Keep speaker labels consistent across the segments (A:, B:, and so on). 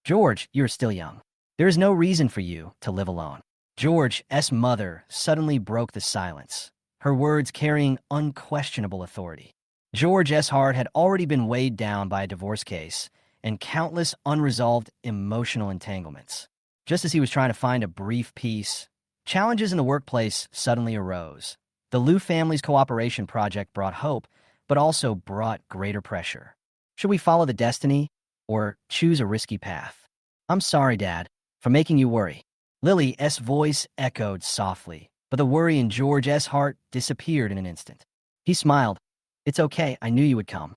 A: George, you are still young. There is no reason for you to live alone. George's mother suddenly broke the silence, her words carrying unquestionable authority. George's heart had already been weighed down by a divorce case and countless unresolved emotional entanglements. Just as he was trying to find a brief peace, challenges in the workplace suddenly arose. The Liu family's cooperation project brought hope, but also brought greater pressure. Should we follow the destiny or choose a risky path? I'm sorry, Dad, for making you worry. Lily's voice echoed softly, but the worry in George's heart disappeared in an instant. He smiled. It's okay, I knew you would come.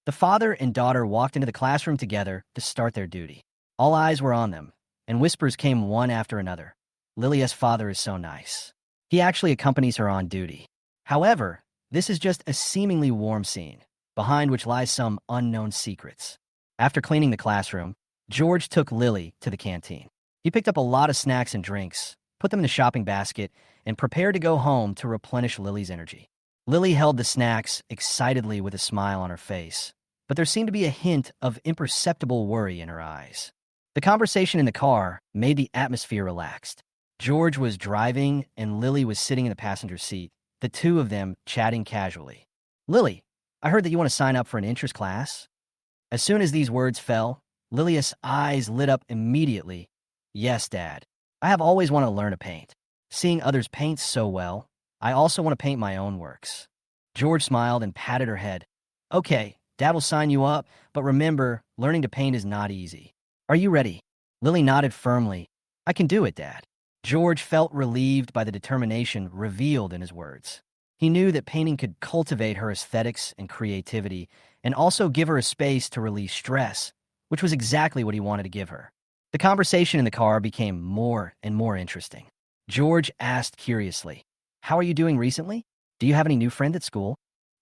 A: The father and daughter walked into the classroom together to start their duty. All eyes were on them, and whispers came one after another. Lily's father is so nice. He actually accompanies her on duty. However, this is just a seemingly warm scene, behind which lies some unknown secrets. After cleaning the classroom, George took Lily to the canteen. He picked up a lot of snacks and drinks, put them in the shopping basket, and prepared to go home to replenish Lily's energy. Lily held the snacks excitedly with a smile on her face, but there seemed to be a hint of imperceptible worry in her eyes. The conversation in the car made the atmosphere relaxed. George was driving and Lily was sitting in the passenger seat, the two of them chatting casually. Lily, I heard that you want to sign up for an interest class. As soon as these words fell, Lily's eyes lit up immediately. Yes, Dad. I have always wanted to learn to paint. Seeing others paint so well, I also want to paint my own works. George smiled and patted her head. Okay, Dad will sign you up, but remember, learning to paint is not easy. Are you ready? Lily nodded firmly. I can do it, Dad. George felt relieved by the determination revealed in his words. He knew that painting could cultivate her aesthetics and creativity and also give her a space to release stress, which was exactly what he wanted to give her. The conversation in the car became more and more interesting. George asked curiously, How are you doing recently? Do you have any new friends at school?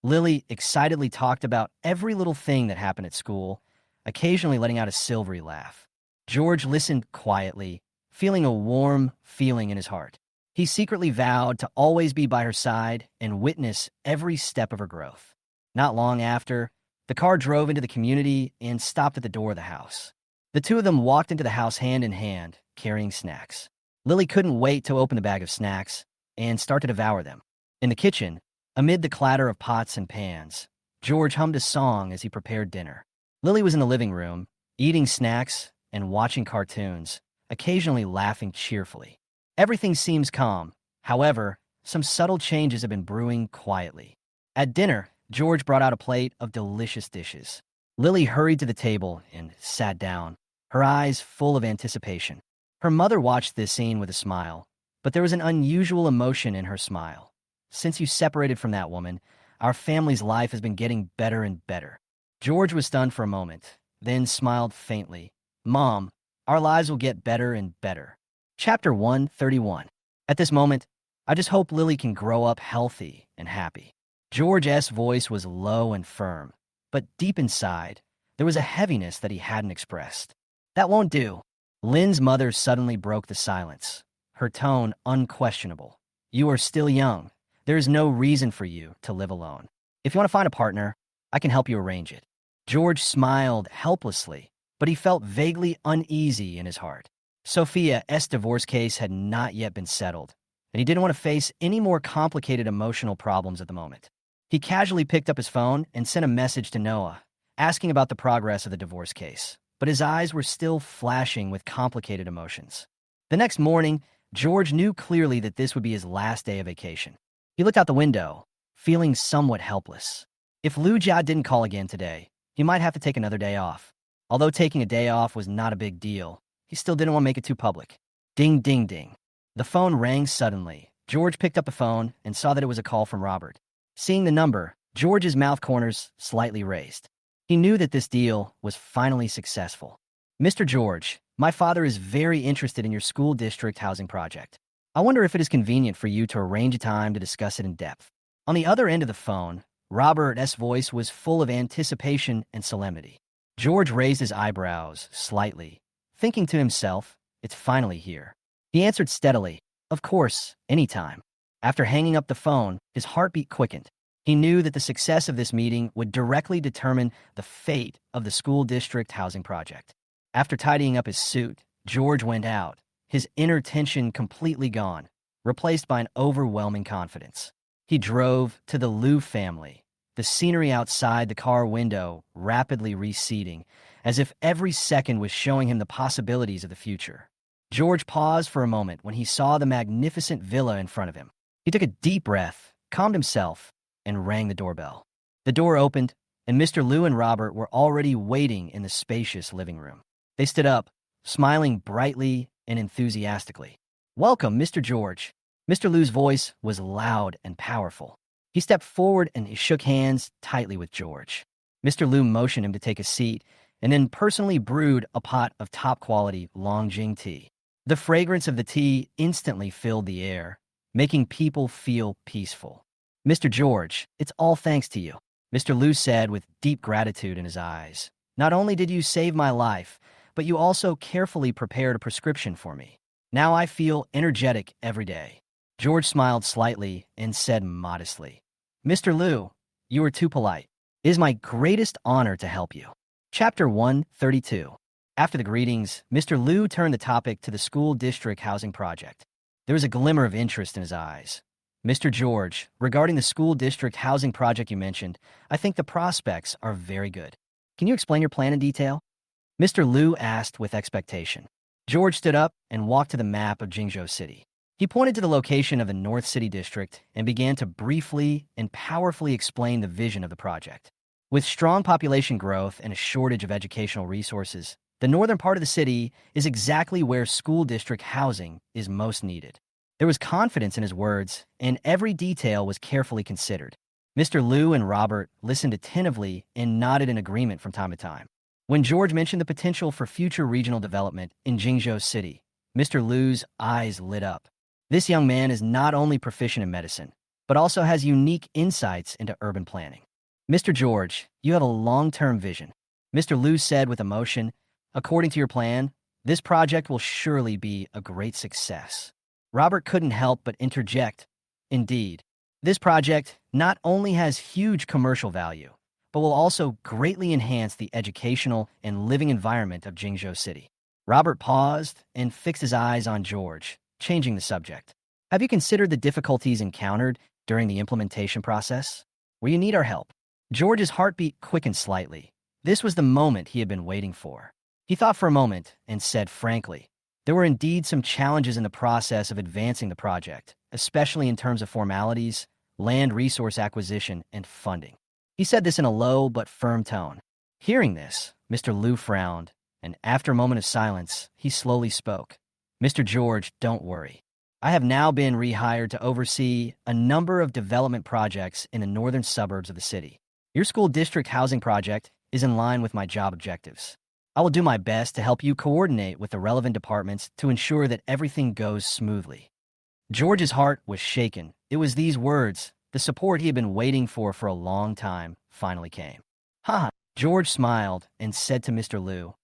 A: Lily excitedly talked about every little thing that happened at school, occasionally letting out a silvery laugh. George listened quietly, feeling a warm feeling in his heart. He secretly vowed to always be by her side and witness every step of her growth. Not long after, the car drove into the community and stopped at the door of the house. The two of them walked into the house hand in hand, carrying snacks. Lily couldn't wait to open the bag of snacks and start to devour them. In the kitchen, amid the clatter of pots and pans, George hummed a song as he prepared dinner. Lily was in the living room, eating snacks and watching cartoons, occasionally laughing cheerfully. Everything seems calm. However, some subtle changes have been brewing quietly. At dinner, George brought out a plate of delicious dishes. Lily hurried to the table and sat down, her eyes full of anticipation. Her mother watched this scene with a smile, but there was an unusual emotion in her smile. Since you separated from that woman, our family's life has been getting better and better. George was stunned for a moment, then smiled faintly. Mom, our lives will get better and better. Chapter 131. At this moment, I just hope Lily can grow up healthy and happy. George's voice was low and firm, but deep inside, there was a heaviness that he hadn't expressed. That won't do. Lynn's mother suddenly broke the silence, her tone unquestionable. You are still young. There is no reason for you to live alone. If you want to find a partner, I can help you arrange it. George smiled helplessly, but he felt vaguely uneasy in his heart. Sophia's divorce case had not yet been settled, and he didn't want to face any more complicated emotional problems at the moment. He casually picked up his phone and sent a message to Noah, asking about the progress of the divorce case, but his eyes were still flashing with complicated emotions. The next morning, George knew clearly that this would be his last day of vacation. He looked out the window, feeling somewhat helpless. If Lu Jia didn't call again today, he might have to take another day off. Although taking a day off was not a big deal, he still didn't want to make it too public. Ding, ding, ding. The phone rang suddenly. George picked up the phone and saw that it was a call from Robert. Seeing the number, George's mouth corners slightly raised. He knew that this deal was finally successful. Mr. George, my father is very interested in your school district housing project. I wonder if it is convenient for you to arrange a time to discuss it in depth. On the other end of the phone, Robert's voice was full of anticipation and solemnity. George raised his eyebrows slightly, thinking to himself, it's finally here. He answered steadily, of course, anytime. After hanging up the phone, his heartbeat quickened. He knew that the success of this meeting would directly determine the fate of the school district housing project. After tidying up his suit, George went out, his inner tension completely gone, replaced by an overwhelming confidence. He drove to the Liu family, the scenery outside the car window rapidly receding, as if every second was showing him the possibilities of the future. George paused for a moment when he saw the magnificent villa in front of him. He took a deep breath, calmed himself, and rang the doorbell. The door opened, and Mr. Liu and Robert were already waiting in the spacious living room. They stood up, smiling brightly and enthusiastically. "Welcome, Mr. George." Mr. Liu's voice was loud and powerful. He stepped forward and he shook hands tightly with George. Mr. Liu motioned him to take a seat and then personally brewed a pot of top-quality Longjing tea. The fragrance of the tea instantly filled the air, making people feel peaceful. "Mr. George, it's all thanks to you," Mr. Liu said with deep gratitude in his eyes. "Not only did you save my life, but you also carefully prepared a prescription for me. Now I feel energetic every day." George smiled slightly and said modestly, "Mr. Liu, you are too polite. It is my greatest honor to help you." Chapter 132. After the greetings, Mr. Liu turned the topic to the school district housing project. There was a glimmer of interest in his eyes. "Mr. George, regarding the school district housing project you mentioned, I think the prospects are very good. Can you explain your plan in detail?" Mr. Liu asked with expectation. George stood up and walked to the map of Jingzhou City. He pointed to the location of the North City District and began to briefly and powerfully explain the vision of the project. With strong population growth and a shortage of educational resources, the northern part of the city is exactly where school district housing is most needed. There was confidence in his words, and every detail was carefully considered. Mr. Liu and Robert listened attentively and nodded in agreement from time to time. When George mentioned the potential for future regional development in Jingzhou City, Mr. Liu's eyes lit up. This young man is not only proficient in medicine, but also has unique insights into urban planning. "Mr. George, you have a long-term vision," Mr. Liu said with emotion. "According to your plan, this project will surely be a great success." Robert couldn't help but interject. "Indeed, this project not only has huge commercial value, but will also greatly enhance the educational and living environment of Jingzhou City." Robert paused and fixed his eyes on George, changing the subject. "Have you considered the difficulties encountered during the implementation process? Will you need our help?" George's heartbeat quickened slightly. This was the moment he had been waiting for. He thought for a moment and said frankly, "There were indeed some challenges in the process of advancing the project, especially in terms of formalities, land resource acquisition, and funding." He said this in a low but firm tone. Hearing this, Mr. Liu frowned, and after a moment of silence, he slowly spoke. "Mr. George, don't worry. I have now been rehired to oversee a number of development projects in the northern suburbs of the city. Your school district housing project is in line with my job objectives. I will do my best to help you coordinate with the relevant departments to ensure that everything goes smoothly." George's heart was shaken. It was these words, the support he had been waiting for a long time, finally came. "Ha!" George smiled and said to Mr. Liu,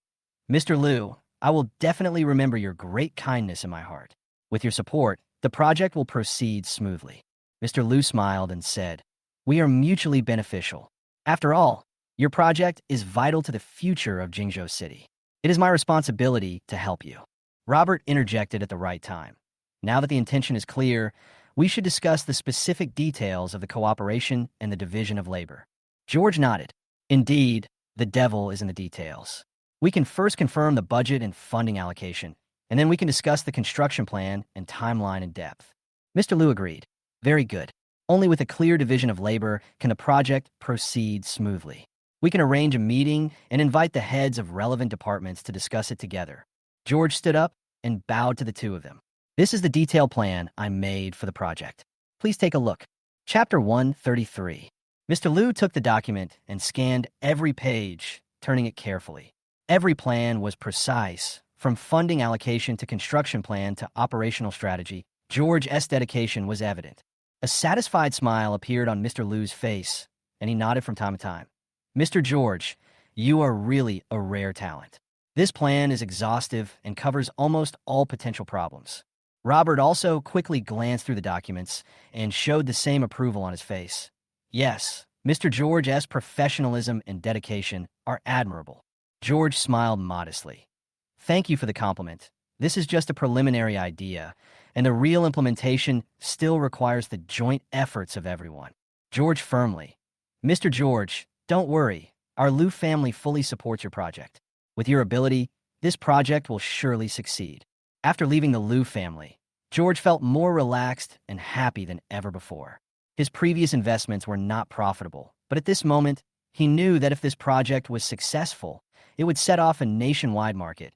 A: "Mr. Liu, I will definitely remember your great kindness in my heart. With your support, the project will proceed smoothly." Mr. Liu smiled and said, "We are mutually beneficial. After all, your project is vital to the future of Jingzhou City. It is my responsibility to help you." Robert interjected at the right time. "Now that the intention is clear, we should discuss the specific details of the cooperation and the division of labor." George nodded. "Indeed, the devil is in the details. We can first confirm the budget and funding allocation, and then we can discuss the construction plan and timeline in depth." Mr. Liu agreed. "Very good. Only with a clear division of labor can the project proceed smoothly. We can arrange a meeting and invite the heads of relevant departments to discuss it together." George stood up and bowed to the two of them. "This is the detailed plan I made for the project. Please take a look." Chapter 133. Mr. Liu took the document and scanned every page, turning it carefully. Every plan was precise, from funding allocation to construction plan to operational strategy. George's dedication was evident. A satisfied smile appeared on Mr. Liu's face, and he nodded from time to time. "Mr. George, you are really a rare talent. This plan is exhaustive and covers almost all potential problems." Robert also quickly glanced through the documents and showed the same approval on his face. "Yes, Mr. George's professionalism and dedication are admirable." George smiled modestly. Thank you for the compliment. This is just a preliminary idea, and the real implementation still requires the joint efforts of everyone. George firmly. Mr. George, don't worry. Our Liu family fully supports your project. With your ability, this project will surely succeed. After leaving the Liu family, George felt more relaxed and happy than ever before. His previous investments were not profitable, but at this moment, he knew that if this project was successful, it would set off a nationwide market,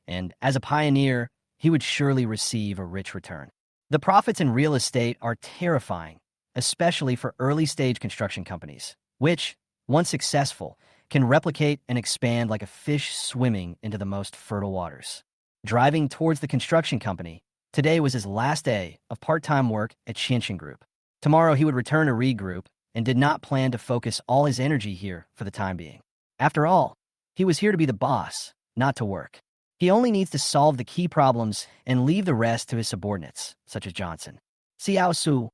A: and as a pioneer, he would surely receive a rich return. The profits in real estate are terrifying, especially for early-stage construction companies, which, once successful, can replicate and expand like a fish swimming into the most fertile waters. Driving towards the construction company, today was his last day of part-time work at Qianxin Group. Tomorrow he would return to Reed Group and did not plan to focus all his energy here for the time being. After all, he was here to be the boss, not to work. He only needs to solve the key problems and leave the rest to his subordinates, such as Johnson. Xiao Su.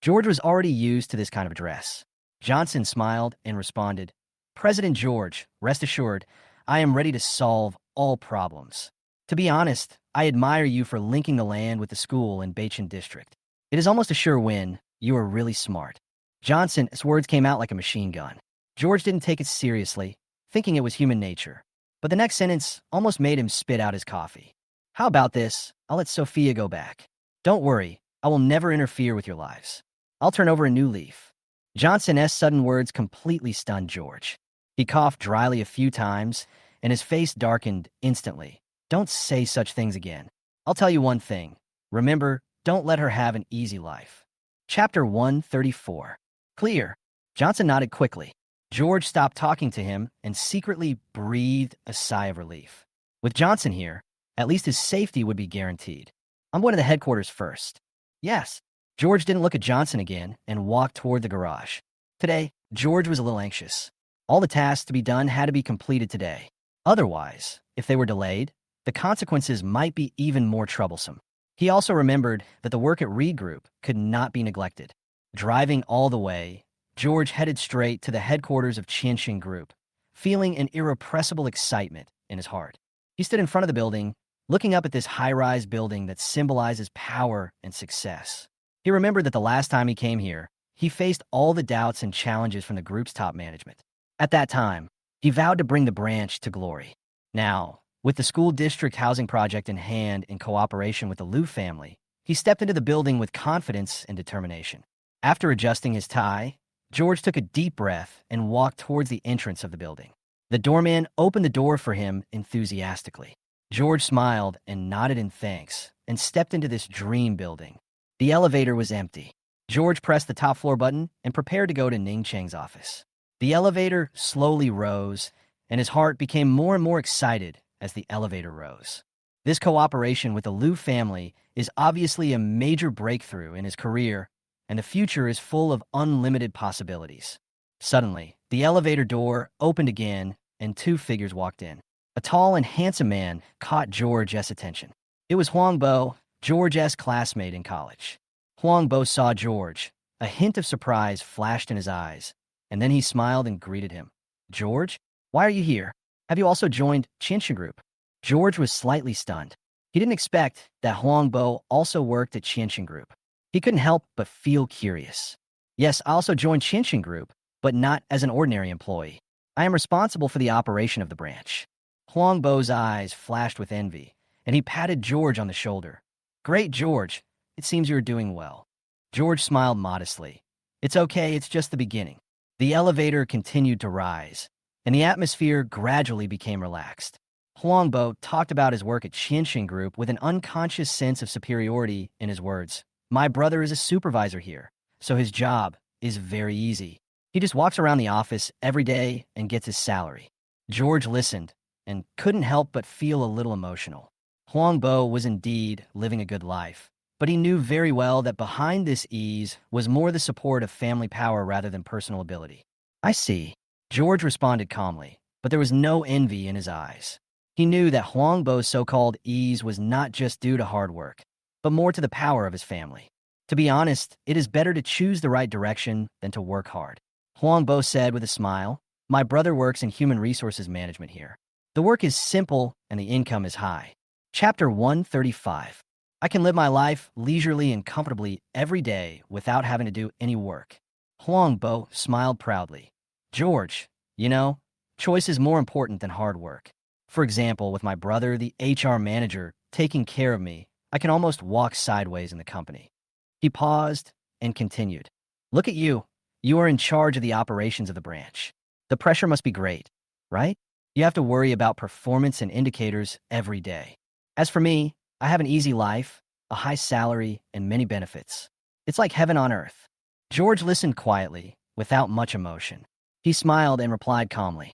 A: George was already used to this kind of address. Johnson smiled and responded, President George, rest assured, I am ready to solve all problems. To be honest, I admire you for linking the land with the school in Beichin District. It is almost a sure win. You are really smart. Johnson's words came out like a machine gun. George didn't take it seriously, thinking it was human nature. But the next sentence almost made him spit out his coffee. How about this? I'll let Sophia go back. Don't worry, I will never interfere with your lives. I'll turn over a new leaf. Johnson's sudden words completely stunned George. He coughed dryly a few times, and his face darkened instantly. Don't say such things again. I'll tell you one thing. Remember, don't let her have an easy life. Chapter 134. Clear. Johnson nodded quickly. George stopped talking to him and secretly breathed a sigh of relief. With Johnson here, at least his safety would be guaranteed. I'm going to the headquarters first. Yes. George didn't look at Johnson again and walked toward the garage. Today, George was a little anxious. All the tasks to be done had to be completed today. Otherwise, if they were delayed, the consequences might be even more troublesome. He also remembered that the work at Reed Group could not be neglected. Driving all the way, George headed straight to the headquarters of Qianxin Group, feeling an irrepressible excitement in his heart. He stood in front of the building, looking up at this high-rise building that symbolizes power and success. He remembered that the last time he came here, he faced all the doubts and challenges from the group's top management. At that time, he vowed to bring the branch to glory. Now, with the school district housing project in hand in cooperation with the Liu family, he stepped into the building with confidence and determination. After adjusting his tie, George took a deep breath and walked towards the entrance of the building. The doorman opened the door for him enthusiastically. George smiled and nodded in thanks and stepped into this dream building. The elevator was empty. George pressed the top floor button and prepared to go to Ning Cheng's office. The elevator slowly rose, and his heart became more and more excited as the elevator rose. This cooperation with the Liu family is obviously a major breakthrough in his career, and the future is full of unlimited possibilities. Suddenly, the elevator door opened again, and two figures walked in. A tall and handsome man caught George's attention. It was Huang Bo, George's classmate in college. Huang Bo saw George. A hint of surprise flashed in his eyes, and then he smiled and greeted him. George, why are you here? Have you also joined Qianxin Group? George was slightly stunned. He didn't expect that Huang Bo also worked at Qianxin Group. He couldn't help but feel curious. Yes, I also joined Qianxin Group, but not as an ordinary employee. I am responsible for the operation of the branch. Huang Bo's eyes flashed with envy, and he patted George on the shoulder. Great, George. It seems you're doing well. George smiled modestly. It's okay, it's just the beginning. The elevator continued to rise, and the atmosphere gradually became relaxed. Huang Bo talked about his work at Qianxin Group with an unconscious sense of superiority in his words. My brother is a supervisor here, so his job is very easy. He just walks around the office every day and gets his salary. George listened and couldn't help but feel a little emotional. Huang Bo was indeed living a good life, but he knew very well that behind this ease was more the support of family power rather than personal ability. I see. George responded calmly, but there was no envy in his eyes. He knew that Huang Bo's so-called ease was not just due to hard work, but more to the power of his family. To be honest, it is better to choose the right direction than to work hard. Huang Bo said with a smile, my brother works in human resources management here. The work is simple and the income is high. Chapter 135. I can live my life leisurely and comfortably every day without having to do any work. Huang Bo smiled proudly. George, you know, choice is more important than hard work. For example, with my brother, the HR manager, taking care of me, I can almost walk sideways in the company. He paused and continued. Look at you. You are in charge of the operations of the branch. The pressure must be great, right? You have to worry about performance and indicators every day. As for me, I have an easy life, a high salary, and many benefits. It's like heaven on earth. George listened quietly, without much emotion. He smiled and replied calmly.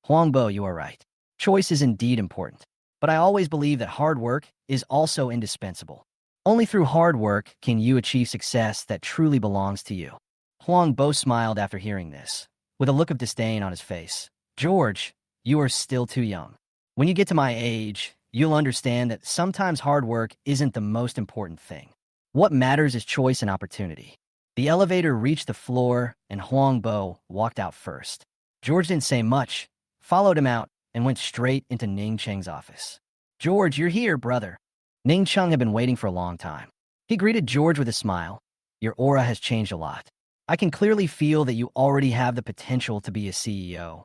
A: Huangbo, you are right. Choice is indeed important. But I always believe that hard work is also indispensable. Only through hard work can you achieve success that truly belongs to you. Huangbo smiled after hearing this, with a look of disdain on his face. George, you are still too young. When you get to my age, you'll understand that sometimes hard work isn't the most important thing. What matters is choice and opportunity. The elevator reached the floor, and Huang Bo walked out first. George didn't say much, followed him out, and went straight into Ning Cheng's office. George, you're here, brother. Ning Cheng had been waiting for a long time. He greeted George with a smile. Your aura has changed a lot. I can clearly feel that you already have the potential to be a CEO.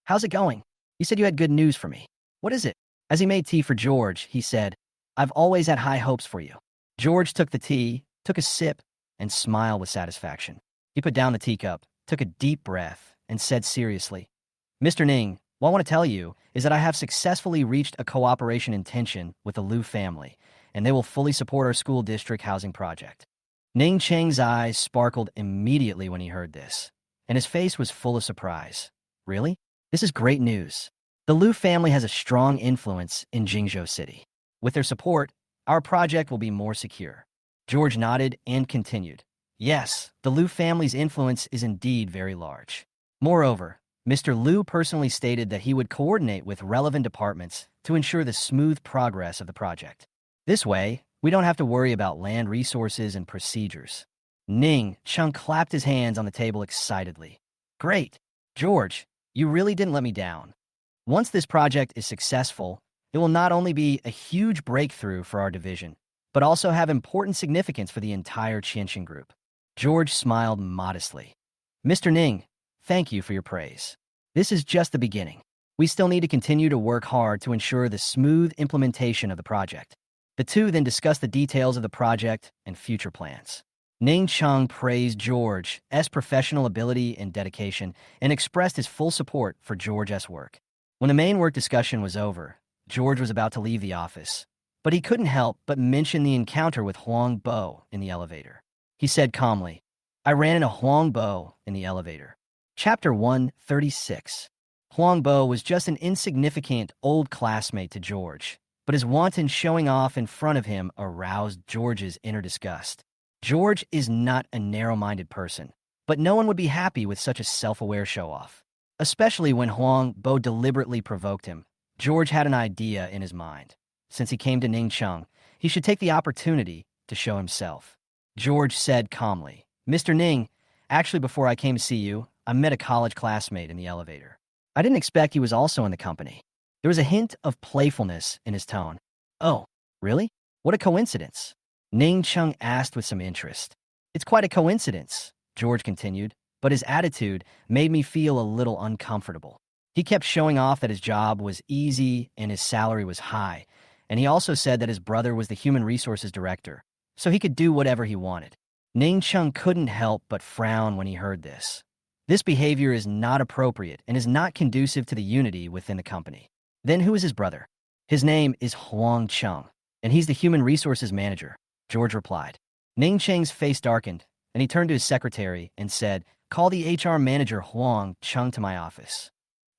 A: How's it going? You said you had good news for me. What is it? As he made tea for George, he said, I've always had high hopes for you. George took the tea, took a sip, and smiled with satisfaction. He put down the teacup, took a deep breath, and said seriously, Mr. Ning, what I want to tell you is that I have successfully reached a cooperation intention with the Liu family, and they will fully support our school district housing project. Ning Cheng's eyes sparkled immediately when he heard this, and his face was full of surprise. Really? This is great news. The Liu family has a strong influence in Jingzhou City. With their support, our project will be more secure. George nodded and continued. Yes, the Liu family's influence is indeed very large. Moreover, Mr. Liu personally stated that he would coordinate with relevant departments to ensure the smooth progress of the project. This way, we don't have to worry about land resources and procedures. Ning Cheng clapped his hands on the table excitedly. Great! George, you really didn't let me down. Once this project is successful, it will not only be a huge breakthrough for our division, but also have important significance for the entire Qianxin group. George smiled modestly. Mr. Ning, thank you for your praise. This is just the beginning. We still need to continue to work hard to ensure the smooth implementation of the project. The two then discussed the details of the project and future plans. Ning Cheng praised George's professional ability and dedication and expressed his full support for George's work. When the main work discussion was over, George was about to leave the office, but he couldn't help but mention the encounter with Huang Bo in the elevator. He said calmly, I ran into Huang Bo in the elevator. Chapter 136. Huang Bo was just an insignificant old classmate to George, but his wanton showing off in front of him aroused George's inner disgust. George is not a narrow-minded person, but no one would be happy with such a self-aware show-off. Especially when Huang Bo deliberately provoked him, George had an idea in his mind. Since he came to Ning Cheng, he should take the opportunity to show himself. George said calmly, Mr. Ning, actually before I came to see you, I met a college classmate in the elevator. I didn't expect he was also in the company. There was a hint of playfulness in his tone. Oh, really? What a coincidence. Ning Cheng asked with some interest. It's quite a coincidence, George continued, but his attitude made me feel a little uncomfortable. He kept showing off that his job was easy and his salary was high, and he also said that his brother was the human resources director, so he could do whatever he wanted. Ning Cheng couldn't help but frown when he heard this. This behavior is not appropriate and is not conducive to the unity within the company. Then who is his brother? His name is Huang Cheng, and he's the human resources manager, George replied. Ning Cheng's face darkened, and he turned to his secretary and said, Call the HR manager Huang Cheng to my office.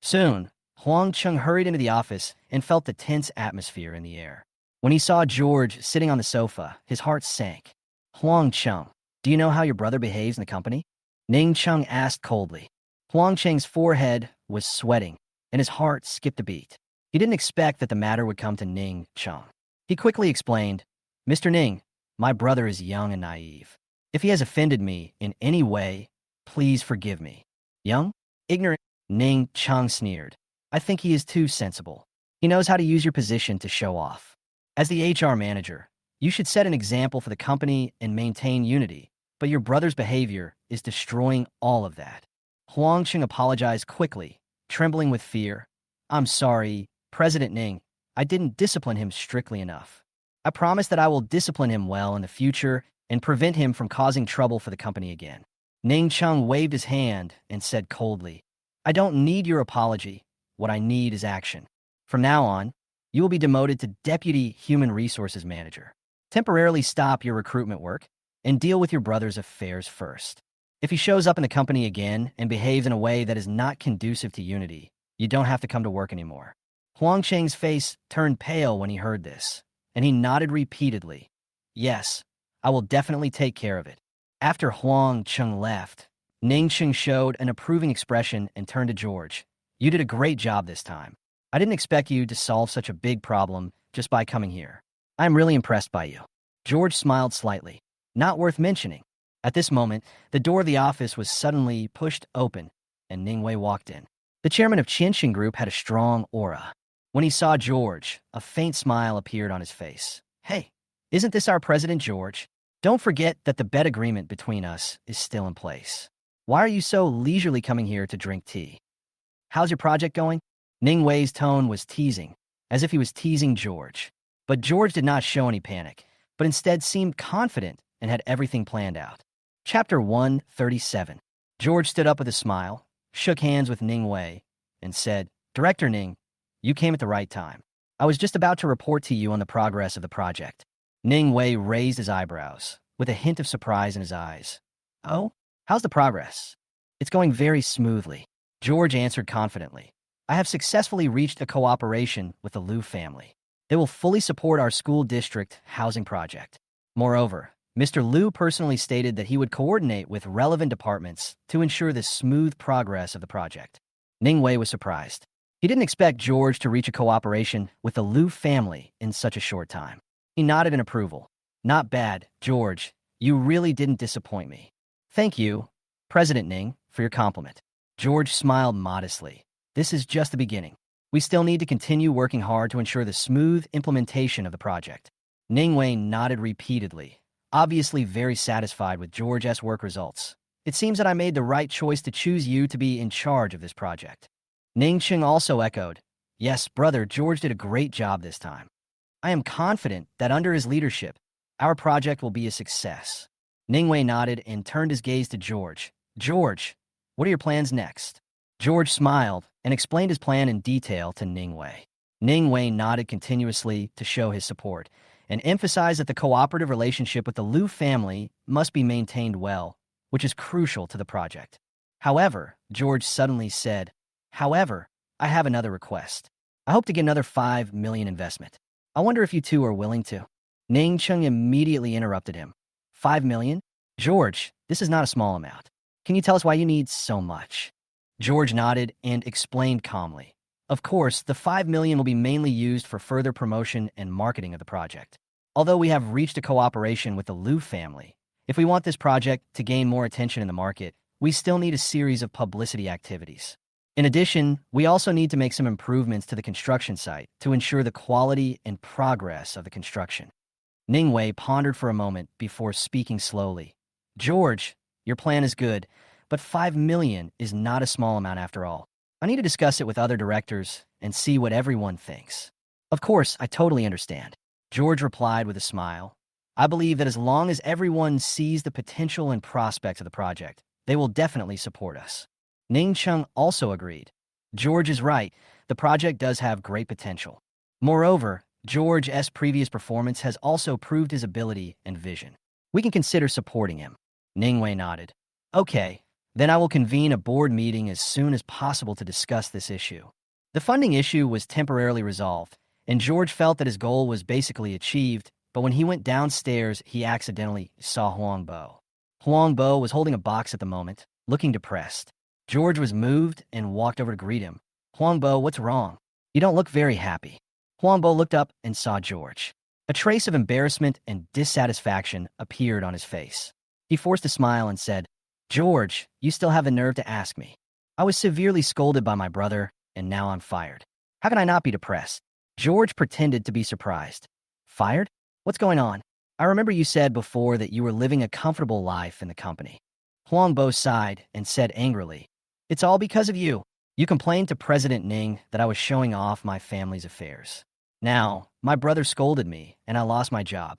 A: Soon, Huang Cheng hurried into the office and felt the tense atmosphere in the air. When he saw George sitting on the sofa, his heart sank. Huang Cheng, do you know how your brother behaves in the company? Ning Cheng asked coldly. Huang Cheng's forehead was sweating, and his heart skipped a beat. He didn't expect that the matter would come to Ning Cheng. He quickly explained, Mr. Ning, my brother is young and naive. If he has offended me in any way, please forgive me. Young? Ignorant? Ning Cheng sneered. I think he is too sensible. He knows how to use your position to show off. As the HR manager, you should set an example for the company and maintain unity, but your brother's behavior is destroying all of that. Huang Qing apologized quickly, trembling with fear. I'm sorry, President Ning. I didn't discipline him strictly enough. I promise that I will discipline him well in the future and prevent him from causing trouble for the company again. Ning Chung waved his hand and said coldly, I don't need your apology. What I need is action. From now on, you will be demoted to Deputy Human Resources Manager. Temporarily stop your recruitment work and deal with your brother's affairs first. If he shows up in the company again and behaves in a way that is not conducive to unity, you don't have to come to work anymore. Huang Cheng's face turned pale when he heard this, and he nodded repeatedly. Yes, I will definitely take care of it. After Huang Cheng left, Ning Cheng showed an approving expression and turned to George. You did a great job this time. I didn't expect you to solve such a big problem just by coming here. I'm really impressed by you. George smiled slightly. Not worth mentioning. At this moment, the door of the office was suddenly pushed open, and Ning Wei walked in. The chairman of Qianxin Group had a strong aura. When he saw George, a faint smile appeared on his face. Hey, isn't this our President George? Don't forget that the bet agreement between us is still in place. Why are you so leisurely coming here to drink tea? How's your project going? Ning Wei's tone was teasing, as if he was teasing George. But George did not show any panic, but instead seemed confident and had everything planned out. Chapter 137. George stood up with a smile, shook hands with Ning Wei, and said, Director Ning, you came at the right time. I was just about to report to you on the progress of the project. Ning Wei raised his eyebrows, with a hint of surprise in his eyes. Oh? How's the progress? It's going very smoothly. George answered confidently. I have successfully reached a cooperation with the Liu family. They will fully support our school district housing project. Moreover, Mr. Liu personally stated that he would coordinate with relevant departments to ensure the smooth progress of the project. Ning Wei was surprised. He didn't expect George to reach a cooperation with the Liu family in such a short time. He nodded in approval. Not bad, George. You really didn't disappoint me. Thank you, President Ning, for your compliment. George smiled modestly. This is just the beginning. We still need to continue working hard to ensure the smooth implementation of the project. Ning Wei nodded repeatedly, obviously very satisfied with George's work results. It seems that I made the right choice to choose you to be in charge of this project. Ning Cheng also echoed, Yes, brother, George did a great job this time. I am confident that under his leadership, our project will be a success. Ning Wei nodded and turned his gaze to George. George, what are your plans next? George smiled and explained his plan in detail to Ning Wei. Ning Wei nodded continuously to show his support and emphasized that the cooperative relationship with the Liu family must be maintained well, which is crucial to the project. However, George suddenly said, However, I have another request. I hope to get another 5 million investment. I wonder if you two are willing to. Ning Chung immediately interrupted him. 5 million? George, this is not a small amount. Can you tell us why you need so much? George nodded and explained calmly. Of course, the 5 million will be mainly used for further promotion and marketing of the project. Although we have reached a cooperation with the Liu family, if we want this project to gain more attention in the market, we still need a series of publicity activities. In addition, we also need to make some improvements to the construction site to ensure the quality and progress of the construction. Ning Wei pondered for a moment before speaking slowly. George, your plan is good, but 5 million is not a small amount after all. I need to discuss it with other directors and see what everyone thinks. Of course, I totally understand. George replied with a smile. I believe that as long as everyone sees the potential and prospects of the project, they will definitely support us. Ning Chung also agreed. George is right. The project does have great potential. Moreover, George's previous performance has also proved his ability and vision. We can consider supporting him. Ning Wei nodded. Okay, then I will convene a board meeting as soon as possible to discuss this issue. The funding issue was temporarily resolved, and George felt that his goal was basically achieved, but when he went downstairs, he accidentally saw Huang Bo. Huang Bo was holding a box at the moment, looking depressed. George was moved and walked over to greet him. Huang Bo, what's wrong? You don't look very happy. Huang Bo looked up and saw George. A trace of embarrassment and dissatisfaction appeared on his face. He forced a smile and said, George, you still have the nerve to ask me. I was severely scolded by my brother, and now I'm fired. How can I not be depressed? George pretended to be surprised. Fired? What's going on? I remember you said before that you were living a comfortable life in the company. Huang Bo sighed and said angrily, "It's all because of you. You complained to President Ning that I was showing off my family's affairs. Now, my brother scolded me, and I lost my job."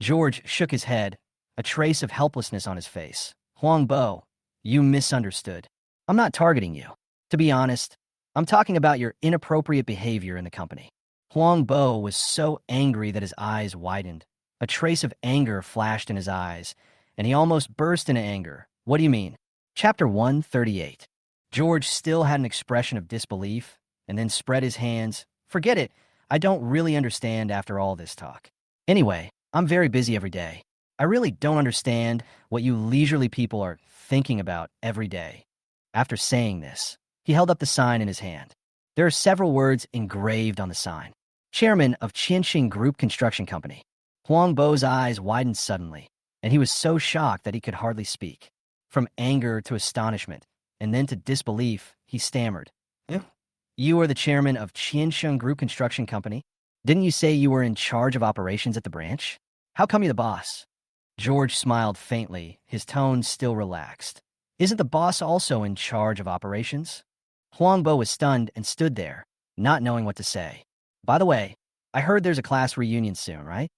A: George shook his head, a trace of helplessness on his face. "Huang Bo, you misunderstood. I'm not targeting you. To be honest, I'm talking about your inappropriate behavior in the company." Huang Bo was so angry that his eyes widened. A trace of anger flashed in his eyes, and he almost burst into anger. "What do you mean?" Chapter 138. George still had an expression of disbelief, and then spread his hands. "Forget it. I don't really understand after all this talk. Anyway, I'm very busy every day. I really don't understand what you leisurely people are thinking about every day." After saying this, he held up the sign in his hand. There are several words engraved on the sign. Chairman of Qianxing Group Construction Company. Huang Bo's eyes widened suddenly, and he was so shocked that he could hardly speak. From anger to astonishment, and then to disbelief, he stammered. "You are the chairman of Qianxing Group Construction Company? Didn't you say you were in charge of operations at the branch? How come you're the boss?" George smiled faintly, his tone still relaxed. "Isn't the boss also in charge of operations?" Huang Bo was stunned and stood there, not knowing what to say. "By the way, I heard there's a class reunion soon, right?"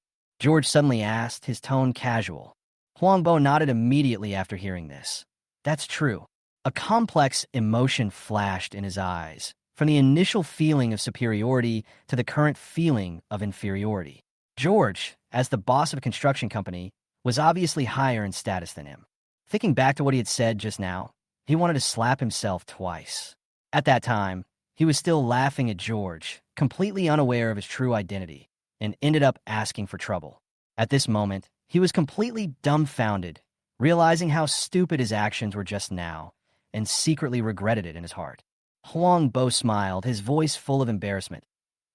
A: George suddenly asked, his tone casual. Huang Bo nodded immediately after hearing this. "That's true." A complex emotion flashed in his eyes, from the initial feeling of superiority to the current feeling of inferiority. George, as the boss of a construction company, was obviously higher in status than him. Thinking back to what he had said just now, he wanted to slap himself twice. At that time, he was still laughing at George, completely unaware of his true identity, and ended up asking for trouble. At this moment, he was completely dumbfounded, realizing how stupid his actions were just now, and secretly regretted it in his heart. Huang Bo smiled, his voice full of embarrassment.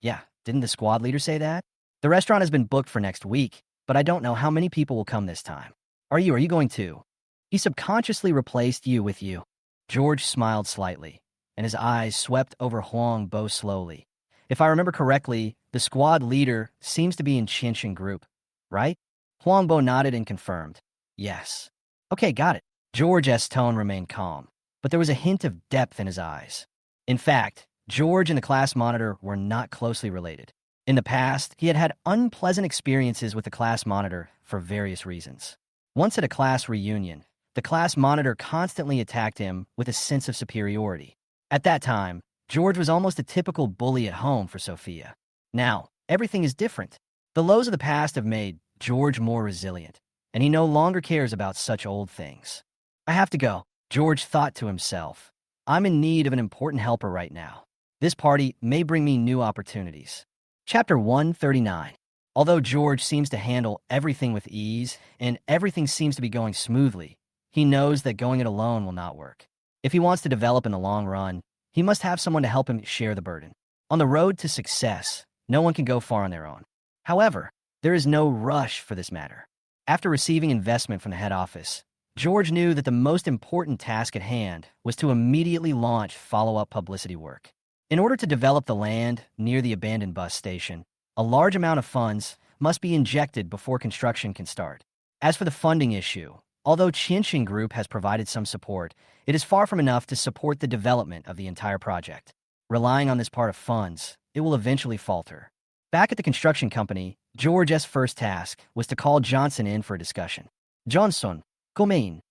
A: "Yeah, didn't the squad leader say that? The restaurant has been booked for next week, but I don't know how many people will come this time. Are you going to?" "He subconsciously replaced you with you." George smiled slightly, and his eyes swept over Huang Bo slowly. "If I remember correctly, the squad leader seems to be in Qianxing Group, right?" Huang Bo nodded and confirmed. "Yes." "Okay, got it." George's tone remained calm, but there was a hint of depth in his eyes. In fact, George and the class monitor were not closely related. In the past, he had had unpleasant experiences with the class monitor for various reasons. Once at a class reunion, the class monitor constantly attacked him with a sense of superiority. At that time, George was almost a typical bully at home for Sophia. Now, everything is different. The lows of the past have made George more resilient, and he no longer cares about such old things. "I have to go," George thought to himself. "I'm in need of an important helper right now. This party may bring me new opportunities." Chapter 139. Although George seems to handle everything with ease, and everything seems to be going smoothly, he knows that going it alone will not work. If he wants to develop in the long run, he must have someone to help him share the burden. On the road to success, no one can go far on their own. However, there is no rush for this matter. After receiving investment from the head office, George knew that the most important task at hand was to immediately launch follow-up publicity work. In order to develop the land near the abandoned bus station, a large amount of funds must be injected before construction can start. As for the funding issue, although Qianxing Group has provided some support, it is far from enough to support the development of the entire project. Relying on this part of funds, it will eventually falter. Back at the construction company, George's first task was to call Johnson in for a discussion. "Johnson, come in."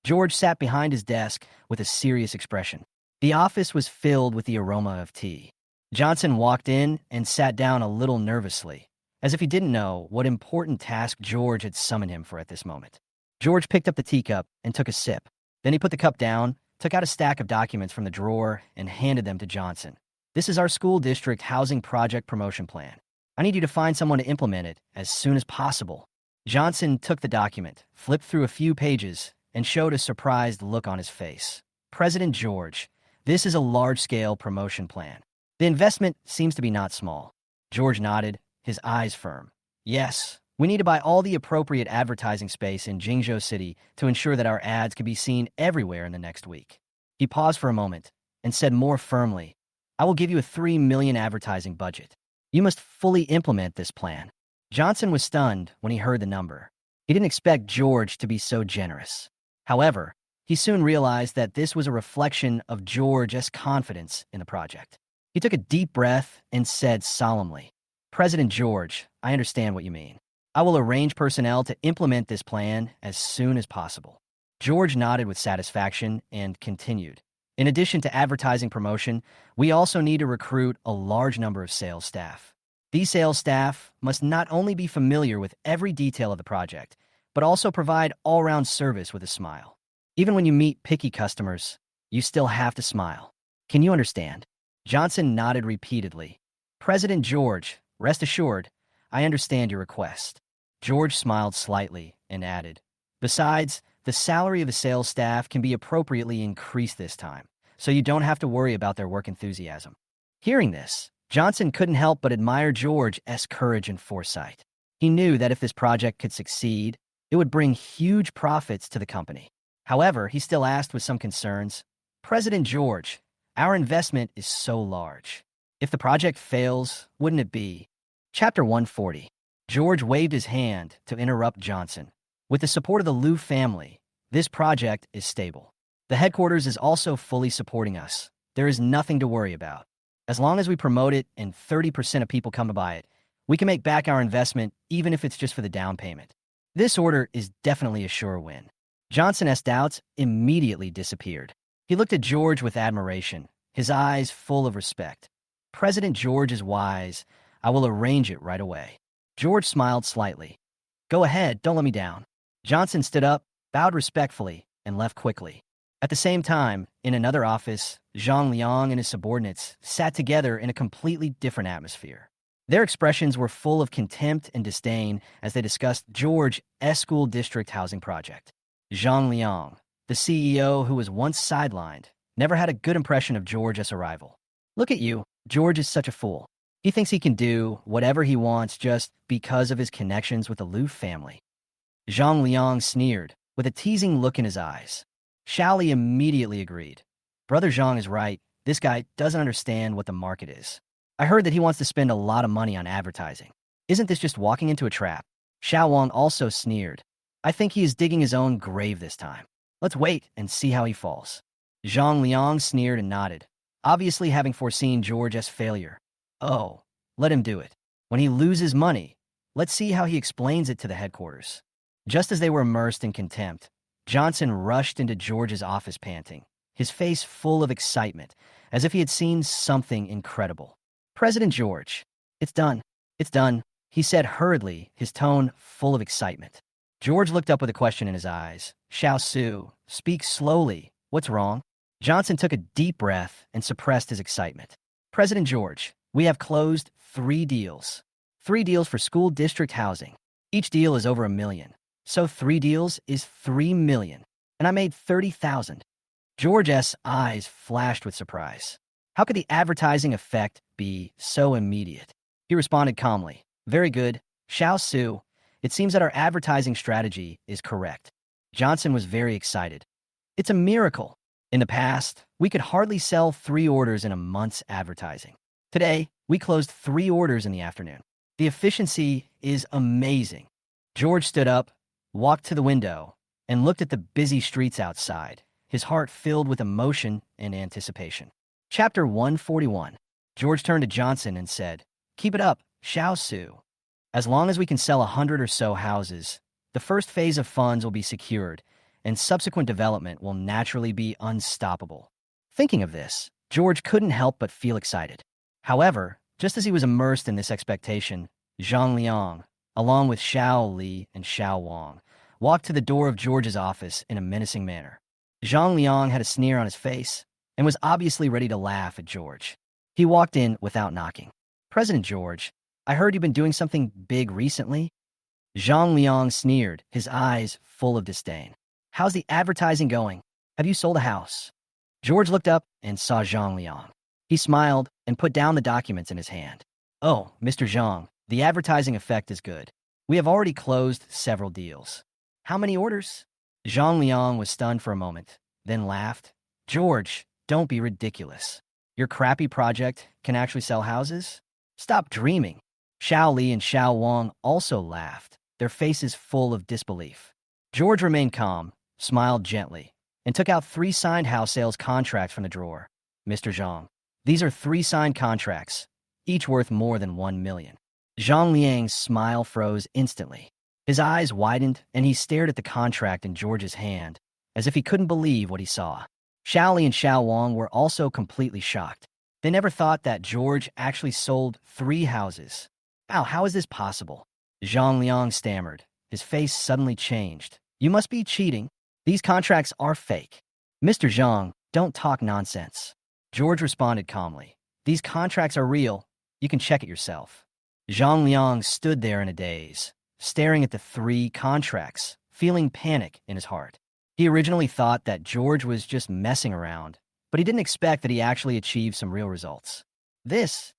A: George sat behind his desk with a serious expression. The office was filled with the aroma of tea. Johnson walked in and sat down a little nervously, as if he didn't know what important task George had summoned him for at this moment. George picked up the teacup and took a sip. Then he put the cup down, took out a stack of documents from the drawer, and handed them to Johnson. "This is our school district housing project promotion plan. I need you to find someone to implement it as soon as possible." Johnson took the document, flipped through a few pages, and showed a surprised look on his face. "President George, this is a large-scale promotion plan. The investment seems to be not small." George nodded, his eyes firm. "Yes, we need to buy all the appropriate advertising space in Jingzhou City to ensure that our ads can be seen everywhere in the next week." He paused for a moment and said more firmly, "I will give you a 3 million advertising budget. You must fully implement this plan. Johnson was stunned when he heard the number. He didn't expect George to be so generous. However, he soon realized that this was a reflection of George's confidence in the project. He took a deep breath and said solemnly, "President George, I understand what you mean. I will arrange personnel to implement this plan as soon as possible." George nodded with satisfaction and continued. "In addition to advertising promotion, we also need to recruit a large number of sales staff. These sales staff must not only be familiar with every detail of the project, but also provide all-round service with a smile. Even when you meet picky customers, you still have to smile. Can you understand?" Johnson nodded repeatedly. "President George, rest assured, I understand your request." George smiled slightly and added, "Besides, the salary of the sales staff can be appropriately increased this time, so you don't have to worry about their work enthusiasm." Hearing this, Johnson couldn't help but admire George's courage and foresight. He knew that if this project could succeed, it would bring huge profits to the company. However, he still asked with some concerns, "President George, our investment is so large. If the project fails, wouldn't it be?" Chapter 140. George waved his hand to interrupt Johnson. "With the support of the Liu family, this project is stable. The headquarters is also fully supporting us. There is nothing to worry about. As long as we promote it and 30% of people come to buy it, we can make back our investment even if it's just for the down payment. This order is definitely a sure win." Johnson's doubts immediately disappeared. He looked at George with admiration, his eyes full of respect. "President George is wise. I will arrange it right away." George smiled slightly. "Go ahead, don't let me down." Johnson stood up, bowed respectfully, and left quickly. At the same time, in another office, Zhang Liang and his subordinates sat together in a completely different atmosphere. Their expressions were full of contempt and disdain as they discussed George's school district housing project. Zhang Liang, the CEO who was once sidelined, never had a good impression of George's arrival. "Look at you, George is such a fool. He thinks he can do whatever he wants just because of his connections with the Liu family." Zhang Liang sneered, with a teasing look in his eyes. Xiao Li immediately agreed. "Brother Zhang is right. This guy doesn't understand what the market is. I heard that he wants to spend a lot of money on advertising. Isn't this just walking into a trap?" Xiao Wang also sneered. "I think he is digging his own grave this time. Let's wait and see how he falls." Zhang Liang sneered and nodded, obviously having foreseen George's failure. "Oh, let him do it. When he loses money, let's see how he explains it to the headquarters." Just as they were immersed in contempt, Johnson rushed into George's office panting, his face full of excitement, as if he had seen something incredible. "President George, it's done. It's done," he said hurriedly, his tone full of excitement. George looked up with a question in his eyes. "Xiao Su, speak slowly. What's wrong?" Johnson took a deep breath and suppressed his excitement. "President George, we have closed 3 deals. 3 deals for school district housing. Each deal is over $1 million. So 3 deals is $3 million. And I made 30,000. George's eyes flashed with surprise. How could the advertising effect be so immediate? He responded calmly. "Very good. Xiao Su, it seems that our advertising strategy is correct." Johnson was very excited. "It's a miracle. In the past, we could hardly sell 3 orders in a month's advertising. Today, we closed 3 orders in the afternoon. The efficiency is amazing." George stood up, walked to the window, and looked at the busy streets outside, his heart filled with emotion and anticipation. Chapter 141. George turned to Johnson and said, "Keep it up, Xiao Su. As long as we can sell 100 or so houses, the first phase of funds will be secured, and subsequent development will naturally be unstoppable." Thinking of this, George couldn't help but feel excited. However, just as he was immersed in this expectation, Zhang Liang, along with Xiao Li and Xiao Wang, walked to the door of George's office in a menacing manner. Zhang Liang had a sneer on his face and was obviously ready to laugh at George. He walked in without knocking. "President George, I heard you've been doing something big recently." Zhang Liang sneered, his eyes full of disdain. "How's the advertising going? Have you sold a house?" George looked up and saw Zhang Liang. He smiled and put down the documents in his hand. "Oh, Mr. Zhang, the advertising effect is good. We have already closed several deals." "How many orders?" Zhang Liang was stunned for a moment, then laughed. "George, don't be ridiculous. Your crappy project can actually sell houses? Stop dreaming. Xiao Li and Xiao Wang also laughed, their faces full of disbelief. George remained calm, smiled gently, and took out 3 signed house sales contracts from the drawer. Mr. Zhang, these are 3 signed contracts, each worth more than 1 million. Zhang Liang's smile froze instantly. His eyes widened, and he stared at the contract in George's hand, as if he couldn't believe what he saw. Xiao Li and Xiao Wang were also completely shocked. They never thought that George actually sold 3 houses. Wow, how is this possible? Zhang Liang stammered. His face suddenly changed. You must be cheating. These contracts are fake. Mr. Zhang, don't talk nonsense. George responded calmly. These contracts are real. You can check it yourself. Zhang Liang stood there in a daze, staring at the 3 contracts, feeling panic in his heart. He originally thought that George was just messing around, but he didn't expect that he actually achieved some real results. This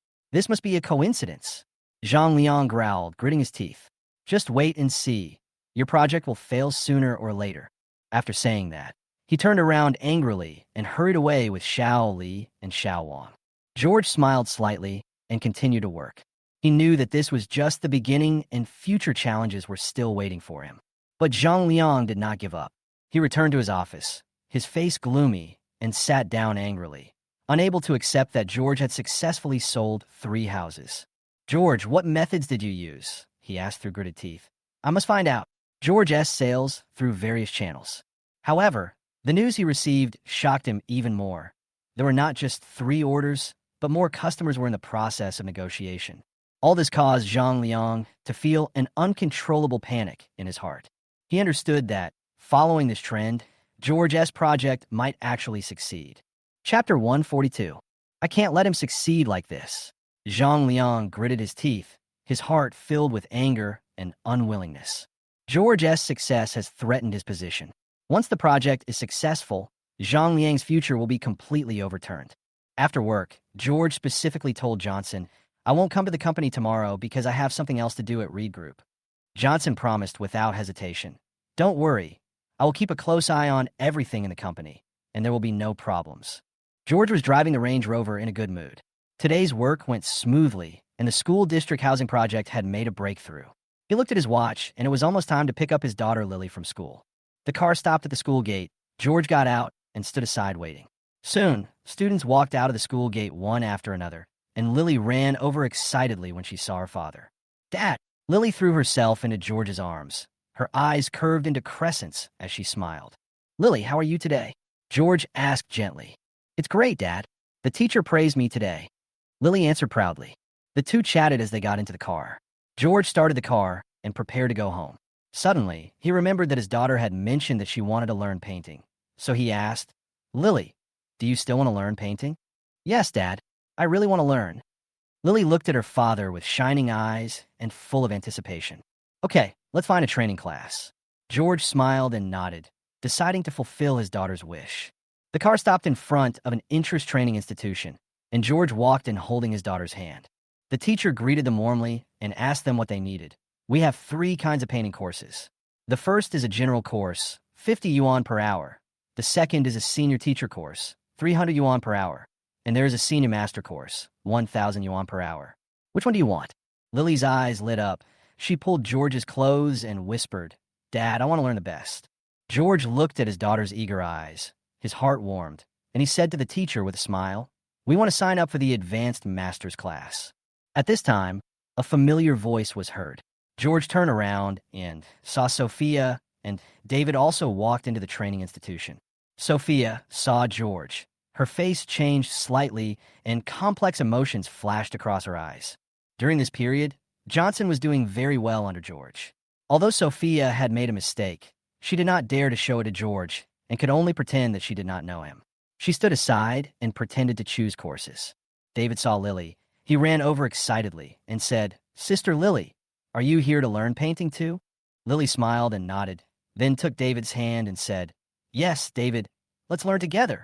A: must be a coincidence. Zhang Liang growled, gritting his teeth. Just wait and see. Your project will fail sooner or later. After saying that, he turned around angrily and hurried away with Xiao Li and Xiao Wang. George smiled slightly and continued to work. He knew that this was just the beginning and future challenges were still waiting for him. But Zhang Liang did not give up. He returned to his office, his face gloomy, and sat down angrily, unable to accept that George had successfully sold 3 houses. George, what methods did you use? He asked through gritted teeth. I must find out. George S. sales through various channels. However, the news he received shocked him even more. There were not just 3 orders, but more customers were in the process of negotiation. All this caused Zhang Liang to feel an uncontrollable panic in his heart. He understood that, following this trend, George's project might actually succeed. Chapter 142. I can't let him succeed like this. Zhang Liang gritted his teeth, his heart filled with anger and unwillingness. George's success has threatened his position. Once the project is successful, Zhang Liang's future will be completely overturned. After work, George specifically told Johnson, I won't come to the company tomorrow because I have something else to do at Reed Group. Johnson promised without hesitation. Don't worry, I will keep a close eye on everything in the company, and there will be no problems. George was driving the Range Rover in a good mood. Today's work went smoothly, and the school district housing project had made a breakthrough. He looked at his watch, and it was almost time to pick up his daughter Lily from school. The car stopped at the school gate. George got out and stood aside waiting. Soon, students walked out of the school gate one after another, and Lily ran over excitedly when she saw her father. Dad! Lily threw herself into George's arms. Her eyes curved into crescents as she smiled. Lily, how are you today? George asked gently. It's great, Dad. The teacher praised me today. Lily answered proudly. The two chatted as they got into the car. George started the car and prepared to go home. Suddenly, he remembered that his daughter had mentioned that she wanted to learn painting. So he asked, Lily, do you still want to learn painting? Yes, Dad. I really want to learn. Lily looked at her father with shining eyes and full of anticipation. Okay, let's find a training class. George smiled and nodded, deciding to fulfill his daughter's wish. The car stopped in front of an interest training institution, and George walked in holding his daughter's hand. The teacher greeted them warmly and asked them what they needed. We have 3 kinds of painting courses. The first is a general course, 50 yuan per hour. The second is a senior teacher course, 300 yuan per hour. And there is a senior master course, 1,000 yuan per hour. Which one do you want? Lily's eyes lit up. She pulled George's clothes and whispered, Dad, I want to learn the best. George looked at his daughter's eager eyes. His heart warmed, and he said to the teacher with a smile, We want to sign up for the advanced master's class. At this time, a familiar voice was heard. George turned around and saw Sophia, and David also walked into the training institution. Sophia saw George. Her face changed slightly, and complex emotions flashed across her eyes. During this period, Johnson was doing very well under George. Although Sophia had made a mistake, she did not dare to show it to George and could only pretend that she did not know him. She stood aside and pretended to choose courses. David saw Lily. He ran over excitedly and said, Sister Lily, are you here to learn painting too? Lily smiled and nodded, then took David's hand and said, Yes, David, let's learn together.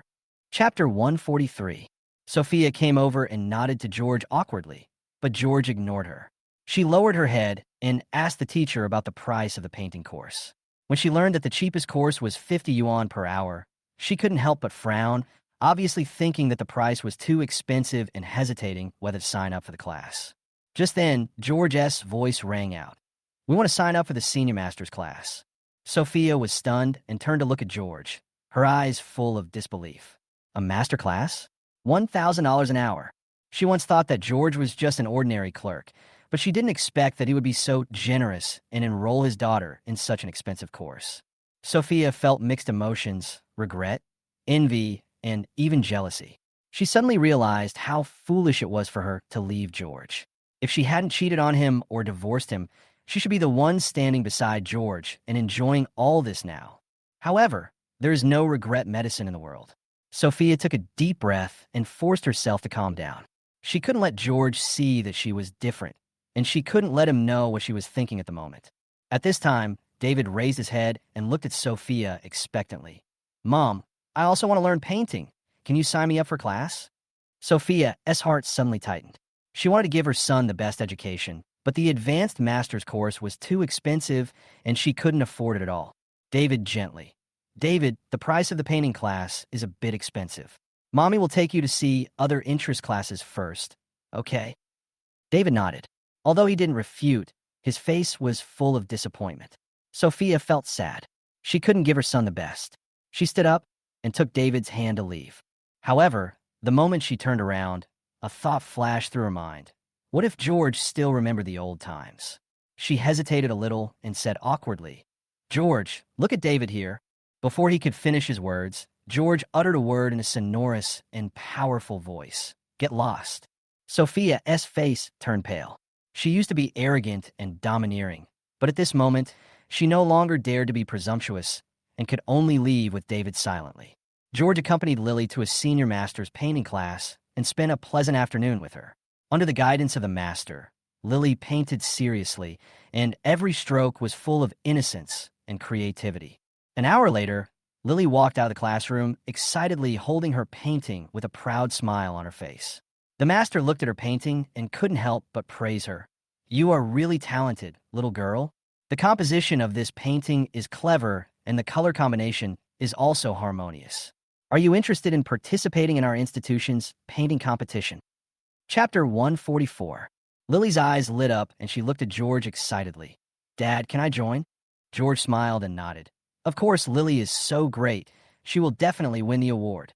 A: Chapter 143. Sophia came over and nodded to George awkwardly, but George ignored her. She lowered her head and asked the teacher about the price of the painting course. When she learned that the cheapest course was 50 yuan per hour, she couldn't help but frown, obviously thinking that the price was too expensive and hesitating whether to sign up for the class. Just then, George S.'s voice rang out. "We want to sign up for the senior master's class." Sophia was stunned and turned to look at George, her eyes full of disbelief. A master class? $1,000 an hour. She once thought that George was just an ordinary clerk, but she didn't expect that he would be so generous and enroll his daughter in such an expensive course. Sophia felt mixed emotions, regret, envy, and even jealousy. She suddenly realized how foolish it was for her to leave George. If she hadn't cheated on him or divorced him, she should be the one standing beside George and enjoying all this now. However, there is no regret medicine in the world. Sophia took a deep breath and forced herself to calm down. She couldn't let George see that she was different, and she couldn't let him know what she was thinking at the moment. At this time, David raised his head and looked at Sophia expectantly. "Mom, I also want to learn painting. Can you sign me up for class?" Sophia's heart suddenly tightened. She wanted to give her son the best education, but the advanced master's course was too expensive and she couldn't afford it at all. David gently. "David, the price of the painting class is a bit expensive. Mommy will take you to see other interest classes first, okay?" David nodded. Although he didn't refute, his face was full of disappointment. Sophia felt sad. She couldn't give her son the best. She stood up and took David's hand to leave. However, the moment she turned around, a thought flashed through her mind. What if George still remembered the old times? She hesitated a little and said awkwardly, "George, look at David here." Before he could finish his words, George uttered a word in a sonorous and powerful voice. "Get lost." Sophia's face turned pale. She used to be arrogant and domineering, but at this moment, she no longer dared to be presumptuous and could only leave with David silently. George accompanied Lily to a senior master's painting class and spent a pleasant afternoon with her. Under the guidance of the master, Lily painted seriously, and every stroke was full of innocence and creativity. An hour later, Lily walked out of the classroom, excitedly holding her painting with a proud smile on her face. The master looked at her painting and couldn't help but praise her. "You are really talented, little girl. The composition of this painting is clever, and the color combination is also harmonious. Are you interested in participating in our institution's painting competition?" Chapter 144. Lily's eyes lit up and she looked at George excitedly. "Dad, can I join?" George smiled and nodded. Of course, Lily is so great. She will definitely win the award.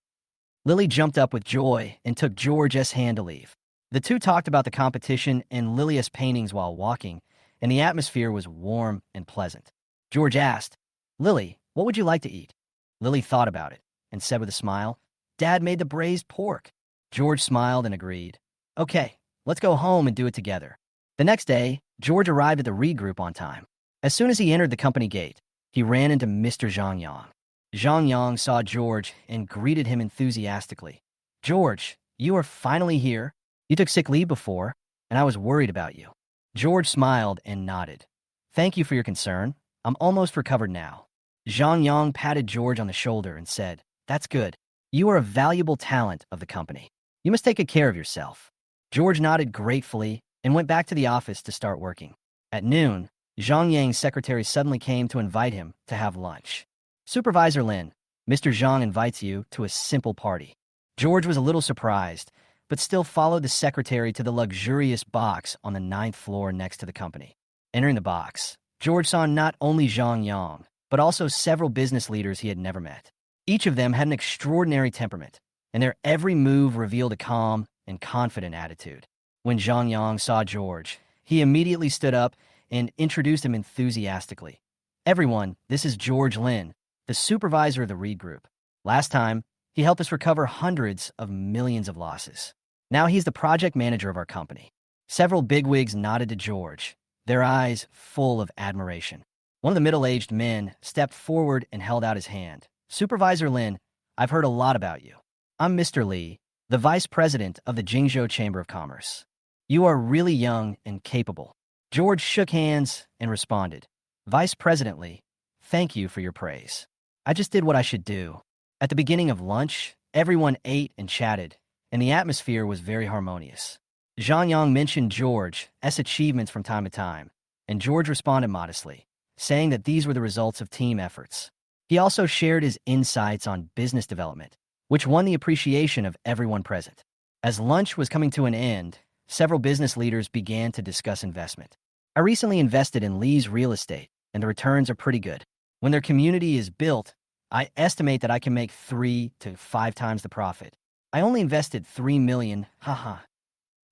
A: Lily jumped up with joy and took George's hand to leave. The two talked about the competition and Lily's paintings while walking, and the atmosphere was warm and pleasant. George asked, "Lily, what would you like to eat?" Lily thought about it and said with a smile, "Dad made the braised pork." George smiled and agreed. "Okay, let's go home and do it together." The next day, George arrived at the Reed Group on time. As soon as he entered the company gate, he ran into Mr. Zhang Yang. Zhang Yang saw George and greeted him enthusiastically. "George, you are finally here. You took sick leave before, and I was worried about you." George smiled and nodded. "Thank you for your concern. I'm almost recovered now." Zhang Yang patted George on the shoulder and said, "That's good. You are a valuable talent of the company. You must take good care of yourself." George nodded gratefully and went back to the office to start working. At noon, Zhang Yang's secretary suddenly came to invite him to have lunch. "Supervisor Lin, Mr. Zhang invites you to a simple party." George was a little surprised, but still followed the secretary to the luxurious box on the 9th floor next to the company. Entering the box, George saw not only Zhang Yang, but also several business leaders he had never met. Each of them had an extraordinary temperament, and their every move revealed a calm and confident attitude. When Zhang Yang saw George, he immediately stood up and introduced him enthusiastically. "Everyone, this is George Lin, the supervisor of the Reed Group. Last time, he helped us recover hundreds of millions of losses. Now he's the project manager of our company." Several bigwigs nodded to George, their eyes full of admiration. One of the middle-aged men stepped forward and held out his hand. "Supervisor Lin, I've heard a lot about you. I'm Mr. Li, the vice president of the Jingzhou Chamber of Commerce. You are really young and capable." George shook hands and responded, "Vice President Li, thank you for your praise. I just did what I should do." At the beginning of lunch, everyone ate and chatted, and the atmosphere was very harmonious. Zhang Yang mentioned George's achievements from time to time, and George responded modestly, saying that these were the results of team efforts. He also shared his insights on business development, which won the appreciation of everyone present. As lunch was coming to an end, several business leaders began to discuss investment. I recently invested in Lee's real estate, and the returns are pretty good. When their community is built, I estimate that I can make 3 to 5 times the profit. I only invested 3 million, haha.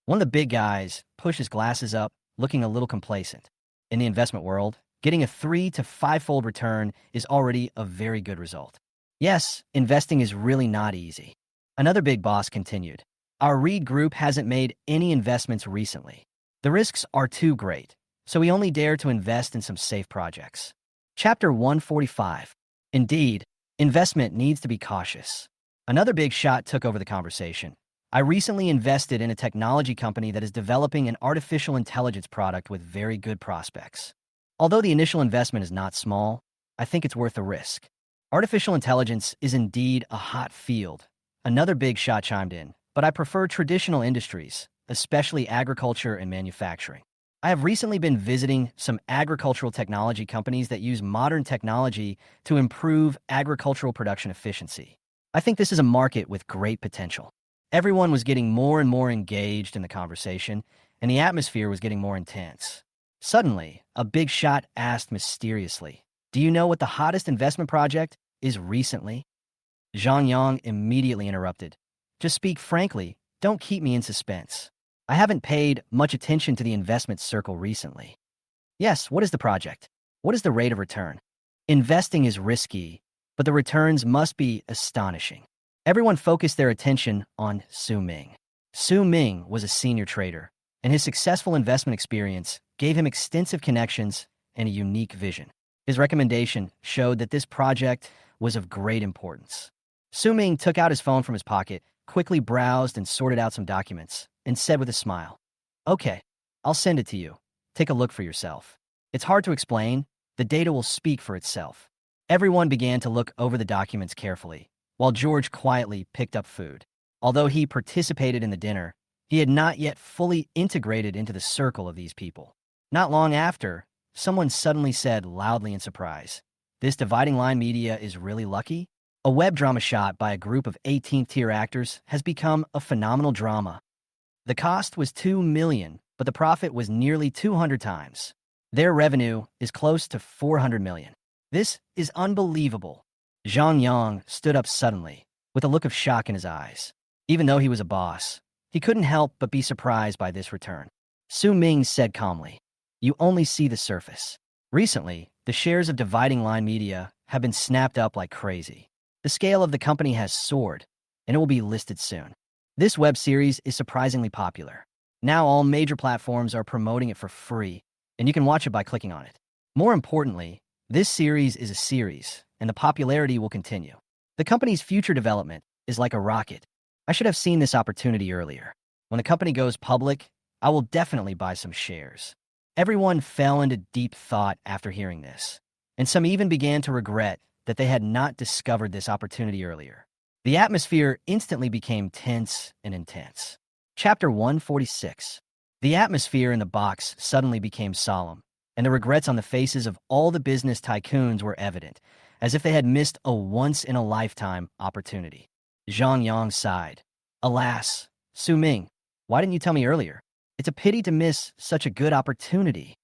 A: One of the big guys pushed his glasses up, looking a little complacent. In the investment world, getting a 3 to 5-fold return is already a very good result. Yes, investing is really not easy. Another big boss continued. Our Reed group hasn't made any investments recently. The risks are too great, so we only dare to invest in some safe projects. Chapter 145. Indeed, investment needs to be cautious. Another big shot took over the conversation. I recently invested in a technology company that is developing an artificial intelligence product with very good prospects. Although the initial investment is not small, I think it's worth the risk. Artificial intelligence is indeed a hot field. Another big shot chimed in, but I prefer traditional industries, especially agriculture and manufacturing. I have recently been visiting some agricultural technology companies that use modern technology to improve agricultural production efficiency. I think this is a market with great potential. Everyone was getting more and more engaged in the conversation, and the atmosphere was getting more intense. Suddenly, a big shot asked mysteriously, "Do you know what the hottest investment project is recently?" Zhang Yang immediately interrupted. "Just speak frankly, don't keep me in suspense. I haven't paid much attention to the investment circle recently." "Yes, what is the project? What is the rate of return?" "Investing is risky, but the returns must be astonishing." Everyone focused their attention on Su Ming. Su Ming was a senior trader, and his successful investment experience gave him extensive connections and a unique vision. His recommendation showed that this project was of great importance. Su Ming took out his phone from his pocket, quickly browsed and sorted out some documents, and said with a smile, "Okay, I'll send it to you. Take a look for yourself. It's hard to explain. The data will speak for itself." Everyone began to look over the documents carefully, while George quietly picked up food. Although he participated in the dinner, he had not yet fully integrated into the circle of these people. Not long after, someone suddenly said loudly in surprise, "This Dividing Line Media is really lucky?" A web drama shot by a group of 18th-tier actors has become a phenomenal drama. The cost was $2 million, but the profit was nearly 200 times. Their revenue is close to 400 million. This is unbelievable. Zhang Yang stood up suddenly, with a look of shock in his eyes. Even though he was a boss, he couldn't help but be surprised by this return. Su Ming said calmly, "You only see the surface." Recently, the shares of Dividing Line Media have been snapped up like crazy. The scale of the company has soared, and it will be listed soon. This web series is surprisingly popular. Now all major platforms are promoting it for free, and you can watch it by clicking on it. More importantly, this series is a series, and the popularity will continue. The company's future development is like a rocket. I should have seen this opportunity earlier. When the company goes public, I will definitely buy some shares. Everyone fell into deep thought after hearing this, and some even began to regret that they had not discovered this opportunity earlier. The atmosphere instantly became tense and intense. Chapter 146. The atmosphere in the box suddenly became solemn, and the regrets on the faces of all the business tycoons were evident, as if they had missed a once-in-a-lifetime opportunity. Zhang Yang sighed. "Alas, Su Ming, why didn't you tell me earlier? It's a pity to miss such a good opportunity."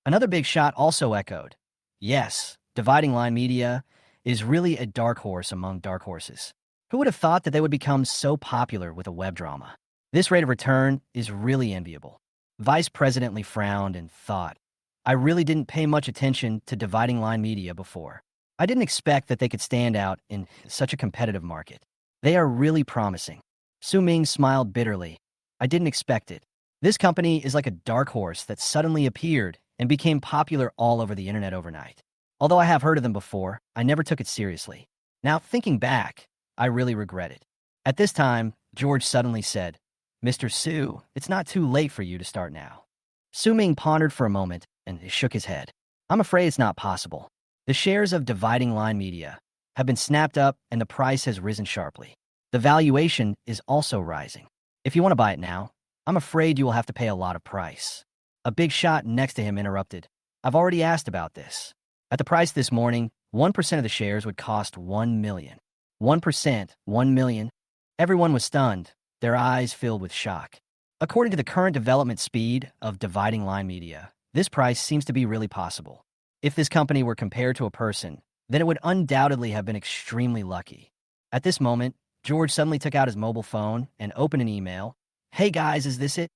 A: Another big shot also echoed. "Yes, Dividing Line Media is really a dark horse among dark horses. Who would have thought that they would become so popular with a web drama? This rate of return is really enviable." Vice President Lee frowned and thought, "I really didn't pay much attention to Dividing Line Media before. I didn't expect that they could stand out in such a competitive market. They are really promising." Su Ming smiled bitterly. "I didn't expect it. This company is like a dark horse that suddenly appeared and became popular all over the internet overnight. Although I have heard of them before, I never took it seriously. Now, thinking back, I really regret it." At this time, George suddenly said, "Mr. Su, it's not too late for you to start now." Su Ming pondered for a moment and shook his head. "I'm afraid it's not possible. The shares of Dividing Line Media have been snapped up and the price has risen sharply. The valuation is also rising. If you want to buy it now, I'm afraid you will have to pay a lot of price." A big shot next to him interrupted. "I've already asked about this. At the price this morning, 1% of the shares would cost 1 million. 1%, 1 million? Everyone was stunned, their eyes filled with shock. According to the current development speed of dividing line media, this price seems to be really possible. If this company were compared to a person, then it would undoubtedly have been extremely lucky. At this moment, George suddenly took out his mobile phone and opened an email. Hey guys, is this it?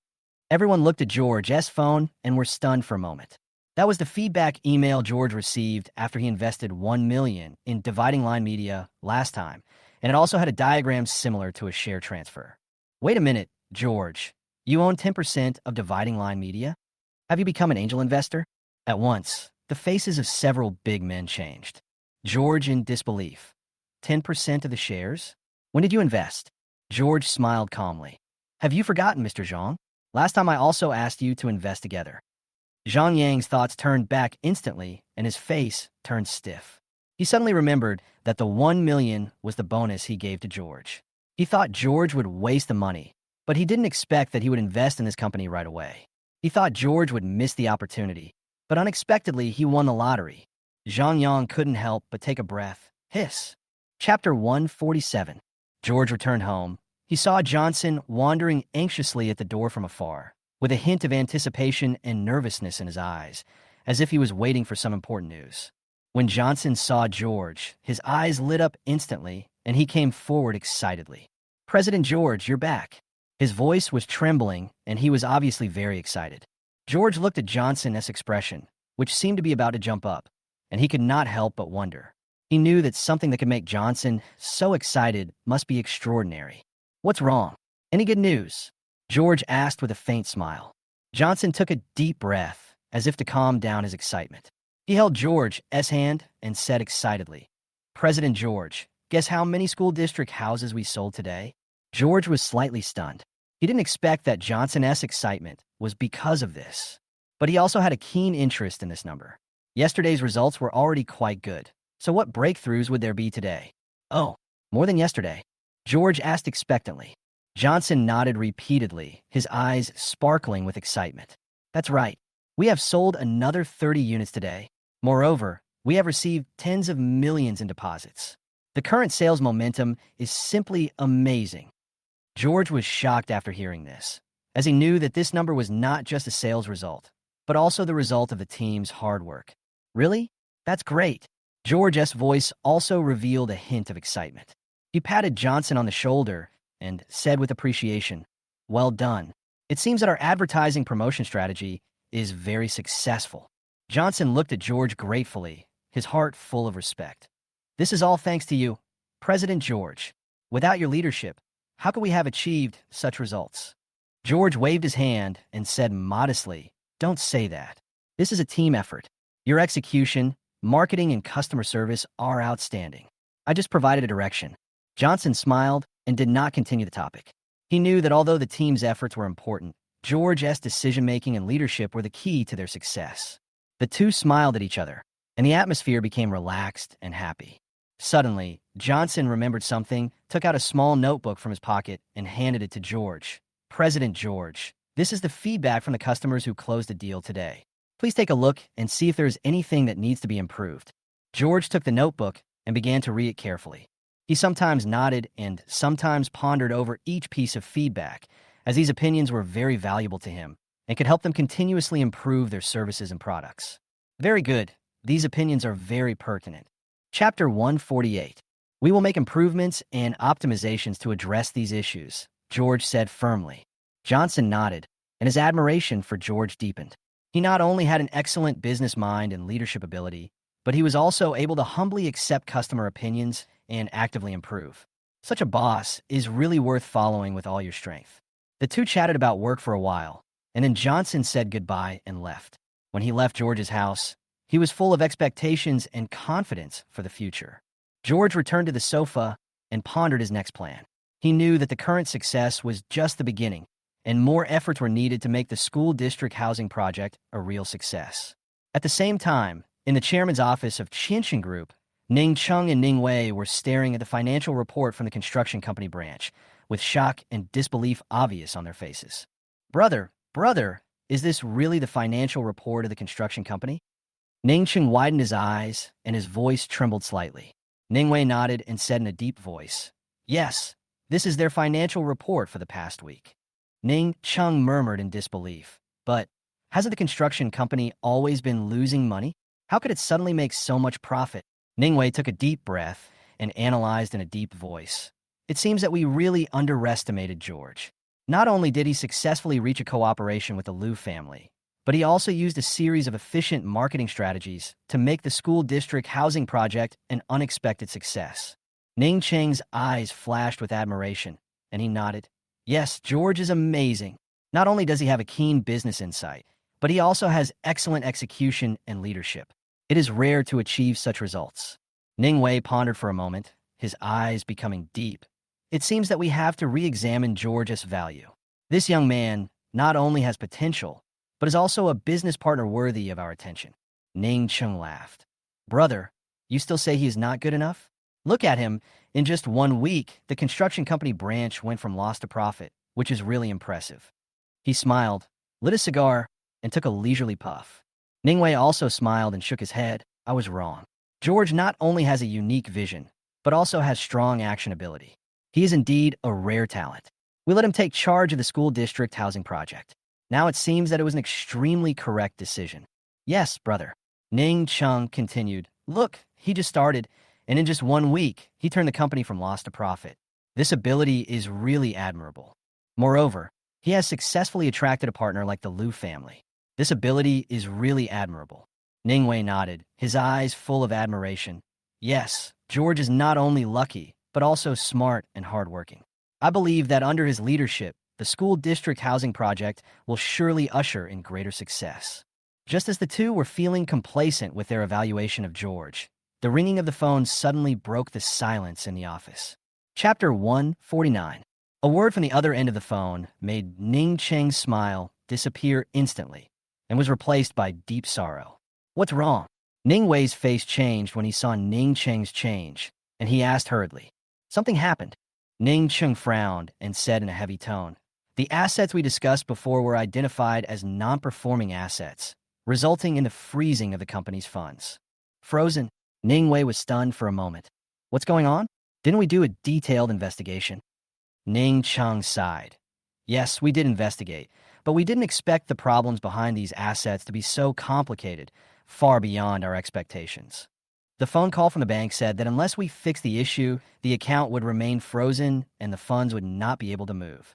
A: Everyone looked at George's phone and were stunned for a moment. That was the feedback email George received after he invested $1 million in dividing line media last time, and it also had a diagram similar to a share transfer. Wait a minute, George. You own 10% of dividing line media? Have you become an angel investor? At once, the faces of several big men changed. George in disbelief. 10% of the shares? When did you invest? George smiled calmly. Have you forgotten, Mr. Zhang? Last time I also asked you to invest together. Zhang Yang's thoughts turned back instantly, and his face turned stiff. He suddenly remembered that the $1 million was the bonus he gave to George. He thought George would waste the money, but he didn't expect that he would invest in this company right away. He thought George would miss the opportunity, but unexpectedly he won the lottery. Zhang Yang couldn't help but take a breath. Hiss. Chapter 147. George returned home. He saw Johnson wandering anxiously at the door from afar, with a hint of anticipation and nervousness in his eyes, as if he was waiting for some important news. When Johnson saw George, his eyes lit up instantly, and he came forward excitedly. President George, you're back. His voice was trembling, and he was obviously very excited. George looked at Johnson's expression, which seemed to be about to jump up, and he could not help but wonder. He knew that something that could make Johnson so excited must be extraordinary. What's wrong? Any good news? George asked with a faint smile. Johnson took a deep breath, as if to calm down his excitement. He held George's hand and said excitedly, President George, guess how many school district houses we sold today? George was slightly stunned. He didn't expect that Johnson's excitement was because of this, but he also had a keen interest in this number. Yesterday's results were already quite good, so what breakthroughs would there be today? Oh, more than yesterday? George asked expectantly. Johnson nodded repeatedly, his eyes sparkling with excitement. That's right. We have sold another 30 units today. Moreover, we have received tens of millions in deposits. The current sales momentum is simply amazing. George was shocked after hearing this, as he knew that this number was not just a sales result, but also the result of the team's hard work. Really? That's great. George's voice also revealed a hint of excitement. He patted Johnson on the shoulder and said with appreciation, Well done. It seems that our advertising promotion strategy is very successful. Johnson looked at George gratefully, his heart full of respect. This is all thanks to you, President George. Without your leadership, how could we have achieved such results? George waved his hand and said modestly, Don't say that. This is a team effort. Your execution, marketing, and customer service are outstanding. I just provided a direction. Johnson smiled and did not continue the topic. He knew that although the team's efforts were important, George's decision-making and leadership were the key to their success. The two smiled at each other, and the atmosphere became relaxed and happy. Suddenly, Johnson remembered something, took out a small notebook from his pocket, and handed it to George. President George, this is the feedback from the customers who closed the deal today. Please take a look and see if there is anything that needs to be improved. George took the notebook and began to read it carefully. He sometimes nodded and sometimes pondered over each piece of feedback, as these opinions were very valuable to him and could help them continuously improve their services and products. Very good. These opinions are very pertinent. Chapter 148. We will make improvements and optimizations to address these issues, George said firmly. Johnson nodded, and his admiration for George deepened. He not only had an excellent business mind and leadership ability, but he was also able to humbly accept customer opinions and actively improve. Such a boss is really worth following with all your strength. The two chatted about work for a while, and then Johnson said goodbye and left. When he left George's house, he was full of expectations and confidence for the future. George returned to the sofa and pondered his next plan. He knew that the current success was just the beginning, and more efforts were needed to make the school district housing project a real success. At the same time, in the chairman's office of Qianxin Group, Ning Chung and Ning Wei were staring at the financial report from the construction company branch, with shock and disbelief obvious on their faces. Brother, is this really the financial report of the construction company? Ning Chung widened his eyes, and his voice trembled slightly. Ning Wei nodded and said in a deep voice, Yes, this is their financial report for the past week. Ning Chung murmured in disbelief. But hasn't the construction company always been losing money? How could it suddenly make so much profit? Ningwei took a deep breath and analyzed in a deep voice. It seems that we really underestimated George. Not only did he successfully reach a cooperation with the Liu family, but he also used a series of efficient marketing strategies to make the school district housing project an unexpected success. Ning Cheng's eyes flashed with admiration, and he nodded. Yes, George is amazing. Not only does he have a keen business insight, but he also has excellent execution and leadership. It is rare to achieve such results. Ningwei pondered for a moment, his eyes becoming deep. It seems that we have to re-examine George's value. This young man not only has potential, but is also a business partner worthy of our attention. Ning Chung laughed. Brother, you still say he is not good enough? Look at him. In just 1 week, the construction company branch went from loss to profit, which is really impressive. He smiled, lit a cigar, and took a leisurely puff. Ningwei also smiled and shook his head. I was wrong. George not only has a unique vision, but also has strong action ability. He is indeed a rare talent. We let him take charge of the school district housing project. Now it seems that it was an extremely correct decision. Yes, brother. Ning Chung continued. Look, he just started, and in just 1 week, he turned the company from loss to profit. This ability is really admirable. Moreover, he has successfully attracted a partner like the Liu family. This ability is really admirable. Ningwei nodded, his eyes full of admiration. Yes, George is not only lucky, but also smart and hardworking. I believe that under his leadership, the school district housing project will surely usher in greater success. Just as the two were feeling complacent with their evaluation of George, the ringing of the phone suddenly broke the silence in the office. Chapter 149. A word from the other end of the phone made Ning Cheng's smile disappear instantly and was replaced by deep sorrow. What's wrong? Ning Wei's face changed when he saw Ning Cheng's change, and he asked hurriedly. Something happened. Ning Cheng frowned and said in a heavy tone, the assets we discussed before were identified as non-performing assets, resulting in the freezing of the company's funds. Frozen, Ning Wei was stunned for a moment. What's going on? Didn't we do a detailed investigation? Ning Cheng sighed. Yes, we did investigate, but we didn't expect the problems behind these assets to be so complicated, far beyond our expectations. The phone call from the bank said that unless we fixed the issue, the account would remain frozen and the funds would not be able to move.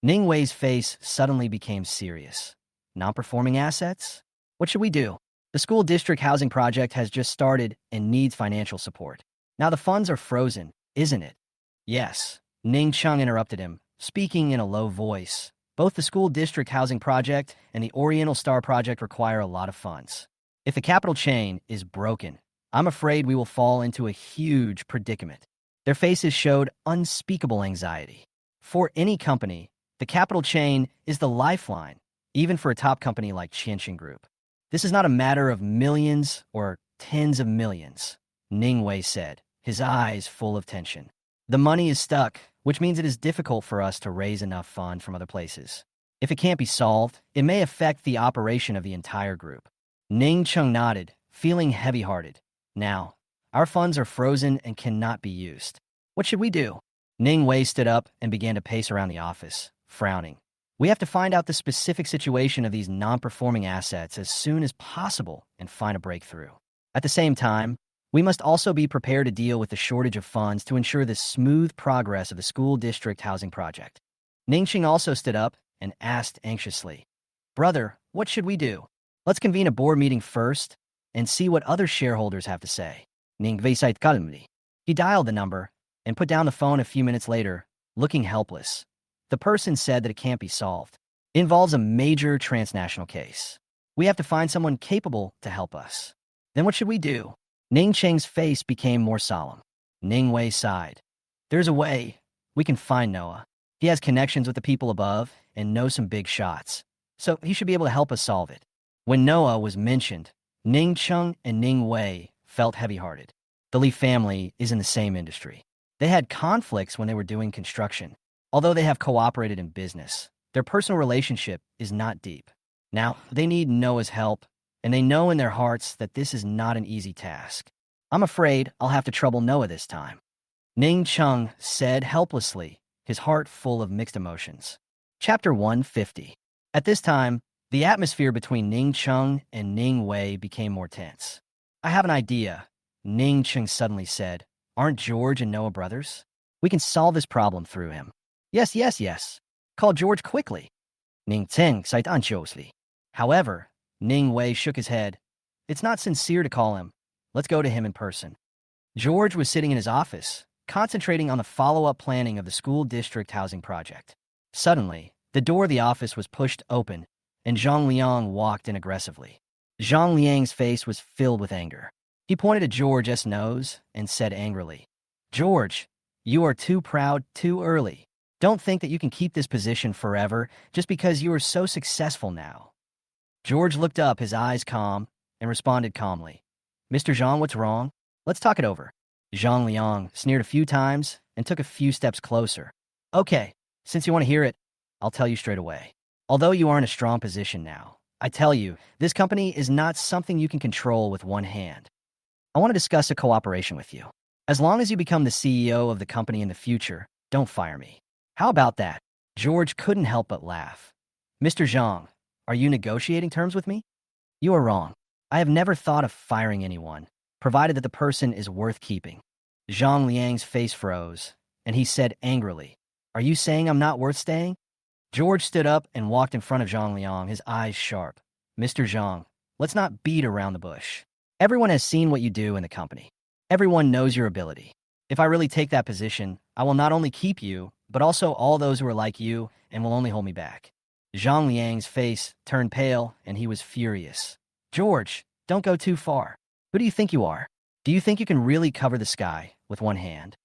A: Ning Wei's face suddenly became serious. Non-performing assets? What should we do? The school district housing project has just started and needs financial support. Now the funds are frozen, isn't it? Yes. Ning Chung interrupted him, speaking in a low voice. Both the school district housing project and the Oriental Star project require a lot of funds. If the capital chain is broken, I'm afraid we will fall into a huge predicament. Their faces showed unspeakable anxiety. For any company, the capital chain is the lifeline, even for a top company like Qianxin Group. This is not a matter of millions or tens of millions, Ning Wei said, his eyes full of tension. The money is stuck, which means it is difficult for us to raise enough funds from other places. If it can't be solved, it may affect the operation of the entire group. Ning Chung nodded, feeling heavy-hearted. Now, our funds are frozen and cannot be used. What should we do? Ning Wei stood up and began to pace around the office, frowning. We have to find out the specific situation of these non-performing assets as soon as possible and find a breakthrough. At the same time, we must also be prepared to deal with the shortage of funds to ensure the smooth progress of the school district housing project. Ningxing also stood up and asked anxiously, Brother, what should we do? Let's convene a board meeting first and see what other shareholders have to say. Ning Wei sighed calmly. He dialed the number and put down the phone a few minutes later, looking helpless. The person said that it can't be solved. It involves a major transnational case. We have to find someone capable to help us. Then what should we do? Ning Cheng's face became more solemn. Ning Wei sighed. There's a way. We can find Noah. He has connections with the people above and knows some big shots, so he should be able to help us solve it. When Noah was mentioned, Ning Chung and Ning Wei felt heavy-hearted. The Li family is in the same industry. They had conflicts when they were doing construction. Although they have cooperated in business, their personal relationship is not deep. Now, they need Noah's help, and they know in their hearts that this is not an easy task. I'm afraid I'll have to trouble Noah this time. Ning Chung said helplessly, his heart full of mixed emotions. Chapter 150. At this time, the atmosphere between Ning Chung and Ning Wei became more tense. I have an idea, Ning Chung suddenly said. Aren't George and Noah brothers? We can solve this problem through him. Yes, yes, yes. Call George quickly. Ning Tseng said anxiously. However, Ning Wei shook his head. It's not sincere to call him. Let's go to him in person. George was sitting in his office, concentrating on the follow-up planning of the school district housing project. Suddenly, the door of the office was pushed open, and Zhang Liang walked in aggressively. Zhang Liang's face was filled with anger. He pointed at George's nose and said angrily, George, you are too proud too early. Don't think that you can keep this position forever just because you are so successful now. George looked up, his eyes calm, and responded calmly. Mr. Zhang, what's wrong? Let's talk it over. Zhang Liang sneered a few times and took a few steps closer. Okay, since you want to hear it, I'll tell you straight away. Although you are in a strong position now, I tell you, this company is not something you can control with one hand. I want to discuss a cooperation with you. As long as you become the CEO of the company in the future, don't fire me. How about that? George couldn't help but laugh. Mr. Zhang, are you negotiating terms with me? You are wrong. I have never thought of firing anyone, provided that the person is worth keeping. Zhang Liang's face froze, and he said angrily, Are you saying I'm not worth staying? George stood up and walked in front of Zhang Liang, his eyes sharp. Mr. Zhang, let's not beat around the bush. Everyone has seen what you do in the company. Everyone knows your ability. If I really take that position, I will not only keep you, but also all those who are like you and will only hold me back. Zhang Liang's face turned pale, and he was furious. George, don't go too far. Who do you think you are? Do you think you can really cover the sky with one hand?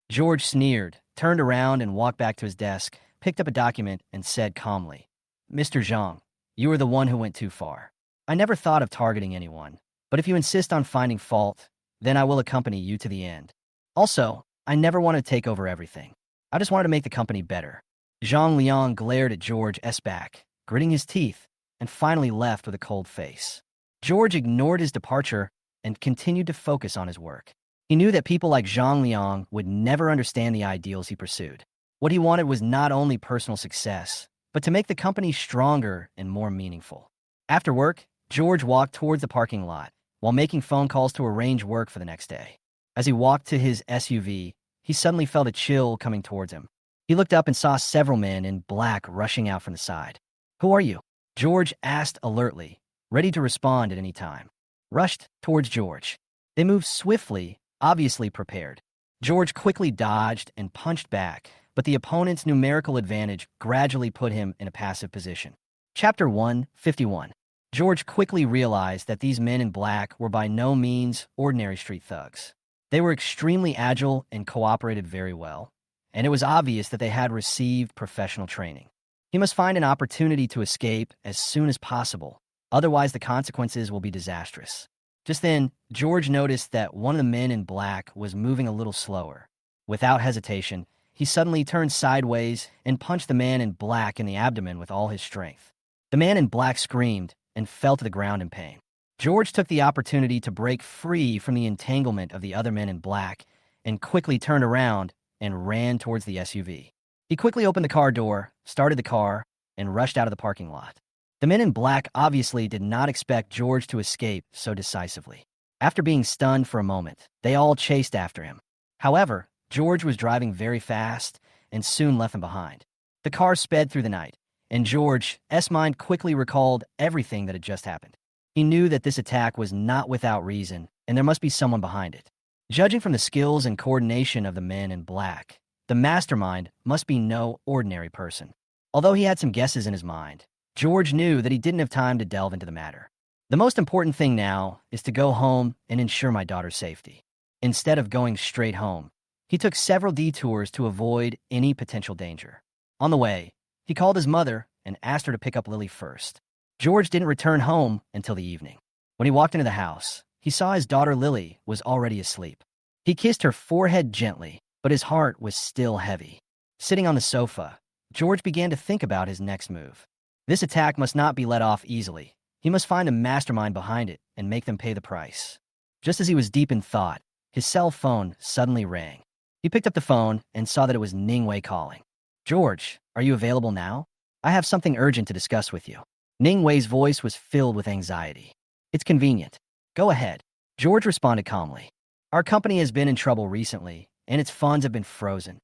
A: George sneered, turned around and walked back to his desk, picked up a document, and said calmly, Mr. Zhang, you are the one who went too far. I never thought of targeting anyone, but if you insist on finding fault, then I will accompany you to the end. Also, I never want to take over everything. I just wanted to make the company better. Zhang Liang glared at George's back, gritting his teeth, and finally left with a cold face. George ignored his departure and continued to focus on his work. He knew that people like Zhang Liang would never understand the ideals he pursued. What he wanted was not only personal success, but to make the company stronger and more meaningful. After work, George walked towards the parking lot while making phone calls to arrange work for the next day. As he walked to his SUV, he suddenly felt a chill coming towards him. He looked up and saw several men in black rushing out from the side. Who are you? George asked alertly, ready to respond at any time. Rushed towards George. They moved swiftly, obviously prepared. George quickly dodged and punched back, but the opponent's numerical advantage gradually put him in a passive position. Chapter 151. George quickly realized that these men in black were by no means ordinary street thugs. They were extremely agile and cooperated very well, and it was obvious that they had received professional training. He must find an opportunity to escape as soon as possible, otherwise the consequences will be disastrous. Just then, George noticed that one of the men in black was moving a little slower. Without hesitation, he suddenly turned sideways and punched the man in black in the abdomen with all his strength. The man in black screamed and fell to the ground in pain. George took the opportunity to break free from the entanglement of the other men in black and quickly turned around and ran towards the SUV. He quickly opened the car door, started the car, and rushed out of the parking lot. The men in black obviously did not expect George to escape so decisively. After being stunned for a moment, they all chased after him. However, George was driving very fast and soon left them behind. The car sped through the night, and George's mind quickly recalled everything that had just happened. He knew that this attack was not without reason, and there must be someone behind it. Judging from the skills and coordination of the men in black, the mastermind must be no ordinary person. Although he had some guesses in his mind, George knew that he didn't have time to delve into the matter. The most important thing now is to go home and ensure my daughter's safety. Instead of going straight home, he took several detours to avoid any potential danger. On the way, he called his mother and asked her to pick up Lily first. George didn't return home until the evening. When he walked into the house, he saw his daughter Lily was already asleep. He kissed her forehead gently, but his heart was still heavy. Sitting on the sofa, George began to think about his next move. This attack must not be let off easily. He must find a mastermind behind it and make them pay the price. Just as he was deep in thought, his cell phone suddenly rang. He picked up the phone and saw that it was Ning Wei calling. George, are you available now? I have something urgent to discuss with you. Ning Wei's voice was filled with anxiety. It's convenient. Go ahead. George responded calmly. Our company has been in trouble recently, and its funds have been frozen.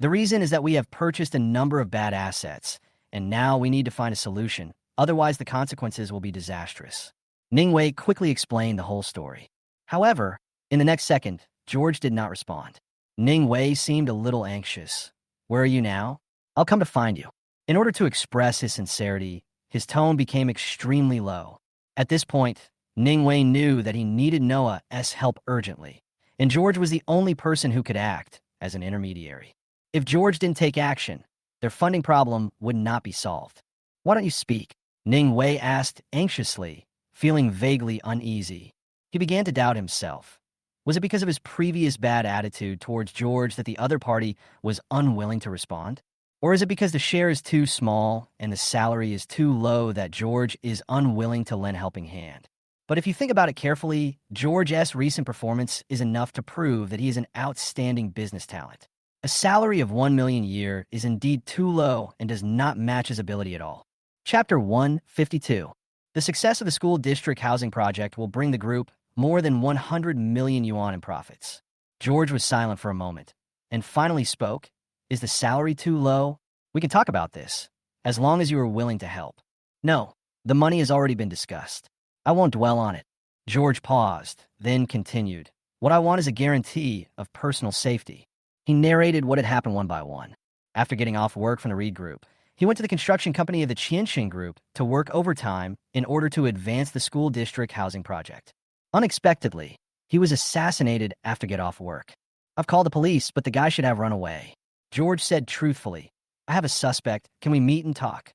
A: The reason is that we have purchased a number of bad assets, and now we need to find a solution. Otherwise, the consequences will be disastrous. Ning Wei quickly explained the whole story. However, in the next second, George did not respond. Ning Wei seemed a little anxious. Where are you now? I'll come to find you. In order to express his sincerity, his tone became extremely low. At this point, Ning Wei knew that he needed Noah's help urgently, and George was the only person who could act as an intermediary. If George didn't take action, their funding problem would not be solved. Why don't you speak? Ning Wei asked anxiously, feeling vaguely uneasy. He began to doubt himself. Was it because of his previous bad attitude towards George that the other party was unwilling to respond? Or is it because the share is too small and the salary is too low that George is unwilling to lend a helping hand? But if you think about it carefully, George's recent performance is enough to prove that he is an outstanding business talent. A salary of 1 million a year is indeed too low and does not match his ability at all. Chapter 152. The success of the school district housing project will bring the group more than 100 million yuan in profits. George was silent for a moment, and finally spoke. Is the salary too low? We can talk about this, as long as you are willing to help. No, the money has already been discussed. I won't dwell on it. George paused, then continued. What I want is a guarantee of personal safety. He narrated what had happened one by one. After getting off work from the Reed Group, he went to the construction company of the Qianxin Group to work overtime in order to advance the school district housing project. Unexpectedly, he was assassinated after get off work. I've called the police, but the guy should have run away. George said truthfully, I have a suspect. Can we meet and talk?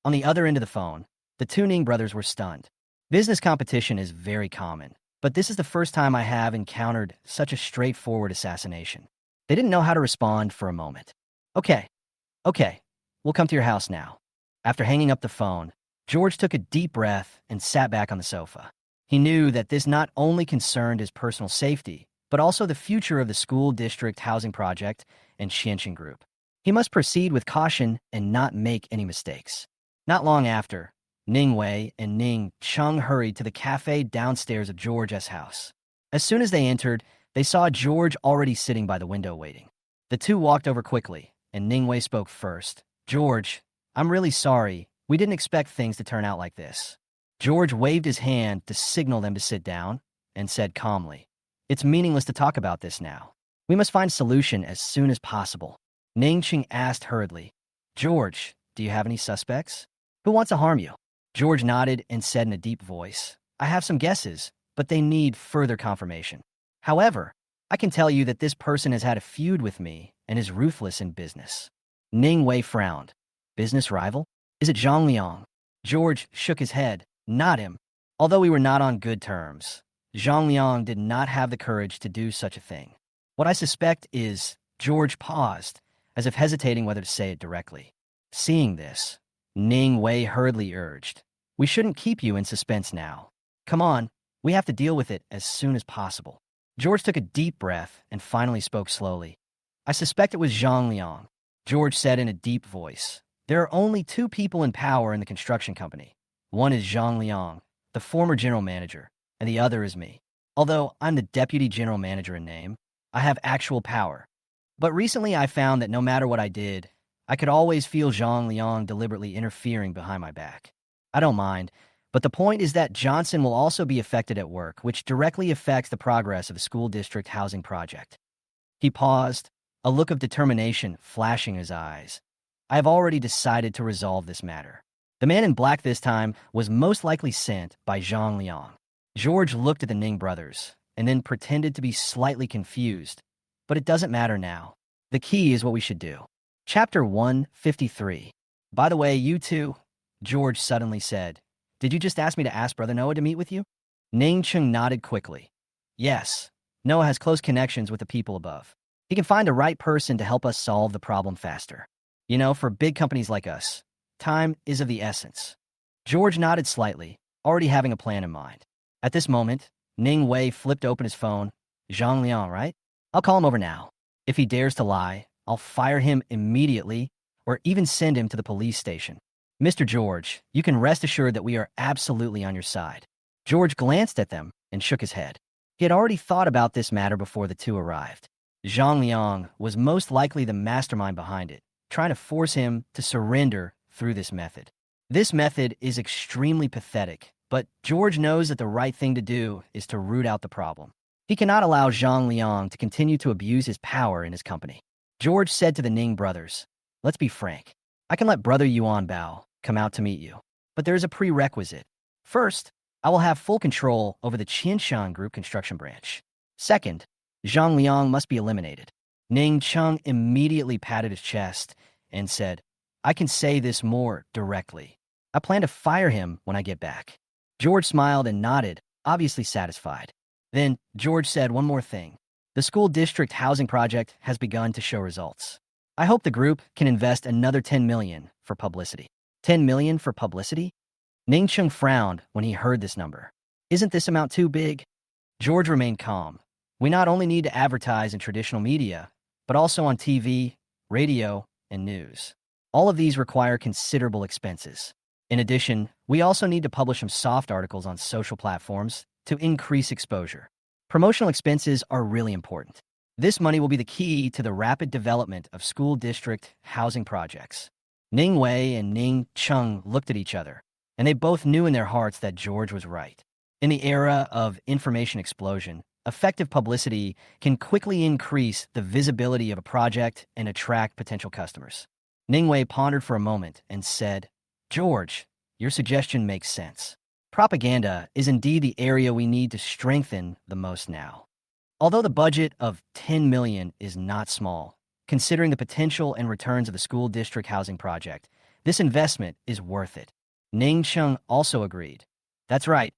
A: On the other end of the phone, the two Ning brothers were stunned. Business competition is very common, but this is the first time I have encountered such a straightforward assassination. They didn't know how to respond for a moment. Okay, we'll come to your house now. After hanging up the phone, George took a deep breath and sat back on the sofa. He knew that this not only concerned his personal safety, but also the future of the school district housing project and Qianxin Group. He must proceed with caution and not make any mistakes. Not long after, Ning Wei and Ning Chung hurried to the cafe downstairs of George's house. As soon as they entered, they saw George already sitting by the window waiting. The two walked over quickly, and Ning Wei spoke first. George, I'm really sorry. We didn't expect things to turn out like this. George waved his hand to signal them to sit down and said calmly, It's meaningless to talk about this now. We must find a solution as soon as possible. Ning Ching asked hurriedly, George, do you have any suspects? Who wants to harm you? George nodded and said in a deep voice, I have some guesses, but they need further confirmation. However, I can tell you that this person has had a feud with me and is ruthless in business. Ning Wei frowned. Business rival? Is it Zhang Liang? George shook his head. Not him. Although we were not on good terms, Zhang Liang did not have the courage to do such a thing. What I suspect is, George paused, as if hesitating whether to say it directly. Seeing this, Ning Wei hurriedly urged, We shouldn't keep you in suspense now. Come on, we have to deal with it as soon as possible. George took a deep breath and finally spoke slowly. I suspect it was Zhang Liang, George said in a deep voice. There are only two people in power in the construction company. One is Zhang Liang, the former general manager, and the other is me. Although I'm the deputy general manager in name, I have actual power. But recently I found that no matter what I did, I could always feel Zhang Liang deliberately interfering behind my back. I don't mind, but the point is that Johnson will also be affected at work, which directly affects the progress of the school district housing project. He paused, a look of determination flashing in his eyes. I have already decided to resolve this matter. The man in black this time was most likely sent by Zhang Liang. George looked at the Ning brothers and then pretended to be slightly confused. But it doesn't matter now. The key is what we should do. Chapter 153. By the way, you two, George suddenly said, Did you just ask me to ask Brother Noah to meet with you? Ning Chung nodded quickly. Yes, Noah has close connections with the people above. He can find the right person to help us solve the problem faster. You know, for big companies like us, time is of the essence. George nodded slightly, already having a plan in mind. At this moment, Ning Wei flipped open his phone. Zhang Liang, right? I'll call him over now. If he dares to lie, I'll fire him immediately or even send him to the police station. Mr. George, you can rest assured that we are absolutely on your side. George glanced at them and shook his head. He had already thought about this matter before the two arrived. Zhang Liang was most likely the mastermind behind it, trying to force him to surrender through this method. This method is extremely pathetic, but George knows that the right thing to do is to root out the problem. He cannot allow Zhang Liang to continue to abuse his power in his company. George said to the Ning brothers, "Let's be frank. I can let Brother Yuan Bao come out to meet you, but there is a prerequisite. First, I will have full control over the Qianshan Group construction branch. Second, Zhang Liang must be eliminated." Ning Cheng immediately patted his chest and said, "I can say this more directly. I plan to fire him when I get back." George smiled and nodded, obviously satisfied. Then George said one more thing. "The school district housing project has begun to show results. I hope the group can invest another 10 million for publicity." 10 million for publicity? Ning Cheng frowned when he heard this number. Isn't this amount too big? George remained calm. "We not only need to advertise in traditional media, but also on TV, radio, and news. All of these require considerable expenses. In addition, we also need to publish some soft articles on social platforms to increase exposure. Promotional expenses are really important. This money will be the key to the rapid development of school district housing projects." Ning Wei and Ning Cheng looked at each other, and they both knew in their hearts that George was right. In the era of information explosion, effective publicity can quickly increase the visibility of a project and attract potential customers. Ning Wei pondered for a moment and said, "George, your suggestion makes sense. Propaganda is indeed the area we need to strengthen the most now. Although the budget of 10 million is not small, considering the potential and returns of the school district housing project, this investment is worth it." Ning Cheng also agreed. "That's right.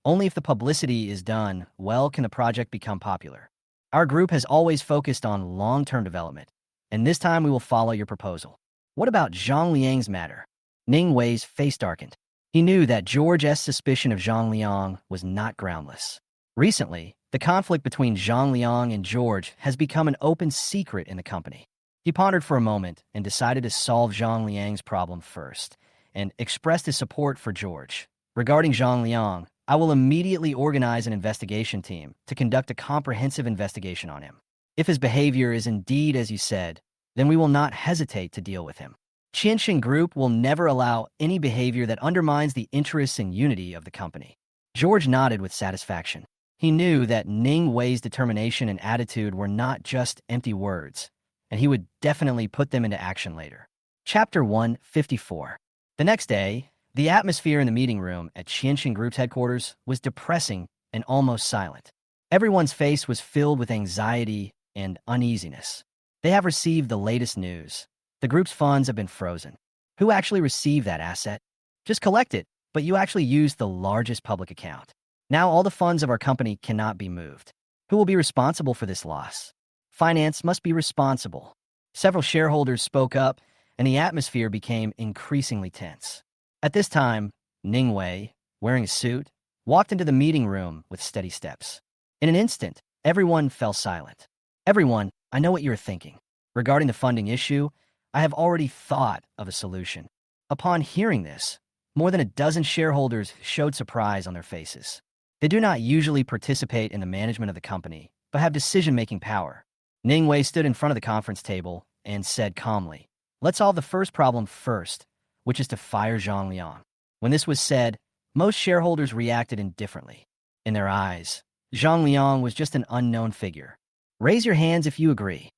A: Only if the publicity is done well can the project become popular. Our group has always focused on long-term development, and this time we will follow your proposal." "What about Zhang Liang's matter?" Ning Wei's face darkened. He knew that George's suspicion of Zhang Liang was not groundless. Recently, the conflict between Zhang Liang and George has become an open secret in the company. He pondered for a moment and decided to solve Zhang Liang's problem first, and expressed his support for George. "Regarding Zhang Liang, I will immediately organize an investigation team to conduct a comprehensive investigation on him. If his behavior is indeed as you said, then we will not hesitate to deal with him. Qianshan Group will never allow any behavior that undermines the interests and unity of the company." George nodded with satisfaction. He knew that Ning Wei's determination and attitude were not just empty words, and he would definitely put them into action later. Chapter 154. The next day, the atmosphere in the meeting room at Qianshan Group's headquarters was depressing and almost silent. Everyone's face was filled with anxiety and uneasiness. They have received the latest news. The group's funds have been frozen. Who actually received that asset? Just collect it, but you actually used the largest public account. Now all the funds of our company cannot be moved. Who will be responsible for this loss? Finance must be responsible. Several shareholders spoke up, and the atmosphere became increasingly tense. At this time, Ning Wei, wearing a suit, walked into the meeting room with steady steps. In an instant, everyone fell silent. "Everyone, I know what you are thinking. Regarding the funding issue, I have already thought of a solution." Upon hearing this, more than a dozen shareholders showed surprise on their faces. They do not usually participate in the management of the company, but have decision-making power. Ning Wei stood in front of the conference table and said calmly, "Let's solve the first problem first, which is to fire Zhang Liang." When this was said, most shareholders reacted indifferently. In their eyes, Zhang Liang was just an unknown figure. "Raise your hands if you agree."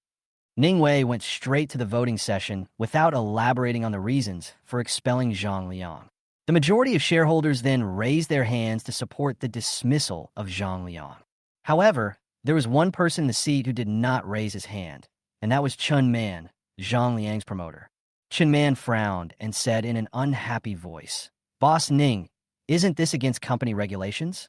A: Ning Wei went straight to the voting session without elaborating on the reasons for expelling Zhang Liang. The majority of shareholders then raised their hands to support the dismissal of Zhang Liang. However, there was one person in the seat who did not raise his hand, and that was Chun Man, Zhang Liang's promoter. Chun Man frowned and said in an unhappy voice, "Boss Ning, isn't this against company regulations?"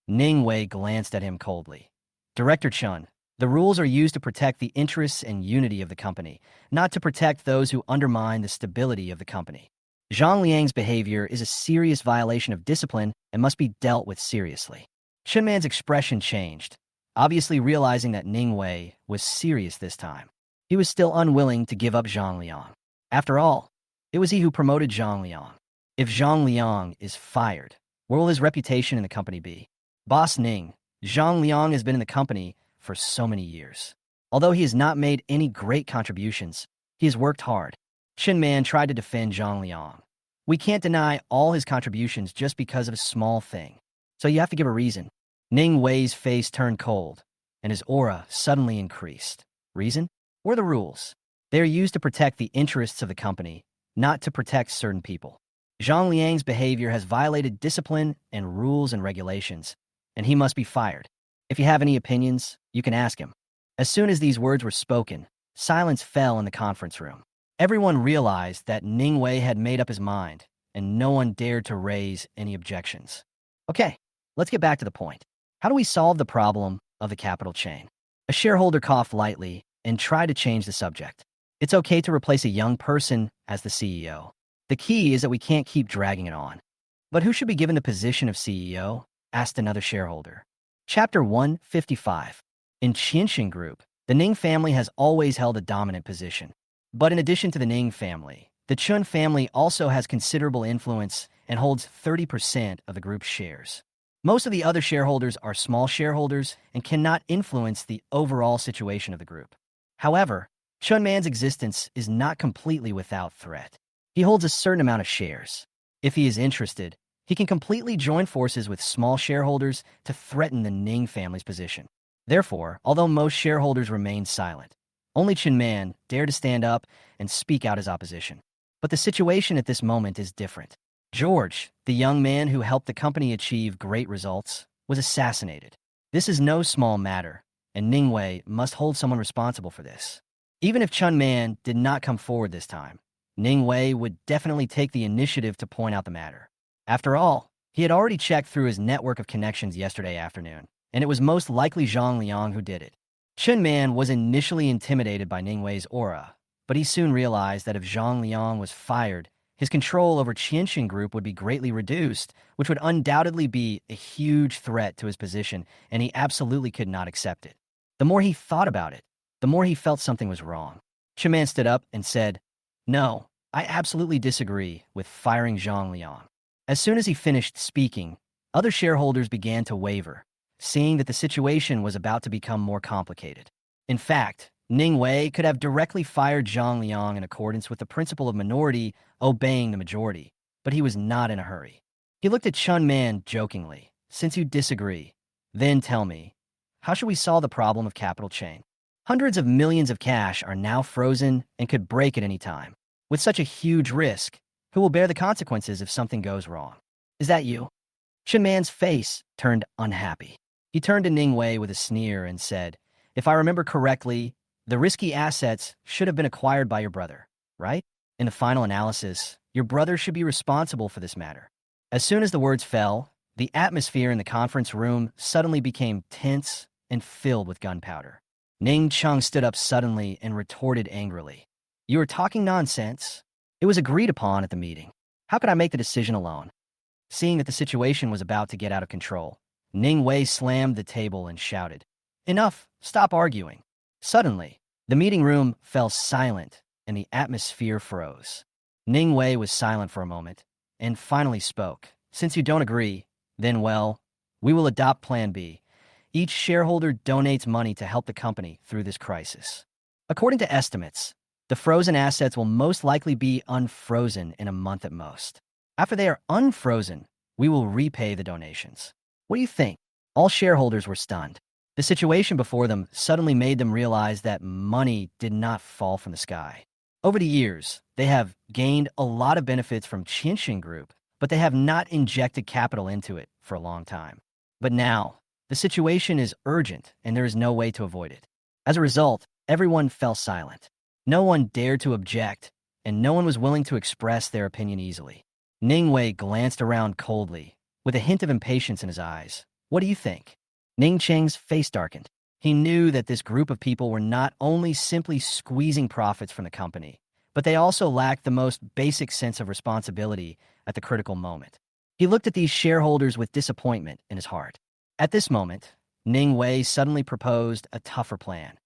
A: Ning Wei glanced at him coldly. "Director Chun, the rules are used to protect the interests and unity of the company, not to protect those who undermine the stability of the company. Zhang Liang's behavior is a serious violation of discipline and must be dealt with seriously." Chun Man's expression changed, obviously realizing that Ning Wei was serious this time. He was still unwilling to give up Zhang Liang. After all, it was he who promoted Zhang Liang. If Zhang Liang is fired, where will his reputation in the company be? Boss Ning, Zhang Liang has been in the company for so many years. Although he has not made any great contributions, he has worked hard. Chen Man tried to defend Zhang Liang. We can't deny all his contributions just because of a small thing. So you have to give a reason. Ning Wei's face turned cold, and his aura suddenly increased. Reason? Or the rules. They are used to protect the interests of the company, not to protect certain people. Zhang Liang's behavior has violated discipline and rules and regulations, and he must be fired. If you have any opinions, you can ask him. As soon as these words were spoken, silence fell in the conference room. Everyone realized that Ning Wei had made up his mind, and no one dared to raise any objections. Okay, let's get back to the point. How do we solve the problem of the capital chain? A shareholder coughed lightly and tried to change the subject. It's okay to replace a young person as the CEO. The key is that we can't keep dragging it on. But who should be given the position of CEO? Asked another shareholder. Chapter 155. In Qianxin Group, the Ning family has always held a dominant position. But in addition to the Ning family, the Chun family also has considerable influence and holds 30% of the group's shares. Most of the other shareholders are small shareholders and cannot influence the overall situation of the group. However, Chun Man's existence is not completely without threat. He holds a certain amount of shares. If he is interested, he can completely join forces with small shareholders to threaten the Ning family's position. Therefore, although most shareholders remain silent, only Chen Man dared to stand up and speak out his opposition. But the situation at this moment is different. George, the young man who helped the company achieve great results, was assassinated. This is no small matter, and Ning Wei must hold someone responsible for this. Even if Chun Man did not come forward this time, Ning Wei would definitely take the initiative to point out the matter. After all, he had already checked through his network of connections yesterday afternoon, and it was most likely Zhang Liang who did it. Chun Man was initially intimidated by Ning Wei's aura, but he soon realized that if Zhang Liang was fired, his control over Qianxin Group would be greatly reduced, which would undoubtedly be a huge threat to his position, and he absolutely could not accept it. The more he thought about it, the more he felt something was wrong. Chen Man stood up and said, "No, I absolutely disagree with firing Zhang Liang." As soon as he finished speaking, other shareholders began to waver, seeing that the situation was about to become more complicated. In fact, Ning Wei could have directly fired Zhang Liang in accordance with the principle of minority obeying the majority, but he was not in a hurry. He looked at Chun Man jokingly. "Since you disagree, then tell me, how should we solve the problem of capital chain? Hundreds of millions of cash are now frozen and could break at any time. With such a huge risk, who will bear the consequences if something goes wrong? Is that you?" Chun Man's face turned unhappy. He turned to Ning Wei with a sneer and said, "If I remember correctly, the risky assets should have been acquired by your brother, right? In the final analysis, your brother should be responsible for this matter." As soon as the words fell, the atmosphere in the conference room suddenly became tense and filled with gunpowder. Ning Chung stood up suddenly and retorted angrily, "You are talking nonsense. It was agreed upon at the meeting. How could I make the decision alone?" Seeing that the situation was about to get out of control, Ning Wei slammed the table and shouted, "Enough! Stop arguing!" Suddenly, the meeting room fell silent and the atmosphere froze. Ning Wei was silent for a moment and finally spoke. "Since you don't agree, then well, we will adopt Plan B. Each shareholder donates money to help the company through this crisis. According to estimates, the frozen assets will most likely be unfrozen in a month at most. After they are unfrozen, we will repay the donations. What do you think?" All shareholders were stunned. The situation before them suddenly made them realize that money did not fall from the sky. Over the years, they have gained a lot of benefits from Qianxin Group, but they have not injected capital into it for a long time. But now, the situation is urgent and there is no way to avoid it. As a result, everyone fell silent. No one dared to object, and no one was willing to express their opinion easily. Ning Wei glanced around coldly, with a hint of impatience in his eyes. "What do you think?" Ning Cheng's face darkened. He knew that this group of people were not only simply squeezing profits from the company, but they also lacked the most basic sense of responsibility at the critical moment. He looked at these shareholders with disappointment in his heart. At this moment, Ning Wei suddenly proposed a tougher plan.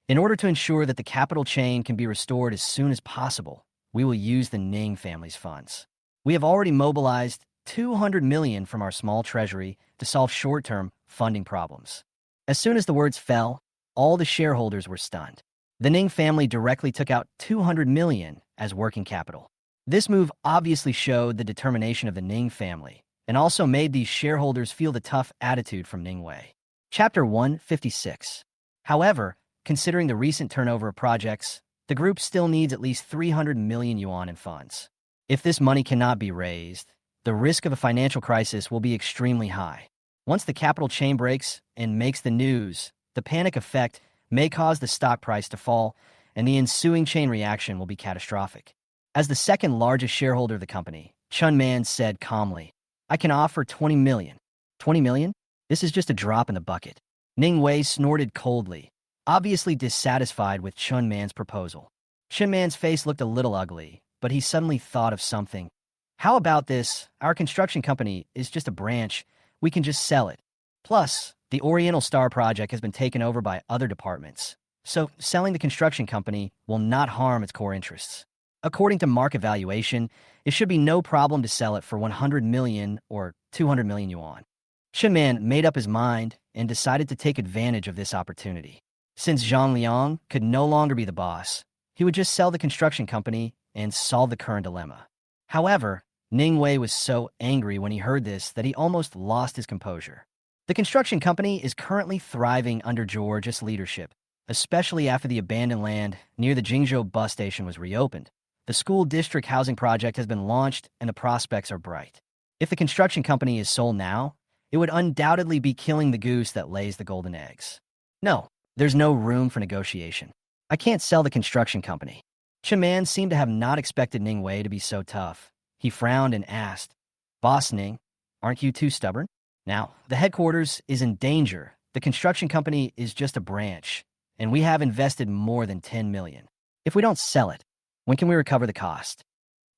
A: "In order to ensure that the capital chain can be restored as soon as possible, we will use the Ning family's funds. We have already mobilized 200 million from our small treasury to solve short-term funding problems. As soon as the words fell, all the shareholders were stunned. The Ning family directly took out 200 million as working capital. This move obviously showed the determination of the Ning family and also made these shareholders feel the tough attitude from Ningwei. Chapter 156. However, considering the recent turnover of projects, the group still needs at least 300 million yuan in funds. If this money cannot be raised, the risk of a financial crisis will be extremely high. Once the capital chain breaks and makes the news, the panic effect may cause the stock price to fall, and the ensuing chain reaction will be catastrophic. As the second largest shareholder of the company, Chun Man said calmly, "I can offer 20 million. 20 million? This is just a drop in the bucket." Ning Wei snorted coldly, obviously dissatisfied with Chun Man's proposal. Chun Man's face looked a little ugly, but he suddenly thought of something. "How about this? Our construction company is just a branch. We can just sell it. Plus, the Oriental Star project has been taken over by other departments, so selling the construction company will not harm its core interests. According to market valuation, it should be no problem to sell it for 100 million or 200 million yuan." Chun Man made up his mind and decided to take advantage of this opportunity. Since Zhang Liang could no longer be the boss, he would just sell the construction company and solve the current dilemma. However, Ning Wei was so angry when he heard this that he almost lost his composure. The construction company is currently thriving under George's leadership, especially after the abandoned land near the Jingzhou bus station was reopened. The school district housing project has been launched and the prospects are bright. If the construction company is sold now, it would undoubtedly be killing the goose that lays the golden eggs. No, there's no room for negotiation. I can't sell the construction company. Chun Man seemed to have not expected Ning Wei to be so tough. He frowned and asked, "Boss Ning, aren't you too stubborn? Now, the headquarters is in danger. The construction company is just a branch, and we have invested more than 10 million. If we don't sell it, when can we recover the cost?"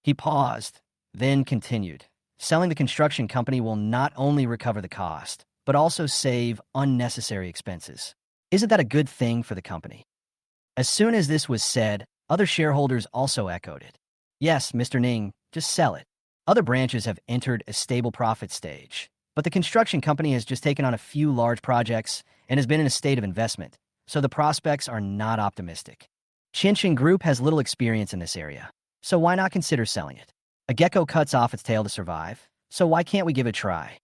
A: He paused, then continued. "Selling the construction company will not only recover the cost, but also save unnecessary expenses. Isn't that a good thing for the company?" As soon as this was said, other shareholders also echoed it. "Yes, Mr. Ning, just sell it. Other branches have entered a stable profit stage, but the construction company has just taken on a few large projects and has been in a state of investment, so the prospects are not optimistic. Qianqing Group has little experience in this area, so why not consider selling it? A gecko cuts off its tail to survive, so why can't we give it a try?"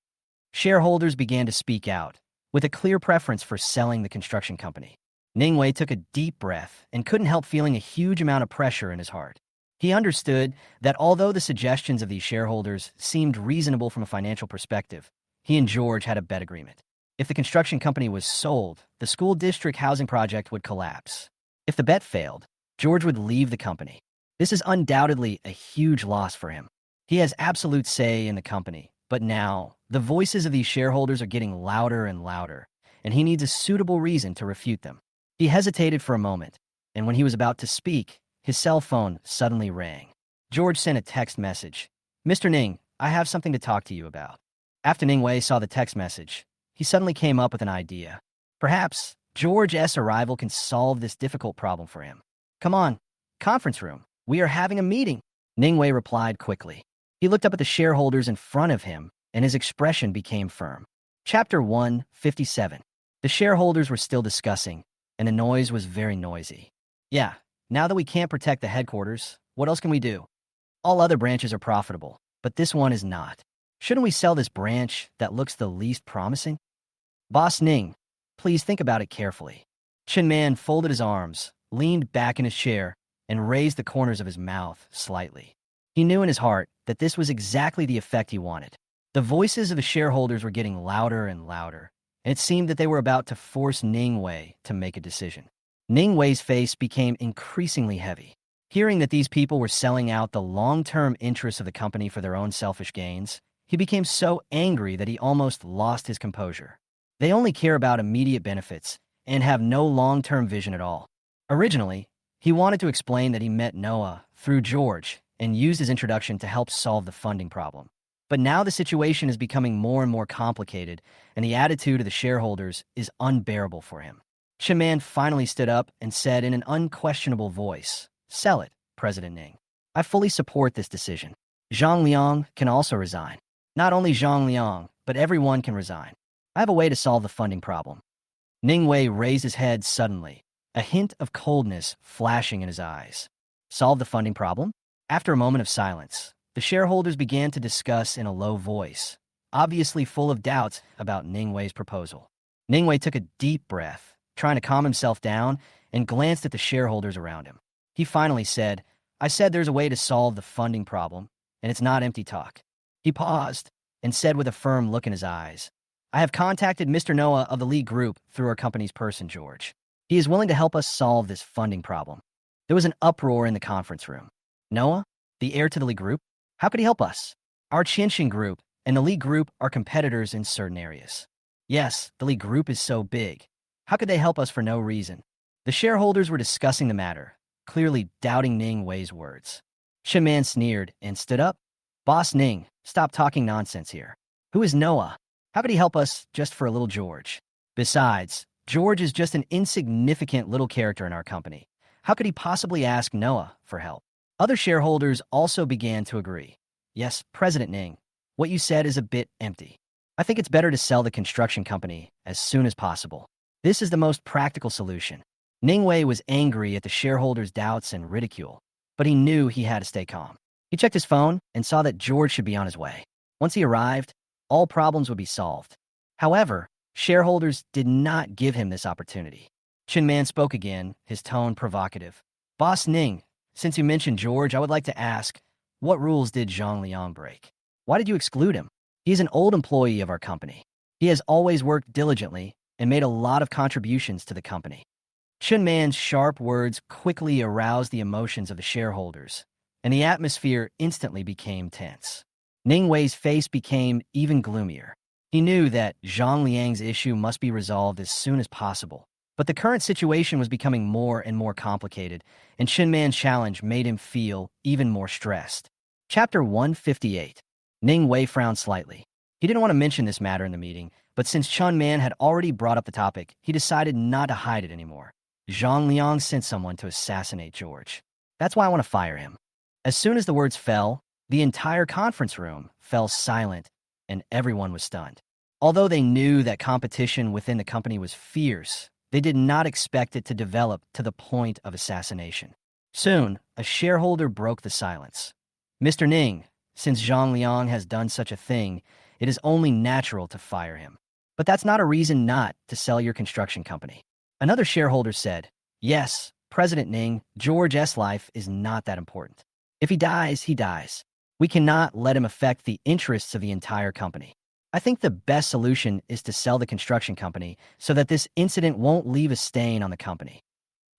A: Shareholders began to speak out, with a clear preference for selling the construction company. Ning Wei took a deep breath and couldn't help feeling a huge amount of pressure in his heart. He understood that although the suggestions of these shareholders seemed reasonable from a financial perspective, he and George had a bet agreement. If the construction company was sold, the school district housing project would collapse. If the bet failed, George would leave the company. This is undoubtedly a huge loss for him. He has absolute say in the company, but now the voices of these shareholders are getting louder and louder, and he needs a suitable reason to refute them. He hesitated for a moment, and when he was about to speak, his cell phone suddenly rang. George sent a text message. "Mr. Ning, I have something to talk to you about." After Ning Wei saw the text message, he suddenly came up with an idea. Perhaps George's arrival can solve this difficult problem for him. "Come on, conference room. We are having a meeting," Ning Wei replied quickly. He looked up at the shareholders in front of him, and his expression became firm. Chapter 157. The shareholders were still discussing, and the noise was very noisy. "Yeah, now that we can't protect the headquarters, what else can we do? All other branches are profitable, but this one is not. Shouldn't we sell this branch that looks the least promising?" "Boss Ning, please think about it carefully." Chun Man folded his arms, leaned back in his chair, and raised the corners of his mouth slightly. He knew in his heart that this was exactly the effect he wanted. The voices of the shareholders were getting louder and louder, and it seemed that they were about to force Ning Wei to make a decision. Ning Wei's face became increasingly heavy. Hearing that these people were selling out the long-term interests of the company for their own selfish gains, he became so angry that he almost lost his composure. They only care about immediate benefits and have no long-term vision at all. Originally, he wanted to explain that he met Noah through George and used his introduction to help solve the funding problem. But now the situation is becoming more and more complicated, and the attitude of the shareholders is unbearable for him. Chun Man finally stood up and said in an unquestionable voice, "Sell it, President Ning. I fully support this decision." Zhang Liang can also resign. Not only Zhang Liang, but everyone can resign. I have a way to solve the funding problem. Ning Wei raised his head suddenly, a hint of coldness flashing in his eyes. Solve the funding problem? After a moment of silence, the shareholders began to discuss in a low voice, obviously full of doubts about Ning Wei's proposal. Ning Wei took a deep breath, trying to calm himself down, and glanced at the shareholders around him. He finally said, I said there's a way to solve the funding problem, and it's not empty talk. He paused and said with a firm look in his eyes, I have contacted Mr. Noah of the Lee Group through our company's person, George. He is willing to help us solve this funding problem. There was an uproar in the conference room. Noah, the heir to the Lee Group? How could he help us? Our Qinshin Group and the Lee Group are competitors in certain areas. Yes, the Lee Group is so big. How could they help us for no reason? The shareholders were discussing the matter, clearly doubting Ning Wei's words. Chen Man sneered and stood up. Boss Ning, stop talking nonsense here. Who is Noah? How could he help us just for a little George? Besides, George is just an insignificant little character in our company. How could he possibly ask Noah for help? Other shareholders also began to agree. Yes, President Ning, what you said is a bit empty. I think it's better to sell the construction company as soon as possible. This is the most practical solution. Ning Wei was angry at the shareholders' doubts and ridicule, but he knew he had to stay calm. He checked his phone and saw that George should be on his way. Once he arrived, all problems would be solved. However, shareholders did not give him this opportunity. Chen Man spoke again, his tone provocative. Boss Ning, since you mentioned George, I would like to ask, what rules did Zhang Liang break? Why did you exclude him? He is an old employee of our company. He has always worked diligently and made a lot of contributions to the company. Chen Man's sharp words quickly aroused the emotions of the shareholders, and the atmosphere instantly became tense. Ning Wei's face became even gloomier. He knew that Zhang Liang's issue must be resolved as soon as possible, but the current situation was becoming more and more complicated, and Chen Man's challenge made him feel even more stressed. Chapter 158. Ning Wei frowned slightly. He didn't want to mention this matter in the meeting, but since Chen Man had already brought up the topic, he decided not to hide it anymore. Zhang Liang sent someone to assassinate George. That's why I want to fire him. As soon as the words fell, the entire conference room fell silent, and everyone was stunned. Although they knew that competition within the company was fierce, they did not expect it to develop to the point of assassination. Soon, a shareholder broke the silence. Mr. Ning, since Zhang Liang has done such a thing, it is only natural to fire him. But that's not a reason not to sell your construction company. Another shareholder said, yes, President Ning, George S. life is not that important. If he dies, he dies. We cannot let him affect the interests of the entire company. I think the best solution is to sell the construction company so that this incident won't leave a stain on the company.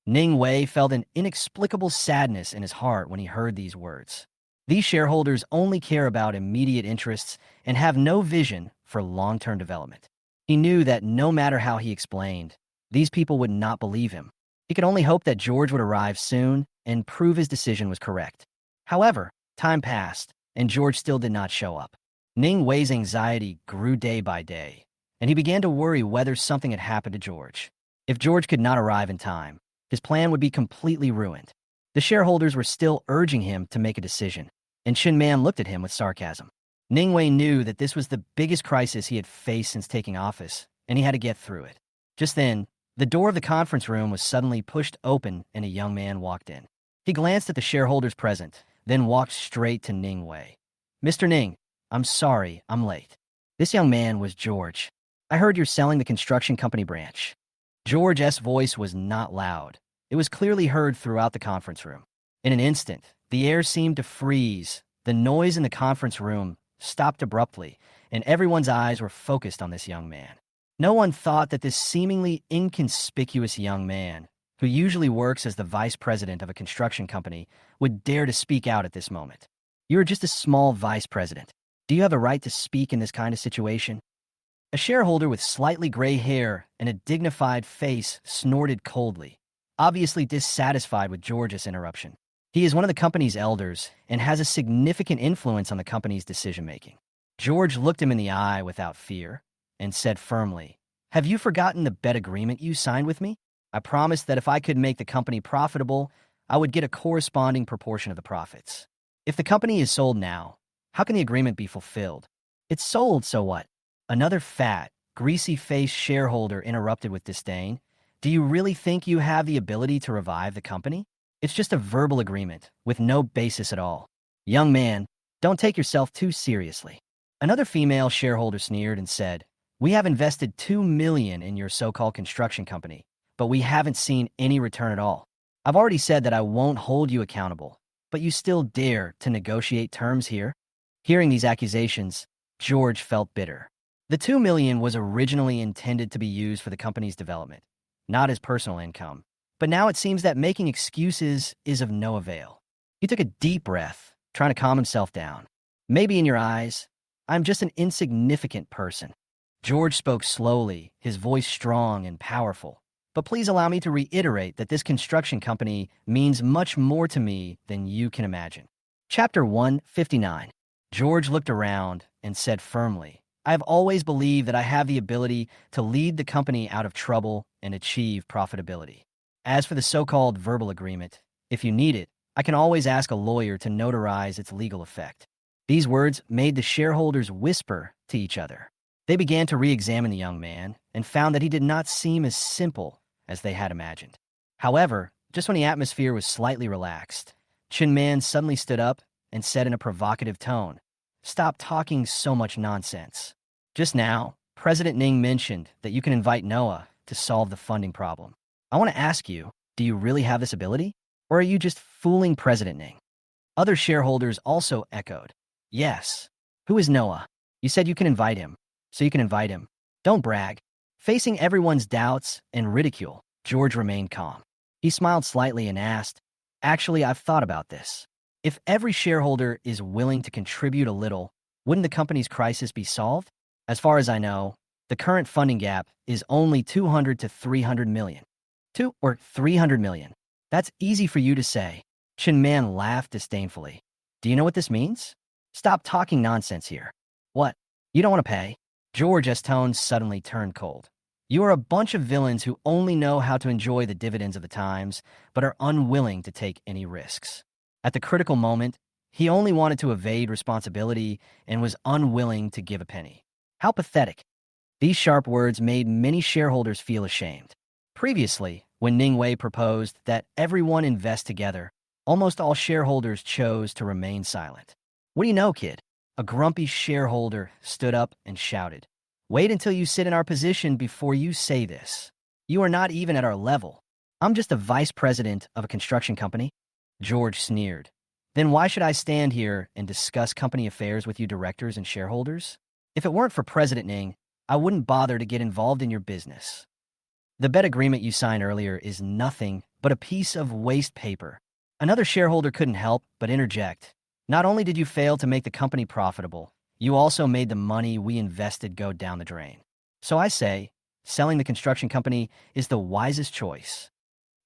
A: Ning Wei felt an inexplicable sadness in his heart when he heard these words. These shareholders only care about immediate interests and have no vision for long-term development. He knew that no matter how he explained, these people would not believe him. He could only hope that George would arrive soon and prove his decision was correct. However, time passed, and George still did not show up. Ning Wei's anxiety grew day by day, and he began to worry whether something had happened to George. If George could not arrive in time, his plan would be completely ruined. The shareholders were still urging him to make a decision, and Chen Man looked at him with sarcasm. Ning Wei knew that this was the biggest crisis he had faced since taking office, and he had to get through it. Just then, the door of the conference room was suddenly pushed open and a young man walked in. He glanced at the shareholders present, then walked straight to Ning Wei. Mr. Ning, I'm sorry, I'm late. This young man was George. I heard you're selling the construction company branch. George's voice was not loud. It was clearly heard throughout the conference room. In an instant, the air seemed to freeze. The noise in the conference room stopped abruptly, and everyone's eyes were focused on this young man. No one thought that this seemingly inconspicuous young man, who usually works as the vice president of a construction company, would dare to speak out at this moment. You are just a small vice president. Do you have a right to speak in this kind of situation? A shareholder with slightly gray hair and a dignified face snorted coldly, obviously dissatisfied with George's interruption. He is one of the company's elders and has a significant influence on the company's decision-making. George looked him in the eye without fear and said firmly, have you forgotten the bet agreement you signed with me? I promised that if I could make the company profitable, I would get a corresponding proportion of the profits. If the company is sold now, how can the agreement be fulfilled? It's sold, so what? Another fat, greasy-faced shareholder interrupted with disdain. Do you really think you have the ability to revive the company? It's just a verbal agreement, with no basis at all. Young man, don't take yourself too seriously. Another female shareholder sneered and said, we have invested $2 million in your so-called construction company, but we haven't seen any return at all. I've already said that I won't hold you accountable, but you still dare to negotiate terms here? Hearing these accusations, George felt bitter. The $2 million was originally intended to be used for the company's development, not as personal income. But now it seems that making excuses is of no avail. He took a deep breath, trying to calm himself down. Maybe in your eyes, I'm just an insignificant person. George spoke slowly, his voice strong and powerful. But please allow me to reiterate that this construction company means much more to me than you can imagine. Chapter 159. George looked around and said firmly, I have always believed that I have the ability to lead the company out of trouble and achieve profitability. As for the so-called verbal agreement, if you need it, I can always ask a lawyer to notarize its legal effect. These words made the shareholders whisper to each other. They began to re-examine the young man and found that he did not seem as simple as they had imagined. However, just when the atmosphere was slightly relaxed, Chin Man suddenly stood up and said in a provocative tone, Stop talking so much nonsense. Just now, President Ning mentioned that you can invite Noah to solve the funding problem. I want to ask you, do you really have this ability? Or are you just fooling President Ning? Other shareholders also echoed, Yes. Who is Noah? You said you can invite him, so you can invite him. Don't brag. Facing everyone's doubts and ridicule, George remained calm. He smiled slightly and asked, Actually, I've thought about this. If every shareholder is willing to contribute a little, wouldn't the company's crisis be solved? As far as I know, the current funding gap is only 200 to 300 million. 2 or 300 million. That's easy for you to say. Chin Man laughed disdainfully. Do you know what this means? Stop talking nonsense here. What? You don't want to pay? George's tone suddenly turned cold. You are a bunch of villains who only know how to enjoy the dividends of the times, but are unwilling to take any risks. At the critical moment, he only wanted to evade responsibility and was unwilling to give a penny. How pathetic. These sharp words made many shareholders feel ashamed. Previously, when Ning Wei proposed that everyone invest together, almost all shareholders chose to remain silent. What do you know, kid? A grumpy shareholder stood up and shouted, Wait until you sit in our position before you say this. You are not even at our level. I'm just a vice president of a construction company. George sneered. Then why should I stand here and discuss company affairs with you directors and shareholders? If it weren't for President Ning, I wouldn't bother to get involved in your business. The bet agreement you signed earlier is nothing but a piece of waste paper. Another shareholder couldn't help but interject. Not only did you fail to make the company profitable, you also made the money we invested go down the drain. So I say, selling the construction company is the wisest choice.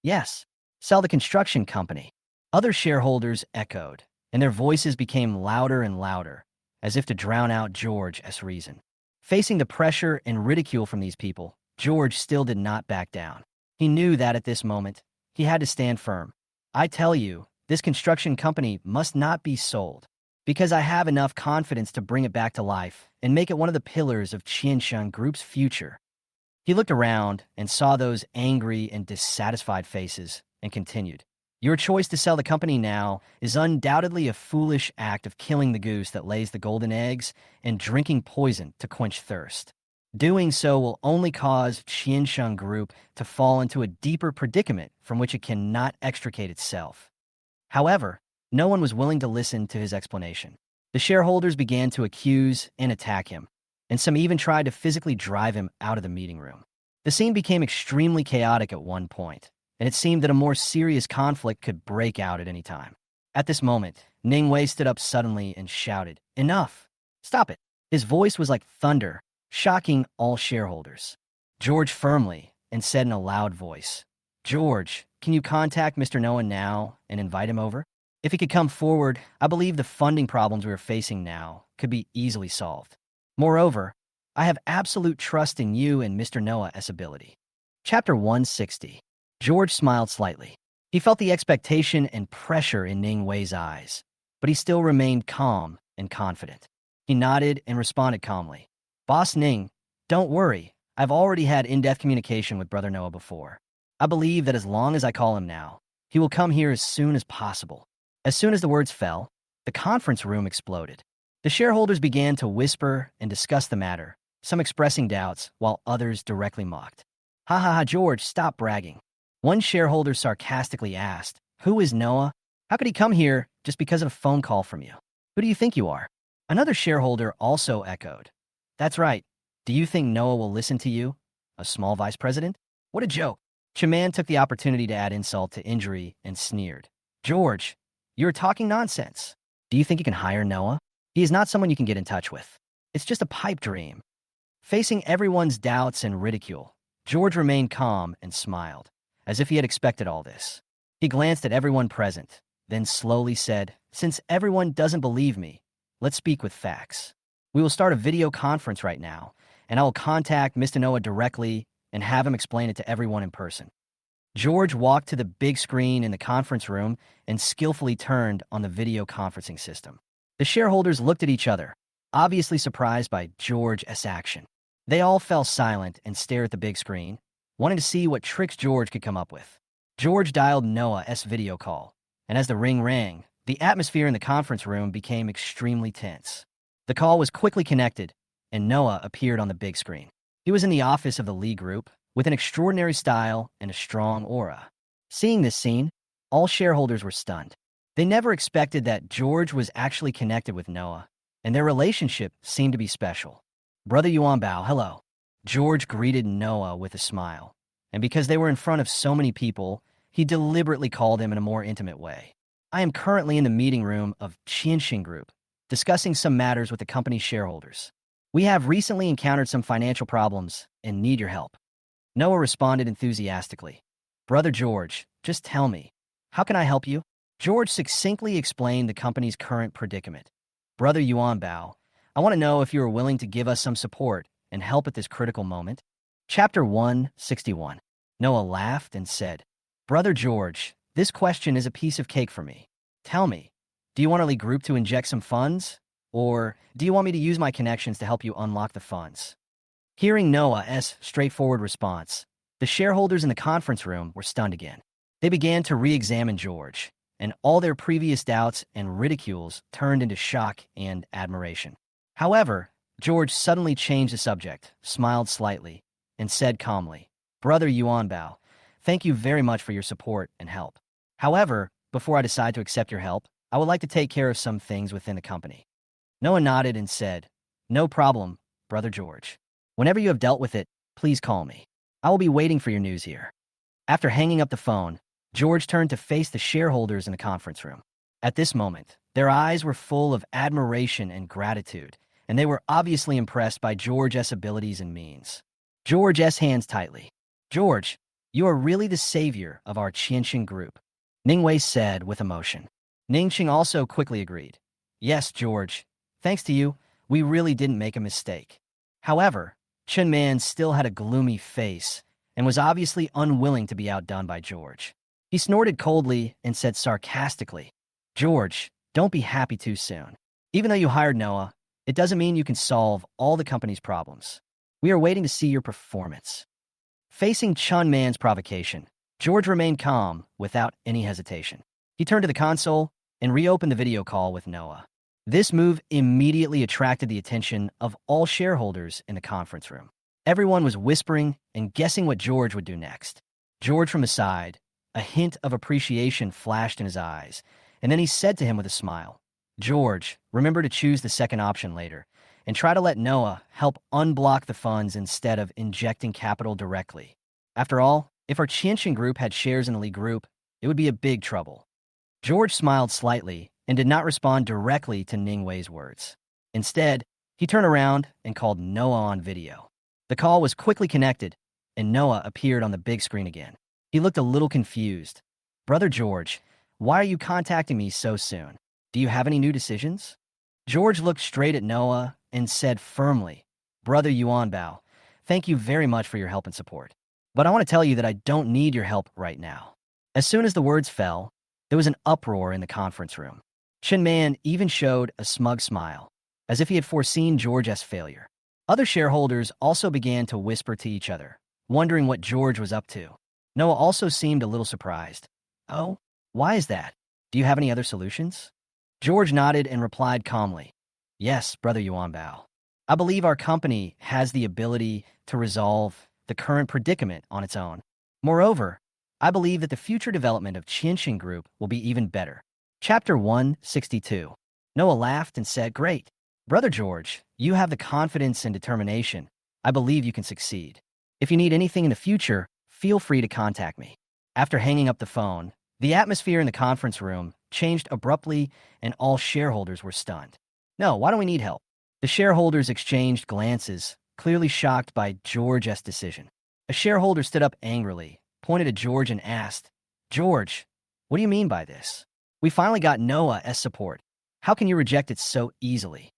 A: Yes, sell the construction company. Other shareholders echoed, and their voices became louder and louder, as if to drown out George's reason. Facing the pressure and ridicule from these people, George still did not back down. He knew that at this moment, he had to stand firm. I tell you, this construction company must not be sold, because I have enough confidence to bring it back to life and make it one of the pillars of Qiansheng Group's future. He looked around and saw those angry and dissatisfied faces and continued. Your choice to sell the company now is undoubtedly a foolish act of killing the goose that lays the golden eggs and drinking poison to quench thirst. Doing so will only cause Qiansheng Group to fall into a deeper predicament from which it cannot extricate itself. However, no one was willing to listen to his explanation. The shareholders began to accuse and attack him, and some even tried to physically drive him out of the meeting room. The scene became extremely chaotic at one point, and it seemed that a more serious conflict could break out at any time. At this moment, Ning Wei stood up suddenly and shouted, Enough! Stop it! His voice was like thunder, shocking all shareholders. George firmly and said in a loud voice, George, can you contact Mr. Noah now and invite him over? If he could come forward, I believe the funding problems we are facing now could be easily solved. Moreover, I have absolute trust in you and Mr. Noah's ability. Chapter 160. George smiled slightly. He felt the expectation and pressure in Ning Wei's eyes. but he still remained calm and confident. He nodded and responded calmly. Boss Ning, don't worry. I've already had in-depth communication with Brother Noah before. I believe that as long as I call him now, he will come here as soon as possible. As soon as the words fell, the conference room exploded. The shareholders began to whisper and discuss the matter, some expressing doubts while others directly mocked. Ha ha ha, George, stop bragging. One shareholder sarcastically asked, Who is Noah? How could he come here just because of a phone call from you? Who do you think you are? Another shareholder also echoed, That's right. Do you think Noah will listen to you? A small vice president? What a joke. Chaman took the opportunity to add insult to injury and sneered. George, you're talking nonsense. Do you think you can hire Noah? He is not someone you can get in touch with. It's just a pipe dream. Facing everyone's doubts and ridicule, George remained calm and smiled, as if he had expected all this. He glanced at everyone present, then slowly said, Since everyone doesn't believe me, let's speak with facts. We will start a video conference right now, and I will contact Mr. Noah directly and have him explain it to everyone in person. George walked to the big screen in the conference room and skillfully turned on the video conferencing system. The shareholders looked at each other, obviously surprised by George's action. They all fell silent and stared at the big screen, wanting to see what tricks George could come up with. George dialed Noah's video call, and as the ring rang, the atmosphere in the conference room became extremely tense. The call was quickly connected, and Noah appeared on the big screen. He was in the office of the Lee Group, with an extraordinary style and a strong aura. Seeing this scene, all shareholders were stunned. They never expected that George was actually connected with Noah, and their relationship seemed to be special. Brother Yuan Bao, hello. George greeted Noah with a smile, and because they were in front of so many people, he deliberately called him in a more intimate way. I am currently in the meeting room of Qianxin Group, discussing some matters with the company's shareholders. We have recently encountered some financial problems and need your help. Noah responded enthusiastically. Brother George, just tell me, how can I help you? George succinctly explained the company's current predicament. Brother Yuan Bao, I want to know if you are willing to give us some support and help at this critical moment. Chapter 161. Noah laughed and said, Brother George, this question is a piece of cake for me. Tell me, do you want our Lee Group to inject some funds? Or do you want me to use my connections to help you unlock the funds? Hearing Noah's straightforward response, the shareholders in the conference room were stunned again. They began to re-examine George, and all their previous doubts and ridicules turned into shock and admiration. However, George suddenly changed the subject, smiled slightly, and said calmly, Brother Yuan Bao, thank you very much for your support and help. However, before I decide to accept your help, I would like to take care of some things within the company. Noah nodded and said, No problem, Brother George. Whenever you have dealt with it, please call me. I will be waiting for your news here. After hanging up the phone, George turned to face the shareholders in the conference room. At this moment, their eyes were full of admiration and gratitude, and they were obviously impressed by George's abilities and means. George's hands tightly. George, you are really the savior of our Qianxin Group, Ningwei said with emotion. Ningqing also quickly agreed. Yes, George. Thanks to you, we really didn't make a mistake. However, Chen Man still had a gloomy face and was obviously unwilling to be outdone by George. He snorted coldly and said sarcastically, George, don't be happy too soon. Even though you hired Noah, it doesn't mean you can solve all the company's problems. We are waiting to see your performance. Facing Chun Man's provocation, George remained calm without any hesitation. He turned to the console and reopened the video call with Noah. This move immediately attracted the attention of all shareholders in the conference room. Everyone was whispering and guessing what George would do next. George from the side, a hint of appreciation flashed in his eyes, and then he said to him with a smile, George, remember to choose the second option later, and try to let Noah help unblock the funds instead of injecting capital directly. After all, if our Qianxin Group had shares in the Lee Group, it would be a big trouble. George smiled slightly and did not respond directly to Ningwei's words. Instead, he turned around and called Noah on video. The call was quickly connected, and Noah appeared on the big screen again. He looked a little confused. Brother George, why are you contacting me so soon? Do you have any new decisions? George looked straight at Noah and said firmly, Brother Yuan Bao, thank you very much for your help and support. But I want to tell you that I don't need your help right now. As soon as the words fell, there was an uproar in the conference room. Chin Man even showed a smug smile, as if he had foreseen George's failure. Other shareholders also began to whisper to each other, wondering what George was up to. Noah also seemed a little surprised. Oh, why is that? Do you have any other solutions? George nodded and replied calmly. Yes, Brother Yuan Bao. I believe our company has the ability to resolve the current predicament on its own. Moreover, I believe that the future development of Qianxin Group will be even better. Chapter 162. Noah laughed and said, Great. Brother George, you have the confidence and determination. I believe you can succeed. If you need anything in the future, feel free to contact me. After hanging up the phone, the atmosphere in the conference room changed abruptly and all shareholders were stunned. No, why don't we need help? The shareholders exchanged glances, clearly shocked by George's decision. A shareholder stood up angrily, pointed at George and asked, George, what do you mean by this? We finally got Noah's support. How can you reject it so easily?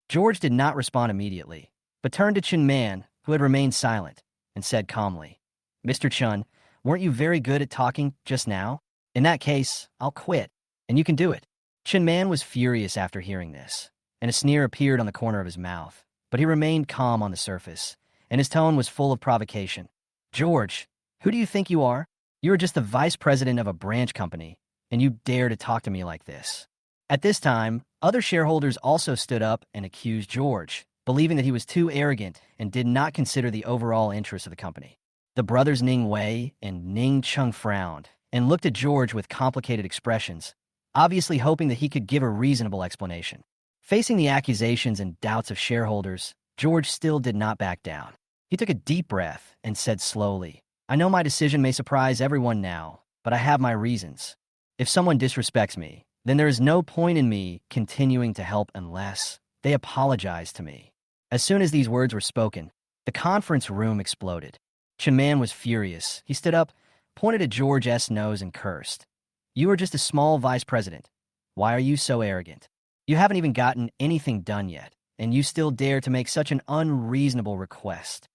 A: George did not respond immediately, but turned to Chin Man, who had remained silent, and said calmly, Mr. Chun, weren't you very good at talking just now? In that case, I'll quit, and you can do it. Chin Man was furious after hearing this, and a sneer appeared on the corner of his mouth, but he remained calm on the surface, and his tone was full of provocation. George, who do you think you are? You are just the vice president of a branch company, and you dare to talk to me like this. At this time, other shareholders also stood up and accused George, believing that he was too arrogant and did not consider the overall interests of the company. The brothers Ning Wei and Ning Chung frowned and looked at George with complicated expressions, obviously hoping that he could give a reasonable explanation. Facing the accusations and doubts of shareholders, George still did not back down. He took a deep breath and said slowly, I know my decision may surprise everyone now, but I have my reasons. If someone disrespects me, then there is no point in me continuing to help unless they apologize to me. As soon as these words were spoken, the conference room exploded. Chin Man was furious. He stood up, pointed at George's nose and cursed. You are just a small vice president. Why are you so arrogant? You haven't even gotten anything done yet, and you still dare to make such an unreasonable request.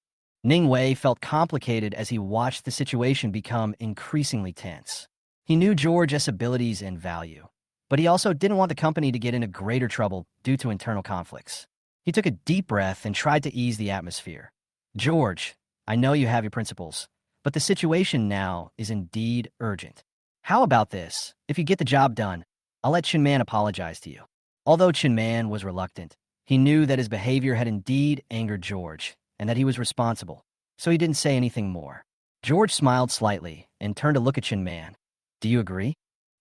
A: Ning Wei felt complicated as he watched the situation become increasingly tense. He knew George's abilities and value, but he also didn't want the company to get into greater trouble due to internal conflicts. He took a deep breath and tried to ease the atmosphere. George, I know you have your principles, but the situation now is indeed urgent. How about this? If you get the job done, I'll let Chin Man apologize to you. Although Chin Man was reluctant, he knew that his behavior had indeed angered George and that he was responsible, so he didn't say anything more. George smiled slightly and turned to look at Chin Man. Do you agree?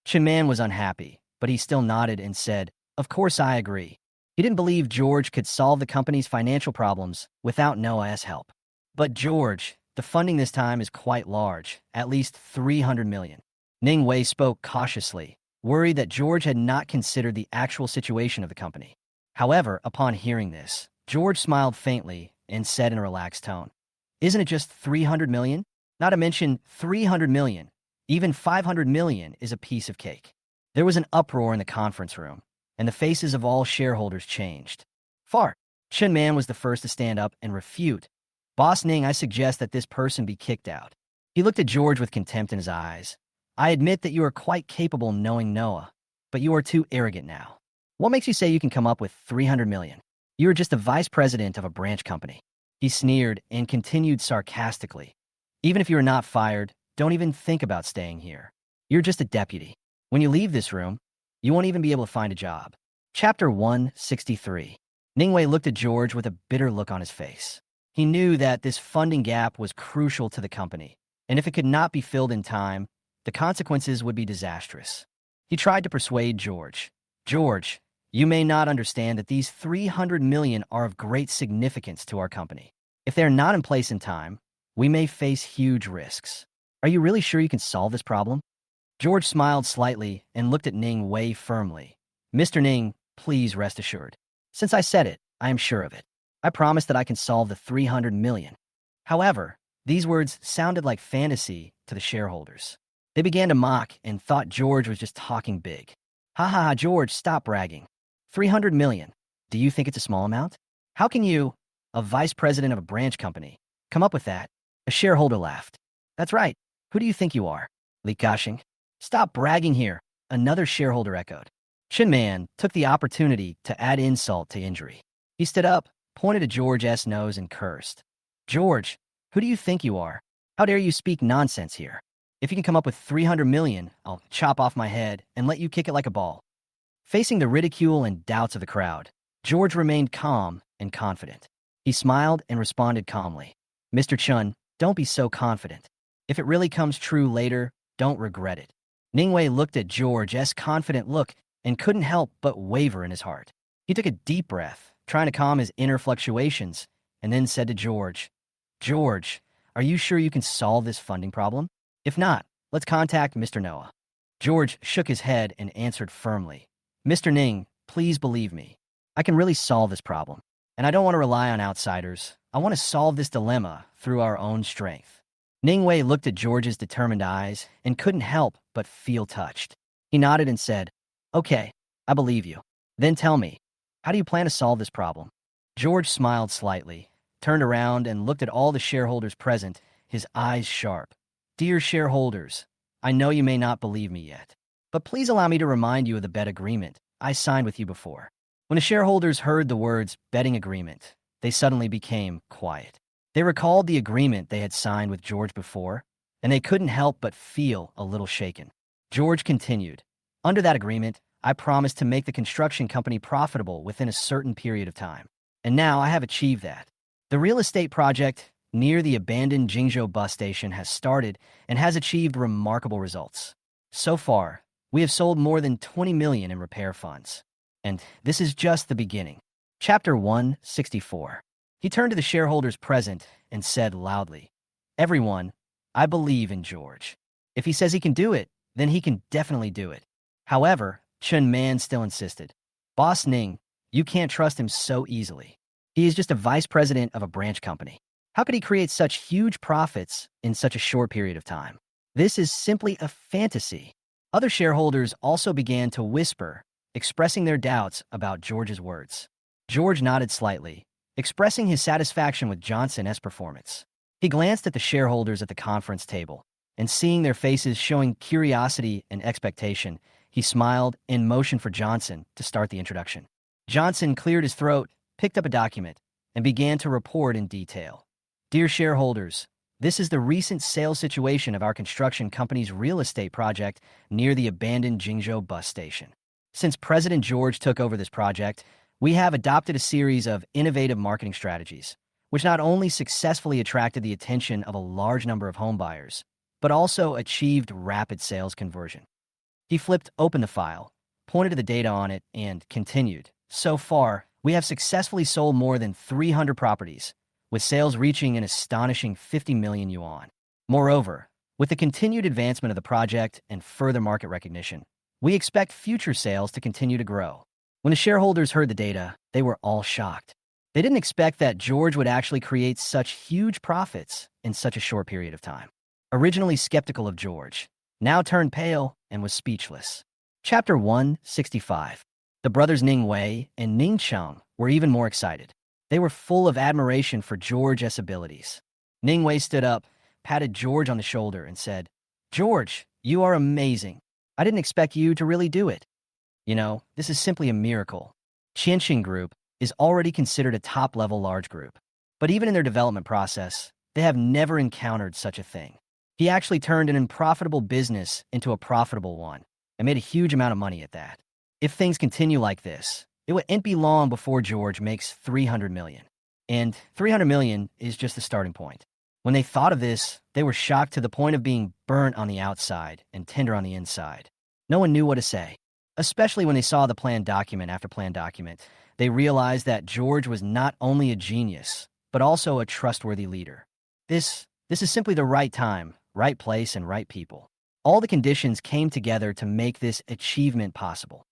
A: Chin Man was unhappy, but he still nodded and said, Of course I agree. He didn't believe George could solve the company's financial problems without Noah's help. But George, the funding this time is quite large, at least 300 million. Ning Wei spoke cautiously, worried that George had not considered the actual situation of the company. However, upon hearing this, George smiled faintly and said in a relaxed tone, Isn't it just 300 million? Not to mention 300 million. Even 500 million is a piece of cake. There was an uproar in the conference room, and the faces of all shareholders changed. Fart. Chin Man was the first to stand up and refute. Boss Ning, I suggest that this person be kicked out. He looked at George with contempt in his eyes. I admit that you are quite capable knowing Noah, but you are too arrogant now. What makes you say you can come up with 300 million? You are just the vice president of a branch company. He sneered and continued sarcastically. Even if you are not fired, don't even think about staying here. You're just a deputy. When you leave this room, you won't even be able to find a job. Chapter 163. Ningwei looked at George with a bitter look on his face. He knew that this funding gap was crucial to the company, and if it could not be filled in time, the consequences would be disastrous. He tried to persuade George. George, you may not understand that these 300 million are of great significance to our company. If they are not in place in time, we may face huge risks. Are you really sure you can solve this problem? George smiled slightly and looked at Ning Wei firmly. Mr. Ning, please rest assured. Since I said it, I am sure of it. I promise that I can solve the 300 million. However, these words sounded like fantasy to the shareholders. They began to mock and thought George was just talking big. Ha ha ha, George, stop bragging. 300 million. Do you think it's a small amount? How can you, a vice president of a branch company, come up with that? A shareholder laughed. That's right. Who do you think you are? Li Ka-shing? Stop bragging here, another shareholder echoed. Shin Man took the opportunity to add insult to injury. He stood up, pointed at George's nose, and cursed. George, who do you think you are? How dare you speak nonsense here? If you can come up with 300 million, I'll chop off my head and let you kick it like a ball. Facing the ridicule and doubts of the crowd, George remained calm and confident. He smiled and responded calmly. Mr. Chun, don't be so confident. If it really comes true later, don't regret it. Ningwei looked at George's confident look and couldn't help but waver in his heart. He took a deep breath, trying to calm his inner fluctuations, and then said to George, George, are you sure you can solve this funding problem? If not, let's contact Mr. Noah. George shook his head and answered firmly, Mr. Ning, please believe me. I can really solve this problem, and I don't want to rely on outsiders. I want to solve this dilemma through our own strength. Ningwei looked at George's determined eyes and couldn't help but feel touched. He nodded and said, Okay, I believe you. Then tell me, how do you plan to solve this problem? George smiled slightly, turned around and looked at all the shareholders present, his eyes sharp. Dear shareholders, I know you may not believe me yet, but please allow me to remind you of the bet agreement I signed with you before. When the shareholders heard the words betting agreement, they suddenly became quiet. They recalled the agreement they had signed with George before, and they couldn't help but feel a little shaken. George continued, Under that agreement, I promised to make the construction company profitable within a certain period of time. And now I have achieved that. The real estate project near the abandoned Jingzhou bus station has started and has achieved remarkable results. So far, we have sold more than 20 million in repair funds. And this is just the beginning. Chapter 164. He turned to the shareholders present and said loudly, Everyone, I believe in George. If he says he can do it, then he can definitely do it. However, Chun Man still insisted. Boss Ning, you can't trust him so easily. He is just a vice president of a branch company. How could he create such huge profits in such a short period of time? This is simply a fantasy. Other shareholders also began to whisper, expressing their doubts about George's words. George nodded slightly, expressing his satisfaction with Johnson's performance. He glanced at the shareholders at the conference table, and seeing their faces showing curiosity and expectation, he smiled and motioned for Johnson to start the introduction. Johnson cleared his throat, picked up a document, and began to report in detail. Dear shareholders, this is the recent sales situation of our construction company's real estate project near the abandoned Jingzhou bus station. Since President George took over this project, we have adopted a series of innovative marketing strategies, which not only successfully attracted the attention of a large number of homebuyers, but also achieved rapid sales conversion. He flipped open the file, pointed to the data on it, and continued. So far, we have successfully sold more than 300 properties, with sales reaching an astonishing 50 million yuan. Moreover, with the continued advancement of the project and further market recognition, we expect future sales to continue to grow. When the shareholders heard the data, they were all shocked. They didn't expect that George would actually create such huge profits in such a short period of time. Originally skeptical of George, now turned pale and was speechless. Chapter 165. The brothers Ning Wei and Ning Cheng were even more excited. They were full of admiration for George's abilities. Ning Wei stood up, patted George on the shoulder, and said, George, you are amazing. I didn't expect you to really do it. You know, this is simply a miracle. Qianxin Group is already considered a top-level large group. But even in their development process, they have never encountered such a thing. He actually turned an unprofitable business into a profitable one and made a huge amount of money at that. If things continue like this, it wouldn't be long before George makes 300 million. And 300 million is just the starting point. When they thought of this, they were shocked to the point of being burnt on the outside and tender on the inside. No one knew what to say. Especially when they saw the plan document after plan document, they realized that George was not only a genius, but also a trustworthy leader. This is simply the right time, right place, and right people. All the conditions came together to make this achievement possible.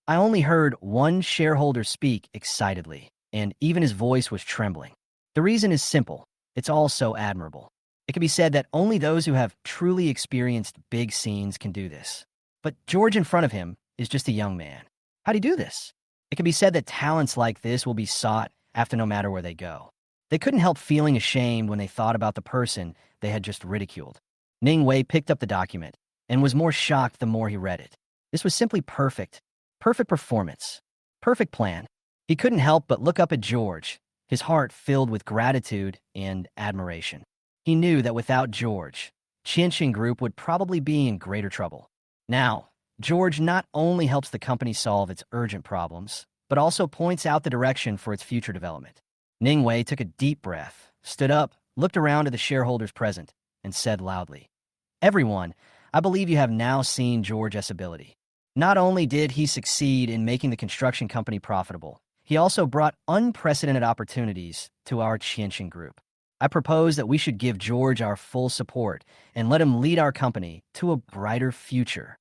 A: I only heard one shareholder speak excitedly, and even his voice was trembling. The reason is simple. It's all so admirable. It can be said that only those who have truly experienced big scenes can do this. But George in front of him is just a young man. How'd he do this? It can be said that talents like this will be sought after no matter where they go. They couldn't help feeling ashamed when they thought about the person they had just ridiculed. Ning Wei picked up the document and was more shocked the more he read it. This was simply perfect. Perfect performance. Perfect plan. He couldn't help but look up at George, his heart filled with gratitude and admiration. He knew that without George, Qianxin Group would probably be in greater trouble. Now, George not only helps the company solve its urgent problems, but also points out the direction for its future development. Ningwei took a deep breath, stood up, looked around at the shareholders present, and said loudly, "Everyone, I believe you have now seen George's ability. Not only did he succeed in making the construction company profitable, he also brought unprecedented opportunities to our Qianxin Group. I propose that we should give George our full support and let him lead our company to a brighter future."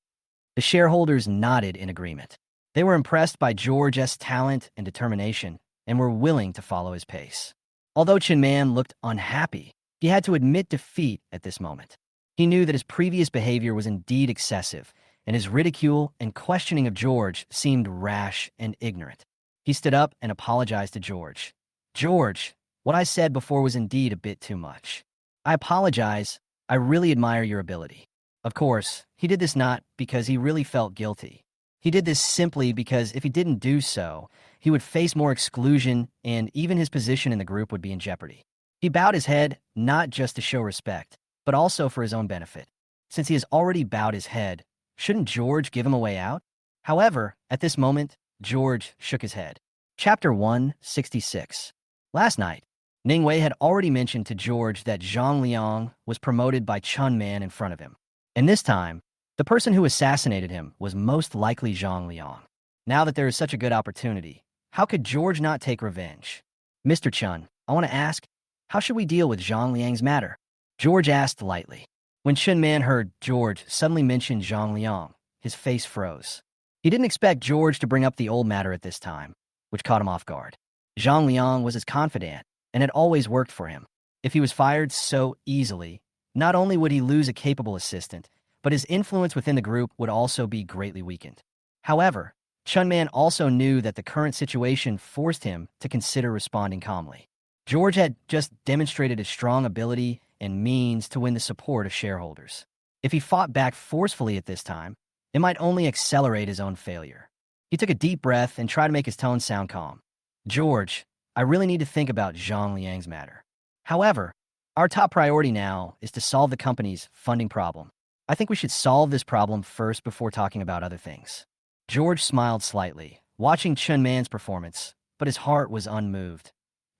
A: The shareholders nodded in agreement. They were impressed by George's talent and determination and were willing to follow his pace. Although Chin Man looked unhappy, he had to admit defeat at this moment. He knew that his previous behavior was indeed excessive, and his ridicule and questioning of George seemed rash and ignorant. He stood up and apologized to George. "George, what I said before was indeed a bit too much. I apologize. I really admire your ability." Of course, he did this not because he really felt guilty. He did this simply because if he didn't do so, he would face more exclusion and even his position in the group would be in jeopardy. He bowed his head not just to show respect, but also for his own benefit. Since he has already bowed his head, shouldn't George give him a way out? However, at this moment, George shook his head. Chapter 166. Last night, Ningwei had already mentioned to George that Zhang Liang was promoted by Chun Man in front of him. And this time, the person who assassinated him was most likely Zhang Liang. Now that there is such a good opportunity, how could George not take revenge? "Mr. Chun, I want to ask, how should we deal with Zhang Liang's matter?" George asked lightly. When Chun Man heard George suddenly mention Zhang Liang, his face froze. He didn't expect George to bring up the old matter at this time, which caught him off guard. Zhang Liang was his confidant and had always worked for him. If he was fired so easily, not only would he lose a capable assistant, but his influence within the group would also be greatly weakened. However, Chun Man also knew that the current situation forced him to consider responding calmly. George had just demonstrated his strong ability and means to win the support of shareholders. If he fought back forcefully at this time, it might only accelerate his own failure. He took a deep breath and tried to make his tone sound calm. "George, I really need to think about Zhang Liang's matter. However, our top priority now is to solve the company's funding problem. I think we should solve this problem first before talking about other things." George smiled slightly, watching Chun Man's performance, but his heart was unmoved.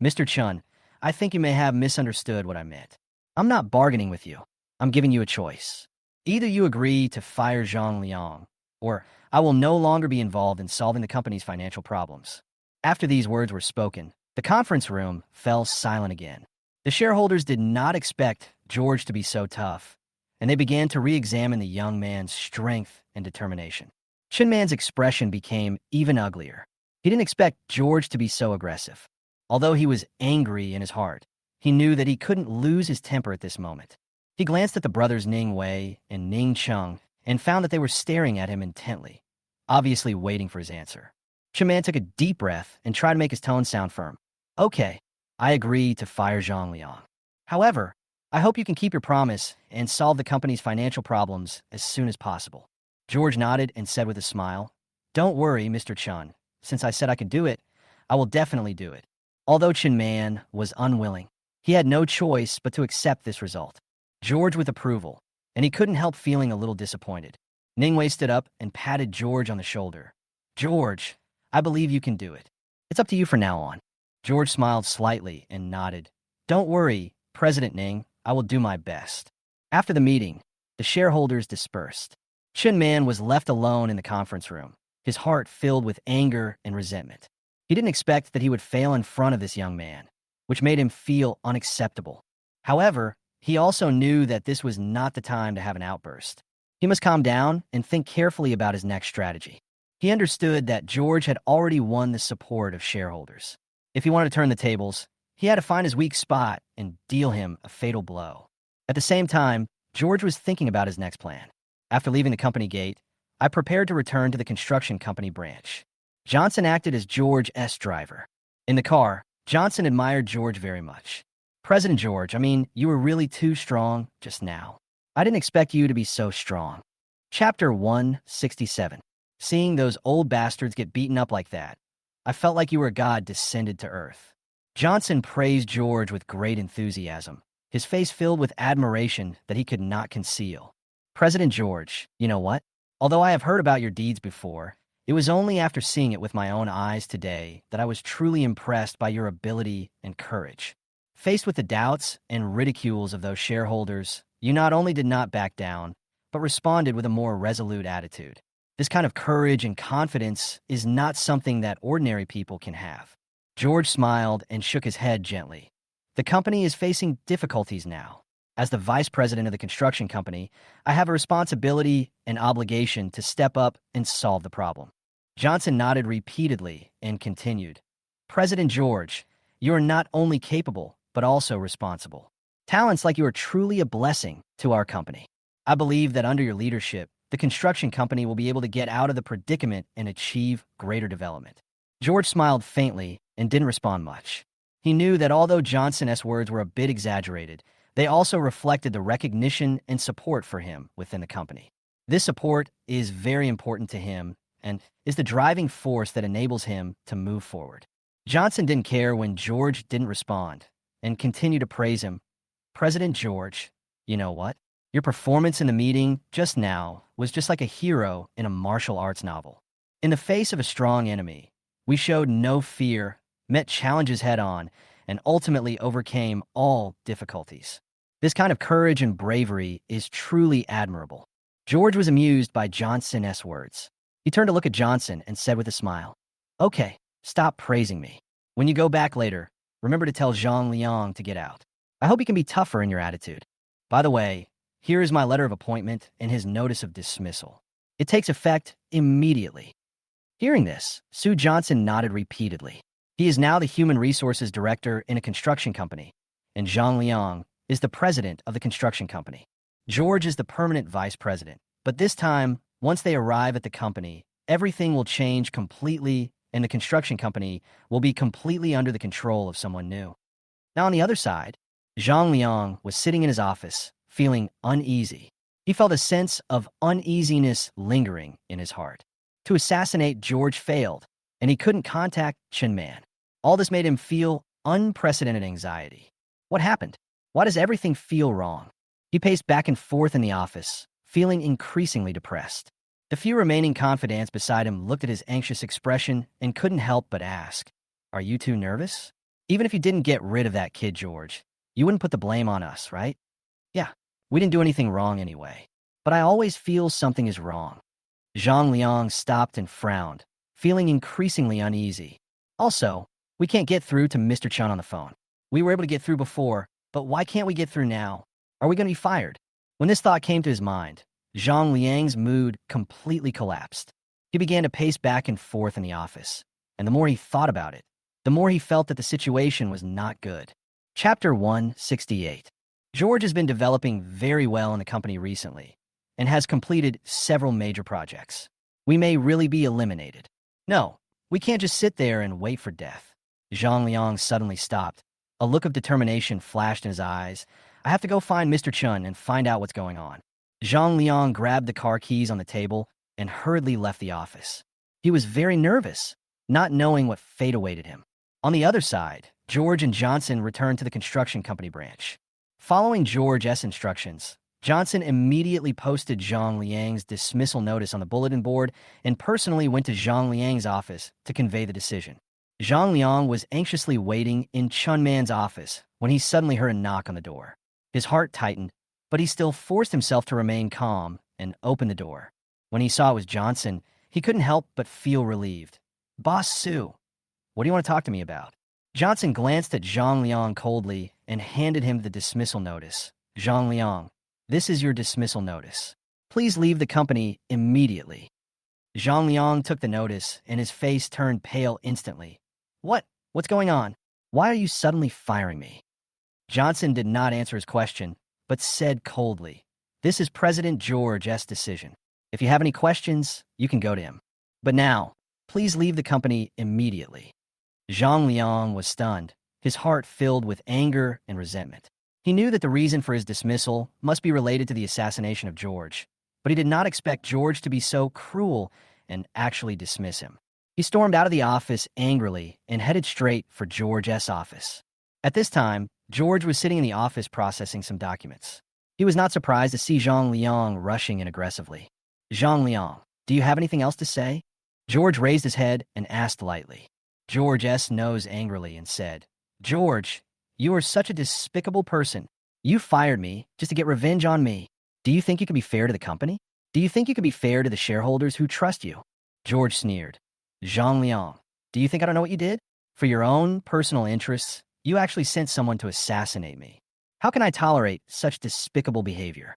A: "Mr. Chun, I think you may have misunderstood what I meant. I'm not bargaining with you. I'm giving you a choice. Either you agree to fire Zhang Liang, or I will no longer be involved in solving the company's financial problems." After these words were spoken, the conference room fell silent again. The shareholders did not expect George to be so tough, and they began to re-examine the young man's strength and determination. Chun Man's expression became even uglier. He didn't expect George to be so aggressive. Although he was angry in his heart, he knew that he couldn't lose his temper at this moment. He glanced at the brothers Ning Wei and Ning Cheng and found that they were staring at him intently, obviously waiting for his answer. Chun Man took a deep breath and tried to make his tone sound firm. "Okay, I agree to fire Zhang Liang. However, I hope you can keep your promise and solve the company's financial problems as soon as possible." George nodded and said with a smile, "Don't worry, Mr. Chun. Since I said I could do it, I will definitely do it." Although Chun Man was unwilling, he had no choice but to accept this result. George with approval, and he couldn't help feeling a little disappointed. Ningwei stood up and patted George on the shoulder. "George, I believe you can do it. It's up to you from now on." George smiled slightly and nodded. "Don't worry, President Ning, I will do my best." After the meeting, the shareholders dispersed. Chun Man was left alone in the conference room, his heart filled with anger and resentment. He didn't expect that he would fail in front of this young man, which made him feel unacceptable. However, he also knew that this was not the time to have an outburst. He must calm down and think carefully about his next strategy. He understood that George had already won the support of shareholders. If he wanted to turn the tables, he had to find his weak spot and deal him a fatal blow. At the same time, George was thinking about his next plan. After leaving the company gate, I prepared to return to the construction company branch. Johnson acted as George's driver. In the car, Johnson admired George very much. "President George, you were really too strong just now. I didn't expect you to be so strong." Chapter 167. Seeing those old bastards get beaten up like that, I felt like you were a god descended to earth." Johnson praised George with great enthusiasm, his face filled with admiration that he could not conceal. "President George, you know what? Although I have heard about your deeds before, it was only after seeing it with my own eyes today that I was truly impressed by your ability and courage. Faced with the doubts and ridicules of those shareholders, you not only did not back down, but responded with a more resolute attitude. This kind of courage and confidence is not something that ordinary people can have." George smiled and shook his head gently. "The company is facing difficulties now. As the vice president of the construction company, I have a responsibility and obligation to step up and solve the problem." Johnson nodded repeatedly and continued, "President George, you are not only capable, but also responsible. Talents like you are truly a blessing to our company. I believe that under your leadership, the construction company will be able to get out of the predicament and achieve greater development." George smiled faintly and didn't respond much. He knew that although Johnson's words were a bit exaggerated, they also reflected the recognition and support for him within the company. This support is very important to him and is the driving force that enables him to move forward. Johnson didn't care when George didn't respond and continued to praise him. "President George, you know what? Your performance in the meeting just now was just like a hero in a martial arts novel. In the face of a strong enemy, we showed no fear, met challenges head-on, and ultimately overcame all difficulties. This kind of courage and bravery is truly admirable." George was amused by Johnson's words. He turned to look at Johnson and said with a smile, "Okay, stop praising me. When you go back later, remember to tell Zhang Liang to get out. I hope he can be tougher in your attitude. By the way, here is my letter of appointment and his notice of dismissal. It takes effect immediately." Hearing this, Sue Johnson nodded repeatedly. He is now the Human Resources Director in a construction company, and Zhang Liang is the president of the construction company. George is the permanent vice president, but this time, once they arrive at the company, everything will change completely and the construction company will be completely under the control of someone new. Now on the other side, Zhang Liang was sitting in his office, feeling uneasy. He felt a sense of uneasiness lingering in his heart. To assassinate George failed, and he couldn't contact Chen Man. All this made him feel unprecedented anxiety. What happened? Why does everything feel wrong? He paced back and forth in the office, feeling increasingly depressed. The few remaining confidants beside him looked at his anxious expression and couldn't help but ask, "Are you too nervous? Even if you didn't get rid of that kid, George, you wouldn't put the blame on us, right?" "Yeah, we didn't do anything wrong anyway. But I always feel something is wrong." Zhang Liang stopped and frowned, feeling increasingly uneasy. "Also, we can't get through to Mr. Chun on the phone. We were able to get through before, but why can't we get through now? Are we going to be fired?" When this thought came to his mind, Zhang Liang's mood completely collapsed. He began to pace back and forth in the office, and the more he thought about it, the more he felt that the situation was not good. Chapter 168. George has been developing very well in the company recently and has completed several major projects. We may really be eliminated. No, we can't just sit there and wait for death. Zhang Liang suddenly stopped. A look of determination flashed in his eyes. "I have to go find Mr. Chun and find out what's going on." Zhang Liang grabbed the car keys on the table and hurriedly left the office. He was very nervous, not knowing what fate awaited him. On the other side, George and Johnson returned to the construction company branch. Following George's instructions, Johnson immediately posted Zhang Liang's dismissal notice on the bulletin board and personally went to Zhang Liang's office to convey the decision. Zhang Liang was anxiously waiting in Chun Man's office when he suddenly heard a knock on the door. His heart tightened, but he still forced himself to remain calm and open the door. When he saw it was Johnson, he couldn't help but feel relieved. "Boss Sue, what do you want to talk to me about?" Johnson glanced at Zhang Liang coldly and handed him the dismissal notice. "Zhang Liang, this is your dismissal notice. Please leave the company immediately." Zhang Liang took the notice, and his face turned pale instantly. What's going on? Why are you suddenly firing me?" Johnson did not answer his question, but said coldly, "This is President George's decision. If you have any questions, you can go to him. But now, please leave the company immediately." Zhang Liang was stunned, his heart filled with anger and resentment. He knew that the reason for his dismissal must be related to the assassination of George, but he did not expect George to be so cruel and actually dismiss him. He stormed out of the office angrily and headed straight for George's office. At this time, George was sitting in the office processing some documents. He was not surprised to see Zhang Liang rushing in aggressively. "Zhang Liang, do you have anything else to say?" George raised his head and asked lightly. George nose angrily and said, "George, you are such a despicable person. You fired me just to get revenge on me. Do you think you can be fair to the company? Do you think you can be fair to the shareholders who trust you?" George sneered. "Zhang Liang, do you think I don't know what you did? For your own personal interests, you actually sent someone to assassinate me. How can I tolerate such despicable behavior?"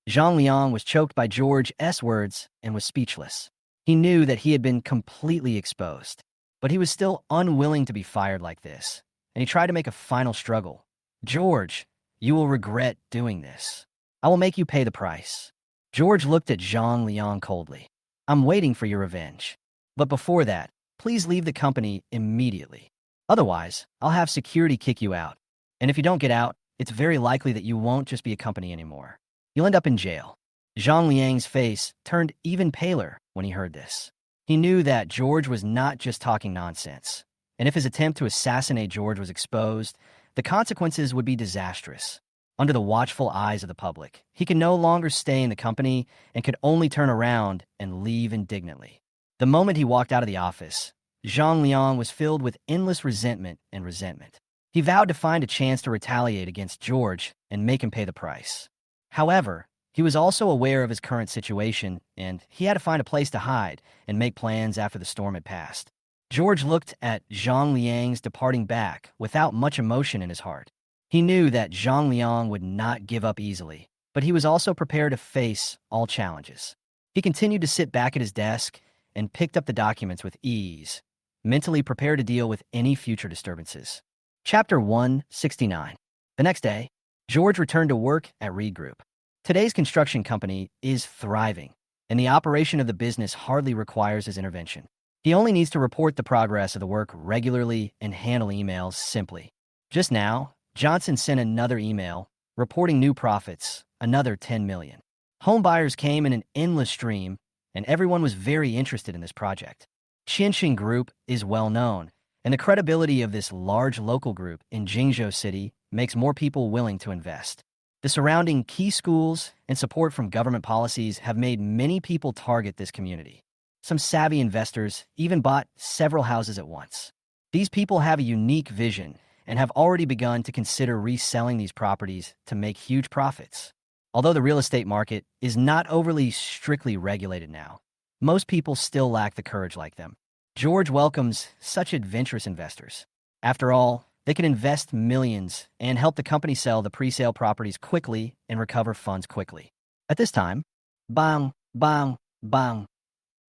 A: Zhang Liang was choked by George's words and was speechless. He knew that he had been completely exposed, but he was still unwilling to be fired like this, and he tried to make a final struggle. "George, you will regret doing this. I will make you pay the price." George looked at Zhang Liang coldly. "I'm waiting for your revenge. But before that, please leave the company immediately. Otherwise, I'll have security kick you out. And if you don't get out, it's very likely that you won't just be a company anymore. You'll end up in jail." Zhang Liang's face turned even paler when he heard this. He knew that George was not just talking nonsense, and if his attempt to assassinate George was exposed, the consequences would be disastrous. Under the watchful eyes of the public, he could no longer stay in the company and could only turn around and leave indignantly. The moment he walked out of the office, Zhang Liang was filled with endless resentment and resentment. He vowed to find a chance to retaliate against George and make him pay the price. However, he was also aware of his current situation, and he had to find a place to hide and make plans after the storm had passed. George looked at Zhang Liang's departing back without much emotion in his heart. He knew that Zhang Liang would not give up easily, but he was also prepared to face all challenges. He continued to sit back at his desk and picked up the documents with ease, mentally prepared to deal with any future disturbances. Chapter 169. The next day, George returned to work at Reed Group. Today's construction company is thriving, and the operation of the business hardly requires his intervention. He only needs to report the progress of the work regularly and handle emails simply. Just now, Johnson sent another email reporting new profits, another 10 million. Home buyers came in an endless stream, and everyone was very interested in this project. Qianxin Group is well known, and the credibility of this large local group in Jingzhou City makes more people willing to invest. The surrounding key schools and support from government policies have made many people target this community. Some savvy investors even bought several houses at once. These people have a unique vision and have already begun to consider reselling these properties to make huge profits. Although the real estate market is not overly strictly regulated now, most people still lack the courage like them. George welcomes such adventurous investors. After all, they can invest millions and help the company sell the pre-sale properties quickly and recover funds quickly. At this time, bang, bang, bang.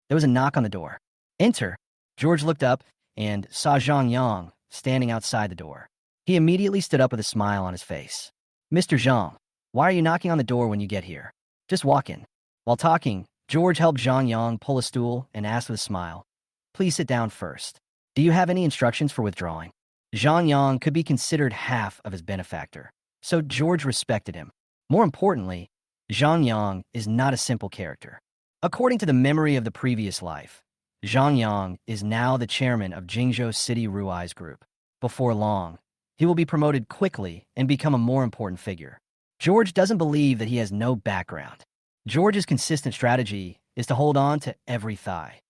A: There was a knock on the door. "Enter." George looked up and saw Zhang Yang standing outside the door. He immediately stood up with a smile on his face. "Mr. Zhang, why are you knocking on the door when you get here? Just walk in." While talking, George helped Zhang Yang pull a stool and asked with a smile, "Please sit down first. Do you have any instructions for withdrawing?" Zhang Yang could be considered half of his benefactor, so George respected him. More importantly, Zhang Yang is not a simple character. According to the memory of the previous life, Zhang Yang is now the chairman of Jingzhou City Rui's Group. Before long, he will be promoted quickly and become a more important figure. George doesn't believe that he has no background. George's consistent strategy is to hold on to every thigh.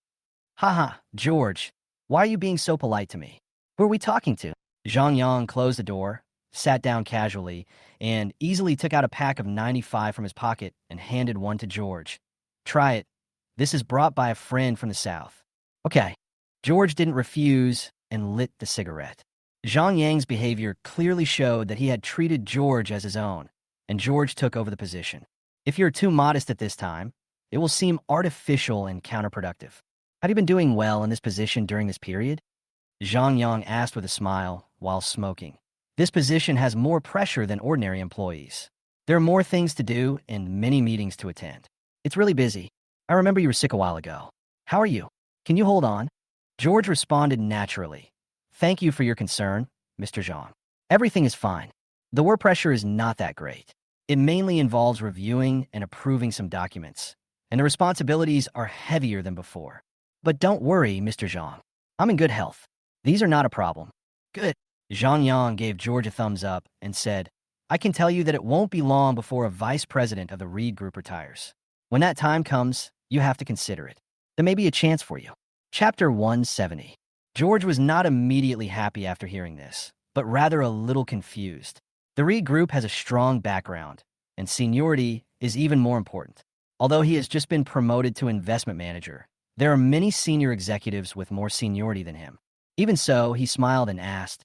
A: "Haha, George, why are you being so polite to me? Who are we talking to?" Zhang Yang closed the door, sat down casually, and easily took out a pack of 95 from his pocket and handed one to George. "Try it. This is brought by a friend from the south." "Okay." George didn't refuse and lit the cigarette. Zhang Yang's behavior clearly showed that he had treated George as his own, and George took over the position. If you're too modest at this time, it will seem artificial and counterproductive. "Have you been doing well in this position during this period?" Zhang Yang asked with a smile while smoking. "This position has more pressure than ordinary employees. There are more things to do and many meetings to attend. It's really busy. I remember you were sick a while ago. How are you? Can you hold on?" George responded naturally. "Thank you for your concern, Mr. Zhang. Everything is fine. The work pressure is not that great. It mainly involves reviewing and approving some documents, and the responsibilities are heavier than before. But don't worry, Mr. Zhang. I'm in good health. These are not a problem. Good. Zhang Yang gave George a thumbs up and said, I can tell you that it won't be long before a vice president of the Reed Group retires. When that time comes, you have to consider it. There may be a chance for you. Chapter 170. George was not immediately happy after hearing this, but rather a little confused. The Reed Group has a strong background, and seniority is even more important. Although he has just been promoted to investment manager, there are many senior executives with more seniority than him. Even so, he smiled and asked,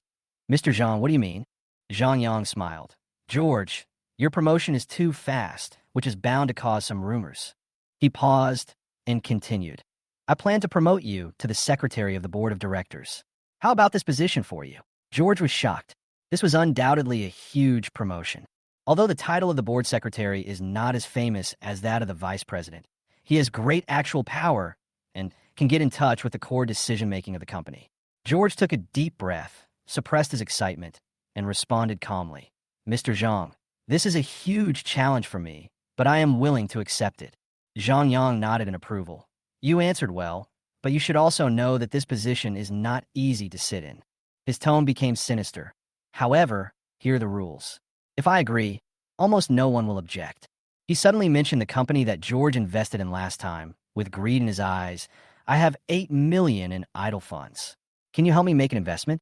A: Mr. Zhang, what do you mean? Zhang Yang smiled. George, your promotion is too fast, which is bound to cause some rumors. He paused and continued. I plan to promote you to the secretary of the board of directors. How about this position for you? George was shocked. This was undoubtedly a huge promotion. Although the title of the board secretary is not as famous as that of the vice president, he has great actual power and can get in touch with the core decision-making of the company. George took a deep breath, suppressed his excitement, and responded calmly. Mr. Zhang, this is a huge challenge for me, but I am willing to accept it. Zhang Yang nodded in approval. You answered well, but you should also know that this position is not easy to sit in. His tone became sinister. However, here are the rules. If I agree, almost no one will object. He suddenly mentioned the company that George invested in last time, with greed in his eyes. I have $8 million in idle funds. Can you help me make an investment?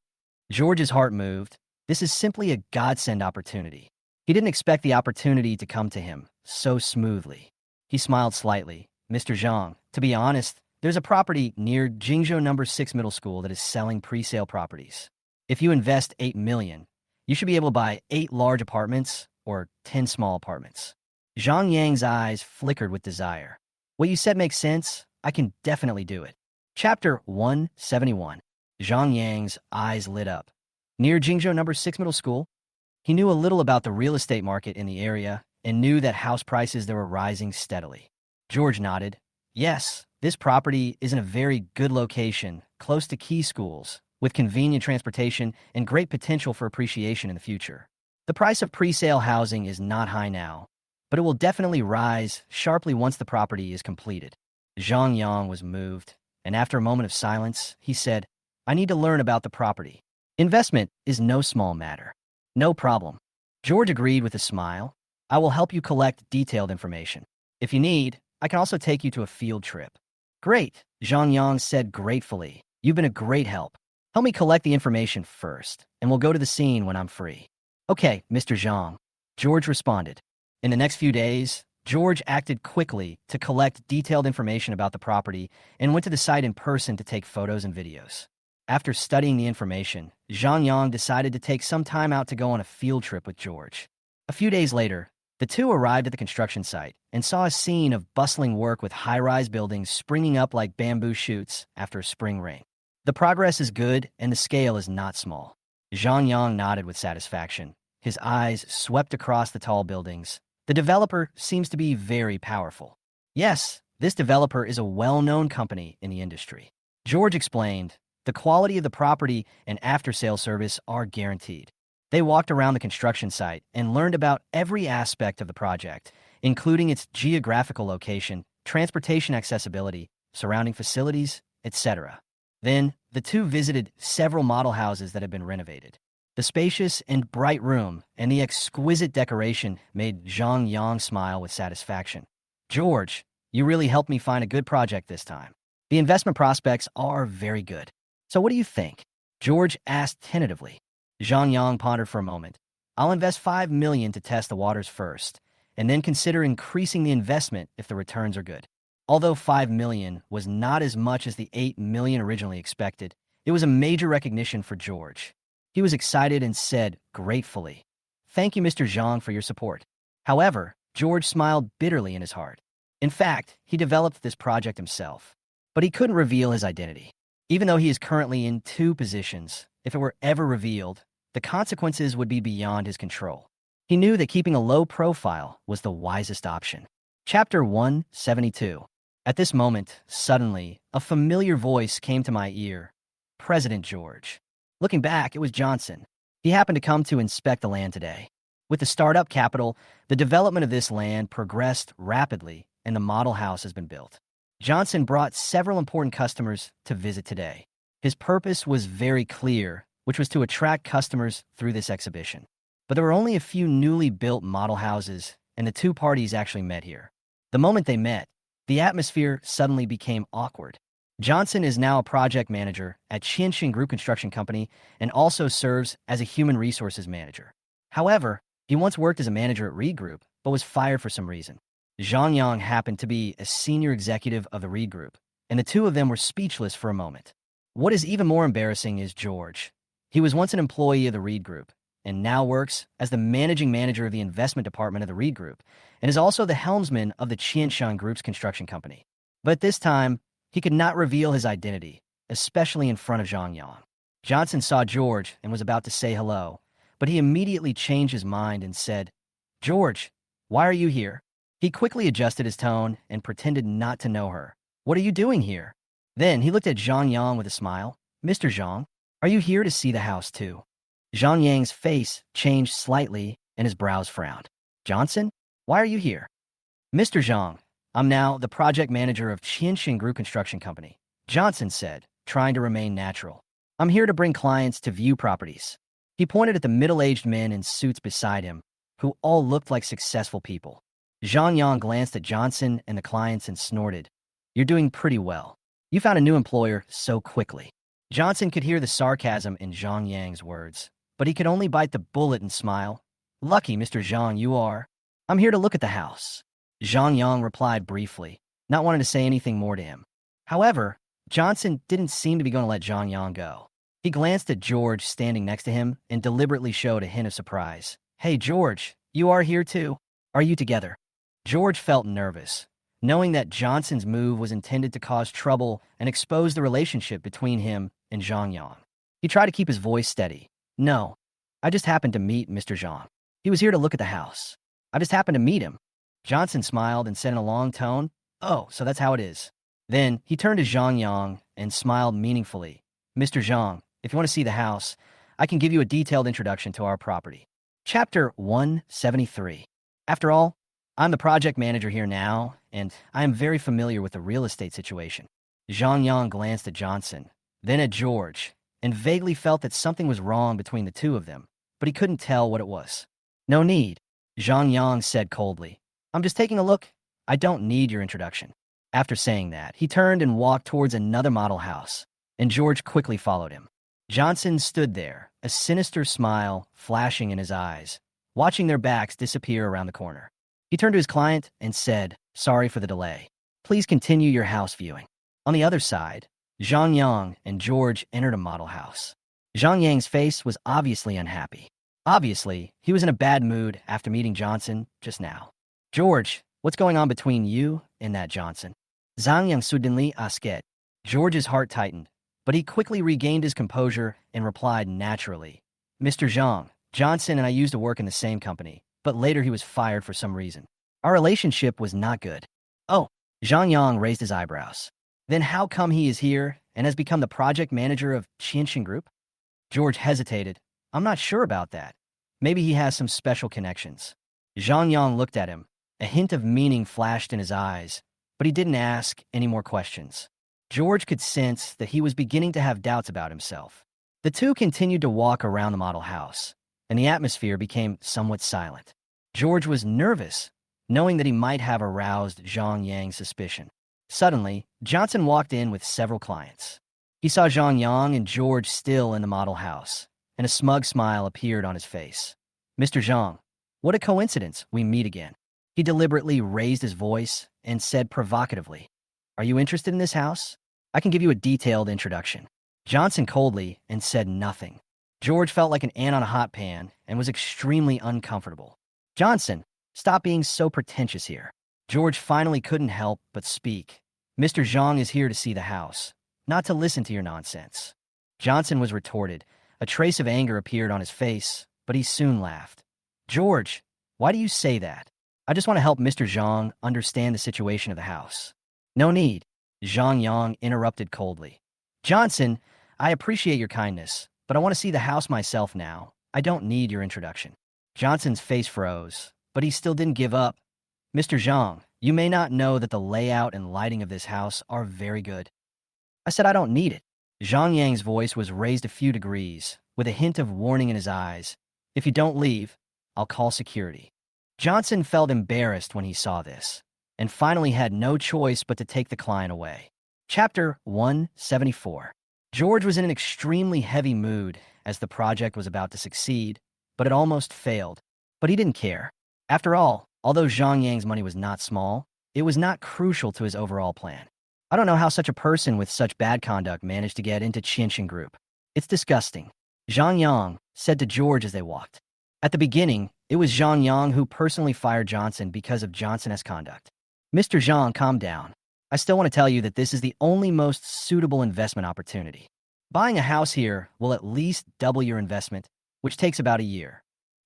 A: George's heart moved. This is simply a godsend opportunity. He didn't expect the opportunity to come to him so smoothly. He smiled slightly. Mr. Zhang, to be honest, there's a property near Jingzhou No. 6 Middle School that is selling pre-sale properties. If you invest $8 million, you should be able to buy 8 large apartments or 10 small apartments. Zhang Yang's eyes flickered with desire. What you said makes sense. I can definitely do it. Chapter 171. Zhang Yang's eyes lit up. Near Jingzhou No. 6 Middle School, he knew a little about the real estate market in the area and knew that house prices there were rising steadily. George nodded. Yes, this property is in a very good location, close to key schools, with convenient transportation and great potential for appreciation in the future. The price of pre-sale housing is not high now, but it will definitely rise sharply once the property is completed. Zhang Yang was moved, and after a moment of silence, he said, I need to learn about the property. Investment is no small matter. No problem. George agreed with a smile. I will help you collect detailed information. If you need, I can also take you to a field trip. Great, Zhang Yang said gratefully. You've been a great help. Help me collect the information first, and we'll go to the scene when I'm free. Okay, Mr. Zhang. George responded. In the next few days, George acted quickly to collect detailed information about the property and went to the site in person to take photos and videos. After studying the information, Zhang Yang decided to take some time out to go on a field trip with George. A few days later, the two arrived at the construction site and saw a scene of bustling work with high-rise buildings springing up like bamboo shoots after a spring rain. The progress is good and the scale is not small. Zhang Yang nodded with satisfaction. His eyes swept across the tall buildings. The developer seems to be very powerful. Yes, this developer is a well-known company in the industry. George explained, the quality of the property and after-sale service are guaranteed. They walked around the construction site and learned about every aspect of the project, including its geographical location, transportation accessibility, surrounding facilities, etc. Then, the two visited several model houses that had been renovated. The spacious and bright room and the exquisite decoration made Zhang Yang smile with satisfaction. George, you really helped me find a good project this time. The investment prospects are very good. So what do you think? George asked tentatively. Zhang Yang pondered for a moment. I'll invest $5 million to test the waters first, and then consider increasing the investment if the returns are good. Although $5 million was not as much as the $8 million originally expected, it was a major recognition for George. He was excited and said gratefully, Thank you, Mr. Zhang, for your support. However, George smiled bitterly in his heart. In fact, he developed this project himself, but he couldn't reveal his identity. Even though he is currently in 2 positions, if it were ever revealed, the consequences would be beyond his control. He knew that keeping a low profile was the wisest option. Chapter 172. At this moment, suddenly, a familiar voice came to my ear. President George. Looking back, it was Johnson. He happened to come to inspect the land today. With the startup capital, the development of this land progressed rapidly, and the model house has been built. Johnson brought several important customers to visit today. His purpose was very clear, which was to attract customers through this exhibition. But there were only a few newly built model houses, and the two parties actually met here. The moment they met, the atmosphere suddenly became awkward. Johnson is now a project manager at Qianxin Group Construction Company and also serves as a human resources manager. However, he once worked as a manager at Reed Group, but was fired for some reason. Zhang Yang happened to be a senior executive of the Reed Group, and the two of them were speechless for a moment. What is even more embarrassing is George. He was once an employee of the Reed Group, and now works as the managing manager of the investment department of the Reed Group, and is also the helmsman of the Qianshan Group's construction company. But this time, he could not reveal his identity, especially in front of Zhang Yang. Johnson saw George and was about to say hello, but he immediately changed his mind and said, "George, why are you here?" He quickly adjusted his tone and pretended not to know her. "What are you doing here?" Then he looked at Zhang Yang with a smile. "Mr. Zhang, are you here to see the house too?" Zhang Yang's face changed slightly and his brows frowned. "Johnson, why are you here?" "Mr. Zhang, I'm now the project manager of Qianxin Group Construction Company," Johnson said, trying to remain natural. "I'm here to bring clients to view properties." He pointed at the middle-aged men in suits beside him, who all looked like successful people. Zhang Yang glanced at Johnson and the clients and snorted. "You're doing pretty well. You found a new employer so quickly." Johnson could hear the sarcasm in Zhang Yang's words, but he could only bite the bullet and smile. "Lucky, Mr. Zhang, you are. I'm here to look at the house." Zhang Yang replied briefly, not wanting to say anything more to him. However, Johnson didn't seem to be going to let Zhang Yang go. He glanced at George standing next to him and deliberately showed a hint of surprise. "Hey, George, you are here too. Are you together?" George felt nervous, knowing that Johnson's move was intended to cause trouble and expose the relationship between him and Zhang Yang. He tried to keep his voice steady. "No, I just happened to meet Mr. Zhang. He was here to look at the house. I just happened to meet him." Johnson smiled and said in a long tone, "Oh, so that's how it is." Then he turned to Zhang Yang and smiled meaningfully. "Mr. Zhang, if you want to see the house, I can give you a detailed introduction to our property." Chapter 173. After all, I'm the project manager here now, and I am very familiar with the real estate situation. Zhang Yang glanced at Johnson, then at George, and vaguely felt that something was wrong between the two of them, but he couldn't tell what it was. "No need," Zhang Yang said coldly. "I'm just taking a look. I don't need your introduction." After saying that, he turned and walked towards another model house, and George quickly followed him. Johnson stood there, a sinister smile flashing in his eyes, watching their backs disappear around the corner. He turned to his client and said, "Sorry for the delay. Please continue your house viewing." On the other side, Zhang Yang and George entered a model house. Zhang Yang's face was obviously unhappy. Obviously, he was in a bad mood after meeting Johnson just now. "George, what's going on between you and that Johnson?" Zhang Yang suddenly asked. George's heart tightened, but he quickly regained his composure and replied naturally. "Mr. Zhang, Johnson and I used to work in the same company, but later he was fired for some reason. Our relationship was not good." "Oh," Zhang Yang raised his eyebrows. "Then how come he is here and has become the project manager of Qianxin Group?" George hesitated. "I'm not sure about that. Maybe he has some special connections." Zhang Yang looked at him. A hint of meaning flashed in his eyes, but he didn't ask any more questions. George could sense that he was beginning to have doubts about himself. The two continued to walk around the model house, and the atmosphere became somewhat silent. George was nervous, knowing that he might have aroused Zhang Yang's suspicion. Suddenly, Johnson walked in with several clients. He saw Zhang Yang and George still in the model house, and a smug smile appeared on his face. "Mr. Zhang, what a coincidence we meet again." He deliberately raised his voice and said provocatively, "Are you interested in this house? I can give you a detailed introduction." Johnson coldly and said nothing. George felt like an ant on a hot pan and was extremely uncomfortable. "Johnson, stop being so pretentious here." George finally couldn't help but speak. "Mr. Zhang is here to see the house, not to listen to your nonsense." Johnson was retorted. A trace of anger appeared on his face, but he soon laughed. "George, why do you say that? I just want to help Mr. Zhang understand the situation of the house." "No need," Zhang Yang interrupted coldly. "Johnson, I appreciate your kindness, but I want to see the house myself now. I don't need your introduction." Johnson's face froze, but he still didn't give up. "Mr. Zhang, You may not know that the layout and lighting of this house are very good. I said I don't need it. Zhang Yang's voice was raised a few degrees, with a hint of warning in his eyes. If you don't leave, I'll call security. Johnson felt embarrassed when he saw this, and finally had no choice but to take the client away. Chapter 174. George was in an extremely heavy mood as the project was about to succeed, but it almost failed. But he didn't care. After all, although Zhang Yang's money was not small, it was not crucial to his overall plan. I don't know how such a person with such bad conduct managed to get into Qianxin Group. It's disgusting, Zhang Yang said to George as they walked. At the beginning, it was Zhang Yang who personally fired Johnson because of Johnson's conduct. Mr. Zhang, calm down. I still want to tell you that this is the only most suitable investment opportunity. Buying a house here will at least double your investment, which takes about a year.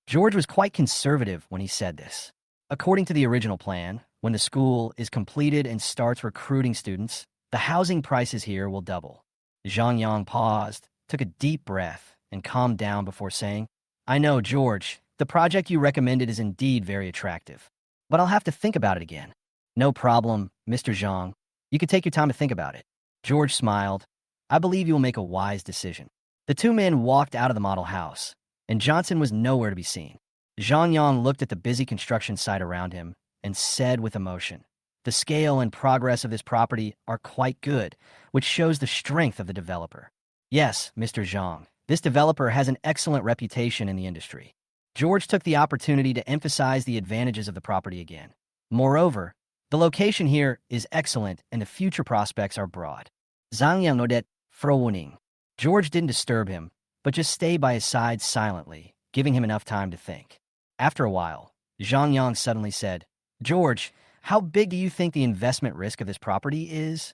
A: George was quite conservative when he said this. According to the original plan, when the school is completed and starts recruiting students, the housing prices here will double. Zhang Yang paused, took a deep breath, and calmed down before saying, I know, George, the project you recommended is indeed very attractive, but I'll have to think about it again. No problem, Mr. Zhang. You can take your time to think about it. George smiled. I believe you will make a wise decision. The two men walked out of the model house, and Johnson was nowhere to be seen. Zhang Yang looked at the busy construction site around him and said with emotion, the scale and progress of this property are quite good, which shows the strength of the developer. Yes, Mr. Zhang, this developer has an excellent reputation in the industry. George took the opportunity to emphasize the advantages of the property again. Moreover, the location here is excellent and the future prospects are broad. Zhang Yang nodded, frowning. George didn't disturb him, but just stayed by his side silently, giving him enough time to think. After a while, Zhang Yang suddenly said, George, how big do you think the investment risk of this property is?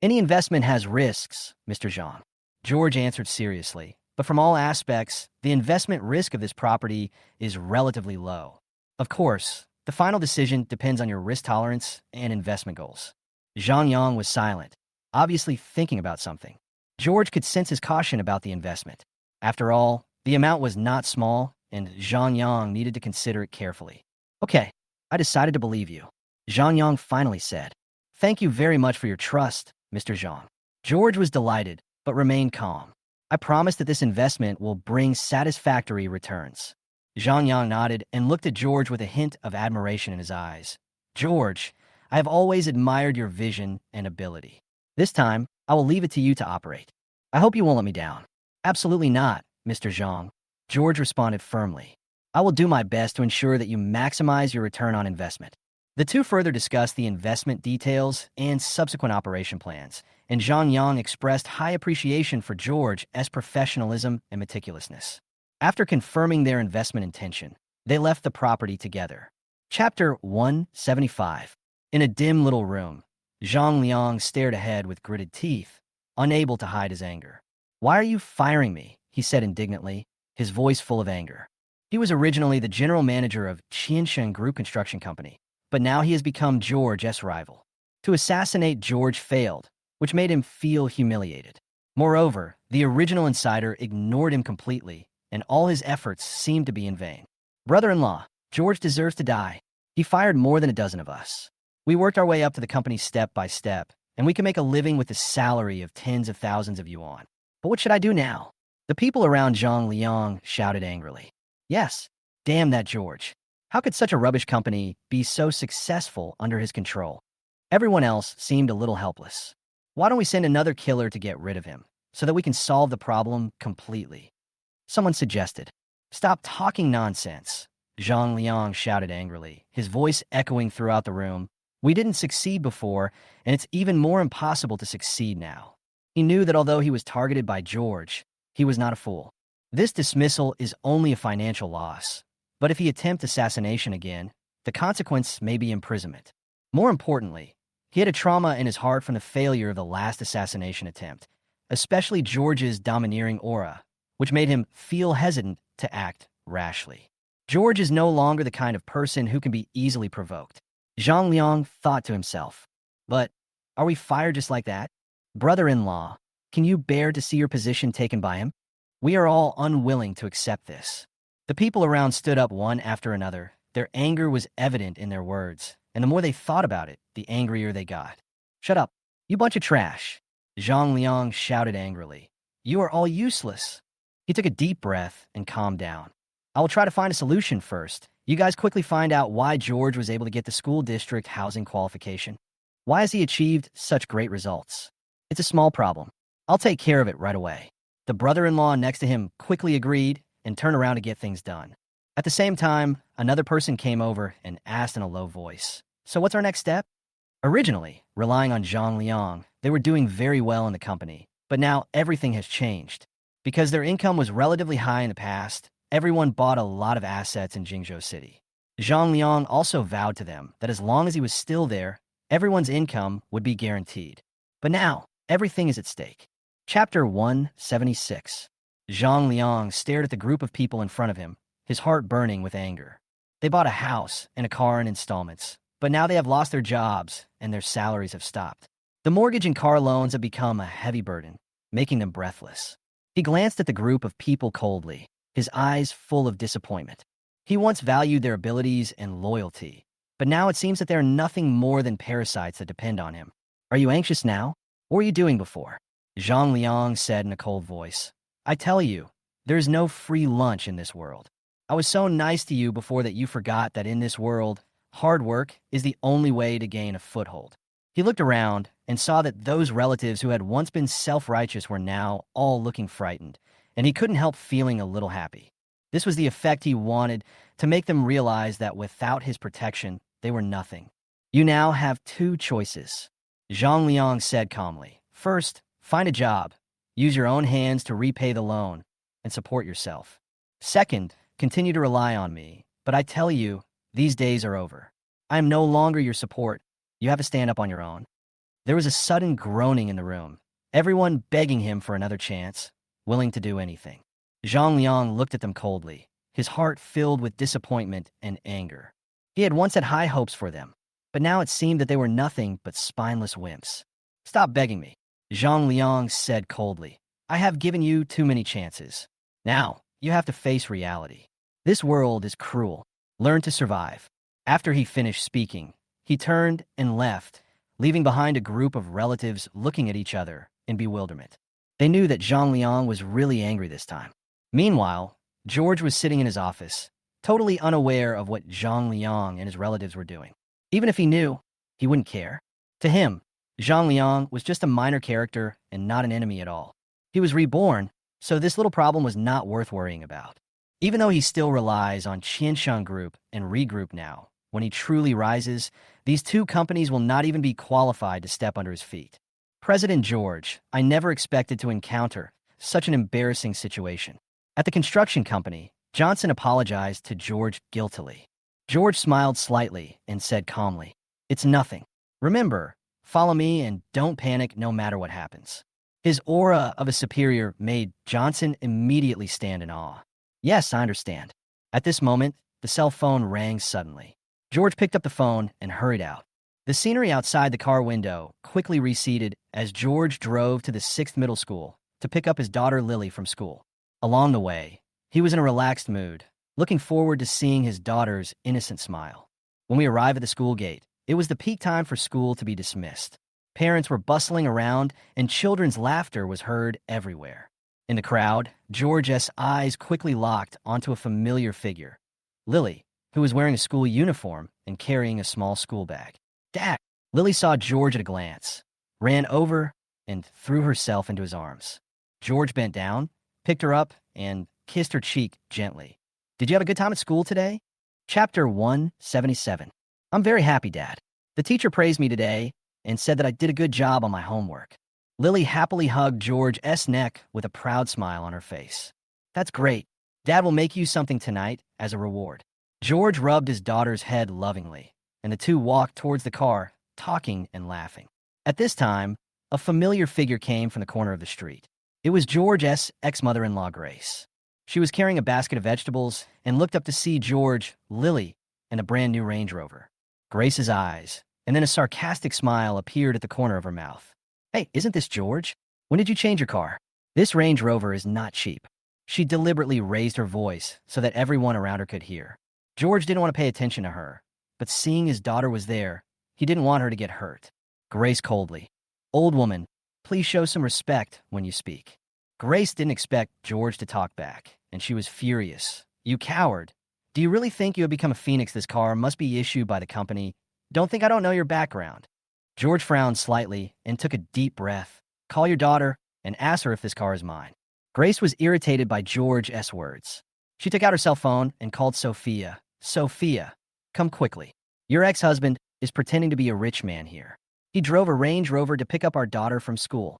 A: Any investment has risks, Mr. Zhang. George answered seriously, but from all aspects, the investment risk of this property is relatively low. Of course, the final decision depends on your risk tolerance and investment goals. Zhang Yang was silent, obviously thinking about something. George could sense his caution about the investment. After all, the amount was not small, and Zhang Yang needed to consider it carefully. Okay, I decided to believe you. Zhang Yang finally said. Thank you very much for your trust, Mr. Zhang. George was delighted, but remained calm. I promise that this investment will bring satisfactory returns. Zhang Yang nodded and looked at George with a hint of admiration in his eyes. George, I have always admired your vision and ability. This time, I will leave it to you to operate. I hope you won't let me down. Absolutely not, Mr. Zhang. George responded firmly. I will do my best to ensure that you maximize your return on investment. The two further discussed the investment details and subsequent operation plans, and Zhang Yang expressed high appreciation for George's professionalism and meticulousness. After confirming their investment intention, they left the property together. Chapter 175. In a dim little room, Zhang Liang stared ahead with gritted teeth, unable to hide his anger. Why are you firing me? He said indignantly, his voice full of anger. He was originally the general manager of Qianxin Group Construction Company, but now he has become George's rival. To assassinate George failed, which made him feel humiliated. Moreover, the original insider ignored him completely, and all his efforts seemed to be in vain. Brother-in-law, George deserves to die. He fired more than a dozen of us. We worked our way up to the company step by step, and we can make a living with the salary of tens of thousands of yuan. But what should I do now? The people around Zhang Liang shouted angrily. Yes, damn that George. How could such a rubbish company be so successful under his control? Everyone else seemed a little helpless. Why don't we send another killer to get rid of him, so that we can solve the problem completely? Someone suggested. Stop talking nonsense, Zhang Liang shouted angrily, his voice echoing throughout the room. We didn't succeed before, and it's even more impossible to succeed now. He knew that although he was targeted by George, he was not a fool. This dismissal is only a financial loss, but if he attempts assassination again, the consequence may be imprisonment. More importantly, he had a trauma in his heart from the failure of the last assassination attempt, especially George's domineering aura, which made him feel hesitant to act rashly. George is no longer the kind of person who can be easily provoked. Zhang Liang thought to himself. But are we fired just like that? Brother-in-law, can you bear to see your position taken by him? We are all unwilling to accept this. The people around stood up one after another. Their anger was evident in their words, and the more they thought about it, the angrier they got. "Shut up, you bunch of trash," Zhang Liang shouted angrily. "You are all useless." He took a deep breath and calmed down. "I will try to find a solution first. You guys quickly find out why George was able to get the school district housing qualification. Why has he achieved such great results? It's a small problem. I'll take care of it right away." The brother-in-law next to him quickly agreed and turned around to get things done. At the same time, another person came over and asked in a low voice, "So what's our next step?" Originally, relying on Zhang Liang, they were doing very well in the company, but now everything has changed. Because their income was relatively high in the past, everyone bought a lot of assets in Jingzhou City. Zhang Liang also vowed to them that as long as he was still there, everyone's income would be guaranteed. But now, everything is at stake. Chapter 176. Zhang Liang stared at the group of people in front of him, his heart burning with anger. They bought a house and a car in installments, but now they have lost their jobs and their salaries have stopped. The mortgage and car loans have become a heavy burden, making them breathless. He glanced at the group of people coldly, his eyes full of disappointment. He once valued their abilities and loyalty, but now it seems that they are nothing more than parasites that depend on him. "Are you anxious now? What were you doing before?" Zhang Liang said in a cold voice. "I tell you, there is no free lunch in this world. I was so nice to you before that you forgot that in this world, hard work is the only way to gain a foothold." He looked around and saw that those relatives who had once been self-righteous were now all looking frightened, and he couldn't help feeling a little happy. This was the effect he wanted, to make them realize that without his protection, they were nothing. "You now have two choices," Zhang Liang said calmly. "First, find a job, use your own hands to repay the loan, and support yourself. Second, continue to rely on me, but I tell you, these days are over. I am no longer your support. You have to stand up on your own." There was a sudden groaning in the room, everyone begging him for another chance, willing to do anything. Zhang Liang looked at them coldly, his heart filled with disappointment and anger. He had once had high hopes for them, but now it seemed that they were nothing but spineless wimps. "Stop begging me," Zhang Liang said coldly. "I have given you too many chances. Now, you have to face reality. This world is cruel. Learn to survive." After he finished speaking, he turned and left, leaving behind a group of relatives looking at each other in bewilderment. They knew that Zhang Liang was really angry this time. Meanwhile, George was sitting in his office, totally unaware of what Zhang Liang and his relatives were doing. Even if he knew, he wouldn't care. To him, Zhang Liang was just a minor character and not an enemy at all. He was reborn, so this little problem was not worth worrying about. Even though he still relies on Qianshan Group and Regroup now, when he truly rises, these two companies will not even be qualified to step under his feet. "President George, I never expected to encounter such an embarrassing situation." At the construction company, Johnson apologized to George guiltily. George smiled slightly and said calmly, "It's nothing. Remember, follow me and don't panic no matter what happens." His aura of a superior made Johnson immediately stand in awe. "Yes, I understand." At this moment, the cell phone rang suddenly. George picked up the phone and hurried out. The scenery outside the car window quickly receded as George drove to the 6th middle school to pick up his daughter Lily from school. Along the way, he was in a relaxed mood, looking forward to seeing his daughter's innocent smile. When we arrived at the school gate, it was the peak time for school to be dismissed. Parents were bustling around, and children's laughter was heard everywhere. In the crowd, George's eyes quickly locked onto a familiar figure, Lily, who was wearing a school uniform and carrying a small school bag. "Dad!" Lily saw George at a glance, ran over, and threw herself into his arms. George bent down, picked her up, and kissed her cheek gently. "Did you have a good time at school today?" Chapter 177. "I'm very happy, Dad. The teacher praised me today and said that I did a good job on my homework." Lily happily hugged George's neck with a proud smile on her face. "That's great. Dad will make you something tonight as a reward." George rubbed his daughter's head lovingly, and the two walked towards the car, talking and laughing. At this time, a familiar figure came from the corner of the street. It was George's ex-mother-in-law, Grace. She was carrying a basket of vegetables and looked up to see George, Lily, and a brand new Range Rover. Grace's eyes, and then a sarcastic smile appeared at the corner of her mouth. "Hey, isn't this George? When did you change your car? This Range Rover is not cheap." She deliberately raised her voice so that everyone around her could hear. George didn't want to pay attention to her, but seeing his daughter was there, he didn't want her to get hurt. Grace coldly, "Old woman, please show some respect when you speak." Grace didn't expect George to talk back, and she was furious. "You coward. Do you really think you have become a phoenix? This car must be issued by the company. Don't think I don't know your background." George frowned slightly and took a deep breath. "Call your daughter and ask her if this car is mine." Grace was irritated by George's words. She took out her cell phone and called Sophia. "Sophia, come quickly. Your ex-husband is pretending to be a rich man here. He drove a Range Rover to pick up our daughter from school."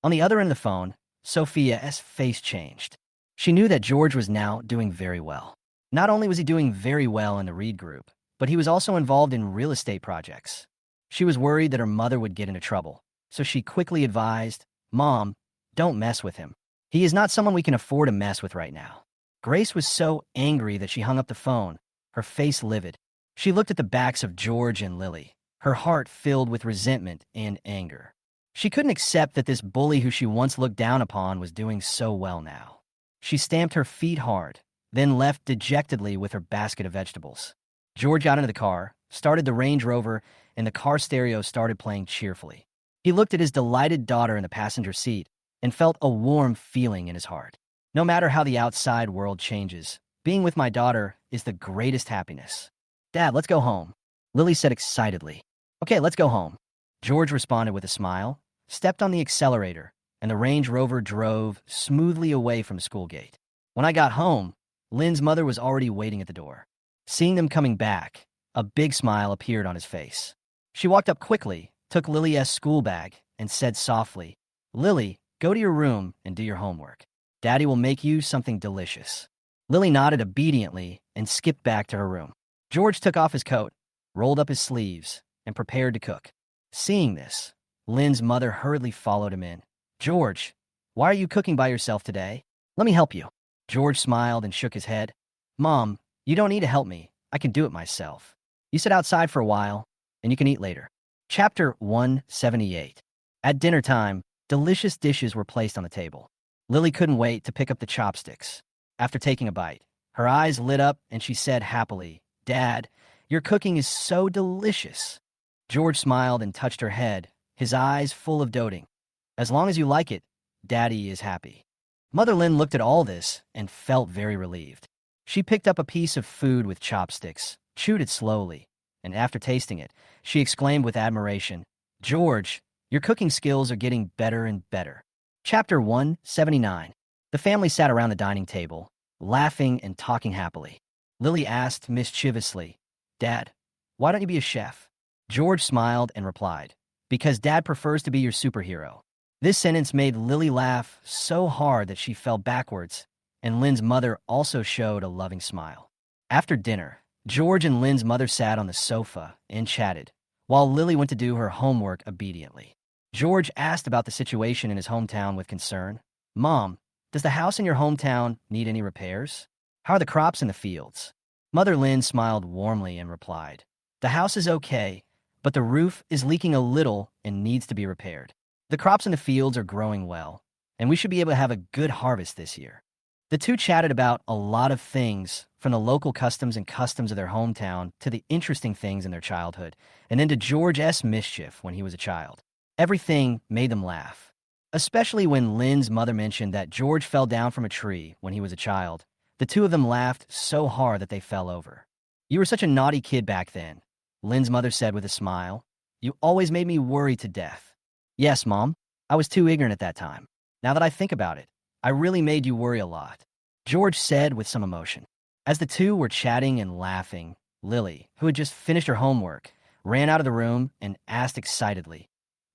A: On the other end of the phone, Sophia's face changed. She knew that George was now doing very well. Not only was he doing very well in the Reed Group, but he was also involved in real estate projects. She was worried that her mother would get into trouble, so she quickly advised, "Mom, don't mess with him. He is not someone we can afford to mess with right now." Grace was so angry that she hung up the phone, her face livid. She looked at the backs of George and Lily, her heart filled with resentment and anger. She couldn't accept that this bully who she once looked down upon was doing so well now. She stamped her feet hard, then left dejectedly with her basket of vegetables. George got into the car, started the Range Rover, and the car stereo started playing cheerfully. He looked at his delighted daughter in the passenger seat and felt a warm feeling in his heart. No matter how the outside world changes, being with my daughter is the greatest happiness. "Dad, let's go home," Lily said excitedly. "Okay, let's go home." George responded with a smile, stepped on the accelerator, and the Range Rover drove smoothly away from the school gate. When I got home, Lynn's mother was already waiting at the door. Seeing them coming back, a big smile appeared on his face. She walked up quickly, took Lily's school bag, and said softly, "Lily, go to your room and do your homework. Daddy will make you something delicious." Lily nodded obediently and skipped back to her room. George took off his coat, rolled up his sleeves, and prepared to cook. Seeing this, Lynn's mother hurriedly followed him in. "George, why are you cooking by yourself today? Let me help you." George smiled and shook his head. "Mom, you don't need to help me. I can do it myself. You sit outside for a while, and you can eat later." Chapter 178. At dinner time, delicious dishes were placed on the table. Lily couldn't wait to pick up the chopsticks. After taking a bite, her eyes lit up and she said happily, "Dad, your cooking is so delicious." George smiled and touched her head, his eyes full of doting. "As long as you like it, Daddy is happy." Mother Lynn looked at all this and felt very relieved. She picked up a piece of food with chopsticks, chewed it slowly, and after tasting it, she exclaimed with admiration, "George, your cooking skills are getting better and better." Chapter 179. The family sat around the dining table, laughing and talking happily. Lily asked mischievously, "Dad, why don't you be a chef?" George smiled and replied, "Because Dad prefers to be your superhero." This sentence made Lily laugh so hard that she fell backwards, and Lynn's mother also showed a loving smile. After dinner, George and Lynn's mother sat on the sofa and chatted, while Lily went to do her homework obediently. George asked about the situation in his hometown with concern. "Mom, does the house in your hometown need any repairs? How are the crops in the fields?" Mother Lynn smiled warmly and replied, "The house is okay, but the roof is leaking a little and needs to be repaired. The crops in the fields are growing well, and we should be able to have a good harvest this year." The two chatted about a lot of things, from the local customs and customs of their hometown to the interesting things in their childhood, and then to George's mischief when he was a child. Everything made them laugh, especially when Lynn's mother mentioned that George fell down from a tree when he was a child. The two of them laughed so hard that they fell over. "You were such a naughty kid back then," Lynn's mother said with a smile. "You always made me worry to death." "Yes, Mom, I was too ignorant at that time. Now that I think about it, I really made you worry a lot," George said with some emotion. As the two were chatting and laughing, Lily, who had just finished her homework, ran out of the room and asked excitedly,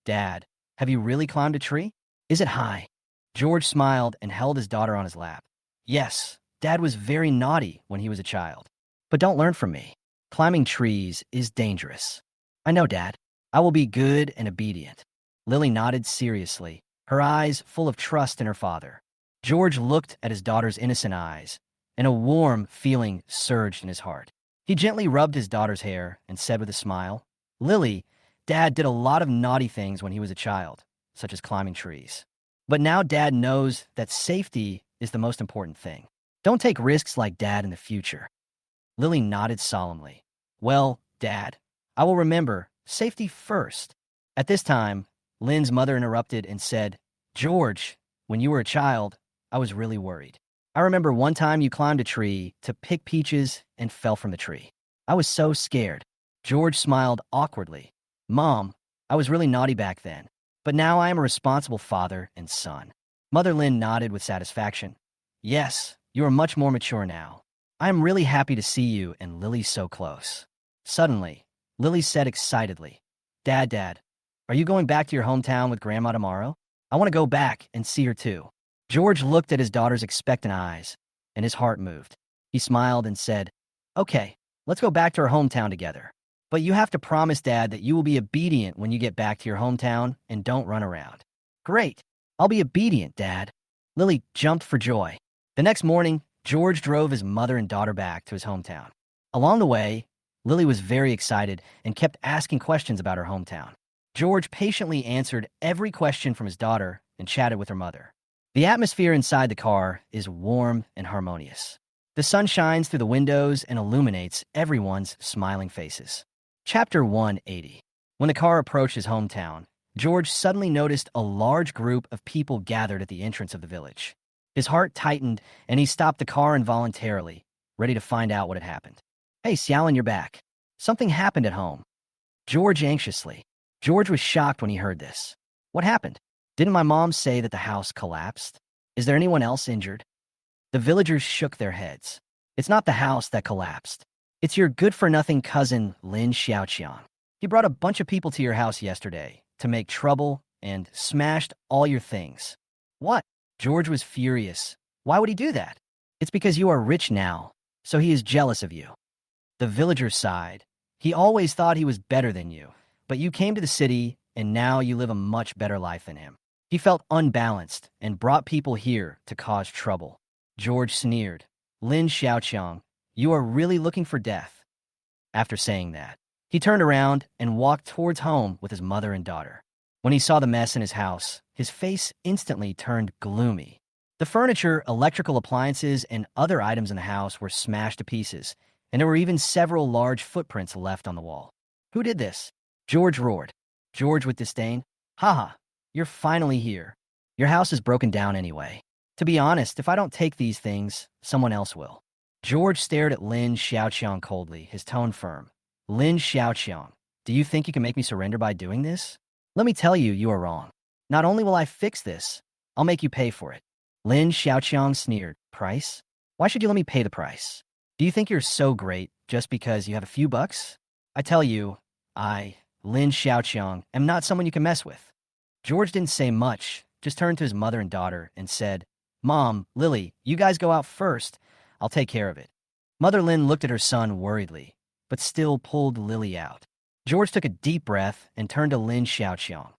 A: "Dad, have you really climbed a tree? Is it high?" George smiled and held his daughter on his lap. "Yes, Dad was very naughty when he was a child. But don't learn from me. Climbing trees is dangerous." "I know, Dad. I will be good and obedient." Lily nodded seriously, her eyes full of trust in her father. George looked at his daughter's innocent eyes, and a warm feeling surged in his heart. He gently rubbed his daughter's hair and said with a smile, "Lily, Dad did a lot of naughty things when he was a child, such as climbing trees. But now Dad knows that safety is the most important thing. Don't take risks like Dad in the future." Lily nodded solemnly. "Well, Dad. I will remember. Safety first. At this time, Lynn's mother interrupted and said, George, when you were a child, I was really worried. I remember one time you climbed a tree to pick peaches and fell from the tree. I was so scared. George smiled awkwardly. Mom, I was really naughty back then, but now I am a responsible father and son. Mother Lynn nodded with satisfaction. Yes, you are much more mature now. I am really happy to see you and Lily so close. Suddenly, Lily said excitedly, Dad, are you going back to your hometown with Grandma tomorrow? I want to go back and see her too. George looked at his daughter's expectant eyes, and his heart moved. He smiled and said, Okay, let's go back to our hometown together. But you have to promise, Dad, that you will be obedient when you get back to your hometown and don't run around. Great. I'll be obedient, Dad. Lily jumped for joy. The next morning, George drove his mother and daughter back to his hometown. Along the way, Lily was very excited and kept asking questions about her hometown. George patiently answered every question from his daughter and chatted with her mother. The atmosphere inside the car is warm and harmonious. The sun shines through the windows and illuminates everyone's smiling faces. Chapter 180. When the car approached his hometown, George suddenly noticed a large group of people gathered at the entrance of the village. His heart tightened, and he stopped the car involuntarily, ready to find out what had happened. Hey, Xiaolin, you're back. Something happened at home. George anxiously. George was shocked when he heard this. What happened? Didn't my mom say that the house collapsed? Is there anyone else injured? The villagers shook their heads. It's not the house that collapsed. It's your good-for-nothing cousin, Lin Xiaoqiang. He brought a bunch of people to your house yesterday to make trouble and smashed all your things. What? George was furious. Why would he do that? It's because you are rich now, so he is jealous of you. The villager sighed. He always thought he was better than you, but you came to the city and now you live a much better life than him. He felt unbalanced and brought people here to cause trouble. George sneered. Lin Xiaoqiang, you are really looking for death. After saying that, he turned around and walked towards home with his mother and daughter. When he saw the mess in his house, his face instantly turned gloomy. The furniture, electrical appliances, and other items in the house were smashed to pieces, and there were even several large footprints left on the wall. Who did this? George roared. George with disdain. Haha, you're finally here. Your house is broken down anyway. To be honest, if I don't take these things, someone else will. George stared at Lin Xiaoqiang coldly, his tone firm. Lin Xiaoqiang, do you think you can make me surrender by doing this? Let me tell you, you are wrong. Not only will I fix this, I'll make you pay for it. Lin Xiaoqiang sneered. Price? Why should you let me pay the price? Do you think you're so great just because you have a few bucks? I tell you, Lin Xiaoqiang, am not someone you can mess with. George didn't say much, just turned to his mother and daughter and said, Mom, Lily, you guys go out first. I'll take care of it. Mother Lin looked at her son worriedly, but still pulled Lily out. George took a deep breath and turned to Lin Xiaoqiang.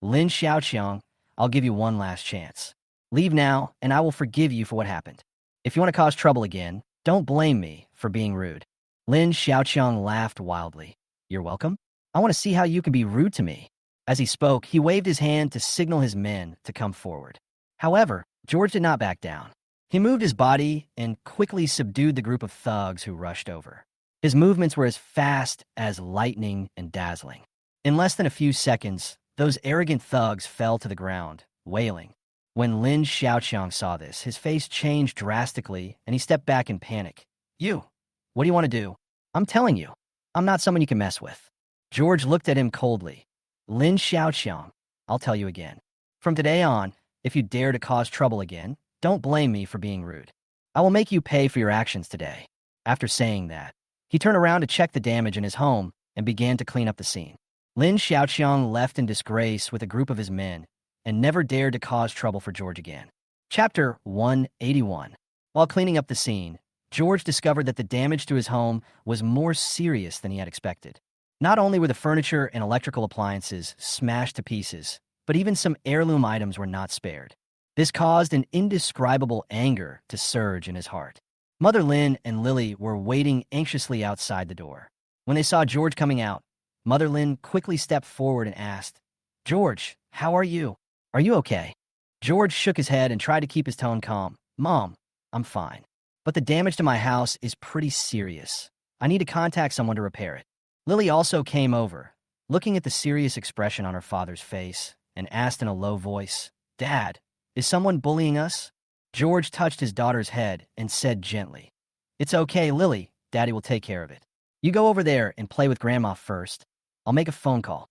A: Lin Xiaoqiang, I'll give you one last chance. Leave now, and I will forgive you for what happened. If you want to cause trouble again, don't blame me for being rude. Lin Xiaoqiang laughed wildly. You're welcome. I want to see how you can be rude to me. As he spoke, he waved his hand to signal his men to come forward. However, George did not back down. He moved his body and quickly subdued the group of thugs who rushed over. His movements were as fast as lightning and dazzling. In less than a few seconds, those arrogant thugs fell to the ground, wailing. When Lin Xiaoqiang saw this, his face changed drastically and he stepped back in panic. You, what do you want to do? I'm telling you, I'm not someone you can mess with. George looked at him coldly. Lin Xiaoqiang, I'll tell you again. From today on, if you dare to cause trouble again, don't blame me for being rude. I will make you pay for your actions today. After saying that, he turned around to check the damage in his home and began to clean up the scene. Lin Xiaoqiang left in disgrace with a group of his men and never dared to cause trouble for George again. Chapter 181. While cleaning up the scene, George discovered that the damage to his home was more serious than he had expected. Not only were the furniture and electrical appliances smashed to pieces, but even some heirloom items were not spared. This caused an indescribable anger to surge in his heart. Mother Lin and Lily were waiting anxiously outside the door. When they saw George coming out, Mother Lin quickly stepped forward and asked, George, how are you? Are you okay? George shook his head and tried to keep his tone calm. Mom, I'm fine. But the damage to my house is pretty serious. I need to contact someone to repair it. Lily also came over, looking at the serious expression on her father's face, and asked in a low voice, "Dad, is someone bullying us?" George touched his daughter's head and said gently, "It's okay, Lily. Daddy will take care of it. You go over there and play with Grandma first. I'll make a phone call."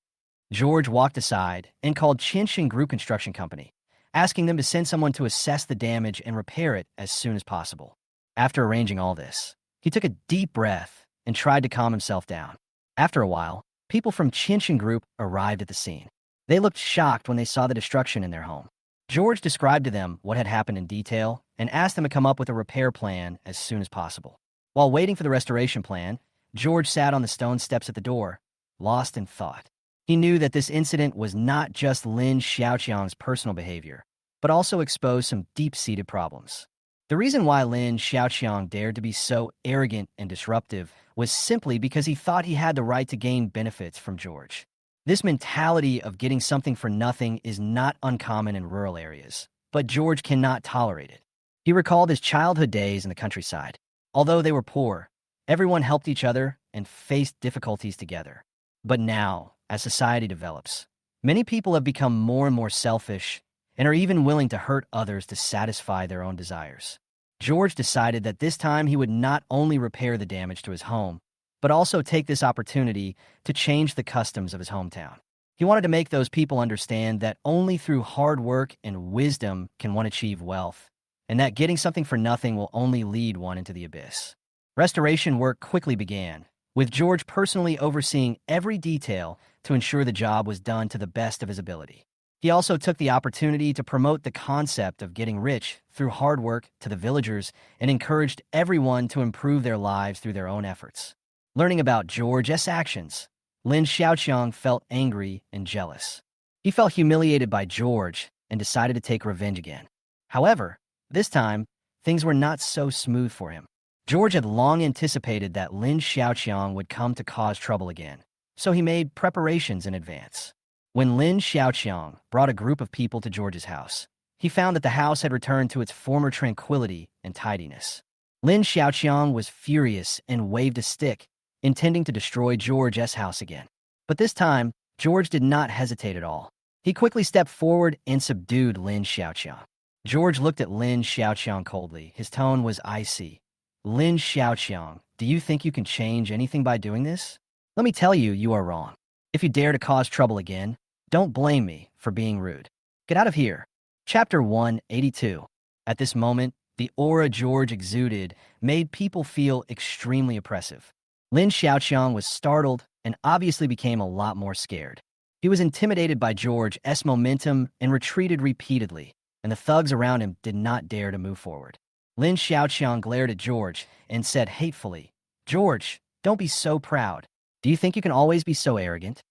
A: George walked aside and called Chinshin Group Construction Company, asking them to send someone to assess the damage and repair it as soon as possible. After arranging all this, he took a deep breath and tried to calm himself down. After a while, people from Chinshin Group arrived at the scene. They looked shocked when they saw the destruction in their home. George described to them what had happened in detail and asked them to come up with a repair plan as soon as possible. While waiting for the restoration plan, George sat on the stone steps at the door, lost in thought. He knew that this incident was not just Lin Xiaoqiang's personal behavior, but also exposed some deep-seated problems. The reason why Lin Xiaoqiang dared to be so arrogant and disruptive was simply because he thought he had the right to gain benefits from George. This mentality of getting something for nothing is not uncommon in rural areas, but George cannot tolerate it. He recalled his childhood days in the countryside. Although they were poor, everyone helped each other and faced difficulties together. But now, as society develops, many people have become more and more selfish and are even willing to hurt others to satisfy their own desires. George decided that this time he would not only repair the damage to his home, but also take this opportunity to change the customs of his hometown. He wanted to make those people understand that only through hard work and wisdom can one achieve wealth, and that getting something for nothing will only lead one into the abyss. Restoration work quickly began, with George personally overseeing every detail to ensure the job was done to the best of his ability. He also took the opportunity to promote the concept of getting rich through hard work to the villagers and encouraged everyone to improve their lives through their own efforts. Learning about George's actions, Lin Xiaoqiang felt angry and jealous. He felt humiliated by George and decided to take revenge again. However, this time, things were not so smooth for him. George had long anticipated that Lin Xiaoqiang would come to cause trouble again, so he made preparations in advance. When Lin Xiaoqiang brought a group of people to George's house, he found that the house had returned to its former tranquility and tidiness. Lin Xiaoqiang was furious and waved a stick, intending to destroy George's house again. But this time, George did not hesitate at all. He quickly stepped forward and subdued Lin Xiaoqiang. George looked at Lin Xiaoqiang coldly. His tone was icy. "Lin Xiaoqiang, do you think you can change anything by doing this? Let me tell you, you are wrong. If you dare to cause trouble again, don't blame me for being rude. Get out of here." Chapter 182. At this moment, the aura George exuded made people feel extremely oppressive. Lin Xiaoqiang was startled and obviously became a lot more scared. He was intimidated by George's momentum and retreated repeatedly, and the thugs around him did not dare to move forward. Lin Xiaoqiang glared at George and said hatefully, "George, don't be so proud. Do you think you can always be so arrogant?"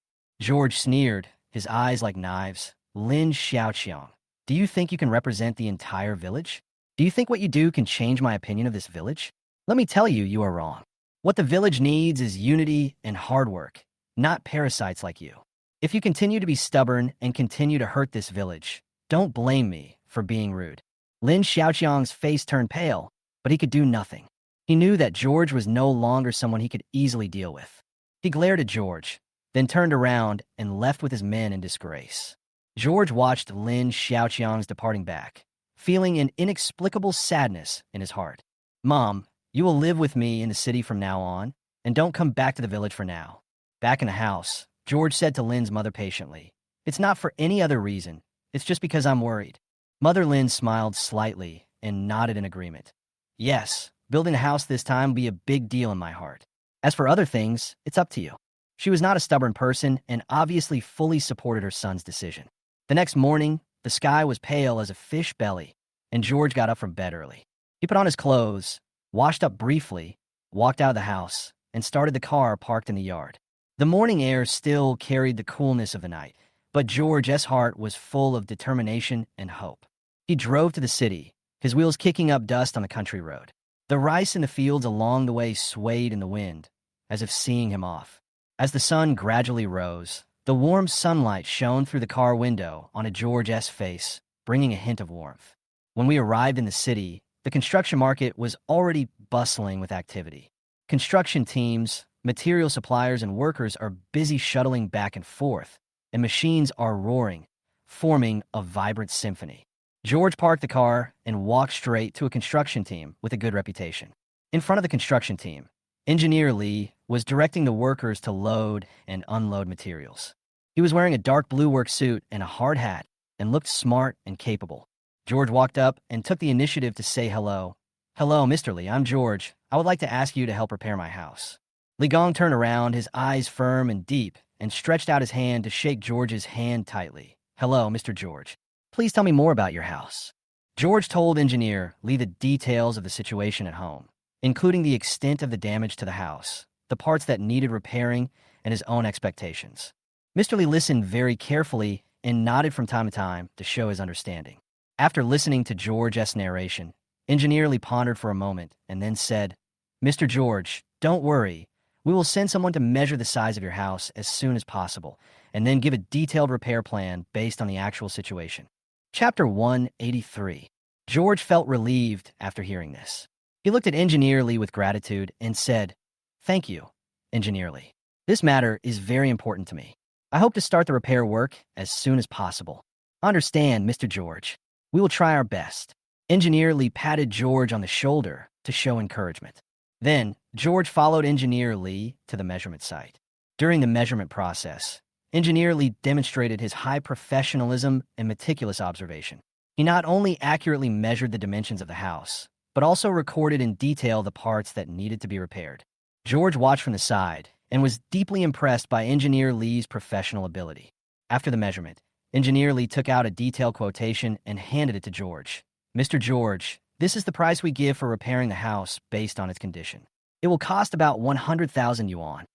A: George sneered, his eyes like knives. "Lin Xiaoqiang, do you think you can represent the entire village? Do you think what you do can change my opinion of this village? Let me tell you, you are wrong. What the village needs is unity and hard work, not parasites like you. If you continue to be stubborn and continue to hurt this village, don't blame me for being rude." Lin Xiaoqiang's face turned pale, but he could do nothing. He knew that George was no longer someone he could easily deal with. He glared at George, then turned around and left with his men in disgrace. George watched Lin Xiaoqiang's departing back, feeling an inexplicable sadness in his heart. "Mom, you will live with me in the city from now on, and don't come back to the village for now." Back in the house, George said to Lin's mother patiently, "It's not for any other reason. It's just because I'm worried." Mother Lin smiled slightly and nodded in agreement. "Yes, building a house this time will be a big deal in my heart. As for other things, it's up to you." She was not a stubborn person and obviously fully supported her son's decision. The next morning, the sky was pale as a fish belly, and George got up from bed early. He put on his clothes, washed up briefly, walked out of the house, and started the car parked in the yard. The morning air still carried the coolness of the night, but George's heart was full of determination and hope. He drove to the city, his wheels kicking up dust on the country road. The rice in the fields along the way swayed in the wind, as if seeing him off. As the sun gradually rose, the warm sunlight shone through the car window on George's face, bringing a hint of warmth. When we arrived in the city, the construction market was already bustling with activity. Construction teams, Material suppliers and workers are busy shuttling back and forth, and machines are roaring, forming a vibrant symphony. George parked the car and walked straight to a construction team with a good reputation. In front of the construction team, Engineer Lee was directing the workers to load and unload materials. He was wearing a dark blue work suit and a hard hat and looked smart and capable. George walked up and took the initiative to say hello. "Hello, Mr. Lee, I'm George. I would like to ask you to help repair my house." Li Gong turned around, his eyes firm and deep, and stretched out his hand to shake George's hand tightly. "Hello, Mr. George. Please tell me more about your house." George told Engineer Lee the details of the situation at home, including the extent of the damage to the house, the parts that needed repairing, and his own expectations. Mr. Lee listened very carefully and nodded from time to time to show his understanding. After listening to George's narration, Engineer Lee pondered for a moment and then said, "Mr. George, don't worry. We will send someone to measure the size of your house as soon as possible, and then give a detailed repair plan based on the actual situation." Chapter 183. George felt relieved after hearing this. He looked at Engineer Lee with gratitude and said, "Thank you, Engineer Lee. This matter is very important to me. I hope to start the repair work as soon as possible." "Understand, Mr. George. We will try our best." Engineer Lee patted George on the shoulder to show encouragement. Then, George followed Engineer Lee to the measurement site. During the measurement process, Engineer Lee demonstrated his high professionalism and meticulous observation. He not only accurately measured the dimensions of the house, but also recorded in detail the parts that needed to be repaired. George watched from the side and was deeply impressed by Engineer Lee's professional ability. After the measurement, Engineer Lee took out a detailed quotation and handed it to George. "Mr. George, this is the price we give for repairing the house based on its condition. It will cost about 100,000 yuan.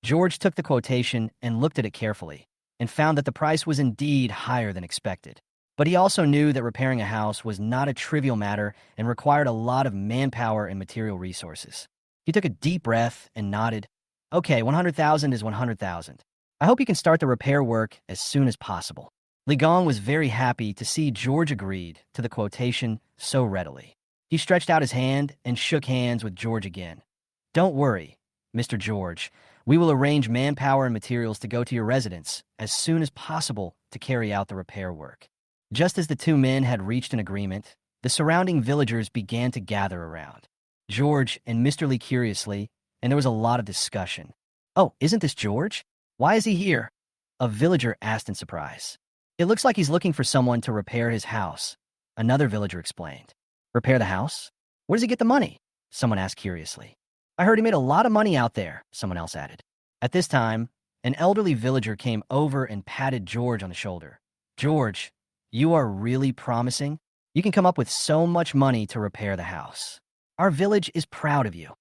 A: George took the quotation and looked at it carefully, and found that the price was indeed higher than expected. But he also knew that repairing a house was not a trivial matter and required a lot of manpower and material resources. He took a deep breath and nodded. "Okay, 100,000 is 100,000. I hope you can start the repair work as soon as possible." Li Gong was very happy to see George agreed to the quotation so readily. He stretched out his hand and shook hands with George again. "Don't worry, Mr. George. We will arrange manpower and materials to go to your residence as soon as possible to carry out the repair work." Just as the two men had reached an agreement, the surrounding villagers began to gather around George and Mr. Lee curiously, and there was a lot of discussion. "Oh, isn't this George? Why is he here?" a villager asked in surprise. "It looks like he's looking for someone to repair his house," another villager explained. "Repair the house? Where does he get the money?" someone asked curiously. "I heard he made a lot of money out there," someone else added. At this time, an elderly villager came over and patted George on the shoulder. "George, you are really promising. You can come up with so much money to repair the house. Our village is proud of you."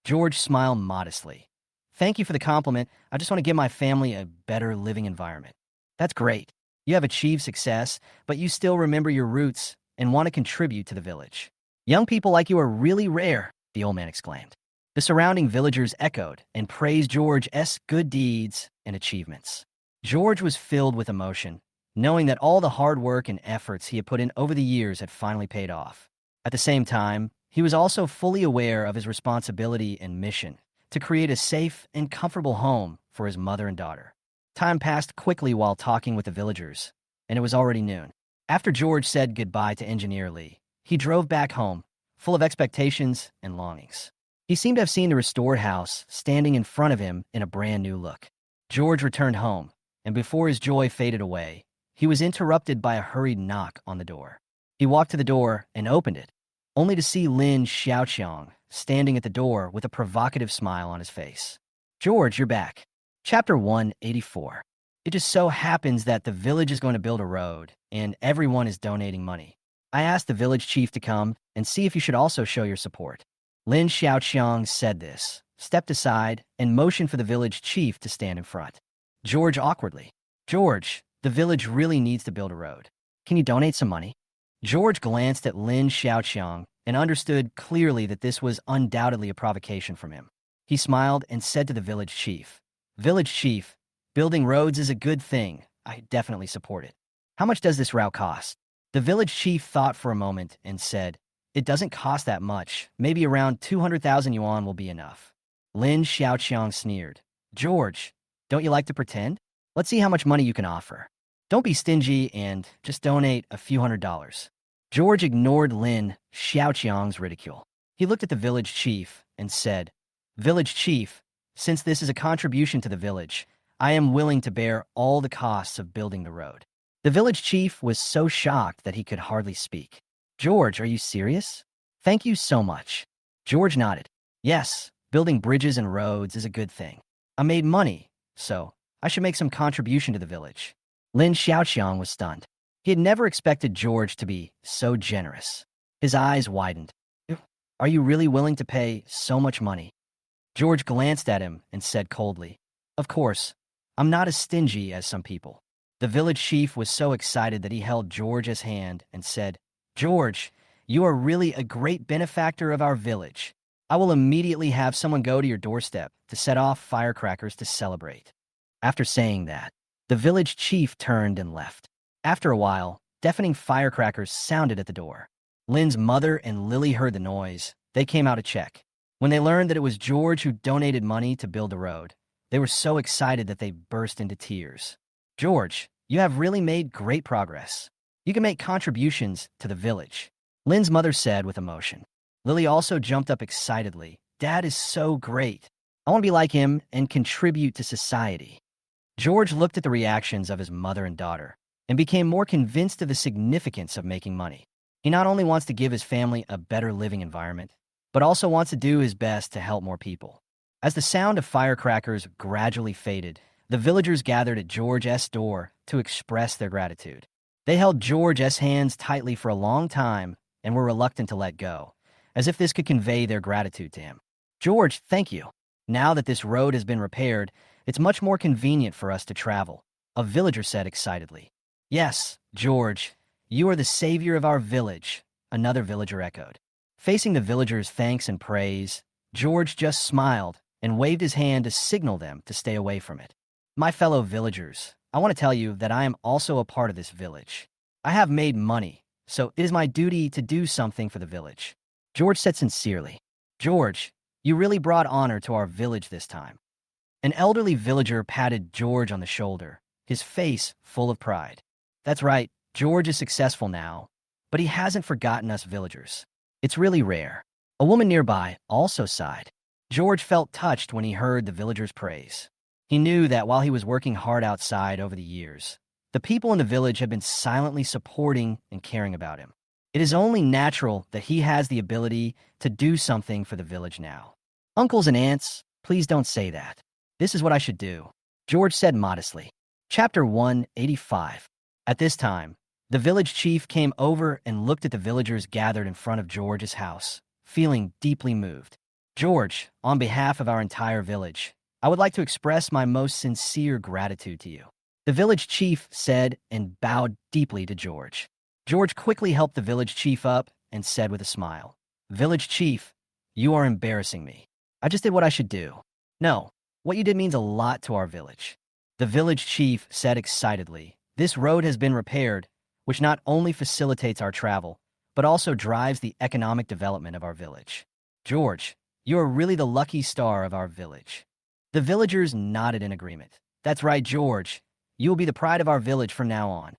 A: George smiled modestly. "Thank you for the compliment. I just want to give my family a better living environment." "That's great. You have achieved success, but you still remember your roots and want to contribute to the village. Young people like you are really rare," the old man exclaimed. The surrounding villagers echoed and praised George's good deeds and achievements. George was filled with emotion, knowing that all the hard work and efforts he had put in over the years had finally paid off. At the same time, he was also fully aware of his responsibility and mission to create a safe and comfortable home for his mother and daughter. Time passed quickly while talking with the villagers, and it was already noon. After George said goodbye to Engineer Lee, he drove back home, full of expectations and longings. He seemed to have seen the restored house standing in front of him in a brand new look. George returned home, and before his joy faded away, he was interrupted by a hurried knock on the door. He walked to the door and opened it, only to see Lin Xiaoqiang standing at the door with a provocative smile on his face. "George, you're back." Chapter 184. It just so happens that the village is going to build a road, and everyone is donating money. I asked the village chief to come and see if you should also show your support. Lin Xiaoqiang said this, stepped aside, and motioned for the village chief to stand in front. George awkwardly. "George, the village really needs to build a road. Can you donate some money?" George glanced at Lin Xiaoqiang and understood clearly that this was undoubtedly a provocation from him. He smiled and said to the village chief, "Village chief, building roads is a good thing. I definitely support it. How much does this route cost?" The village chief thought for a moment and said, "It doesn't cost that much. Maybe around 200,000 yuan will be enough." Lin Xiaoqiang sneered. George, don't you like to pretend? Let's see how much money you can offer. Don't be stingy and just donate a few $100s. George ignored Lin Xiaoqiang's ridicule. He looked at the village chief and said, Village chief, since this is a contribution to the village, I am willing to bear all the costs of building the road. The village chief was so shocked that he could hardly speak. George, are you serious? Thank you so much. George nodded. Yes, building bridges and roads is a good thing. I made money, so I should make some contribution to the village. Lin Xiaoqiang was stunned. He had never expected George to be so generous. His eyes widened. Are you really willing to pay so much money? George glanced at him and said coldly, Of course, I'm not as stingy as some people. The village chief was so excited that he held George's hand and said, George, you are really a great benefactor of our village. I will immediately have someone go to your doorstep to set off firecrackers to celebrate. After saying that, the village chief turned and left. After a while, deafening firecrackers sounded at the door. Lin's mother and Lily heard the noise. They came out to check. When they learned that it was George who donated money to build the road, they were so excited that they burst into tears. George, you have really made great progress. You can make contributions to the village, Lin's mother said with emotion. Lily also jumped up excitedly. Dad is so great. I want to be like him and contribute to society. George looked at the reactions of his mother and daughter and became more convinced of the significance of making money. He not only wants to give his family a better living environment, but also wants to do his best to help more people. As the sound of firecrackers gradually faded, the villagers gathered at George's door to express their gratitude. They held George's hands tightly for a long time and were reluctant to let go, as if this could convey their gratitude to him. George, thank you. Now that this road has been repaired, it's much more convenient for us to travel, a villager said excitedly. Yes, George, you are the savior of our village, another villager echoed. Facing the villagers' thanks and praise, George just smiled and waved his hand to signal them to stay away from it. My fellow villagers, I want to tell you that I am also a part of this village. I have made money, so it is my duty to do something for the village. George said sincerely. George, you really brought honor to our village this time. An elderly villager patted George on the shoulder, his face full of pride. That's right, George is successful now, but he hasn't forgotten us villagers. It's really rare. A woman nearby also sighed. George felt touched when he heard the villagers' praise. He knew that while he was working hard outside over the years, the people in the village had been silently supporting and caring about him. It is only natural that he has the ability to do something for the village now. Uncles and aunts, please don't say that. This is what I should do, George said modestly. Chapter 185. At this time, the village chief came over and looked at the villagers gathered in front of George's house, feeling deeply moved. George, on behalf of our entire village, I would like to express my most sincere gratitude to you, the village chief said and bowed deeply to George. George quickly helped the village chief up and said with a smile, Village chief, you are embarrassing me. I just did what I should do. No, what you did means a lot to our village. The village chief said excitedly, This road has been repaired, which not only facilitates our travel, but also drives the economic development of our village. George, you are really the lucky star of our village. The villagers nodded in agreement. That's right, George. You will be the pride of our village from now on.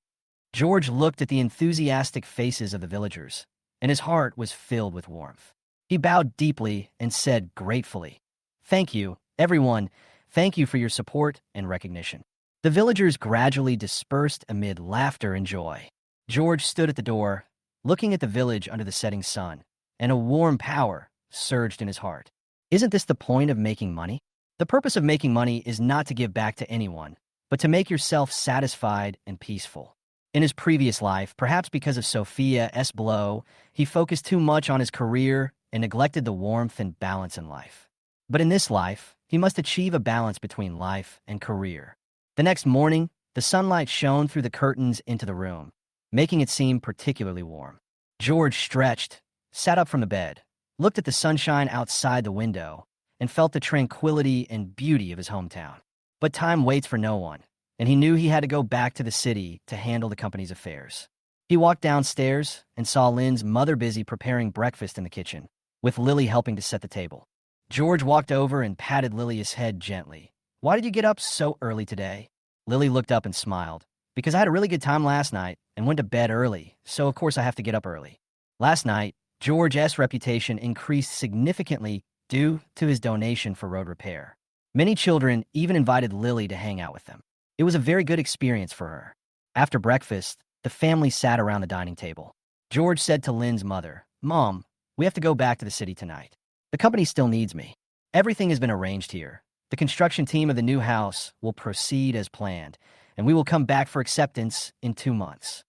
A: George looked at the enthusiastic faces of the villagers, and his heart was filled with warmth. He bowed deeply and said gratefully, Thank you, everyone. Thank you for your support and recognition. The villagers gradually dispersed amid laughter and joy. George stood at the door, looking at the village under the setting sun, and a warm power surged in his heart. Isn't this the point of making money? The purpose of making money is not to give back to anyone, but to make yourself satisfied and peaceful. In his previous life, perhaps because of Sophia's blow, he focused too much on his career and neglected the warmth and balance in life. But in this life, he must achieve a balance between life and career. The next morning, the sunlight shone through the curtains into the room, making it seem particularly warm. George stretched, sat up from the bed, looked at the sunshine outside the window, and felt the tranquility and beauty of his hometown. But time waits for no one, and he knew he had to go back to the city to handle the company's affairs. He walked downstairs and saw Lin's mother busy preparing breakfast in the kitchen, with Lily helping to set the table. George walked over and patted Lily's head gently. Why did you get up so early today? Lily looked up and smiled. Because I had a really good time last night and went to bed early, so of course I have to get up early. Last night, George's reputation increased significantly due to his donation for road repair. Many children even invited Lily to hang out with them. It was a very good experience for her. After breakfast, the family sat around the dining table. George said to Lynn's mother, "Mom, we have to go back to the city tonight. The company still needs me. Everything has been arranged here. The construction team of the new house will proceed as planned, and we will come back for acceptance in 2 months."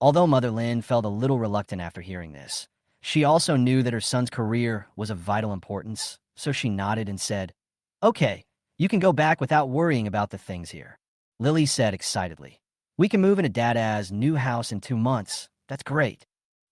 A: Although Mother Lynn felt a little reluctant after hearing this, she also knew that her son's career was of vital importance, so she nodded and said, "Okay, you can go back without worrying about the things here." Lily said excitedly, "We can move into Dada's new house in 2 months. That's great."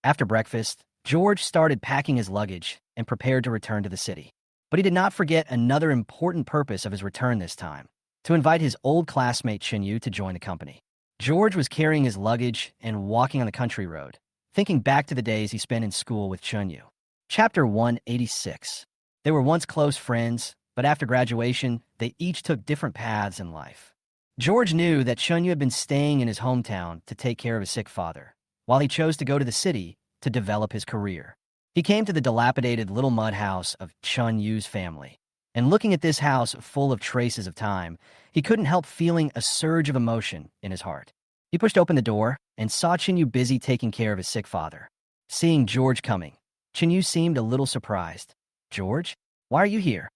A: After breakfast, George started packing his luggage and prepared to return to the city. But he did not forget another important purpose of his return this time, to invite his old classmate Chinyu to join the company. George was carrying his luggage and walking on the country road, thinking back to the days he spent in school with Chinyu. Chapter 186. They were once close friends, but after graduation, they each took different paths in life. George knew that Chinyu had been staying in his hometown to take care of his sick father, while he chose to go to the city to develop his career. He came to the dilapidated little mud house of Chunyu's family, and looking at this house full of traces of time, he couldn't help feeling a surge of emotion in his heart. He pushed open the door and saw Chinyu busy taking care of his sick father. Seeing George coming, Chinyu seemed a little surprised. "George, why are you here?"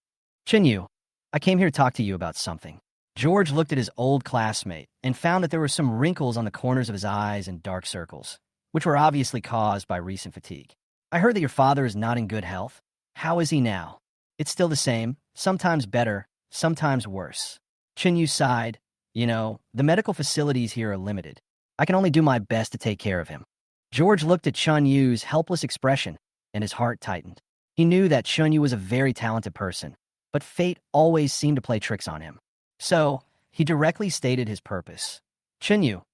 A: "Chinyu, I came here to talk to you about something." George looked at his old classmate and found that there were some wrinkles on the corners of his eyes and dark circles, which were obviously caused by recent fatigue. "I heard that your father is not in good health. How is he now?" "It's still the same, sometimes better, sometimes worse." Chinyu sighed. The medical facilities here are limited. I can only do my best to take care of him." George looked at Chunyu's helpless expression, and his heart tightened. He knew that Chunyu was a very talented person, but fate always seemed to play tricks on him. So, he directly stated his purpose. "Chinyu,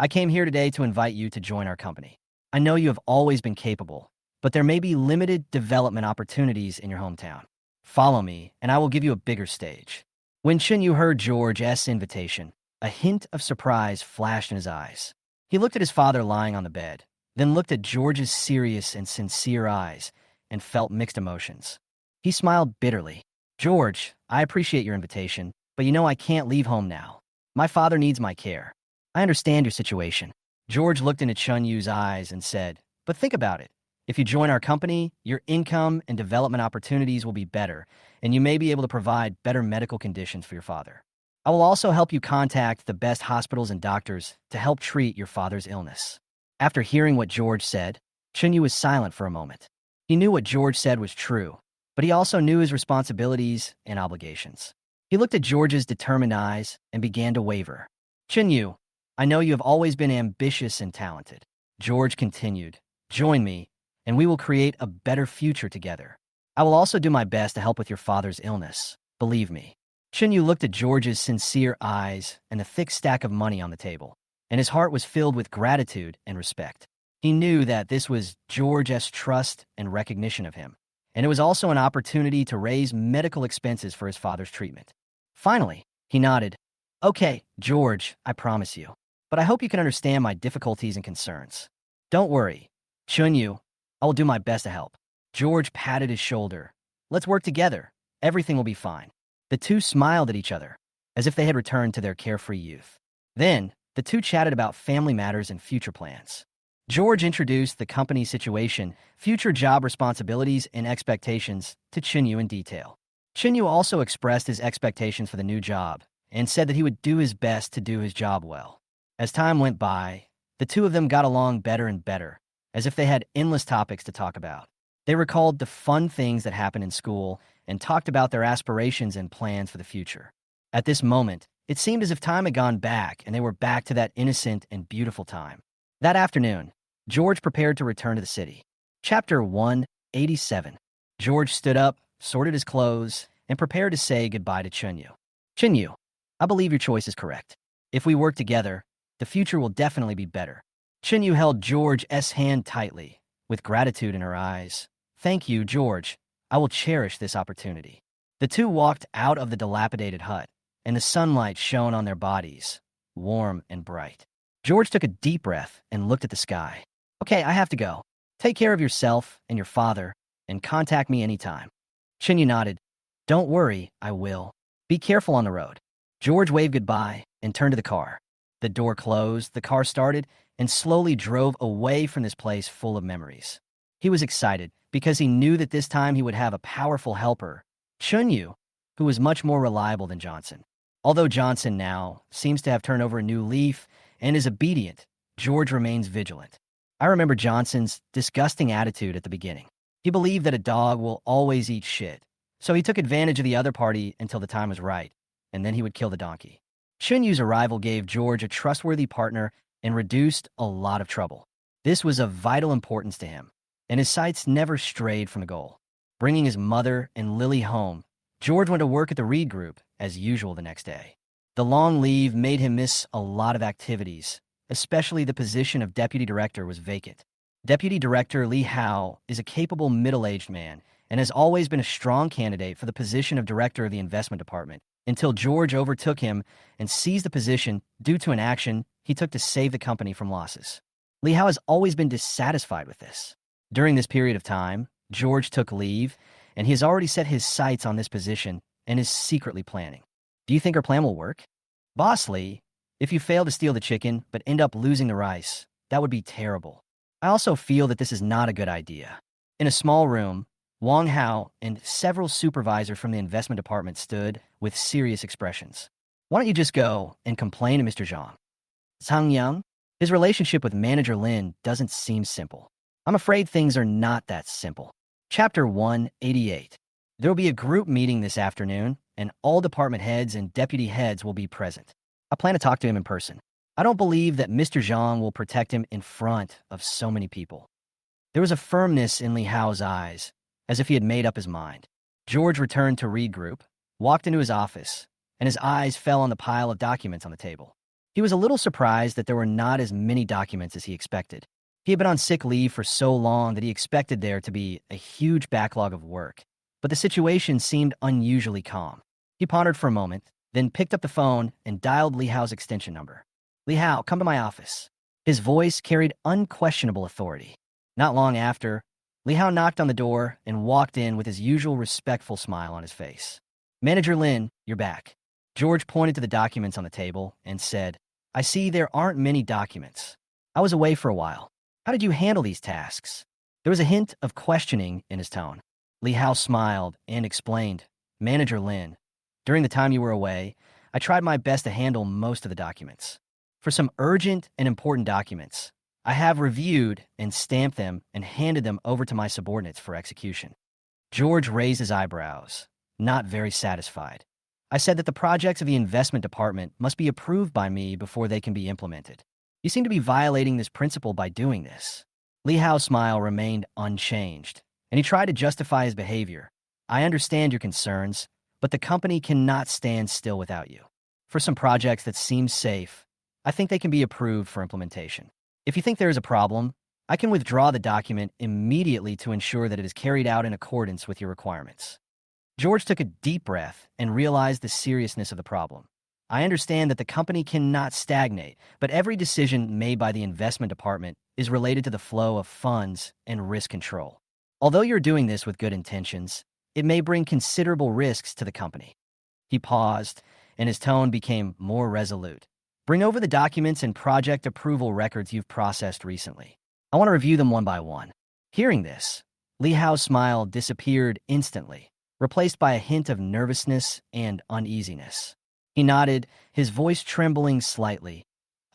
A: I came here today to invite you to join our company. I know you have always been capable, but there may be limited development opportunities in your hometown. Follow me, and I will give you a bigger stage." When Chinyu heard George's invitation, a hint of surprise flashed in his eyes. He looked at his father lying on the bed, then looked at George's serious and sincere eyes, and felt mixed emotions. He smiled bitterly. "George, I appreciate your invitation, but I can't leave home now. My father needs my care. I understand your situation." George looked into Chunyu's eyes and said, "But think about it. If you join our company, your income and development opportunities will be better, and you may be able to provide better medical conditions for your father. I will also help you contact the best hospitals and doctors to help treat your father's illness." After hearing what George said, Chinyu was silent for a moment. He knew what George said was true, but he also knew his responsibilities and obligations. He looked at George's determined eyes and began to waver. "Chinyu, I know you have always been ambitious and talented." George continued, "Join me, and we will create a better future together. I will also do my best to help with your father's illness. Believe me." Chinyu looked at George's sincere eyes and the thick stack of money on the table, and his heart was filled with gratitude and respect. He knew that this was George's trust and recognition of him, and it was also an opportunity to raise medical expenses for his father's treatment. Finally, he nodded. "Okay, George, I promise you. But I hope you can understand my difficulties and concerns. Don't worry. Chunyu, I will do my best to help." George patted his shoulder. "Let's work together. Everything will be fine." The two smiled at each other, as if they had returned to their carefree youth. Then, the two chatted about family matters and future plans. George introduced the company's situation, future job responsibilities, and expectations to Chinyu in detail. Chinyu also expressed his expectations for the new job and said that he would do his best to do his job well. As time went by, the two of them got along better and better, as if they had endless topics to talk about. They recalled the fun things that happened in school and talked about their aspirations and plans for the future. At this moment, it seemed as if time had gone back and they were back to that innocent and beautiful time. That afternoon, George prepared to return to the city. Chapter 187. George stood up, sorted his clothes, and prepared to say goodbye to Chunyu. "Chinyu, I believe your choice is correct. If we work together, the future will definitely be better." Chinyu held George's hand tightly, with gratitude in her eyes. "Thank you, George. I will cherish this opportunity." The two walked out of the dilapidated hut, and the sunlight shone on their bodies, warm and bright. George took a deep breath and looked at the sky. Okay, I have to go. Take care of yourself and your father, and contact me anytime. Chinyu nodded. Don't worry, I will. Be careful on the road. George waved goodbye and turned to the car. The door closed, the car started, and slowly drove away from this place full of memories. He was excited because he knew that this time he would have a powerful helper, Chunyu, who was much more reliable than Johnson. Although Johnson now seems to have turned over a new leaf and is obedient, George remains vigilant. I remember Johnson's disgusting attitude at the beginning. He believed that a dog will always eat shit, so he took advantage of the other party until the time was right, and then he would kill the donkey. Chunyu's arrival gave George a trustworthy partner and reduced a lot of trouble. This was of vital importance to him, and his sights never strayed from the goal. Bringing his mother and Lily home, George went to work at the Reed Group as usual the next day. The long leave made him miss a lot of activities, especially the position of deputy director was vacant. Deputy Director Li Hao is a capable middle-aged man and has always been a strong candidate for the position of director of the investment department until George overtook him and seized the position due to an action he took to save the company from losses. Li Hao has always been dissatisfied with this. During this period of time, George took leave, and he has already set his sights on this position and is secretly planning. Do you think our plan will work? Boss Lee, if you fail to steal the chicken but end up losing the rice, that would be terrible. I also feel that this is not a good idea. In a small room, Wang Hao and several supervisors from the investment department stood with serious expressions. Why don't you just go and complain to Mr. Zhang? Zhang Yang? His relationship with Manager Lin doesn't seem simple. I'm afraid things are not that simple. Chapter 188. There will be a group meeting this afternoon, and all department heads and deputy heads will be present. I plan to talk to him in person. I don't believe that Mr. Zhang will protect him in front of so many people. There was a firmness in Li Hao's eyes, as if he had made up his mind. George returned to Reed Group, walked into his office, and his eyes fell on the pile of documents on the table. He was a little surprised that there were not as many documents as he expected. He had been on sick leave for so long that he expected there to be a huge backlog of work, but the situation seemed unusually calm. He pondered for a moment, then picked up the phone and dialed Li Hao's extension number. Li Hao, come to my office. His voice carried unquestionable authority. Not long after, Li Hao knocked on the door and walked in with his usual respectful smile on his face. Manager Lin, you're back. George pointed to the documents on the table and said, I see there aren't many documents. I was away for a while. How did you handle these tasks? There was a hint of questioning in his tone. Li Hao smiled and explained, Manager Lin, during the time you were away, I tried my best to handle most of the documents. For some urgent and important documents, I have reviewed and stamped them and handed them over to my subordinates for execution. George raised his eyebrows, not very satisfied. I said that the projects of the investment department must be approved by me before they can be implemented. You seem to be violating this principle by doing this. Li Hao's smile remained unchanged, and he tried to justify his behavior. I understand your concerns, but the company cannot stand still without you. For some projects that seem safe, I think they can be approved for implementation. If you think there is a problem, I can withdraw the document immediately to ensure that it is carried out in accordance with your requirements. George took a deep breath and realized the seriousness of the problem. I understand that the company cannot stagnate, but every decision made by the investment department is related to the flow of funds and risk control. Although you're doing this with good intentions, it may bring considerable risks to the company. He paused, and his tone became more resolute. Bring over the documents and project approval records you've processed recently. I want to review them one by one. Hearing this, Li Hao's smile disappeared instantly, replaced by a hint of nervousness and uneasiness. He nodded, his voice trembling slightly.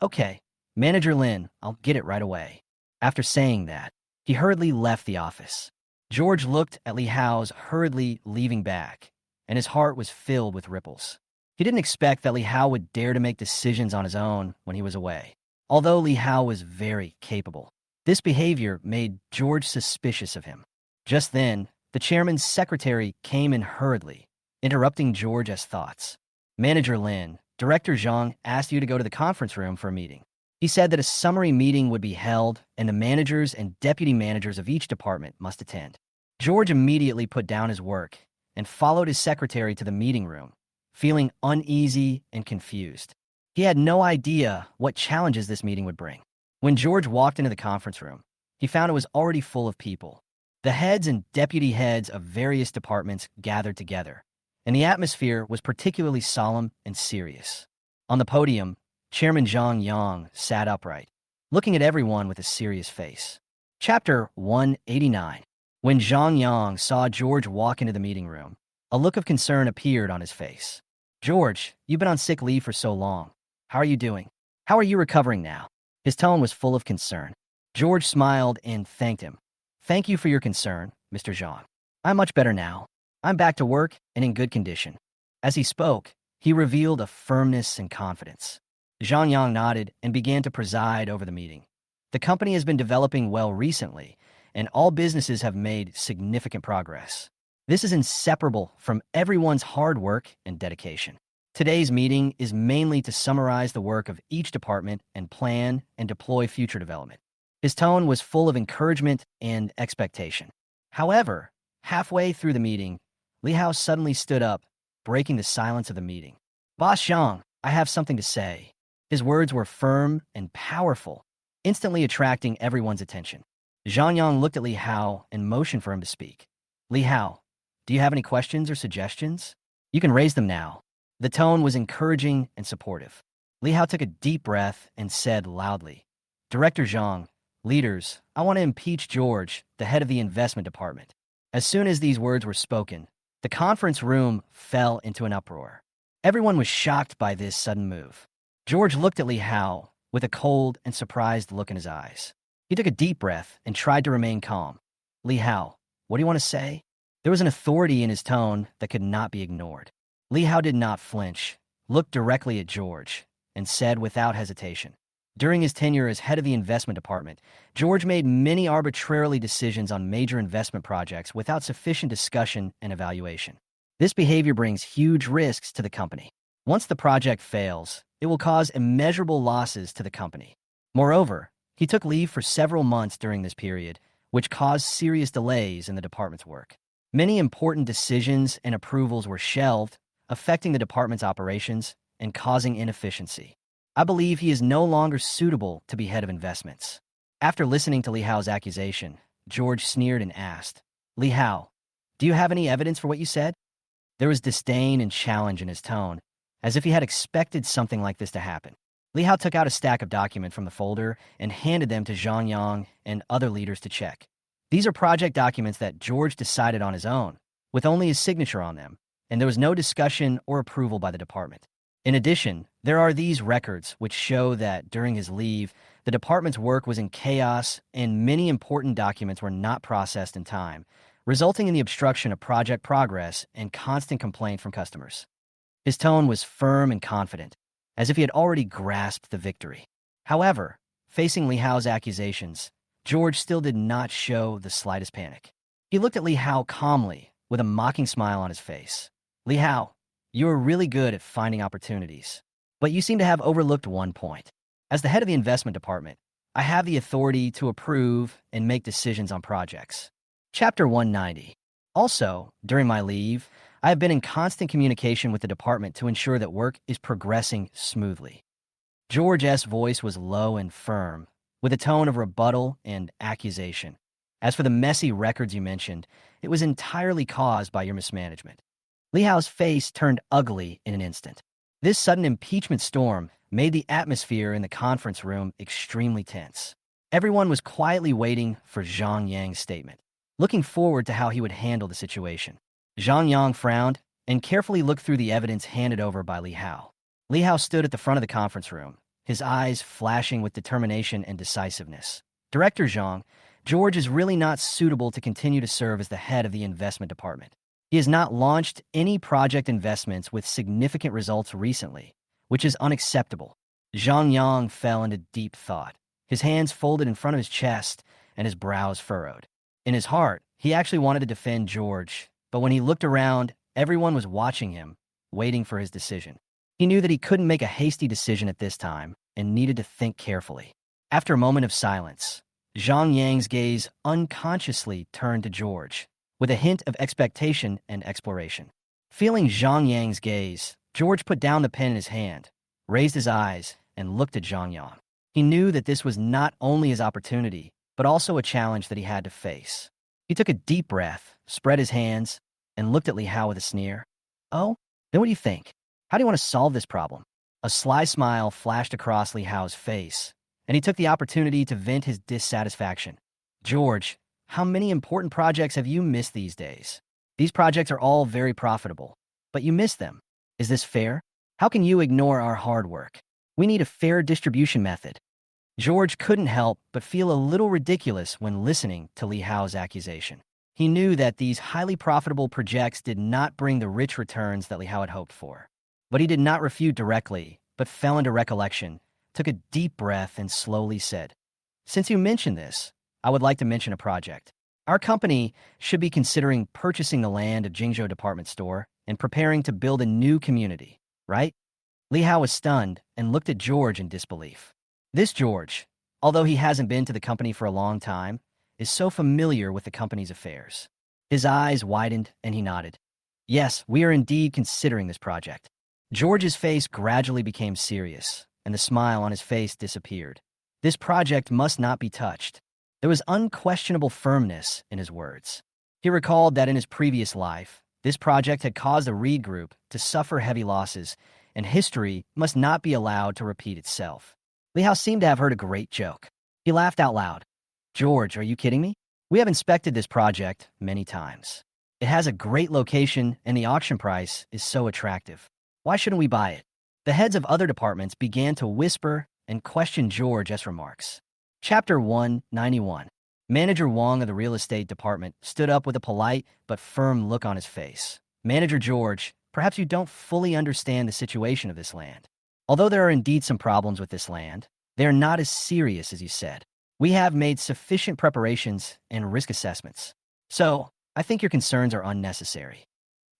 A: Okay, Manager Lin, I'll get it right away. After saying that, he hurriedly left the office. George looked at Li Hao's hurriedly leaving back, and his heart was filled with ripples. He didn't expect that Li Hao would dare to make decisions on his own when he was away. Although Li Hao was very capable, this behavior made George suspicious of him. Just then, the chairman's secretary came in hurriedly, interrupting George's thoughts. Manager Lin, Director Zhang asked you to go to the conference room for a meeting. He said that a summary meeting would be held, and the managers and deputy managers of each department must attend. George immediately put down his work and followed his secretary to the meeting room, feeling uneasy and confused. He had no idea what challenges this meeting would bring. When George walked into the conference room, he found it was already full of people. The heads and deputy heads of various departments gathered together, and the atmosphere was particularly solemn and serious. On the podium, Chairman Zhang Yang sat upright, looking at everyone with a serious face. Chapter 189. When Zhang Yang saw George walk into the meeting room, a look of concern appeared on his face. "George, you've been on sick leave for so long. How are you doing? How are you recovering now?" His tone was full of concern. George smiled and thanked him. "Thank you for your concern, Mr. Zhang. I'm much better now. I'm back to work and in good condition." As he spoke, he revealed a firmness and confidence. Zhang Yang nodded and began to preside over the meeting. The company has been developing well recently, and all businesses have made significant progress. This is inseparable from everyone's hard work and dedication. Today's meeting is mainly to summarize the work of each department and plan and deploy future development. His tone was full of encouragement and expectation. However, halfway through the meeting, Li Hao suddenly stood up, breaking the silence of the meeting. "Boss Zhang, I have something to say." His words were firm and powerful, instantly attracting everyone's attention. Zhang Yang looked at Li Hao and motioned for him to speak. "Li Hao, do you have any questions or suggestions? You can raise them now." The tone was encouraging and supportive. Li Hao took a deep breath and said loudly, "Director Zhang, leaders, I want to impeach George, the head of the investment department." As soon as these words were spoken, the conference room fell into an uproar. Everyone was shocked by this sudden move. George looked at Li Hao with a cold and surprised look in his eyes. He took a deep breath and tried to remain calm. "Li Hao, what do you want to say?" There was an authority in his tone that could not be ignored. Li Hao did not flinch, looked directly at George, and said without hesitation, "During his tenure as head of the investment department, George made many arbitrarily decisions on major investment projects without sufficient discussion and evaluation. This behavior brings huge risks to the company. Once the project fails, it will cause immeasurable losses to the company. Moreover, he took leave for several months during this period, which caused serious delays in the department's work. Many important decisions and approvals were shelved, affecting the department's operations and causing inefficiency. I believe he is no longer suitable to be head of investments." After listening to Li Hao's accusation, George sneered and asked, "Li Hao, do you have any evidence for what you said?" There was disdain and challenge in his tone, as if he had expected something like this to happen. Li Hao took out a stack of documents from the folder and handed them to Zhang Yang and other leaders to check. These are project documents that George decided on his own, with only his signature on them, and there was no discussion or approval by the department. In addition, there are these records which show that during his leave, the department's work was in chaos and many important documents were not processed in time, resulting in the obstruction of project progress and constant complaint from customers. His tone was firm and confident, as if he had already grasped the victory. However, facing Li Hao's accusations, George still did not show the slightest panic. He looked at Li Hao calmly, with a mocking smile on his face. "Li Hao, you are really good at finding opportunities, but you seem to have overlooked one point. As the head of the investment department, I have the authority to approve and make decisions on projects." Chapter 190. Also, during my leave, I have been in constant communication with the department to ensure that work is progressing smoothly. George's voice was low and firm, with a tone of rebuttal and accusation. "As for the messy records you mentioned, it was entirely caused by your mismanagement." Li Hao's face turned ugly in an instant. This sudden impeachment storm made the atmosphere in the conference room extremely tense. Everyone was quietly waiting for Zhang Yang's statement, looking forward to how he would handle the situation. Zhang Yang frowned and carefully looked through the evidence handed over by Li Hao. Li Hao stood at the front of the conference room, his eyes flashing with determination and decisiveness. "Director Zhang, George is really not suitable to continue to serve as the head of the investment department. He has not launched any project investments with significant results recently, which is unacceptable." Zhang Yang fell into deep thought, his hands folded in front of his chest and his brows furrowed. In his heart, he actually wanted to defend George, but when he looked around, everyone was watching him, waiting for his decision. He knew that he couldn't make a hasty decision at this time and needed to think carefully. After a moment of silence, Zhang Yang's gaze unconsciously turned to George. with a hint of expectation and exploration. Feeling Zhang Yang's gaze, George put down the pen in his hand, raised his eyes, and looked at Zhang Yang. He knew that this was not only his opportunity, but also a challenge that he had to face. He took a deep breath, spread his hands, and looked at Li Hao with a sneer. "Oh? Then what do you think? How do you want to solve this problem?" A sly smile flashed across Li Hao's face, and he took the opportunity to vent his dissatisfaction. "George, how many important projects have you missed these days? These projects are all very profitable, but you miss them. Is this fair? How can you ignore our hard work? We need a fair distribution method." George couldn't help but feel a little ridiculous when listening to Li Hao's accusation. He knew that these highly profitable projects did not bring the rich returns that Li Hao had hoped for. But he did not refute directly, but fell into recollection, took a deep breath, and slowly said, "Since you mentioned this, I would like to mention a project. Our company should be considering purchasing the land of Jingzhou Department Store and preparing to build a new community, right?" Li Hao was stunned and looked at George in disbelief. This George, although he hasn't been to the company for a long time, is so familiar with the company's affairs. His eyes widened and he nodded. "Yes, we are indeed considering this project." George's face gradually became serious, and the smile on his face disappeared. This project must not be touched. There was unquestionable firmness in his words. He recalled that in his previous life, this project had caused the Reed Group to suffer heavy losses, and history must not be allowed to repeat itself. Li Hao seemed to have heard a great joke. He laughed out loud. "George, are you kidding me? We have inspected this project many times. It has a great location, and the auction price is so attractive. Why shouldn't we buy it?" The heads of other departments began to whisper and question George's remarks. Chapter 191. Manager Wang of the real estate department stood up with a polite but firm look on his face. "Manager George, perhaps you don't fully understand the situation of this land. Although there are indeed some problems with this land, they are not as serious as you said. We have made sufficient preparations and risk assessments. So, I think your concerns are unnecessary."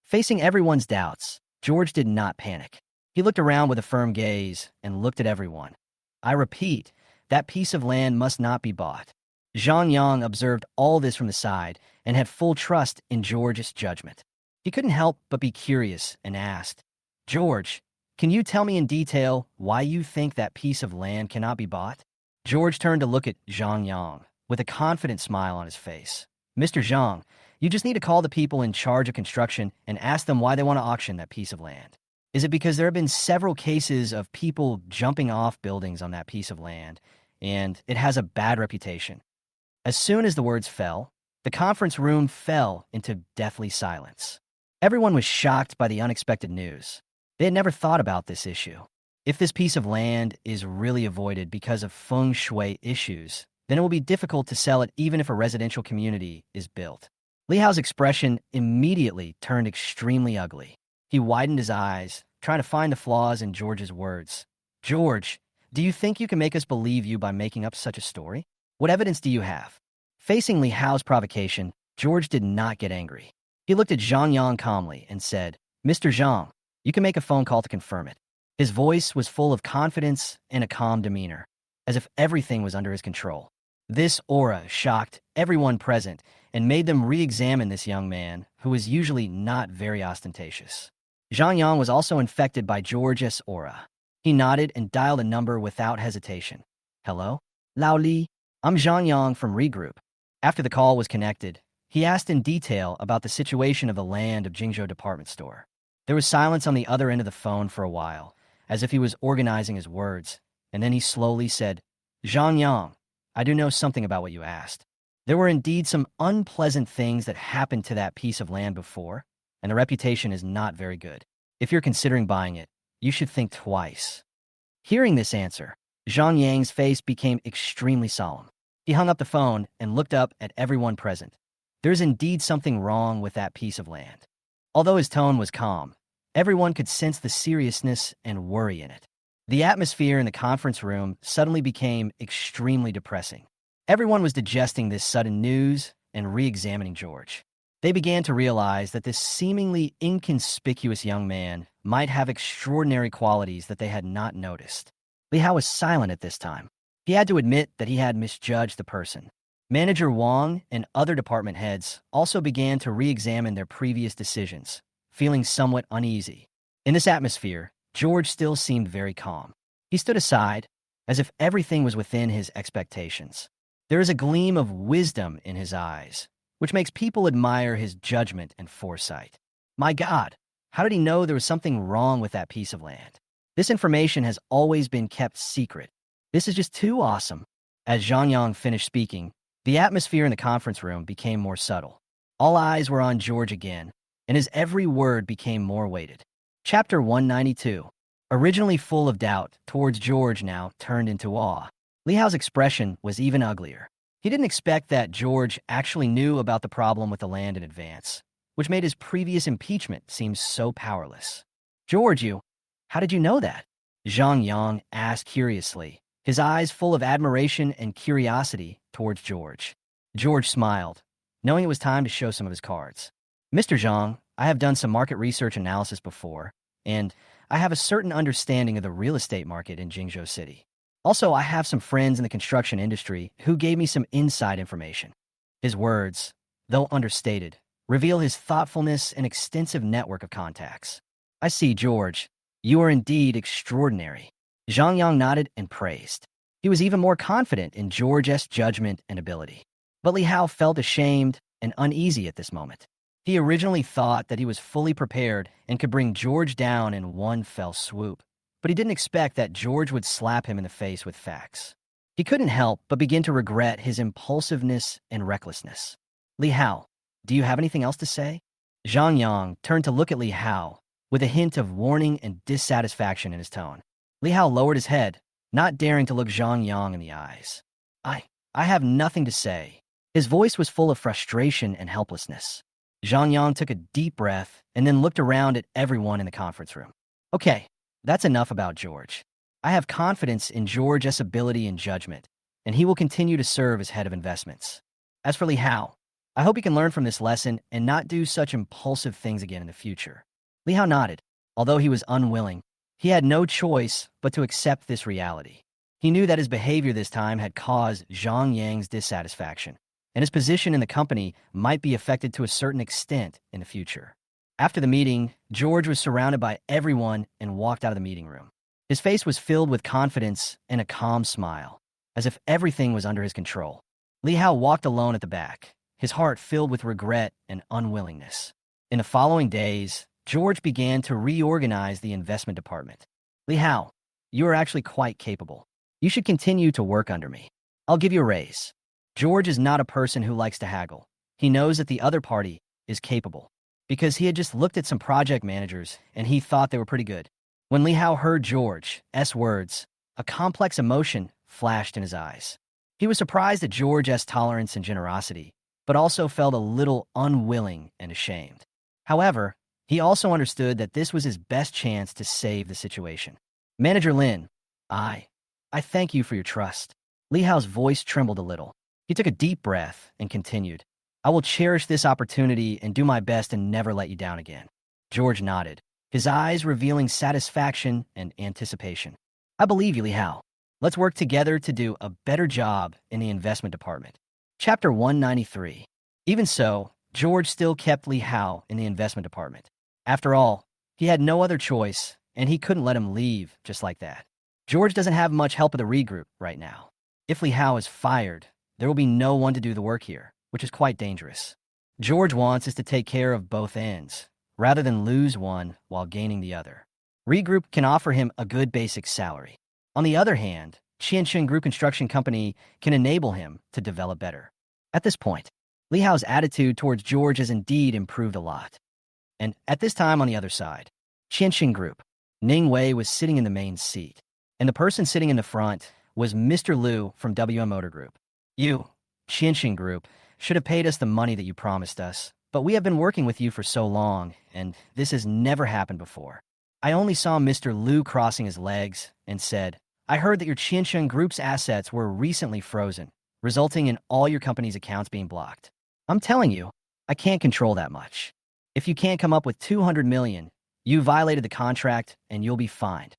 A: Facing everyone's doubts, George did not panic. He looked around with a firm gaze and looked at everyone. "I repeat, that piece of land must not be bought." Zhang Yang observed all this from the side and had full trust in George's judgment. He couldn't help but be curious and asked, "George, can you tell me in detail why you think that piece of land cannot be bought?" George turned to look at Zhang Yang with a confident smile on his face. "Mr. Zhang, you just need to call the people in charge of construction and ask them why they want to auction that piece of land. Is it because there have been several cases of people jumping off buildings on that piece of land, and it has a bad reputation?" As soon as the words fell, the conference room fell into deathly silence. Everyone was shocked by the unexpected news. They had never thought about this issue. If this piece of land is really avoided because of feng shui issues, then it will be difficult to sell it even if a residential community is built. Li Hao's expression immediately turned extremely ugly. He widened his eyes, trying to find the flaws in George's words. "George, do you think you can make us believe you by making up such a story? What evidence do you have?" Facing Li Hao's provocation, George did not get angry. He looked at Zhang Yang calmly and said, "Mr. Zhang, you can make a phone call to confirm it." His voice was full of confidence and a calm demeanor, as if everything was under his control. This aura shocked everyone present and made them re-examine this young man, who was usually not very ostentatious. Zhang Yang was also infected by George's aura. He nodded and dialed a number without hesitation. "Hello? Lao Li, I'm Zhang Yang from Regroup." After the call was connected, he asked in detail about the situation of the land of Jingzhou Department Store. There was silence on the other end of the phone for a while, as if he was organizing his words, and then he slowly said, "Zhang Yang, I do know something about what you asked. There were indeed some unpleasant things that happened to that piece of land before, and the reputation is not very good. If you're considering buying it, you should think twice." Hearing this answer, Zhang Yang's face became extremely solemn. He hung up the phone and looked up at everyone present. There is indeed something wrong with that piece of land. Although his tone was calm, everyone could sense the seriousness and worry in it. The atmosphere in the conference room suddenly became extremely depressing. Everyone was digesting this sudden news and re-examining George. They began to realize that this seemingly inconspicuous young man might have extraordinary qualities that they had not noticed. Li Hao was silent at this time. He had to admit that he had misjudged the person. Manager Wang and other department heads also began to re-examine their previous decisions, feeling somewhat uneasy. In this atmosphere, George still seemed very calm. He stood aside, as if everything was within his expectations. There is a gleam of wisdom in his eyes, which makes people admire his judgment and foresight. My God, how did he know there was something wrong with that piece of land? This information has always been kept secret. This is just too awesome. As Zhang Yang finished speaking, the atmosphere in the conference room became more subtle. All eyes were on George again, and his every word became more weighted. Chapter 192. Originally full of doubt towards George now turned into awe. Li Hao's expression was even uglier. He didn't expect that George actually knew about the problem with the land in advance, which made his previous impeachment seem so powerless. George, how did you know that? Zhang Yang asked curiously, his eyes full of admiration and curiosity towards George. George smiled, knowing it was time to show some of his cards. Mr. Zhang, I have done some market research analysis before, and I have a certain understanding of the real estate market in Jingzhou City. Also, I have some friends in the construction industry who gave me some inside information. His words, though understated, reveal his thoughtfulness and extensive network of contacts. I see, George. You are indeed extraordinary. Zhang Yang nodded and praised. He was even more confident in George's judgment and ability. But Li Hao felt ashamed and uneasy at this moment. He originally thought that he was fully prepared and could bring George down in one fell swoop, but he didn't expect that George would slap him in the face with facts. He couldn't help but begin to regret his impulsiveness and recklessness. Li Hao, do you have anything else to say? Zhang Yang turned to look at Li Hao with a hint of warning and dissatisfaction in his tone. Li Hao lowered his head, not daring to look Zhang Yang in the eyes. I have nothing to say. His voice was full of frustration and helplessness. Zhang Yang took a deep breath and then looked around at everyone in the conference room. Okay, that's enough about George. I have confidence in George's ability and judgment, and he will continue to serve as head of investments. As for Li Hao, I hope he can learn from this lesson and not do such impulsive things again in the future. Li Hao nodded. Although he was unwilling, he had no choice but to accept this reality. He knew that his behavior this time had caused Zhang Yang's dissatisfaction, and his position in the company might be affected to a certain extent in the future. After the meeting, George was surrounded by everyone and walked out of the meeting room. His face was filled with confidence and a calm smile, as if everything was under his control. Li Hao walked alone at the back, his heart filled with regret and unwillingness. In the following days, George began to reorganize the investment department. Li Hao, you are actually quite capable. You should continue to work under me. I'll give you a raise. George is not a person who likes to haggle. He knows that the other party is capable, because he had just looked at some project managers and he thought they were pretty good. When Li Hao heard George's words, a complex emotion flashed in his eyes. He was surprised at George's tolerance and generosity, but also felt a little unwilling and ashamed. However, he also understood that this was his best chance to save the situation. Manager Lin, I thank you for your trust. Li Hao's voice trembled a little. He took a deep breath and continued. I will cherish this opportunity and do my best and never let you down again. George nodded, his eyes revealing satisfaction and anticipation. I believe you, Li Hao. Let's work together to do a better job in the investment department. Chapter 193. Even so, George still kept Li Hao in the investment department. After all, he had no other choice, and he couldn't let him leave just like that. George doesn't have much help at the regroup right now. If Li Hao is fired, there will be no one to do the work here, which is quite dangerous. George wants us to take care of both ends, rather than lose one while gaining the other. Regroup can offer him a good basic salary. On the other hand, Qianxun Group Construction Company can enable him to develop better. At this point, Li Hao's attitude towards George has indeed improved a lot. And at this time on the other side, Qianxun Group, Ning Wei was sitting in the main seat, and the person sitting in the front was Mr. Liu from WM Motor Group. You, Qianxun Group, should have paid us the money that you promised us, but we have been working with you for so long, and this has never happened before. I only saw Mr. Liu crossing his legs and said, I heard that your Qianxun Group's assets were recently frozen, resulting in all your company's accounts being blocked. I'm telling you, I can't control that much. If you can't come up with 200 million, you violated the contract and you'll be fined.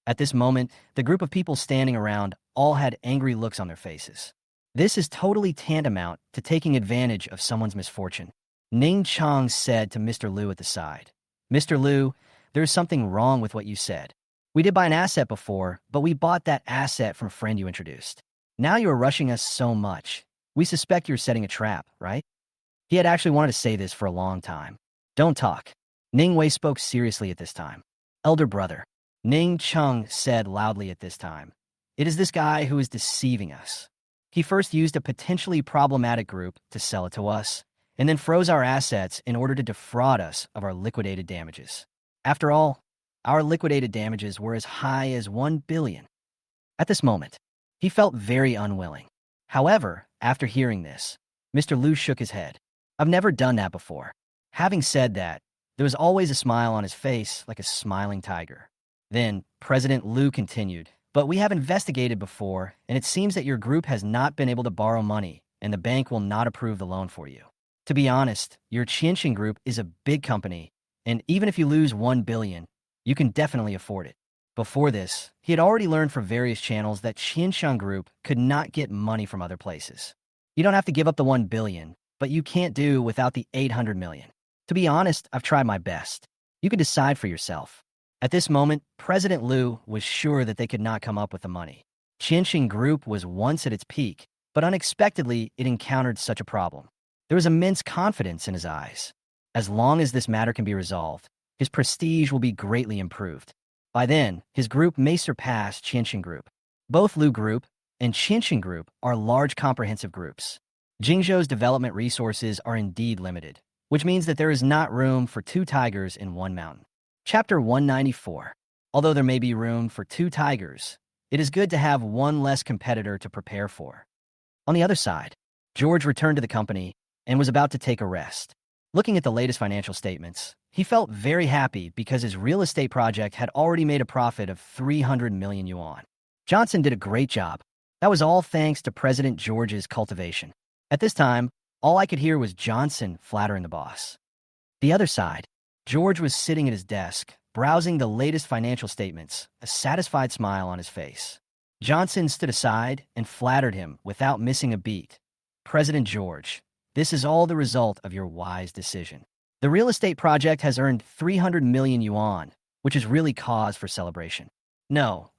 A: At this moment, the group of people standing around all had angry looks on their faces. This is totally tantamount to taking advantage of someone's misfortune. Ning Chang said to Mr. Liu at the side. Mr. Liu, there's something wrong with what you said. We did buy an asset before, but we bought that asset from a friend you introduced. Now you are rushing us so much. We suspect you're setting a trap, right? He had actually wanted to say this for a long time. Don't talk. Ning Wei spoke seriously at this time. Elder brother. Ning Chung said loudly at this time. It is this guy who is deceiving us. He first used a potentially problematic group to sell it to us, and then froze our assets in order to defraud us of our liquidated damages. After all, our liquidated damages were as high as 1 billion. At this moment, he felt very unwilling. However, after hearing this, Mr. Liu shook his head. I've never done that before. Having said that, there was always a smile on his face like a smiling tiger. Then, President Liu continued, but we have investigated before, and it seems that your group has not been able to borrow money, and the bank will not approve the loan for you. To be honest, your Qianxin group is a big company, and even if you lose 1 billion, you can definitely afford it. Before this, he had already learned from various channels that Qianxin Group could not get money from other places. You don't have to give up the 1 billion, but you can't do without the 800 million. To be honest, I've tried my best. You can decide for yourself. At this moment, President Liu was sure that they could not come up with the money. Qianxin Group was once at its peak, but unexpectedly it encountered such a problem. There was immense confidence in his eyes. As long as this matter can be resolved, his prestige will be greatly improved. By then, his group may surpass Qianxin Group. Both Liu Group and Qianxin Group are large comprehensive groups. Jingzhou's development resources are indeed limited, which means that there is not room for 2 tigers in one mountain. Chapter 194. Although there may be room for 2 tigers, it is good to have one less competitor to prepare for. On the other side, George returned to the company and was about to take a rest. Looking at the latest financial statements, he felt very happy because his real estate project had already made a profit of 300 million yuan. Johnson did a great job. That was all thanks to President George's cultivation. At this time, all I could hear was Johnson flattering the boss. The other side, George was sitting at his desk, browsing the latest financial statements, a satisfied smile on his face. Johnson stood aside and flattered him without missing a beat. President George, this is all the result of your wise decision. The real estate project has earned 300 million yuan, which is really cause for celebration. No,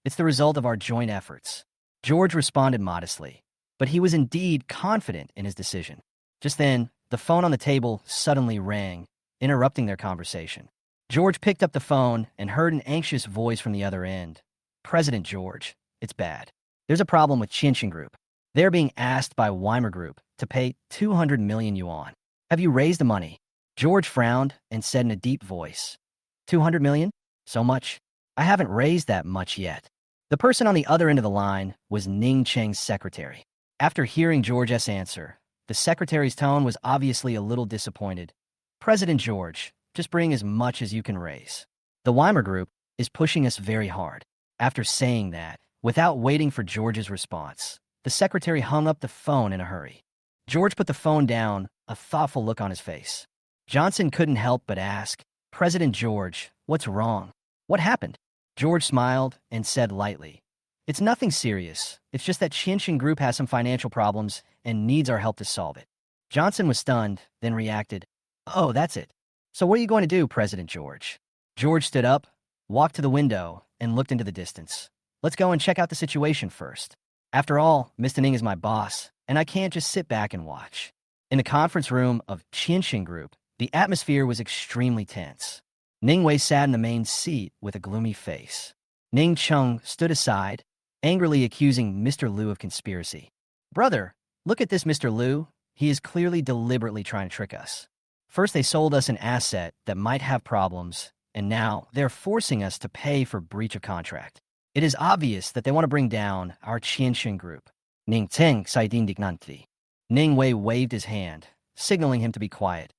A: it's the result of our joint efforts. George responded modestly, but he was indeed confident in his decision. Just then, the phone on the table suddenly rang, interrupting their conversation. George picked up the phone and heard an anxious voice from the other end. President George, it's bad. There's a problem with Qianxin Group. They're being asked by Weimar Group to pay 200 million yuan. Have you raised the money? George frowned and said in a deep voice, 200 million? So much? I haven't raised that much yet. The person on the other end of the line was Ning Cheng's secretary. After hearing George's answer, the secretary's tone was obviously a little disappointed. President George, just bring as much as you can raise. The Weimar Group is pushing us very hard. After saying that, without waiting for George's response, the secretary hung up the phone in a hurry. George put the phone down, a thoughtful look on his face. Johnson couldn't help but ask, President George, what's wrong? What happened? George smiled and said lightly, it's nothing serious. It's just that Qianxin Group has some financial problems and needs our help to solve it. Johnson was stunned, then reacted, oh, that's it. So what are you going to do, President George? George stood up, walked to the window, and looked into the distance. Let's go and check out the situation first. After all, Mr. Ning is my boss, and I can't just sit back and watch. In the conference room of Qianxin Group, the atmosphere was extremely tense. Ning Wei sat in the main seat with a gloomy face. Ning Chung stood aside, angrily accusing Mr. Liu of conspiracy. Brother, look at this Mr. Liu. He is clearly deliberately trying to trick us. First they sold us an asset that might have problems, and now they're forcing us to pay for breach of contract. It is obvious that they want to bring down our Qianxin Group. Ning Teng said indignantly. Ning Wei waved his hand, signaling him to be quiet.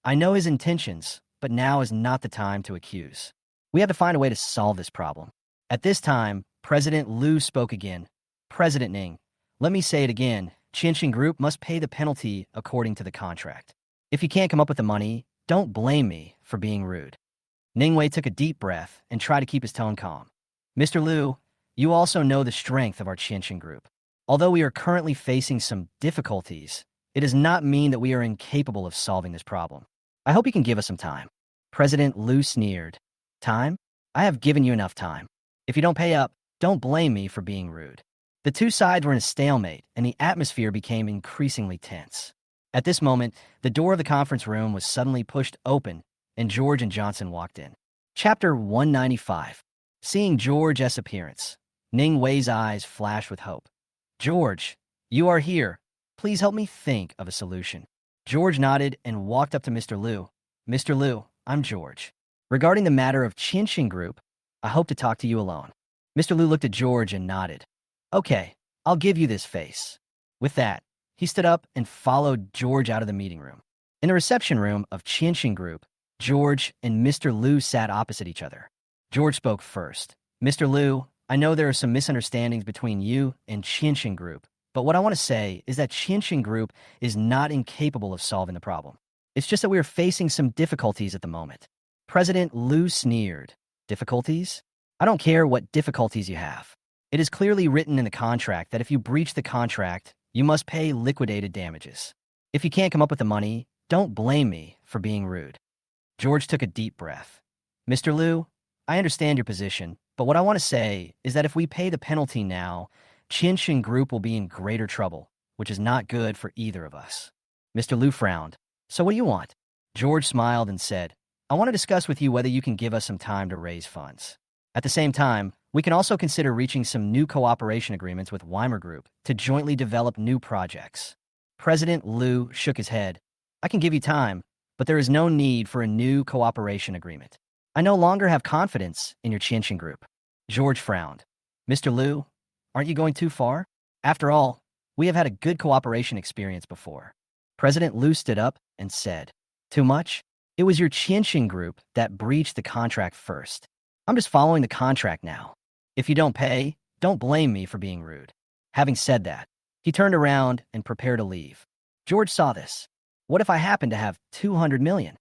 A: I know his intentions, but now is not the time to accuse. We have to find a way to solve this problem. At this time, President Liu spoke again. President Ning, let me say it again. Qianxin Group must pay the penalty according to the contract. If you can't come up with the money, don't blame me for being rude. Ning Wei took a deep breath and tried to keep his tone calm. Mr. Liu, you also know the strength of our Qianxin Group. Although we are currently facing some difficulties, it does not mean that we are incapable of solving this problem. I hope you can give us some time." President Liu sneered. "Time? I have given you enough time. If you don't pay up, don't blame me for being rude." The two sides were in a stalemate, and the atmosphere became increasingly tense. At this moment, the door of the conference room was suddenly pushed open, and George and Johnson walked in. Chapter 195. Seeing George's appearance, Ning Wei's eyes flashed with hope. "George, you are here. Please help me think of a solution." George nodded and walked up to Mr. Liu. "Mr. Liu, I'm George. Regarding the matter of Qianxin Group, I hope to talk to you alone." Mr. Liu looked at George and nodded. "Okay, I'll give you this face." With that, he stood up and followed George out of the meeting room. In the reception room of Qianxin Group, George and Mr. Liu sat opposite each other. George spoke first. "Mr. Liu, I know there are some misunderstandings between you and Qianxin Group, but what I want to say is that Qianxin Group is not incapable of solving the problem. It's just that we are facing some difficulties at the moment." President Liu sneered. "Difficulties? I don't care what difficulties you have. It is clearly written in the contract that if you breach the contract, you must pay liquidated damages. If you can't come up with the money, don't blame me for being rude." George took a deep breath. "Mr. Liu, I understand your position, but what I want to say is that if we pay the penalty now, Qianxin Group will be in greater trouble, which is not good for either of us." Mr. Liu frowned. "So what do you want?" George smiled and said, "I want to discuss with you whether you can give us some time to raise funds. At the same time, we can also consider reaching some new cooperation agreements with Weimar Group to jointly develop new projects." President Liu shook his head. "I can give you time, but there is no need for a new cooperation agreement. I no longer have confidence in your Qianxin Group." George frowned. "Mr. Liu, aren't you going too far? After all, we have had a good cooperation experience before." President Liu stood up and said, "Too much? It was your Qianxin Group that breached the contract first. I'm just following the contract now. If you don't pay, don't blame me for being rude." Having said that, he turned around and prepared to leave. George saw this. "What if I happen to have 200 million?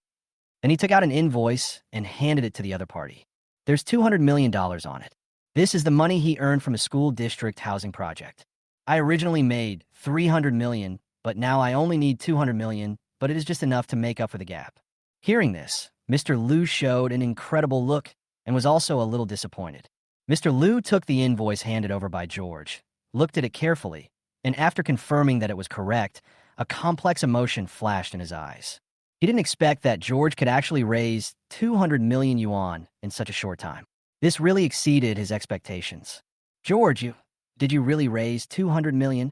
A: Then he took out an invoice and handed it to the other party. "There's $200 million on it. This is the money he earned from a school district housing project. I originally made 300 million, but now I only need 200 million, but it is just enough to make up for the gap." Hearing this, Mr. Liu showed an incredible look and was also a little disappointed. Mr. Liu took the invoice handed over by George, looked at it carefully, and after confirming that it was correct, a complex emotion flashed in his eyes. He didn't expect that George could actually raise 200 million yuan in such a short time. This really exceeded his expectations. "George, did you really raise 200 million?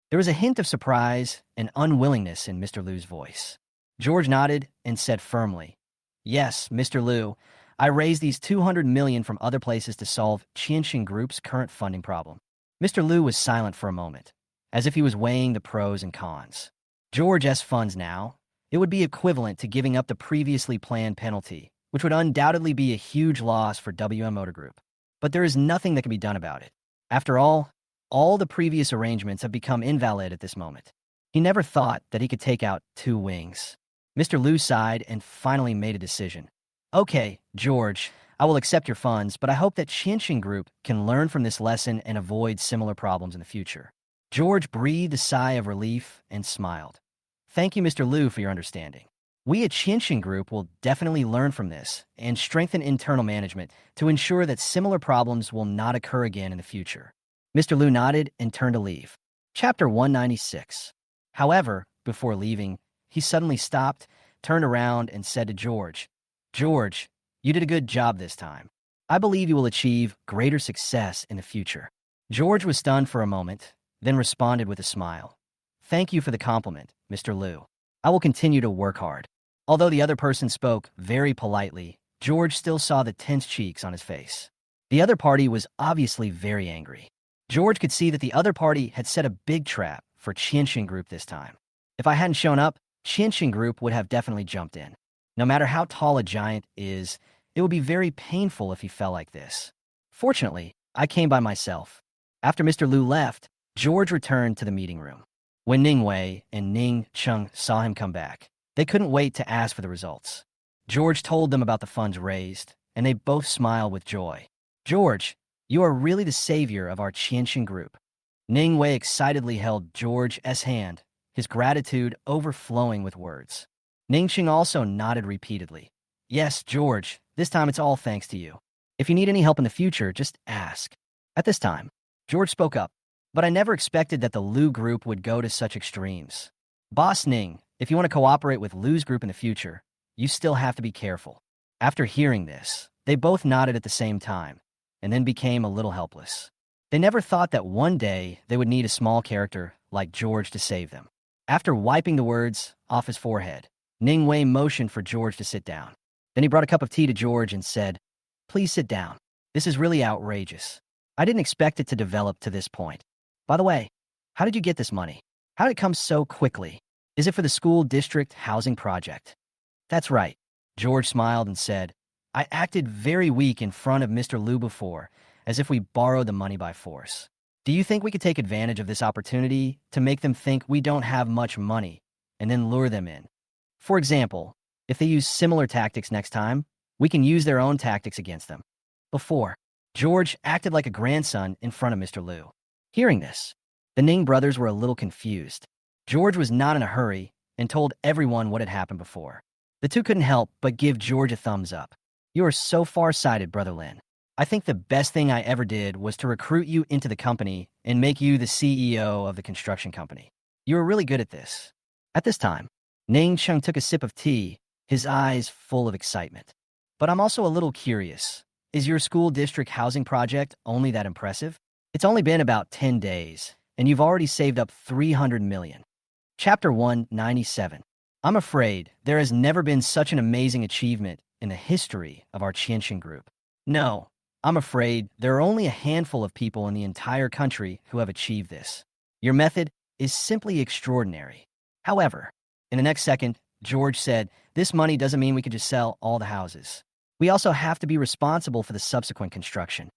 A: There was a hint of surprise and unwillingness in Mr. Liu's voice. George nodded and said firmly, "Yes, Mr. Liu, I raised these 200 million from other places to solve Qianxin Group's current funding problem." Mr. Liu was silent for a moment, as if he was weighing the pros and cons. George's funds now, it would be equivalent to giving up the previously planned penalty, which would undoubtedly be a huge loss for WM Motor Group. But there is nothing that can be done about it. After all the previous arrangements have become invalid at this moment. He never thought that he could take out two wings. Mr. Liu sighed and finally made a decision. "Okay, George, I will accept your funds, but I hope that Qianxin Group can learn from this lesson and avoid similar problems in the future." George breathed a sigh of relief and smiled. "Thank you, Mr. Liu, for your understanding. We at Qianxin Group will definitely learn from this and strengthen internal management to ensure that similar problems will not occur again in the future." Mr. Liu nodded and turned to leave. Chapter 196. However, before leaving, he suddenly stopped, turned around, and said to George, "George, you did a good job this time. I believe you will achieve greater success in the future." George was stunned for a moment, then responded with a smile. "Thank you for the compliment, Mr. Liu. I will continue to work hard." Although the other person spoke very politely, George still saw the tense cheeks on his face. The other party was obviously very angry. George could see that the other party had set a big trap for Qianxin Group this time. If I hadn't shown up, Qianxin Group would have definitely jumped in. No matter how tall a giant is, it would be very painful if he fell like this. Fortunately, I came by myself. After Mr. Liu left, George returned to the meeting room. When Ning Wei and Ning Chung saw him come back, they couldn't wait to ask for the results. George told them about the funds raised, and they both smiled with joy. "George, you are really the savior of our Qianxin Group. Ning Wei excitedly held George's hand, his gratitude overflowing with words. Ning Qing also nodded repeatedly. Yes, George, this time it's all thanks to you. If you need any help in the future, just ask. At this time, George spoke up, but I never expected that the Lu Group would go to such extremes. Boss Ning, if you want to cooperate with Lu's group in the future, you still have to be careful. After hearing this, they both nodded at the same time, and then became a little helpless. They never thought that one day they would need a small character like George to save them. After wiping the words off his forehead, Ning Wei motioned for George to sit down. Then he brought a cup of tea to George and said, Please sit down. This is really outrageous. I didn't expect it to develop to this point. By the way, how did you get this money? How did it come so quickly? Is it for the school district housing project? That's right. George smiled and said, I acted very weak in front of Mr. Liu before, as if we borrowed the money by force. Do you think we could take advantage of this opportunity to make them think we don't have much money and then lure them in? For example, if they use similar tactics next time, we can use their own tactics against them. Before, George acted like a grandson in front of Mr. Liu. Hearing this, the Ning brothers were a little confused. George was not in a hurry and told everyone what had happened before. The two couldn't help but give George a thumbs up. You are so far-sighted, Brother Lin. I think the best thing I ever did was to recruit you into the company and make you the CEO of the construction company. You were really good at this. At this time, Ning Chung took a sip of tea, his eyes full of excitement. But I'm also a little curious. Is your school district housing project only that impressive? It's only been about 10 days, and you've already saved up 300 million. Chapter 197. I'm afraid there has never been such an amazing achievement in the history of our Qianxin group. No, I'm afraid there are only a handful of people in the entire country who have achieved this. Your method is simply extraordinary. However, in the next second, George said, this money doesn't mean we could just sell all the houses. We also have to be responsible for the subsequent construction.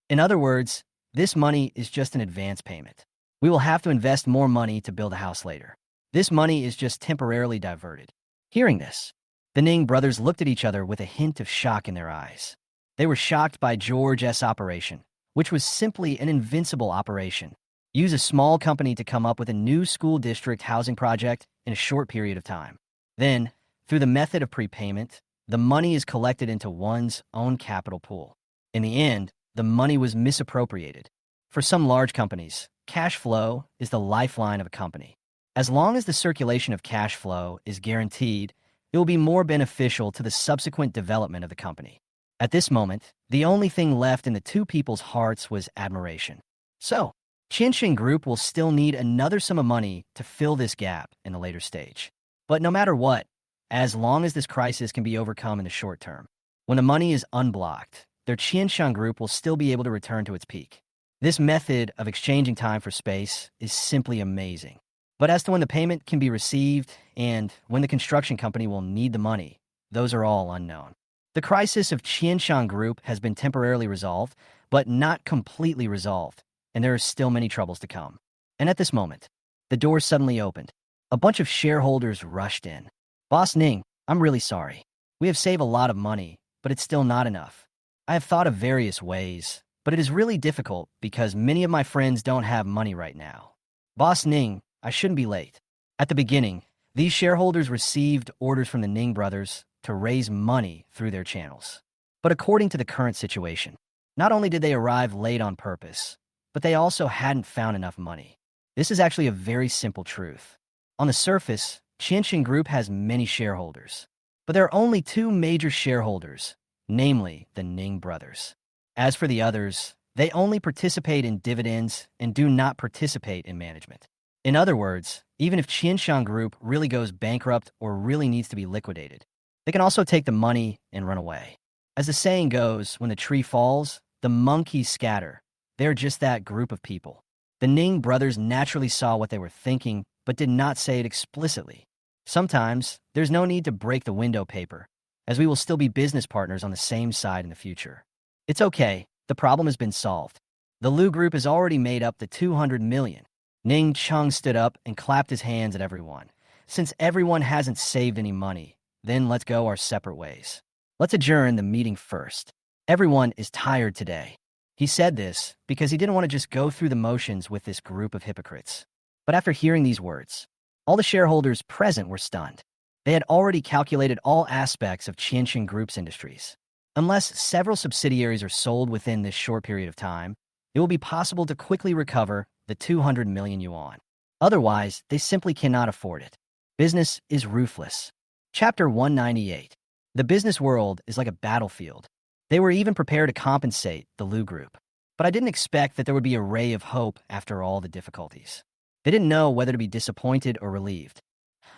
A: In other words, this money is just an advance payment. We will have to invest more money to build a house later. This money is just temporarily diverted. Hearing this, the Ning brothers looked at each other with a hint of shock in their eyes. They were shocked by George's operation, which was simply an invincible operation. Use a small company to come up with a new school district housing project in a short period of time. Then, through the method of prepayment, the money is collected into one's own capital pool. In the end, the money was misappropriated. For some large companies, cash flow is the lifeline of a company. As long as the circulation of cash flow is guaranteed, it will be more beneficial to the subsequent development of the company. At this moment, the only thing left in the two people's hearts was admiration. So, Qianxin Group will still need another sum of money to fill this gap in the later stage. But no matter what, as long as this crisis can be overcome in the short term, when the money is unblocked, their Qianxin Group will still be able to return to its peak. This method of exchanging time for space is simply amazing. But as to when the payment can be received and when the construction company will need the money, those are all unknown. The crisis of Qianxin Group has been temporarily resolved, but not completely resolved, and there are still many troubles to come. And at this moment, the door suddenly opened. A bunch of shareholders rushed in. Boss Ning, I'm really sorry. We have saved a lot of money, but it's still not enough. I have thought of various ways, but it is really difficult because many of my friends don't have money right now. Boss Ning, I shouldn't be late. At the beginning, these shareholders received orders from the Ning brothers to raise money through their channels. But according to the current situation, not only did they arrive late on purpose, but they also hadn't found enough money. This is actually a very simple truth. On the surface, Qianxin Group has many shareholders, but there are only two major shareholders, namely the Ning brothers. As for the others, they only participate in dividends and do not participate in management. In other words, even if Qianxin Group really goes bankrupt or really needs to be liquidated, they can also take the money and run away. As the saying goes, when the tree falls, the monkeys scatter. They're just that group of people. The Ning brothers naturally saw what they were thinking, but did not say it explicitly. Sometimes, there's no need to break the window paper, as we will still be business partners on the same side in the future. It's okay, the problem has been solved. The Lu Group has already made up the 200 million. Ning Chung stood up and clapped his hands at everyone. Since everyone hasn't saved any money, then let's go our separate ways. Let's adjourn the meeting first. Everyone is tired today. He said this because he didn't want to just go through the motions with this group of hypocrites. But after hearing these words, all the shareholders present were stunned. They had already calculated all aspects of Qianxin Group's industries. Unless several subsidiaries are sold within this short period of time, it will be possible to quickly recover the 200 million yuan. Otherwise, they simply cannot afford it. Business is ruthless. Chapter 198. The business world is like a battlefield. They were even prepared to compensate the Lu Group. But I didn't expect that there would be a ray of hope after all the difficulties. They didn't know whether to be disappointed or relieved.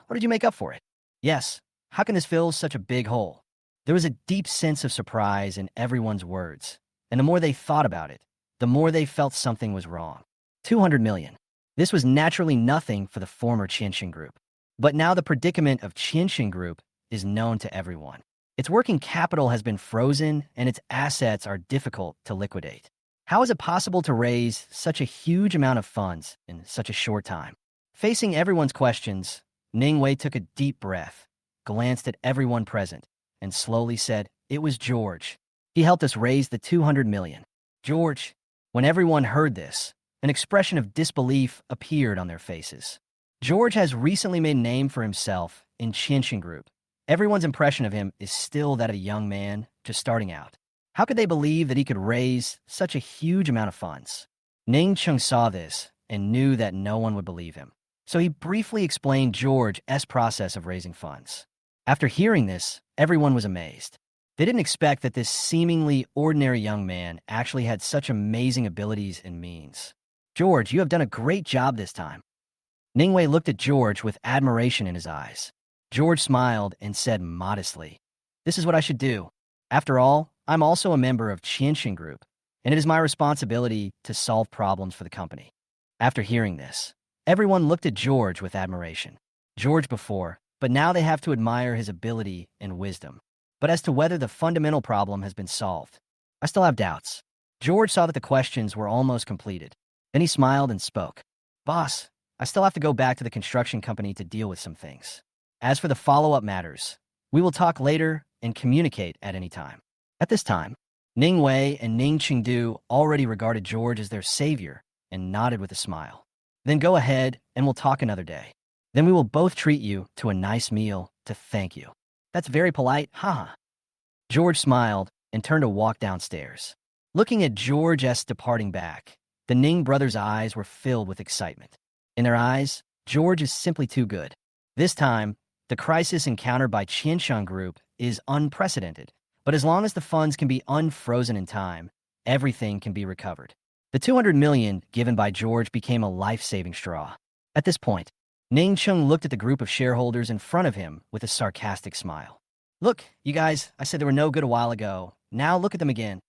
A: What did you make up for it? Yes. How can this fill such a big hole? There was a deep sense of surprise in everyone's words, and the more they thought about it, the more they felt something was wrong. 200 million. This was naturally nothing for the former Qianxin Group. But now the predicament of Qianxin Group is known to everyone. Its working capital has been frozen, and its assets are difficult to liquidate. How is it possible to raise such a huge amount of funds in such a short time? Facing everyone's questions, Ningwei took a deep breath, glanced at everyone present, and slowly said, "It was George. He helped us raise the 200 million. George." When everyone heard this, an expression of disbelief appeared on their faces. George has recently made a name for himself in Qianxin Group. Everyone's impression of him is still that of a young man just starting out. How could they believe that he could raise such a huge amount of funds? Ning Chung saw this and knew that no one would believe him. So he briefly explained George's process of raising funds. After hearing this, everyone was amazed. They didn't expect that this seemingly ordinary young man actually had such amazing abilities and means. "George, you have done a great job this time." Ningwei looked at George with admiration in his eyes. George smiled and said modestly, "This is what I should do. After all, I'm also a member of Qianxin Group, and it is my responsibility to solve problems for the company." After hearing this, everyone looked at George with admiration. George before, but now they have to admire his ability and wisdom. But as to whether the fundamental problem has been solved, I still have doubts. George saw that the questions were almost completed. Then he smiled and spoke. "Boss, I still have to go back to the construction company to deal with some things. As for the follow-up matters, we will talk later and communicate at any time." At this time, Ning Wei and Ning Qingdu already regarded George as their savior and nodded with a smile. "Then go ahead and we'll talk another day. Then we will both treat you to a nice meal to thank you." "That's very polite, haha." George smiled and turned to walk downstairs. Looking at George's departing back, the Ning brothers' eyes were filled with excitement. In their eyes, George is simply too good. This time, the crisis encountered by Qianxin Group is unprecedented, but as long as the funds can be unfrozen in time, everything can be recovered. The 200 million given by George became a life-saving straw. At this point, Ning Chung looked at the group of shareholders in front of him with a sarcastic smile. "Look, you guys, I said they were no good a while ago. Now look at them again."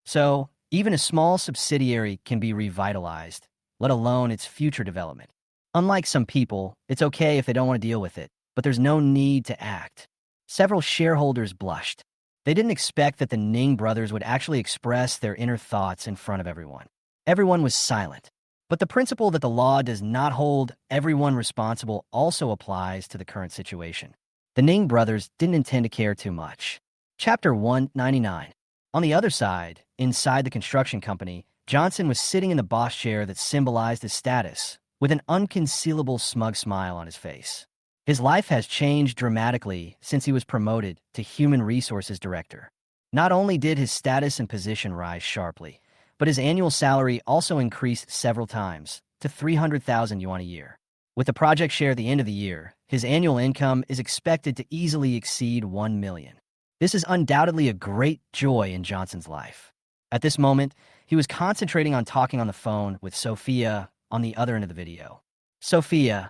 A: So, even a small subsidiary can be revitalized, let alone its future development. Unlike some people, it's okay if they don't want to deal with it, but there's no need to act. Several shareholders blushed. They didn't expect that the Ning brothers would actually express their inner thoughts in front of everyone. Everyone was silent. But the principle that the law does not hold everyone responsible also applies to the current situation. The Ning brothers didn't intend to care too much. Chapter 199. On the other side, inside the construction company, Johnson was sitting in the boss chair that symbolized his status, with an unconcealable smug smile on his face. His life has changed dramatically since he was promoted to Human Resources Director. Not only did his status and position rise sharply, but his annual salary also increased several times to 300,000 yuan a year. With the project share at the end of the year, his annual income is expected to easily exceed 1 million. This is undoubtedly a great joy in Johnson's life. At this moment, he was concentrating on talking on the phone with Sophia on the other end of the video. Sophia's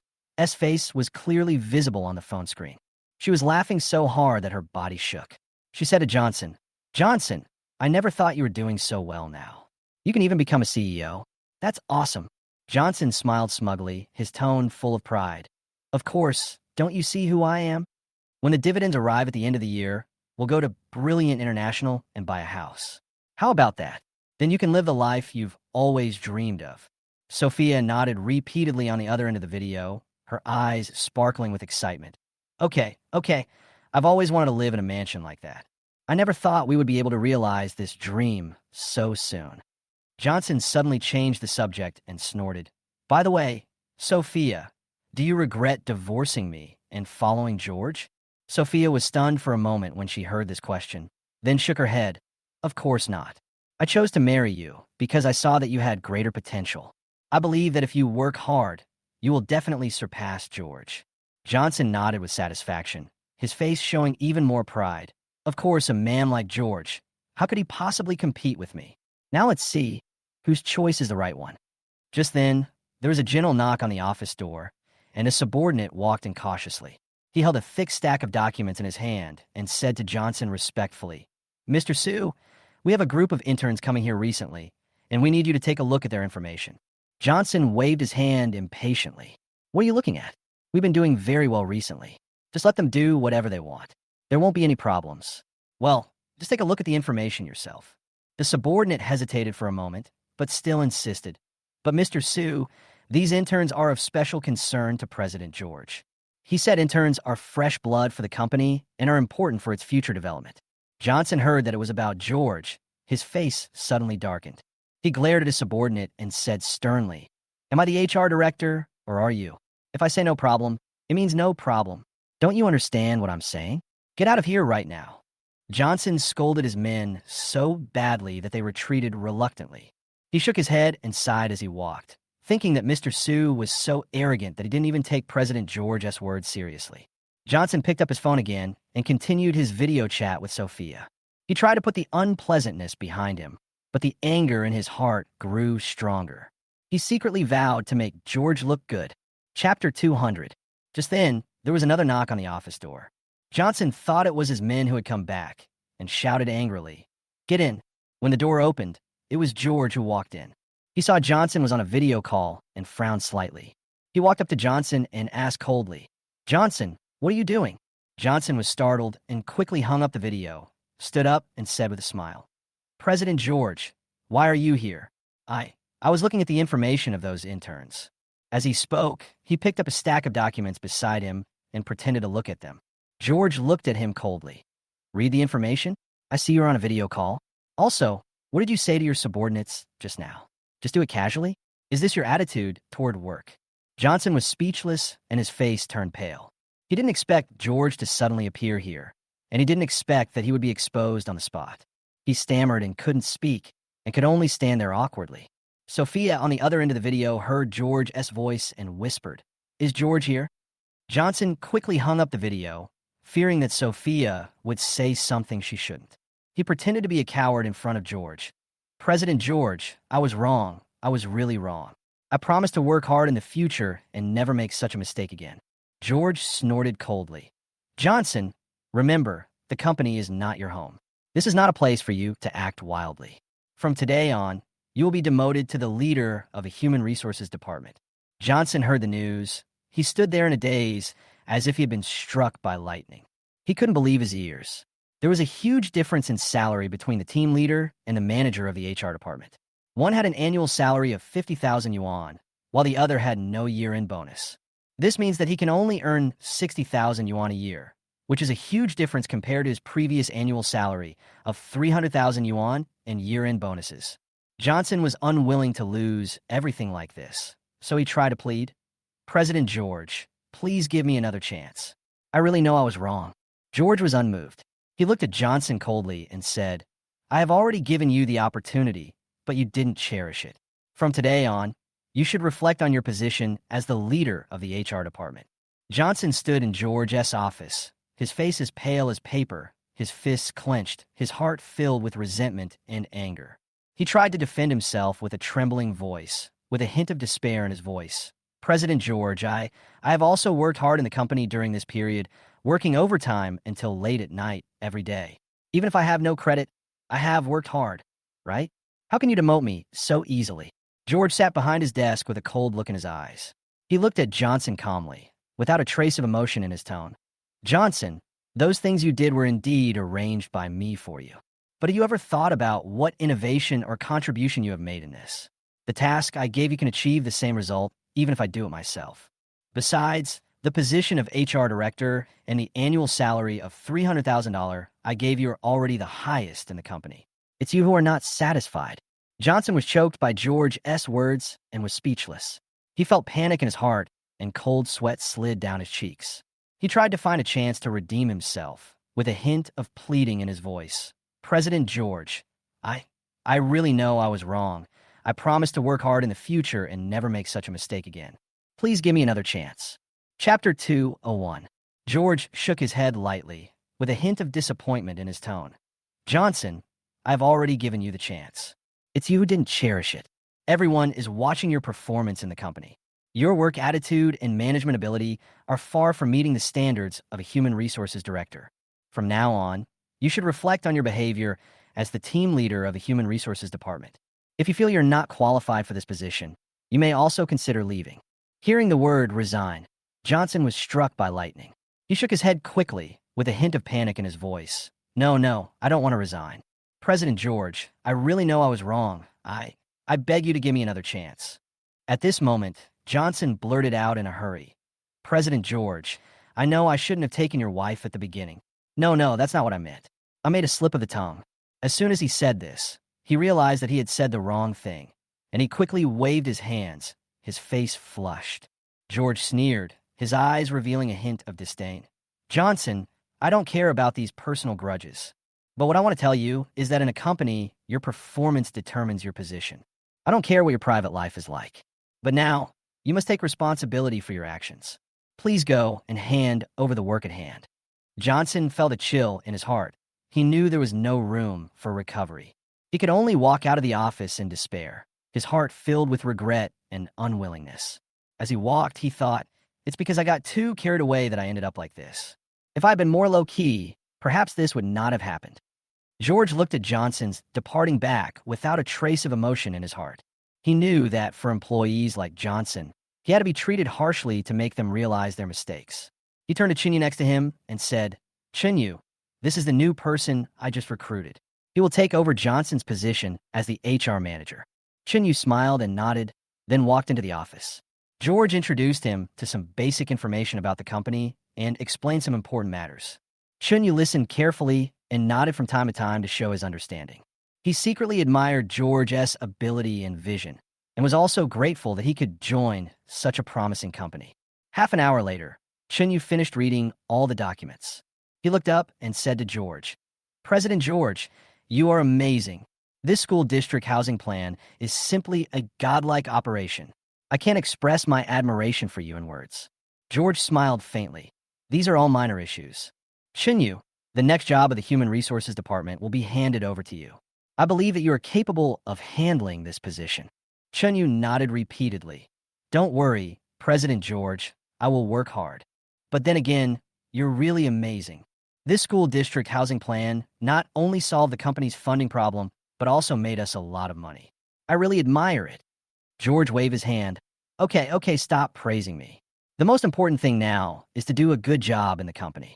A: face was clearly visible on the phone screen. She was laughing so hard that her body shook. She said to Johnson, "Johnson, I never thought you were doing so well now. You can even become a CEO. That's awesome." Johnson smiled smugly, his tone full of pride. "Of course, don't you see who I am? When the dividends arrive at the end of the year, we'll go to Brilliant International and buy a house. How about that? Then you can live the life you've always dreamed of." Sophia nodded repeatedly on the other end of the video, her eyes sparkling with excitement. Okay. I've always wanted to live in a mansion like that. I never thought we would be able to realize this dream so soon." Johnson suddenly changed the subject and snorted. By the way, Sophia, do you regret divorcing me and following George? Sophia was stunned for a moment when she heard this question, then shook her head. Of course not. I chose to marry you because I saw that you had greater potential. I believe that if you work hard, you will definitely surpass George. Johnson nodded with satisfaction, his face showing even more pride. Of course, a man like George. How could he possibly compete with me? Now let's see whose choice is the right one. Just then, there was a gentle knock on the office door, and a subordinate walked in cautiously. He held a thick stack of documents in his hand and said to Johnson respectfully, Mr. Sue, we have a group of interns coming here recently, and we need you to take a look at their information. Johnson waved his hand impatiently. What are you looking at? We've been doing very well recently. Just let them do whatever they want. There won't be any problems. Well, just take a look at the information yourself. The subordinate hesitated for a moment, but still insisted. But Mr. Sue, these interns are of special concern to President George. He said interns are fresh blood for the company and are important for its future development. Johnson heard that it was about George. His face suddenly darkened. He glared at his subordinate and said sternly, Am I the HR director, or are you? If I say no problem, it means no problem. Don't you understand what I'm saying? Get out of here right now. Johnson scolded his men so badly that they retreated reluctantly. He shook his head and sighed as he walked, thinking that Mr. Sue was so arrogant that he didn't even take President George's words seriously. Johnson picked up his phone again and continued his video chat with Sophia. He tried to put the unpleasantness behind him, but the anger in his heart grew stronger. He secretly vowed to make George look good. Chapter 200. Just then, there was another knock on the office door. Johnson thought it was his men who had come back and shouted angrily, Get in. When the door opened, it was George who walked in. He saw Johnson was on a video call and frowned slightly. He walked up to Johnson and asked coldly, Johnson, what are you doing? Johnson was startled and quickly hung up the video, stood up, and said with a smile, President George, why are you here? I was looking at the information of those interns. As he spoke, he picked up a stack of documents beside him and pretended to look at them. George looked at him coldly. Read the information? I see you're on a video call. Also, what did you say to your subordinates just now? Just do it casually? Is this your attitude toward work? Johnson was speechless and his face turned pale. He didn't expect George to suddenly appear here, and he didn't expect that he would be exposed on the spot. He stammered and couldn't speak and could only stand there awkwardly. Sophia on the other end of the video heard George's voice and whispered, Is George here? Johnson quickly hung up the video, fearing that Sophia would say something she shouldn't. He pretended to be a coward in front of George. President George, I was wrong. I was really wrong. I promise to work hard in the future and never make such a mistake again. George snorted coldly. Johnson, remember, the company is not your home. This is not a place for you to act wildly. From today on, you will be demoted to the leader of a human resources department. Johnson heard the news. He stood there in a daze, as if he had been struck by lightning. He couldn't believe his ears. There was a huge difference in salary between the team leader and the manager of the HR department. One had an annual salary of 50,000 yuan, while the other had no year-end bonus. This means that he can only earn 60,000 yuan a year, which is a huge difference compared to his previous annual salary of 300,000 yuan and year-end bonuses. Johnson was unwilling to lose everything like this, so he tried to plead, President George, please give me another chance. I really know I was wrong. George was unmoved. He looked at Johnson coldly and said, I have already given you the opportunity, but you didn't cherish it. From today on, you should reflect on your position as the leader of the HR department. Johnson stood in George's office, his face as pale as paper, his fists clenched, his heart filled with resentment and anger. He tried to defend himself with a trembling voice, with a hint of despair in his voice. President George, I have also worked hard in the company during this period, working overtime until late at night every day. Even if I have no credit, I have worked hard, right? How can you demote me so easily? George sat behind his desk with a cold look in his eyes. He looked at Johnson calmly, without a trace of emotion in his tone. Johnson, those things you did were indeed arranged by me for you. But have you ever thought about what innovation or contribution you have made in this? The task I gave you can achieve the same result, even if I do it myself. Besides, the position of HR director and the annual salary of $300,000 I gave you are already the highest in the company. It's you who are not satisfied. Johnson was choked by George's words and was speechless. He felt panic in his heart, and cold sweat slid down his cheeks. He tried to find a chance to redeem himself, with a hint of pleading in his voice. President George, I, I really know I was wrong. I promise to work hard in the future and never make such a mistake again. Please give me another chance. Chapter 201. George shook his head lightly, with a hint of disappointment in his tone. Johnson, I've already given you the chance. It's you who didn't cherish it. Everyone is watching your performance in the company. Your work attitude and management ability are far from meeting the standards of a human resources director. From now on, you should reflect on your behavior as the team leader of a human resources department. If you feel you're not qualified for this position, you may also consider leaving. Hearing the word resign, Johnson was struck by lightning. He shook his head quickly, with a hint of panic in his voice. No, I don't want to resign. President George, I really know I was wrong. I beg you to give me another chance. At this moment, Johnson blurted out in a hurry. President George, I know I shouldn't have taken your wife at the beginning. No, that's not what I meant. I made a slip of the tongue. As soon as he said this, he realized that he had said the wrong thing, and he quickly waved his hands, his face flushed. George sneered, his eyes revealing a hint of disdain. Johnson, I don't care about these personal grudges. But what I want to tell you is that in a company, your performance determines your position. I don't care what your private life is like. But now, you must take responsibility for your actions. Please go and hand over the work at hand. Johnson felt a chill in his heart. He knew there was no room for recovery. He could only walk out of the office in despair, his heart filled with regret and unwillingness. As he walked, he thought, it's because I got too carried away that I ended up like this. If I had been more low-key, perhaps this would not have happened. George looked at Johnson's departing back without a trace of emotion in his heart. He knew that for employees like Johnson, he had to be treated harshly to make them realize their mistakes. He turned to Chinyu next to him and said, Chinyu, this is the new person I just recruited. He will take over Johnson's position as the HR manager. Chinyu smiled and nodded, then walked into the office. George introduced him to some basic information about the company and explained some important matters. Chinyu listened carefully and nodded from time to time to show his understanding. He secretly admired George's ability and vision, and was also grateful that he could join such a promising company. Half an hour later, Chinyu finished reading all the documents. He looked up and said to George, President George, you are amazing. This school district housing plan is simply a godlike operation. I can't express my admiration for you in words. George smiled faintly. These are all minor issues. Chinyu, the next job of the Human Resources Department will be handed over to you. I believe that you are capable of handling this position. Chinyu nodded repeatedly. Don't worry, President George, I will work hard. But then again, you're really amazing. This school district housing plan not only solved the company's funding problem, but also made us a lot of money. I really admire it. George waved his hand. Okay, stop praising me. The most important thing now is to do a good job in the company.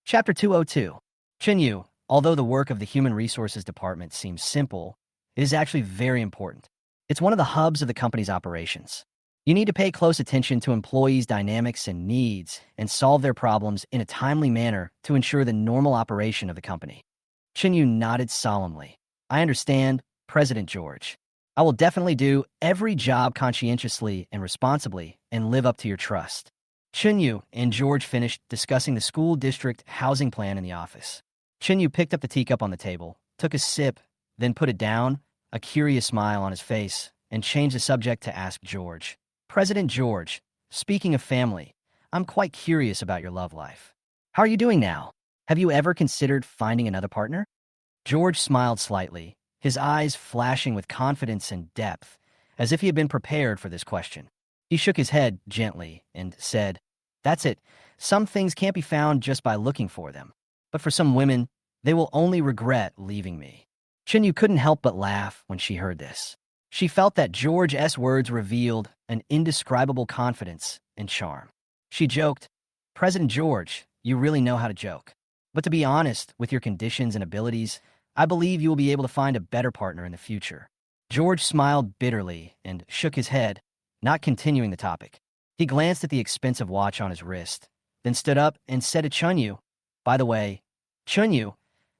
A: Chapter 202. Chinyu, although the work of the Human Resources Department seems simple, it is actually very important. It's one of the hubs of the company's operations. You need to pay close attention to employees' dynamics and needs and solve their problems in a timely manner to ensure the normal operation of the company. Chinyu nodded solemnly. I understand, President George. I will definitely do every job conscientiously and responsibly and live up to your trust. Chinyu and George finished discussing the school district housing plan in the office. Chinyu picked up the teacup on the table, took a sip, then put it down, a curious smile on his face, and changed the subject to ask George. President George, speaking of family, I'm quite curious about your love life. How are you doing now? Have you ever considered finding another partner? George smiled slightly, his eyes flashing with confidence and depth, as if he had been prepared for this question. He shook his head gently and said, That's it. Some things can't be found just by looking for them. But for some women, they will only regret leaving me. Chinyu couldn't help but laugh when she heard this. She felt that George's words revealed an indescribable confidence and charm. She joked, President George, you really know how to joke. But to be honest, with your conditions and abilities, I believe you will be able to find a better partner in the future. George smiled bitterly and shook his head, not continuing the topic. He glanced at the expensive watch on his wrist, then stood up and said to Chinyu, By the way, Chinyu,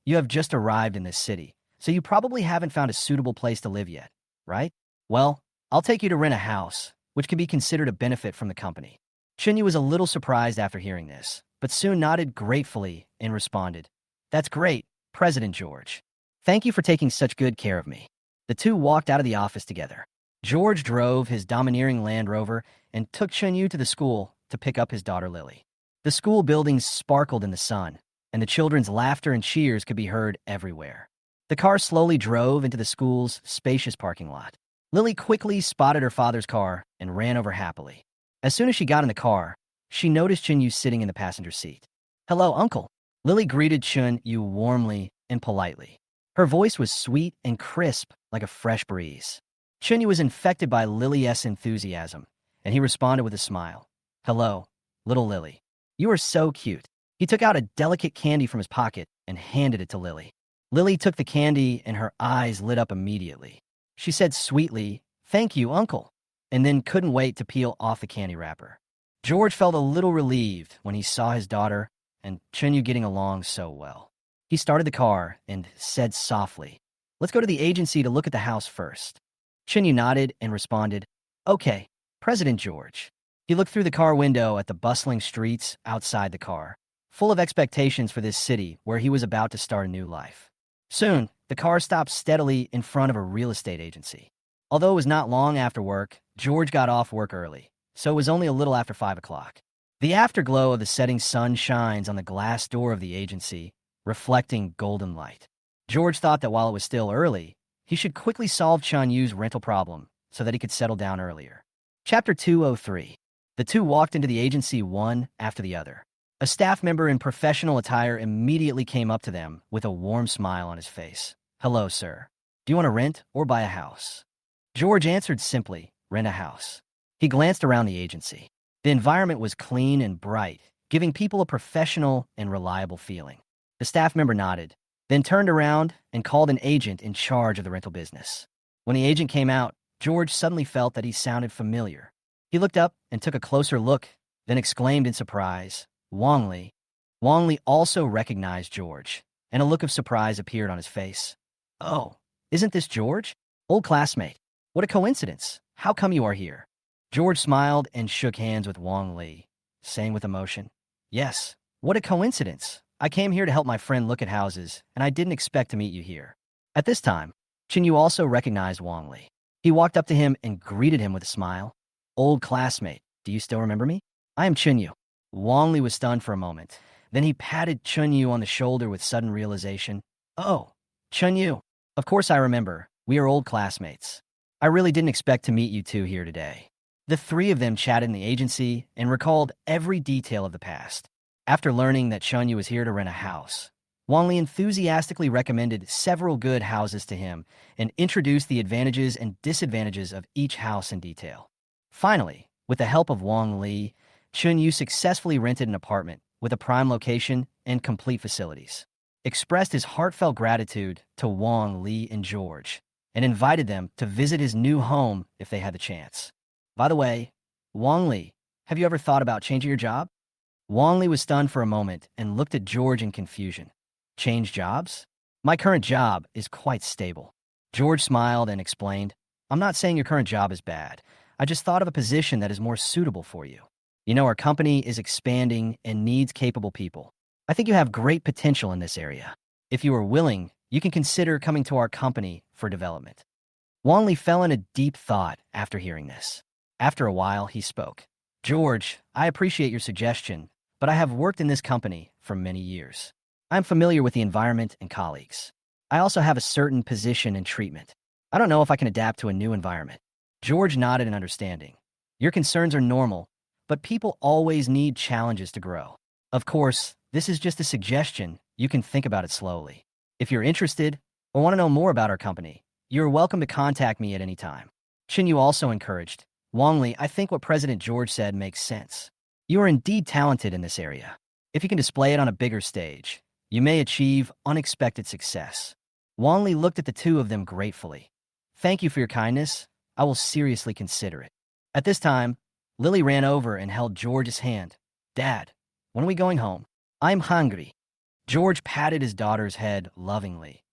A: you have just arrived in this city, so you probably haven't found a suitable place to live yet. right? Well, I'll take you to rent a house, which can be considered a benefit from the company. Chunyu was a little surprised after hearing this, but soon nodded gratefully and responded, That's great, President George. Thank you for taking such good care of me. The two walked out of the office together. George drove his domineering Land Rover and took Chunyu to the school to pick up his daughter Lily. The school buildings sparkled in the sun, and the children's laughter and cheers could be heard everywhere. The car slowly drove into the school's spacious parking lot. Lily quickly spotted her father's car and ran over happily. As soon as she got in the car, she noticed Chunyu sitting in the passenger seat. Hello, Uncle. Lily greeted Chunyu warmly and politely. Her voice was sweet and crisp like a fresh breeze. Chunyu was infected by Lily's enthusiasm, and he responded with a smile. Hello, little Lily. You are so cute. He took out a delicate candy from his pocket and handed it to Lily. Lily took the candy and her eyes lit up immediately. She said sweetly, Thank you, Uncle, and then couldn't wait to peel off the candy wrapper. George felt a little relieved when he saw his daughter and Chunyu getting along so well. He started the car and said softly, Let's go to the agency to look at the house first. Chunyu nodded and responded, Okay, President George. He looked through the car window at the bustling streets outside the car, full of expectations for this city where he was about to start a new life. Soon, the car stopped steadily in front of a real estate agency. Although it was not long after work, George got off work early, so it was only a little after 5 o'clock. The afterglow of the setting sun shines on the glass door of the agency, reflecting golden light. George thought that while it was still early, he should quickly solve Chunyu's rental problem so that he could settle down earlier. Chapter 203. The two walked into the agency one after the other. A staff member in professional attire immediately came up to them with a warm smile on his face. Hello, sir. Do you want to rent or buy a house? George answered simply, Rent a house. He glanced around the agency. The environment was clean and bright, giving people a professional and reliable feeling. The staff member nodded, then turned around and called an agent in charge of the rental business. When the agent came out, George suddenly felt that he sounded familiar. He looked up and took a closer look, then exclaimed in surprise, Wong Li. Wong Li also recognized George, and a look of surprise appeared on his face. Oh, isn't this George? Old classmate. What a coincidence. How come you are here? George smiled and shook hands with Wong Li, saying with emotion, Yes, what a coincidence. I came here to help my friend look at houses, and I didn't expect to meet you here. At this time, Chunyu also recognized Wong Li. He walked up to him and greeted him with a smile. Old classmate, do you still remember me? I am Chunyu. Wong Li was stunned for a moment. Then he patted Chunyu on the shoulder with sudden realization. Oh, Chunyu. Of course I remember. We are old classmates. I really didn't expect to meet you two here today. The three of them chatted in the agency and recalled every detail of the past. After learning that Chunyu was here to rent a house, Wong Li enthusiastically recommended several good houses to him and introduced the advantages and disadvantages of each house in detail. Finally, with the help of Wong Li, Chunyu successfully rented an apartment with a prime location and complete facilities, expressed his heartfelt gratitude to Wong Li and George, and invited them to visit his new home if they had the chance. By the way, Wong Li, have you ever thought about changing your job? Wong Li was stunned for a moment and looked at George in confusion. Change jobs? My current job is quite stable. George smiled and explained, I'm not saying your current job is bad. I just thought of a position that is more suitable for you. You know, our company is expanding and needs capable people. I think you have great potential in this area. If you are willing, you can consider coming to our company for development. Wong Li fell into deep thought after hearing this. After a while, he spoke. George, I appreciate your suggestion, but I have worked in this company for many years. I'm familiar with the environment and colleagues. I also have a certain position and treatment. I don't know if I can adapt to a new environment. George nodded in understanding. Your concerns are normal, but people always need challenges to grow. Of course, this is just a suggestion. You can think about it slowly. If you're interested or want to know more about our company, you're welcome to contact me at any time. Chunyu also encouraged, Wong Li, I think what President George said makes sense. You are indeed talented in this area. If you can display it on a bigger stage, you may achieve unexpected success. Wong Li looked at the two of them gratefully. Thank you for your kindness. I will seriously consider it. At this time, Lily ran over and held George's hand. Dad, when are we going home? I'm hungry. George patted his daughter's head lovingly.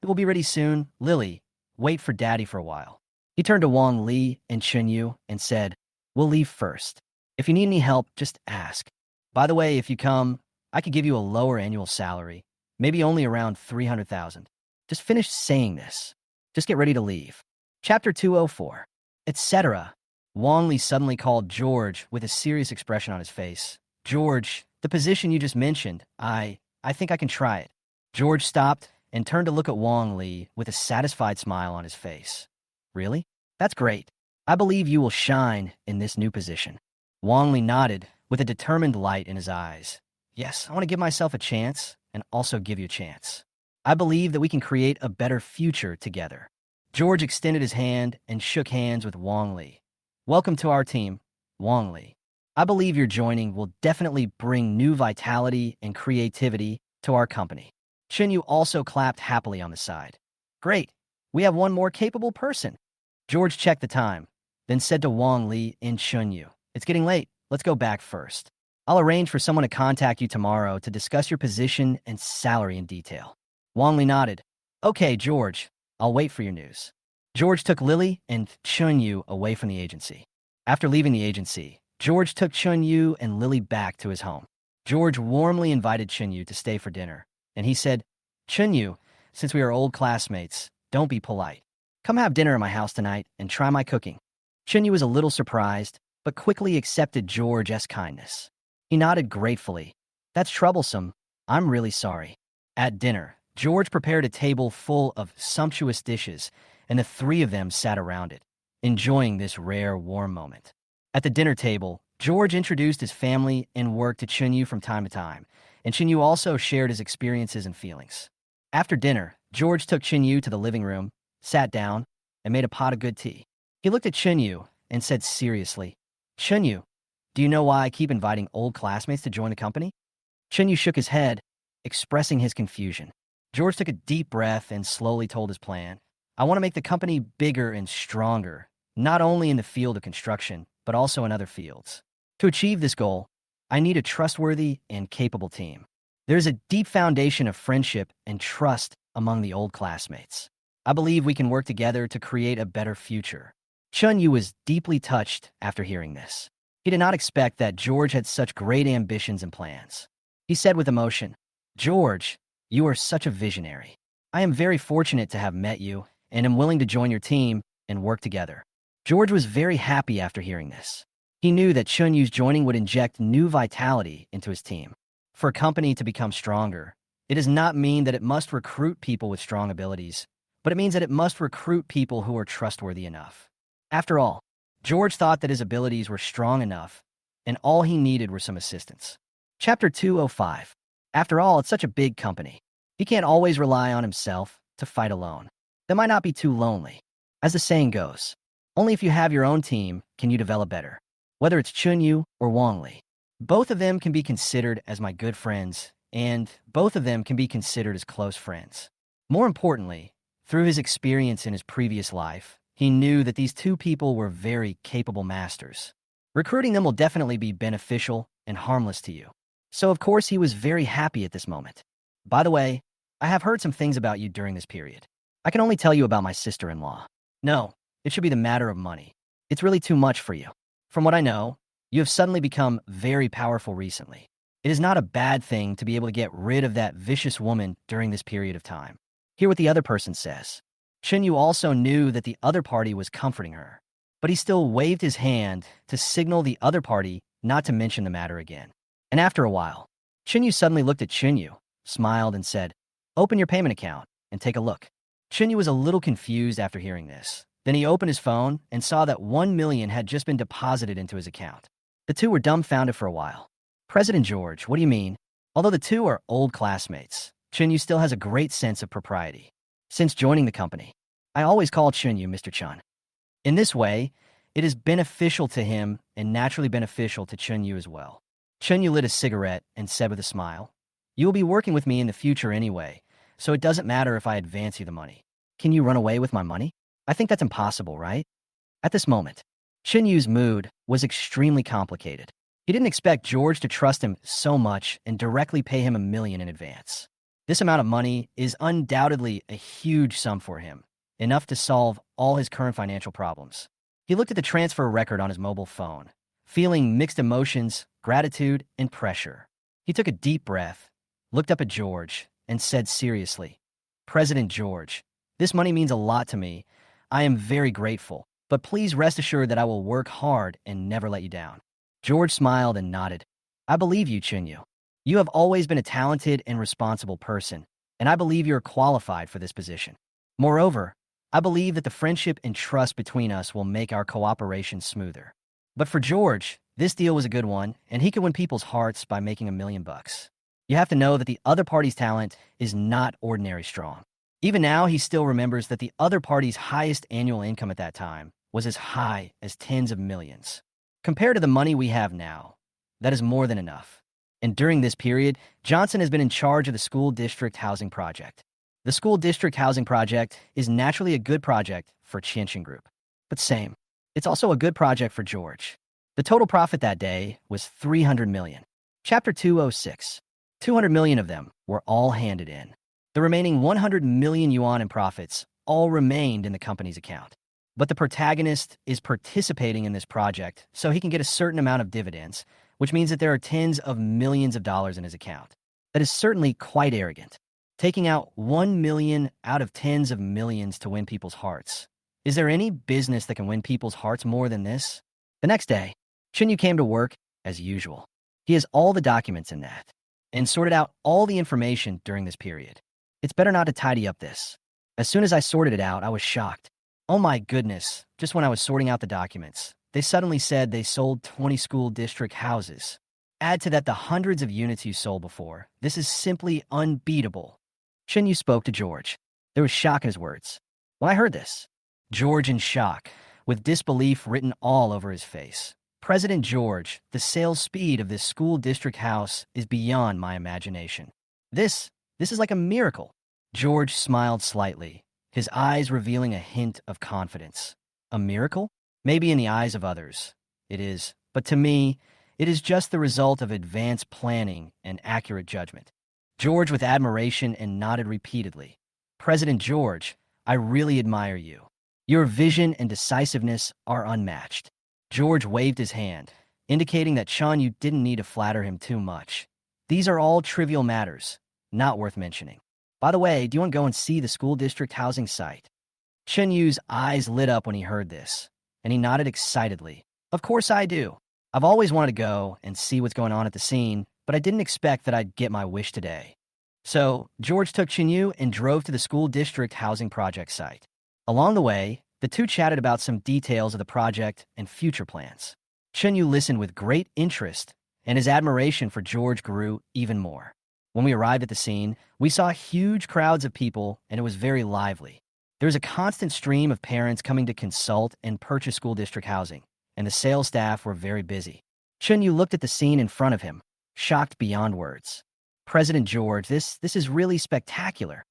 A: It will be ready soon. Lily, wait for Daddy for a while. He turned to Wang Li and Chunyu and said, "We'll leave first. If you need any help, just ask. By the way, if you come, I could give you a lower annual salary, maybe only around 300,000. Just finish saying this. Just get ready to leave." Chapter 204, etc. Wang Li suddenly called George with a serious expression on his face. "George, the position you just mentioned, I think I can try it." George stopped and turned to look at Wang Li with a satisfied smile on his face. "Really? That's great. I believe you will shine in this new position." Wang Li nodded with a determined light in his eyes. "Yes, I want to give myself a chance and also give you a chance. I believe that we can create a better future together." George extended his hand and shook hands with Wang Li. "Welcome to our team, Wang Li. I believe your joining will definitely bring new vitality and creativity to our company." Chinyu also clapped happily on the side. "Great. We have one more capable person." George checked the time, then said to Wang Li and Chunyu, "It's getting late. Let's go back first. I'll arrange for someone to contact you tomorrow to discuss your position and salary in detail." Wang Li nodded. "Okay, George. I'll wait for your news." George took Lily and Chunyu away from the agency. After leaving the agency, George took Chunyu and Lily back to his home. George warmly invited Chunyu to stay for dinner, and he said, "Chunyu, since we are old classmates, don't be polite. Come have dinner at my house tonight and try my cooking." Chunyu was a little surprised, but quickly accepted George's kindness. He nodded gratefully. "That's troublesome. I'm really sorry." At dinner, George prepared a table full of sumptuous dishes, and the three of them sat around it, enjoying this rare, warm moment. At the dinner table, George introduced his family and work to Chunyu from time to time, and Chunyu also shared his experiences and feelings. After dinner, George took Chunyu to the living room, sat down, and made a pot of good tea. He looked at Chunyu and said seriously, "Chunyu, do you know why I keep inviting old classmates to join the company?" Chunyu shook his head, expressing his confusion. George took a deep breath and slowly told his plan. "I want to make the company bigger and stronger, not only in the field of construction, but also in other fields. To achieve this goal, I need a trustworthy and capable team. There's a deep foundation of friendship and trust among the old classmates. I believe we can work together to create a better future." Chunyu was deeply touched after hearing this. He did not expect that George had such great ambitions and plans. He said with emotion, "George, you are such a visionary. I am very fortunate to have met you and am willing to join your team and work together." George was very happy after hearing this. He knew that Chunyu's joining would inject new vitality into his team. For a company to become stronger, it does not mean that it must recruit people with strong abilities, but it means that it must recruit people who are trustworthy enough. After all, George thought that his abilities were strong enough, and all he needed were some assistance. Chapter 205. After all, it's such a big company. He can't always rely on himself to fight alone. That might not be too lonely. As the saying goes, only if you have your own team can you develop better. Whether it's Chunyu or Wang Li, both of them can be considered as my good friends, and both of them can be considered as close friends. More importantly, through his experience in his previous life, he knew that these two people were very capable masters. Recruiting them will definitely be beneficial and harmless to you. So of course he was very happy at this moment. "By the way, I have heard some things about you during this period. I can only tell you about my sister-in-law. No, it should be the matter of money. It's really too much for you. From what I know, you have suddenly become very powerful recently. It is not a bad thing to be able to get rid of that vicious woman during this period of time. Hear what the other person says." Chinyu also knew that the other party was comforting her, but he still waved his hand to signal the other party not to mention the matter again. And after a while, Chinyu suddenly looked at Chinyu, smiled, and said, "Open your payment account and take a look." Chinyu was a little confused after hearing this. Then he opened his phone and saw that 1 million had just been deposited into his account. The two were dumbfounded for a while. "President George, what do you mean?" Although the two are old classmates, Chinyu still has a great sense of propriety. Since joining the company, I always call Chinyu Mr. Chun. In this way, it is beneficial to him and naturally beneficial to Chinyu as well. Chinyu lit a cigarette and said with a smile, "You will be working with me in the future anyway, so it doesn't matter if I advance you the money. Can you run away with my money? I think that's impossible, right?" At this moment, Chinyu's mood was extremely complicated. He didn't expect George to trust him so much and directly pay him 1 million in advance. This amount of money is undoubtedly a huge sum for him, enough to solve all his current financial problems. He looked at the transfer record on his mobile phone, feeling mixed emotions, gratitude, and pressure. He took a deep breath, looked up at George, and said seriously, "President George, this money means a lot to me. I am very grateful, but please rest assured that I will work hard and never let you down." George smiled and nodded. "I believe you, Chinyu. You have always been a talented and responsible person, and I believe you're qualified for this position. Moreover, I believe that the friendship and trust between us will make our cooperation smoother." But for George, this deal was a good one, and he could win people's hearts by making $1 million. You have to know that the other party's talent is not ordinary strong. Even now, he still remembers that the other party's highest annual income at that time was as high as tens of millions. Compared to the money we have now, that is more than enough. And during this period, Johnson has been in charge of the school district housing project. The school district housing project is naturally a good project for Qianxin Group. But same, it's also a good project for George. The total profit that day was 300 million. Chapter 206. 200 million of them were all handed in. The remaining 100 million yuan in profits all remained in the company's account. But the protagonist is participating in this project so he can get a certain amount of dividends, which means that there are tens of millions of dollars in his account. That is certainly quite arrogant. Taking out 1 million out of tens of millions to win people's hearts. Is there any business that can win people's hearts more than this? The next day, Chinyu came to work as usual. He has all the documents in that and sorted out all the information during this period. It's better not to tidy up this. As soon as I sorted it out, I was shocked. Oh my goodness, just when I was sorting out the documents, they suddenly said they sold 20 school district houses. Add to that the hundreds of units you sold before. This is simply unbeatable. Chinyu spoke to George. There was shock in his words. When I heard this, George in shock, with disbelief written all over his face. "President George, the sales speed of this school district house is beyond my imagination. This is like a miracle." George smiled slightly, his eyes revealing a hint of confidence. A miracle? Maybe in the eyes of others. It is, but to me, it is just the result of advanced planning and accurate judgment. George with admiration and nodded repeatedly. "President George, I really admire you. Your vision and decisiveness are unmatched." George waved his hand, indicating that Chinyu didn't need to flatter him too much. "These are all trivial matters, not worth mentioning. By the way, do you want to go and see the school district housing site?" Chinyu's eyes lit up when he heard this, and he nodded excitedly. "Of course I do. I've always wanted to go and see what's going on at the scene, but I didn't expect that I'd get my wish today." So, George took Chinyu and drove to the school district housing project site. Along the way, the two chatted about some details of the project and future plans. Chinyu listened with great interest, and his admiration for George grew even more. When we arrived at the scene, we saw huge crowds of people, and it was very lively. There was a constant stream of parents coming to consult and purchase school district housing, and the sales staff were very busy. Chinyu looked at the scene in front of him, shocked beyond words. "President George, this is really spectacular."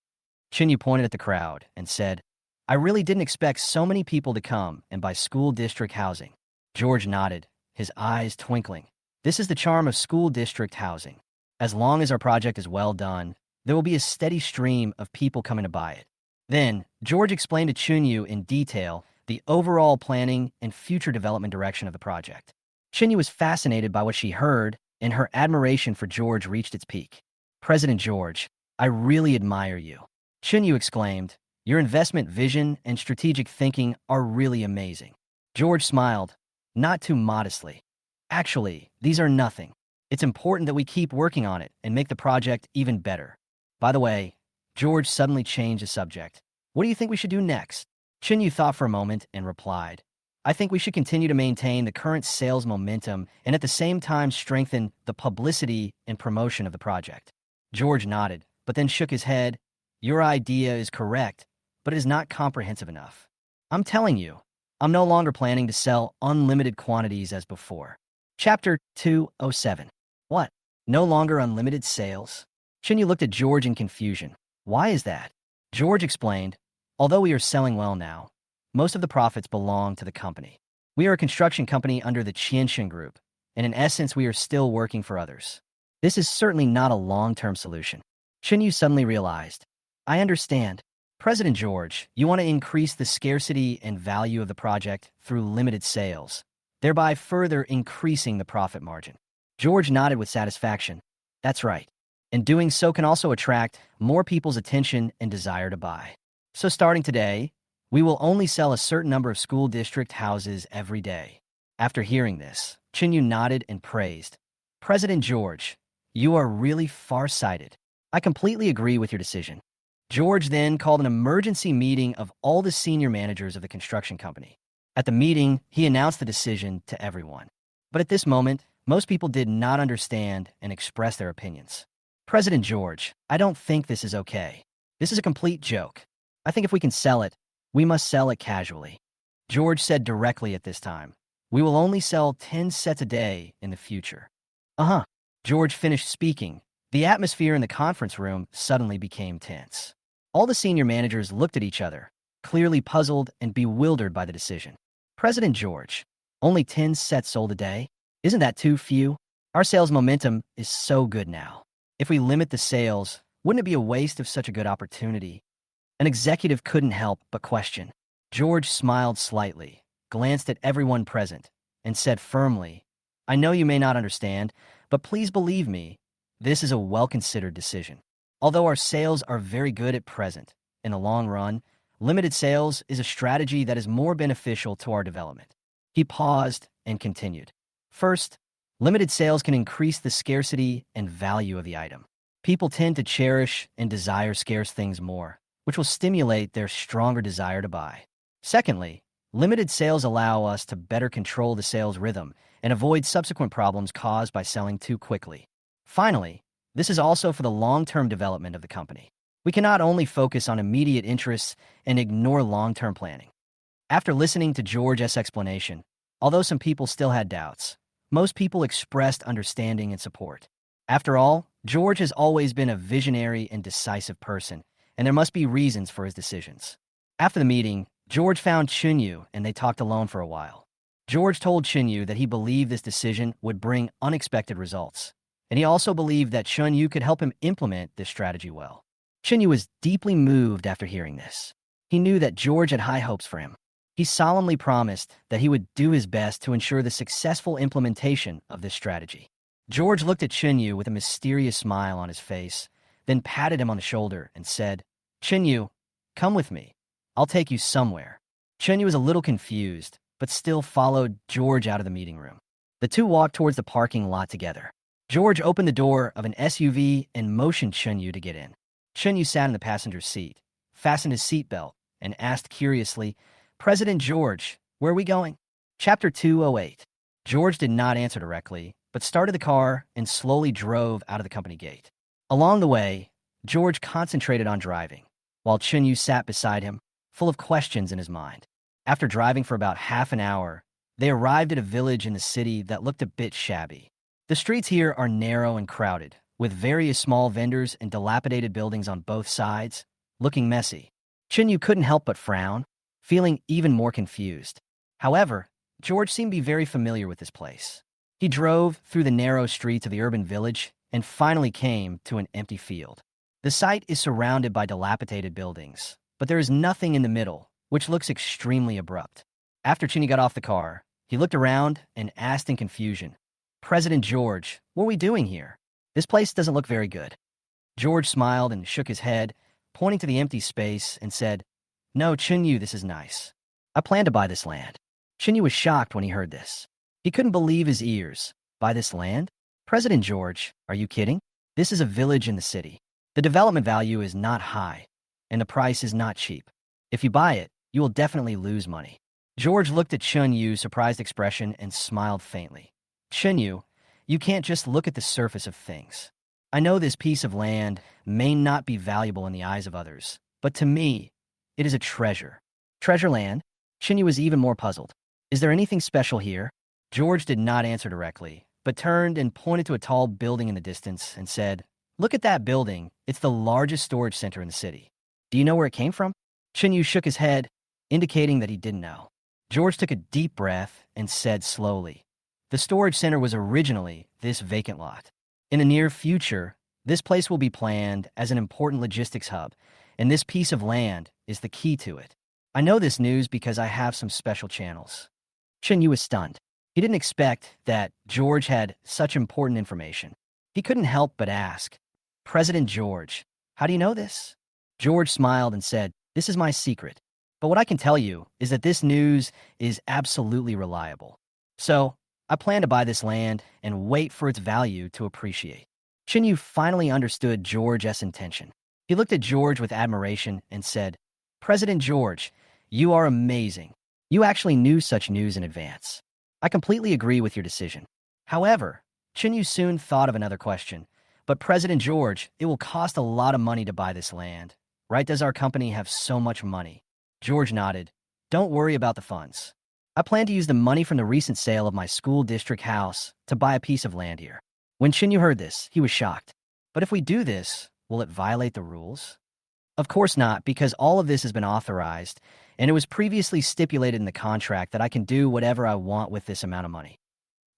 A: Chinyu pointed at the crowd and said, "I really didn't expect so many people to come and buy school district housing." George nodded, his eyes twinkling. "This is the charm of school district housing. As long as our project is well done, there will be a steady stream of people coming to buy it." Then, George explained to Chinyu in detail the overall planning and future development direction of the project. Chinyu was fascinated by what she heard, and her admiration for George reached its peak. "President George, I really admire you." Chinyu exclaimed, "Your investment vision and strategic thinking are really amazing." George smiled, not too modestly. "Actually, these are nothing. It's important that we keep working on it and make the project even better. By the way," George suddenly changed the subject. "What do you think we should do next?" Chinyu thought for a moment and replied, "I think we should continue to maintain the current sales momentum and at the same time strengthen the publicity and promotion of the project." George nodded, but then shook his head. "Your idea is correct, but it is not comprehensive enough. I'm telling you, I'm no longer planning to sell unlimited quantities as before." Chapter 207. What? No longer unlimited sales? Chinyu looked at George in confusion. "Why is that?" George explained, "Although we are selling well now, most of the profits belong to the company. We are a construction company under the Qianxin Group, and in essence we are still working for others. This is certainly not a long-term solution." Chinyu suddenly realized, "I understand. President George, you want to increase the scarcity and value of the project through limited sales, thereby further increasing the profit margin. George nodded with satisfaction. That's right. And doing so can also attract more people's attention and desire to buy. So starting today, we will only sell a certain number of school district houses every day. After hearing this, Chinyu nodded and praised. President George, you are really far-sighted. I completely agree with your decision. George then called an emergency meeting of all the senior managers of the construction company. At the meeting, he announced the decision to everyone. But at this moment, most people did not understand and express their opinions. President George, I don't think this is okay. This is a complete joke. I think if we can sell it, we must sell it casually. George said directly at this time, we will only sell 10 sets a day in the future. George finished speaking. The atmosphere in the conference room suddenly became tense. All the senior managers looked at each other, clearly puzzled and bewildered by the decision. President George, only 10 sets sold a day? Isn't that too few? Our sales momentum is so good now. If we limit the sales, wouldn't it be a waste of such a good opportunity? An executive couldn't help but question. George smiled slightly, glanced at everyone present, and said firmly, I know you may not understand, but please believe me, this is a well-considered decision. Although our sales are very good at present, in the long run, limited sales is a strategy that is more beneficial to our development. He paused and continued. First, limited sales can increase the scarcity and value of the item. People tend to cherish and desire scarce things more, which will stimulate their stronger desire to buy. Secondly, limited sales allow us to better control the sales rhythm and avoid subsequent problems caused by selling too quickly. Finally, this is also for the long-term development of the company. We cannot only focus on immediate interests and ignore long-term planning. After listening to George's explanation, although some people still had doubts, most people expressed understanding and support. After all, George has always been a visionary and decisive person, and there must be reasons for his decisions. After the meeting, George found Chinyu and they talked alone for a while. George told Chinyu that he believed this decision would bring unexpected results, and he also believed that Chinyu could help him implement this strategy well. Chinyu was deeply moved after hearing this. He knew that George had high hopes for him. He solemnly promised that he would do his best to ensure the successful implementation of this strategy. George looked at Chinyu with a mysterious smile on his face, then patted him on the shoulder and said, Chinyu, come with me. I'll take you somewhere. Chinyu was a little confused, but still followed George out of the meeting room. The two walked towards the parking lot together. George opened the door of an SUV and motioned Chinyu to get in. Chinyu sat in the passenger's seat, fastened his seatbelt, and asked curiously, President George, where are we going? Chapter 208. George did not answer directly, but started the car and slowly drove out of the company gate. Along the way, George concentrated on driving, while Chinyu sat beside him, full of questions in his mind. After driving for about half an hour, they arrived at a village in the city that looked a bit shabby. The streets here are narrow and crowded, with various small vendors and dilapidated buildings on both sides, looking messy. Chinyu couldn't help but frown, feeling even more confused. However, George seemed to be very familiar with this place. He drove through the narrow streets of the urban village and finally came to an empty field. The site is surrounded by dilapidated buildings, but there is nothing in the middle, which looks extremely abrupt. After Chinyu got off the car, he looked around and asked in confusion, President George, what are we doing here? This place doesn't look very good. George smiled and shook his head, pointing to the empty space, and said, No, Chinyu, this is nice. I plan to buy this land. Chinyu was shocked when he heard this. He couldn't believe his ears. Buy this land? President George, are you kidding? This is a village in the city. The development value is not high, and the price is not cheap. If you buy it, you will definitely lose money. George looked at Chunyu's surprised expression and smiled faintly. Chinyu, you can't just look at the surface of things. I know this piece of land may not be valuable in the eyes of others, but to me, it is a treasure. Treasure land? Chinyu was even more puzzled. Is there anything special here? George did not answer directly, but turned and pointed to a tall building in the distance and said, Look at that building. It's the largest storage center in the city. Do you know where it came from? Chinyu shook his head, indicating that he didn't know. George took a deep breath and said slowly, The storage center was originally this vacant lot. In the near future, this place will be planned as an important logistics hub, and this piece of land is the key to it. I know this news because I have some special channels. Chen Yu was stunned. He didn't expect that George had such important information. He couldn't help but ask, President George, how do you know this? George smiled and said, this is my secret. But what I can tell you is that this news is absolutely reliable. So, I plan to buy this land and wait for its value to appreciate. Chen Yu finally understood George's intention. He looked at George with admiration and said, President George, you are amazing. You actually knew such news in advance. I completely agree with your decision. However, Chen Yu soon thought of another question. But President George, it will cost a lot of money to buy this land. Right? Does our company have so much money? George nodded. Don't worry about the funds. I plan to use the money from the recent sale of my school district house to buy a piece of land here. When Chen Yu heard this, he was shocked. But if we do this, will it violate the rules? Of course not, because all of this has been authorized, and it was previously stipulated in the contract that I can do whatever I want with this amount of money.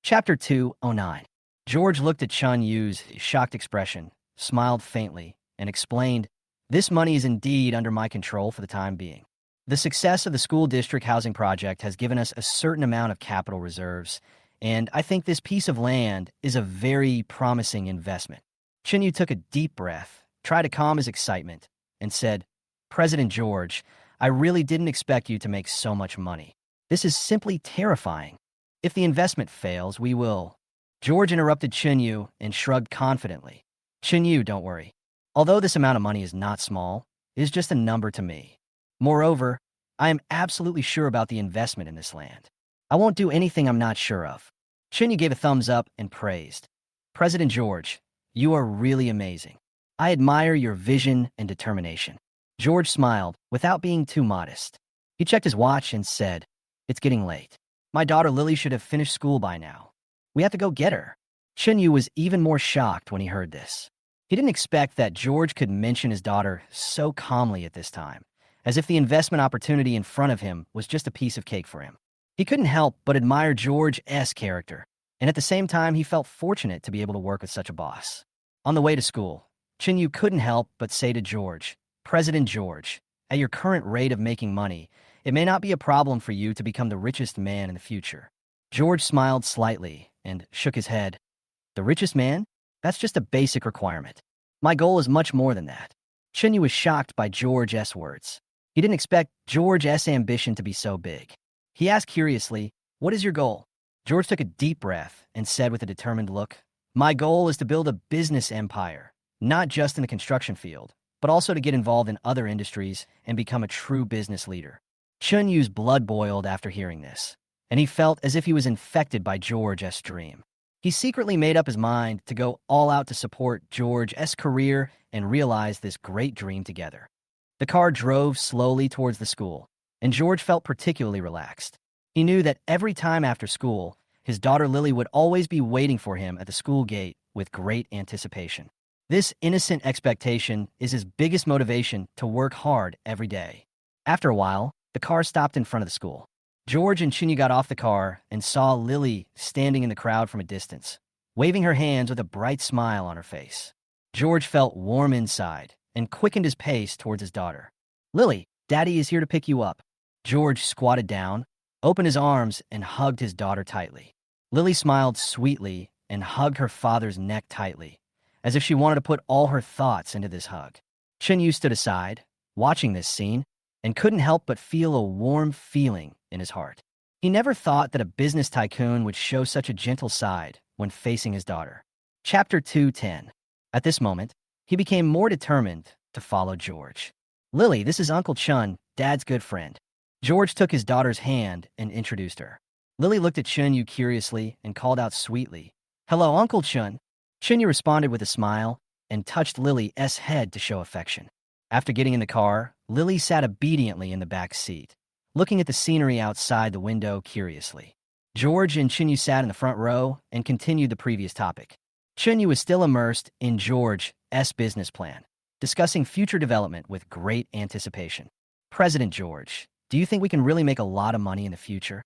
A: Chapter 209. George looked at Chen Yu's shocked expression, smiled faintly, and explained, this money is indeed under my control for the time being. The success of the school district housing project has given us a certain amount of capital reserves, and I think this piece of land is a very promising investment. Chen Yu took a deep breath, tried to calm his excitement, and said, President George, I really didn't expect you to make so much money. This is simply terrifying. If the investment fails, we will. George interrupted Chen Yu and shrugged confidently. Chen Yu, don't worry. Although this amount of money is not small, it is just a number to me. Moreover, I am absolutely sure about the investment in this land. I won't do anything I'm not sure of. Chen Yu gave a thumbs up and praised. President George, you are really amazing. I admire your vision and determination. George smiled without being too modest. He checked his watch and said, it's getting late. My daughter Lily should have finished school by now. We have to go get her. Chen Yu was even more shocked when he heard this. He didn't expect that George could mention his daughter so calmly at this time, as if the investment opportunity in front of him was just a piece of cake for him. He couldn't help but admire George's character, and at the same time he felt fortunate to be able to work with such a boss. On the way to school, Chen Yu couldn't help but say to George, President George, at your current rate of making money, it may not be a problem for you to become the richest man in the future. George smiled slightly and shook his head. The richest man? That's just a basic requirement. My goal is much more than that. Chen Yu was shocked by George's words. He didn't expect George's ambition to be so big. He asked curiously, what is your goal? George took a deep breath and said with a determined look, my goal is to build a business empire, not just in the construction field, but also to get involved in other industries and become a true business leader. Chen Yu's blood boiled after hearing this, and he felt as if he was infected by George's dream. He secretly made up his mind to go all out to support George's career and realize this great dream together. The car drove slowly towards the school, and George felt particularly relaxed. He knew that every time after school, his daughter Lily would always be waiting for him at the school gate with great anticipation. This innocent expectation is his biggest motivation to work hard every day. After a while, the car stopped in front of the school. George and Chen Yu got off the car and saw Lily standing in the crowd from a distance, waving her hands with a bright smile on her face. George felt warm inside and quickened his pace towards his daughter. Lily, Daddy is here to pick you up. George squatted down, opened his arms, and hugged his daughter tightly. Lily smiled sweetly and hugged her father's neck tightly, as if she wanted to put all her thoughts into this hug. Chen Yu stood aside, watching this scene, and couldn't help but feel a warm feeling in his heart. He never thought that a business tycoon would show such a gentle side when facing his daughter. Chapter 210. At this moment, he became more determined to follow George. Lily, this is Uncle Chun, Dad's good friend. George took his daughter's hand and introduced her. Lily looked at Chen Yu curiously and called out sweetly, Hello, Uncle Chun. Chen Yu responded with a smile and touched Lily's head to show affection. After getting in the car, Lily sat obediently in the back seat, looking at the scenery outside the window curiously. George and Chen Yu sat in the front row and continued the previous topic. Chen Yu was still immersed in George's business plan, discussing future development with great anticipation. President George, do you think we can really make a lot of money in the future?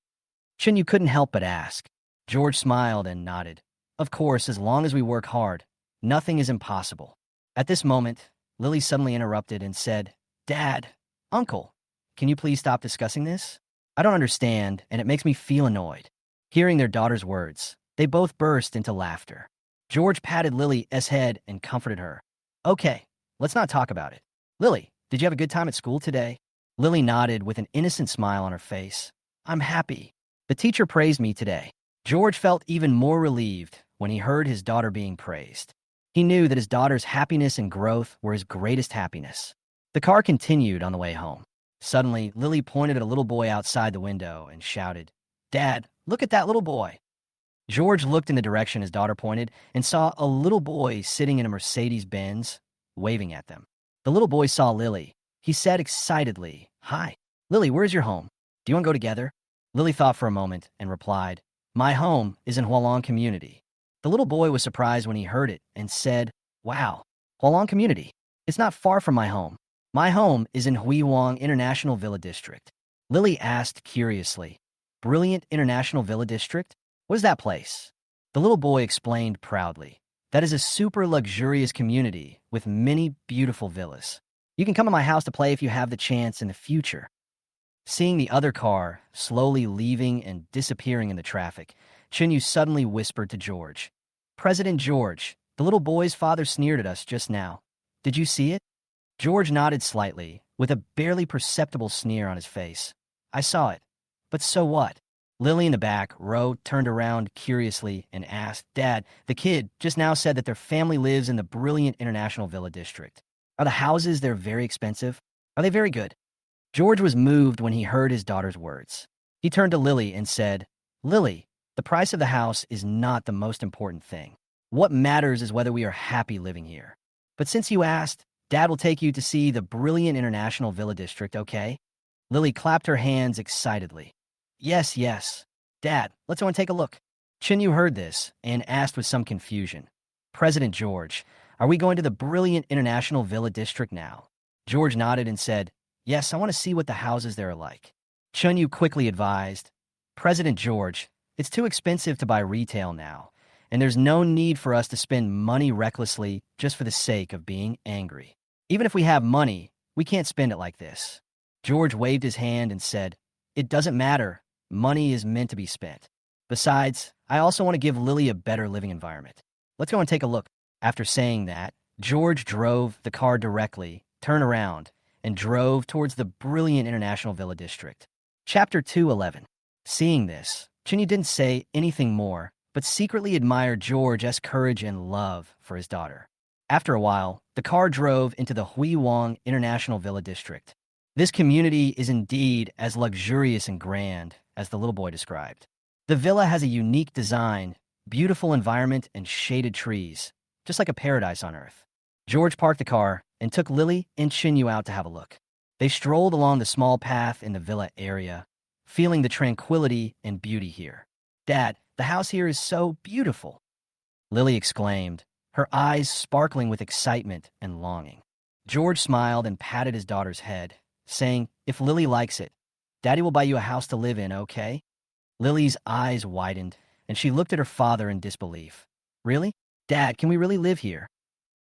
A: Chen Yu couldn't help but ask. George smiled and nodded. Of course, as long as we work hard, nothing is impossible. At this moment, Lily suddenly interrupted and said, Dad, Uncle, can you please stop discussing this? I don't understand, and it makes me feel annoyed. Hearing their daughter's words, they both burst into laughter. George patted Lily's head and comforted her. Okay, let's not talk about it. Lily, did you have a good time at school today? Lily nodded with an innocent smile on her face. I'm happy. The teacher praised me today. George felt even more relieved when he heard his daughter being praised. He knew that his daughter's happiness and growth were his greatest happiness. The car continued on the way home. Suddenly, Lily pointed at a little boy outside the window and shouted, Dad, look at that little boy. George looked in the direction his daughter pointed and saw a little boy sitting in a Mercedes-Benz, waving at them. The little boy saw Lily. He said excitedly, Hi. Lily, where's your home? Do you want to go together? Lily thought for a moment and replied, My home is in Hualong Community. The little boy was surprised when he heard it and said, Wow, Hualong Community. It's not far from my home. My home is in Huiwang International Villa District. Lily asked curiously, Brilliant International Villa District? What is that place? The little boy explained proudly. That is a super luxurious community with many beautiful villas. You can come to my house to play if you have the chance in the future. Seeing the other car slowly leaving and disappearing in the traffic, Chinyu suddenly whispered to George, President George, the little boy's father sneered at us just now. Did you see it? George nodded slightly, with a barely perceptible sneer on his face. I saw it. But so what? Lily in the back row turned around curiously and asked, Dad, the kid just now said that their family lives in the Brilliant International Villa District. Are the houses there very expensive? Are they very good? George was moved when he heard his daughter's words. He turned to Lily and said, Lily, the price of the house is not the most important thing. What matters is whether we are happy living here. But since you asked, Dad will take you to see the Brilliant International Villa District, okay? Lily clapped her hands excitedly. Yes, yes. Dad, let's go and take a look. Chinyu heard this and asked with some confusion, President George, are we going to the Brilliant International Villa District now? George nodded and said, Yes, I want to see what the houses there are like. Chinyu quickly advised, President George, it's too expensive to buy retail now, and there's no need for us to spend money recklessly just for the sake of being angry. Even if we have money, we can't spend it like this. George waved his hand and said, It doesn't matter. Money is meant to be spent. Besides, I also want to give Lily a better living environment. Let's go and take a look. After saying that, George drove the car directly, turned around, and drove towards the Brilliant International Villa District. Chapter 2:11. Seeing this, Chinyu didn't say anything more, but secretly admired George's courage and love for his daughter. After a while, the car drove into the Huiwang International Villa District. This community is indeed as luxurious and grand as the little boy described. The villa has a unique design, beautiful environment, and shaded trees, just like a paradise on earth. George parked the car and took Lily and Chinyu out to have a look. They strolled along the small path in the villa area, feeling the tranquility and beauty here. Dad, the house here is so beautiful, Lily exclaimed, her eyes sparkling with excitement and longing. George smiled and patted his daughter's head, saying, If Lily likes it, Daddy will buy you a house to live in, okay? Lily's eyes widened, and she looked at her father in disbelief. Really? Dad, can we really live here?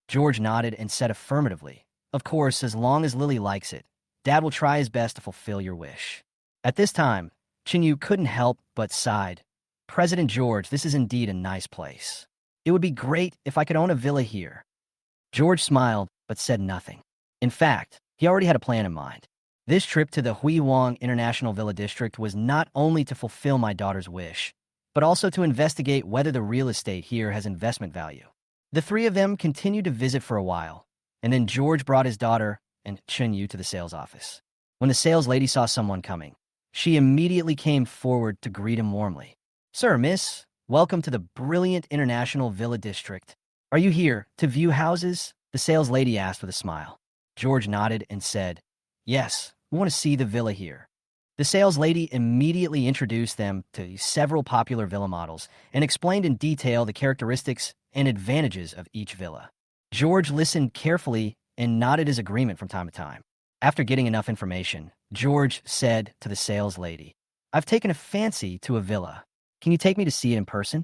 A: George nodded and said affirmatively, Of course, as long as Lily likes it, Dad will try his best to fulfill your wish. At this time, Chinyu couldn't help but sighed. President George, this is indeed a nice place. It would be great if I could own a villa here. George smiled, but said nothing. In fact, he already had a plan in mind. This trip to the Huiwang International Villa District was not only to fulfill my daughter's wish, but also to investigate whether the real estate here has investment value. The three of them continued to visit for a while, and then George brought his daughter and Chinyu to the sales office. When the sales lady saw someone coming, she immediately came forward to greet him warmly. Sir, miss, welcome to the Brilliant International Villa District. Are you here to view houses? The sales lady asked with a smile. George nodded and said, Yes, we want to see the villa here. The sales lady immediately introduced them to several popular villa models and explained in detail the characteristics and advantages of each villa. George listened carefully and nodded his agreement from time to time. After getting enough information, George said to the sales lady, I've taken a fancy to a villa. Can you take me to see it in person?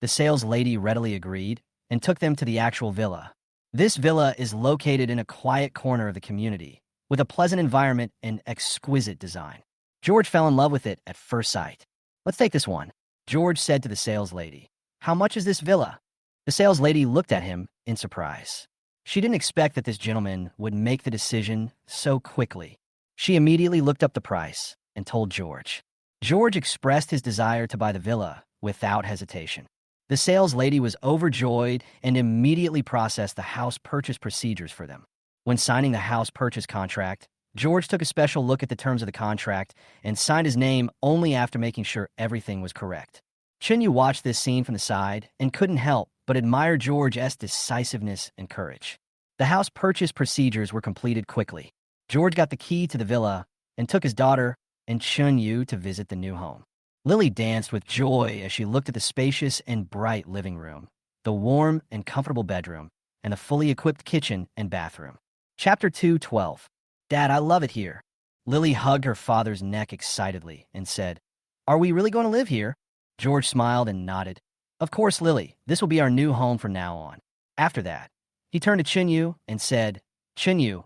A: The sales lady readily agreed and took them to the actual villa. This villa is located in a quiet corner of the community, with a pleasant environment and exquisite design. George fell in love with it at first sight. "Let's take this one," George said to the sales lady. "How much is this villa?" The sales lady looked at him in surprise. She didn't expect that this gentleman would make the decision so quickly. She immediately looked up the price and told George. George expressed his desire to buy the villa without hesitation. The sales lady was overjoyed and immediately processed the house purchase procedures for them. When signing the house purchase contract, George took a special look at the terms of the contract and signed his name only after making sure everything was correct. Chinyu watched this scene from the side and couldn't help but admire George's decisiveness and courage. The house purchase procedures were completed quickly. George got the key to the villa and took his daughter and Chinyu to visit the new home. Lily danced with joy as she looked at the spacious and bright living room, the warm and comfortable bedroom, and the fully equipped kitchen and bathroom. Chapter 2:12. "Dad, I love it here." Lily hugged her father's neck excitedly and said, "Are we really going to live here?" George smiled and nodded. "Of course, Lily. This will be our new home from now on." After that, he turned to Chinyu and said, "Chinyu,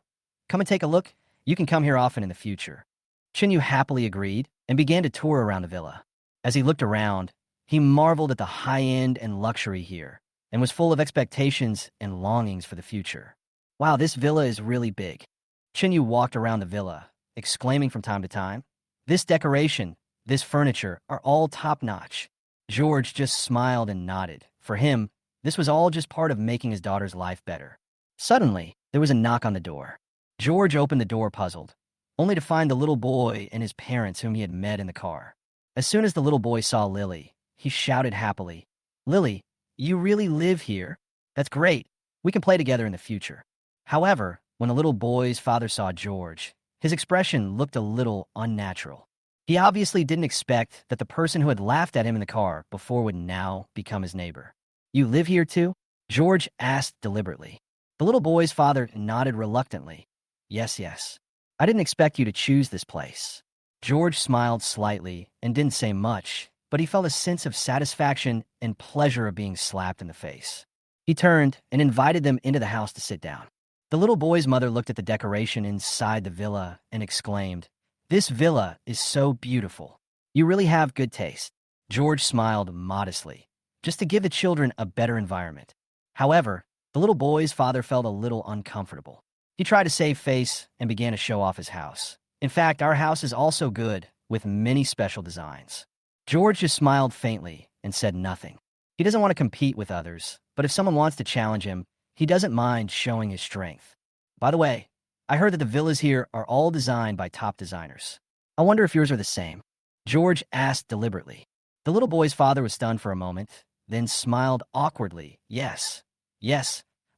A: come and take a look. You can come here often in the future." Chinyu happily agreed and began to tour around the villa. As he looked around, he marveled at the high-end and luxury here and was full of expectations and longings for the future. "Wow, this villa is really big." Chinyu walked around the villa, exclaiming from time to time, "This decoration, this furniture are all top-notch." George just smiled and nodded. For him, this was all just part of making his daughter's life better. Suddenly, there was a knock on the door. George opened the door puzzled, only to find the little boy and his parents whom he had met in the car. As soon as the little boy saw Lily, he shouted happily, "Lily, you really live here? That's great. We can play together in the future." However, when the little boy's father saw George, his expression looked a little unnatural. He obviously didn't expect that the person who had laughed at him in the car before would now become his neighbor. "You live here too?" George asked deliberately. The little boy's father nodded reluctantly. Yes. I didn't expect you to choose this place." George smiled slightly and didn't say much, but he felt a sense of satisfaction and pleasure of being slapped in the face. He turned and invited them into the house to sit down. The little boy's mother looked at the decoration inside the villa and exclaimed, "This villa is so beautiful. You really have good taste." George smiled modestly, just to give the children a better environment. However, the little boy's father felt a little uncomfortable. He tried to save face and began to show off his house. "In fact, our house is also good, with many special designs." George just smiled faintly and said nothing. He doesn't want to compete with others, but if someone wants to challenge him, he doesn't mind showing his strength. "By the way, I heard that the villas here are all designed by top designers. I wonder if yours are the same?" George asked deliberately. The little boy's father was stunned for a moment, then smiled awkwardly. Yes,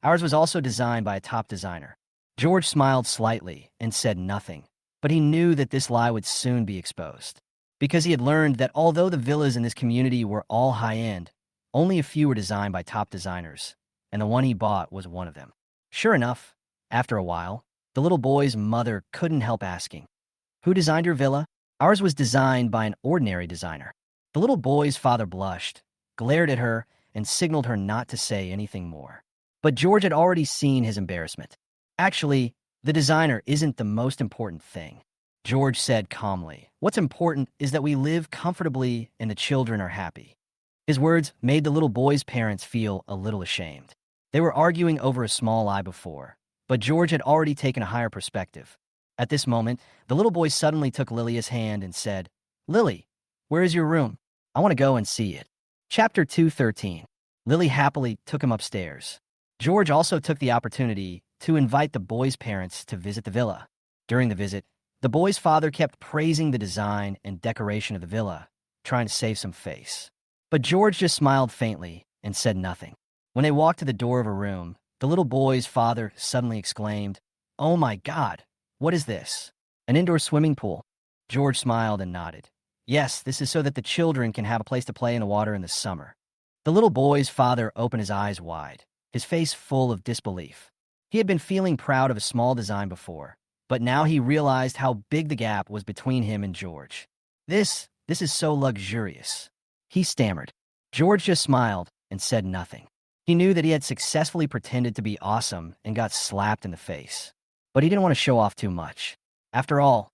A: ours was also designed by a top designer." George smiled slightly and said nothing, but he knew that this lie would soon be exposed, because he had learned that although the villas in this community were all high-end, only a few were designed by top designers, and the one he bought was one of them. Sure enough, after a while, the little boy's mother couldn't help asking, "Who designed your villa?" "Ours was designed by an ordinary designer." The little boy's father blushed, glared at her, and signaled her not to say anything more. But George had already seen his embarrassment. "Actually, the designer isn't the most important thing," George said calmly. "What's important is that we live comfortably and the children are happy." His words made the little boy's parents feel a little ashamed. They were arguing over a small lie before, but George had already taken a higher perspective. At this moment, the little boy suddenly took Lilia's hand and said, "Lily, where is your room? I want to go and see it." Chapter 2:13. Lily happily took him upstairs. George also took the opportunity to invite the boy's parents to visit the villa. During the visit, the boy's father kept praising the design and decoration of the villa, trying to save some face. But George just smiled faintly and said nothing. When they walked to the door of a room, the little boy's father suddenly exclaimed, "Oh my God, what is this? An indoor swimming pool?" George smiled and nodded. "Yes, this is so that the children can have a place to play in the water in the summer." The little boy's father opened his eyes wide, his face full of disbelief. He had been feeling proud of a small design before, but now he realized how big the gap was between him and George. This is so luxurious," he stammered. George just smiled and said nothing. He knew that he had successfully pretended to be awesome and got slapped in the face. but he didn't want to show off too much. After all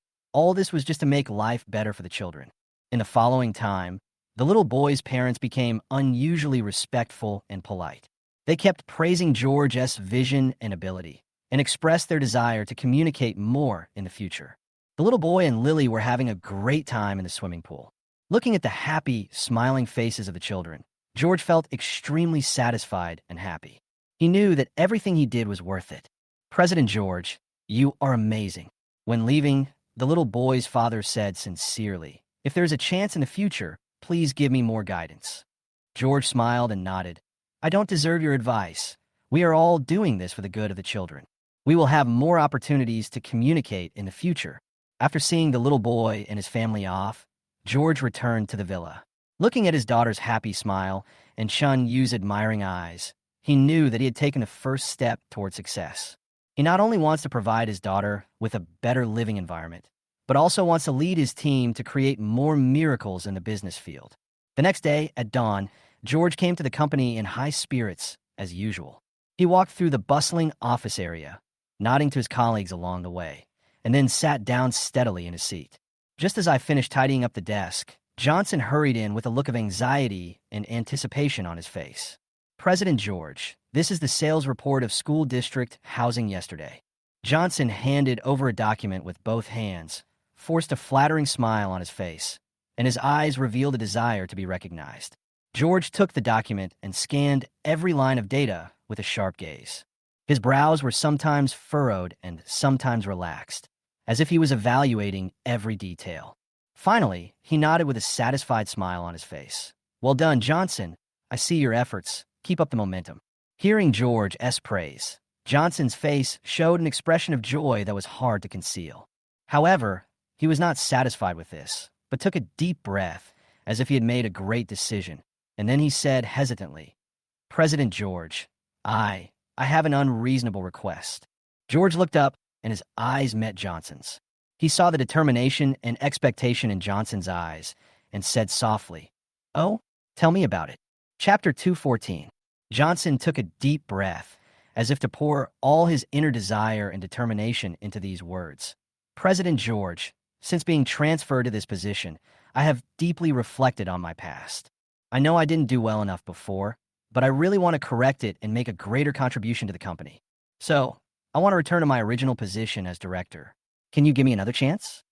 A: this was just to make life better for the children. In the following time, the little boy's parents became unusually respectful and polite. They kept praising George's vision and ability, and expressed their desire to communicate more in the future. The little boy and Lily were having a great time in the swimming pool. Looking at the happy, smiling faces of the children, George felt extremely satisfied and happy. He knew that everything he did was worth it. President George, you are amazing. When leaving, the little boy's father said sincerely, if there's a chance in the future, please give me more guidance. George smiled and nodded. I don't deserve your advice. We are all doing this for the good of the children. We will have more opportunities to communicate in the future. After seeing the little boy and his family off, George returned to the villa. Looking at his daughter's happy smile and Chun Yu's admiring eyes, he knew that he had taken the first step toward success. He not only wants to provide his daughter with a better living environment, but also wants to lead his team to create more miracles in the business field. The next day, at dawn, George came to the company in high spirits, as usual. He walked through the bustling office area, nodding to his colleagues along the way, and then sat down steadily in his seat. Just as I finished tidying up the desk, Johnson hurried in with a look of anxiety and anticipation on his face. President George, this is the sales report of school district housing yesterday. Johnson handed over a document with both hands, forced a flattering smile on his face, and his eyes revealed a desire to be recognized. George took the document and scanned every line of data with a sharp gaze. His brows were sometimes furrowed and sometimes relaxed, as if he was evaluating every detail. Finally, he nodded with a satisfied smile on his face. Well done, Johnson. I see your efforts. Keep up the momentum. Hearing George's praise, Johnson's face showed an expression of joy that was hard to conceal. However, he was not satisfied with this, but took a deep breath as if he had made a great decision, and then he said hesitantly, President George, I have an unreasonable request. George looked up, and his eyes met Johnson's. He saw the determination and expectation in Johnson's eyes and said softly, Oh, tell me about it. Chapter 214. Johnson took a deep breath, as if to pour all his inner desire and determination into these words. President George, since being transferred to this position, I have deeply reflected on my past. I know I didn't do well enough before, but I really want to correct it and make a greater contribution to the company. So, I want to return to my original position as director. Can you give me another chance?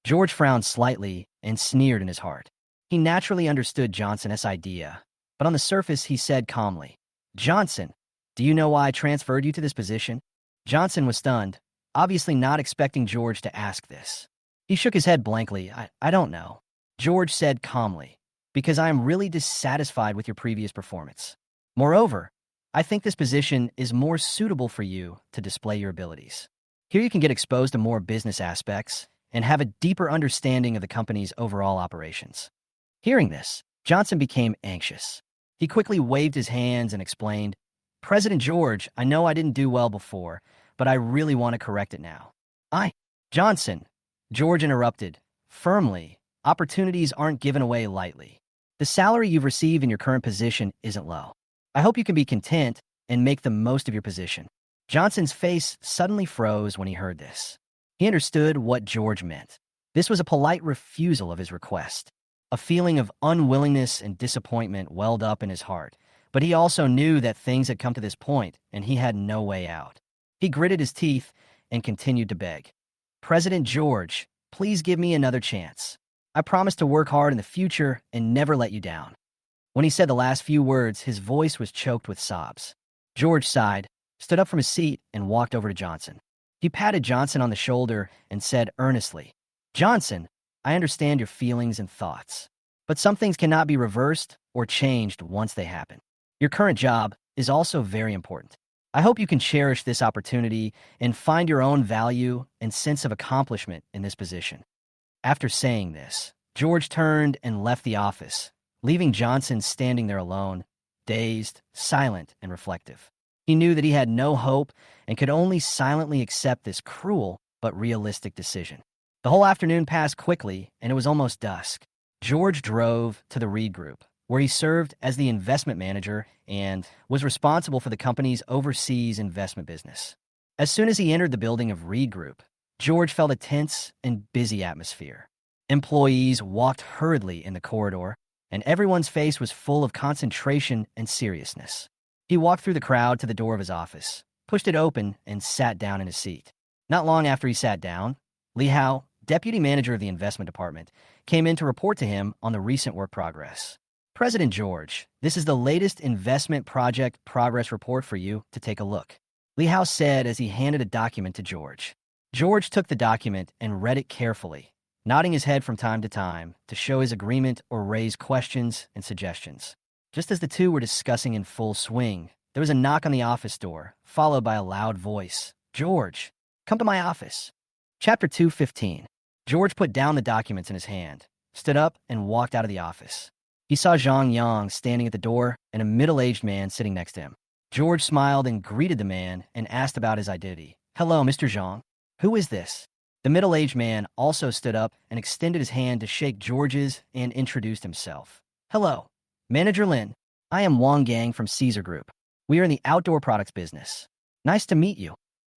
A: George frowned slightly and sneered in his heart. He naturally understood Johnson's idea, but on the surface he said calmly, Johnson, do you know why I transferred you to this position? Johnson was stunned, obviously not expecting George to ask this. He shook his head blankly. I don't know. George said calmly, because I am really dissatisfied with your previous performance. Moreover, I think this position is more suitable for you to display your abilities. Here you can get exposed to more business aspects and have a deeper understanding of the company's overall operations. Hearing this, Johnson became anxious. He quickly waved his hands and explained, President George, I know I didn't do well before, but I really want to correct it now. Johnson, George interrupted, firmly, opportunities aren't given away lightly. The salary you've received in your current position isn't low. I hope you can be content and make the most of your position. Johnson's face suddenly froze when he heard this. He understood what George meant. This was a polite refusal of his request. A feeling of unwillingness and disappointment welled up in his heart, but he also knew that things had come to this point and he had no way out. He gritted his teeth and continued to beg. President George, please give me another chance. I promise to work hard in the future and never let you down. When he said the last few words, his voice was choked with sobs. George sighed, stood up from his seat, and walked over to Johnson. He patted Johnson on the shoulder and said earnestly, Johnson, I understand your feelings and thoughts, but some things cannot be reversed or changed once they happen. Your current job is also very important. I hope you can cherish this opportunity and find your own value and sense of accomplishment in this position. After saying this, George turned and left the office, leaving Johnson standing there alone, dazed, silent, and reflective. He knew that he had no hope and could only silently accept this cruel but realistic decision. The whole afternoon passed quickly, and it was almost dusk. George drove to the Reed Group, where he served as the investment manager and was responsible for the company's overseas investment business. As soon as he entered the building of Reed Group, George felt a tense and busy atmosphere. Employees walked hurriedly in the corridor, and everyone's face was full of concentration and seriousness. He walked through the crowd to the door of his office, pushed it open, and sat down in his seat. Not long after he sat down, Li Hao, deputy manager of the investment department, came in to report to him on the recent work progress. President George, this is the latest investment project progress report for you to take a look, Li Hao said as he handed a document to George. George took the document and read it carefully, nodding his head from time to time to show his agreement or raise questions and suggestions. Just as the two were discussing in full swing, there was a knock on the office door, followed by a loud voice. "George, come to my office." Chapter 215. George put down the documents in his hand, stood up, and walked out of the office. He saw Zhang Yang standing at the door and a middle-aged man sitting next to him. George smiled and greeted the man and asked about his identity. "Hello, Mr. Zhang. Who is this?" The middle-aged man also stood up and extended his hand to shake George's and introduced himself. "Hello, Manager Lin. I am Wang Gang from Caesar Group. We are in the outdoor products business. Nice to meet you."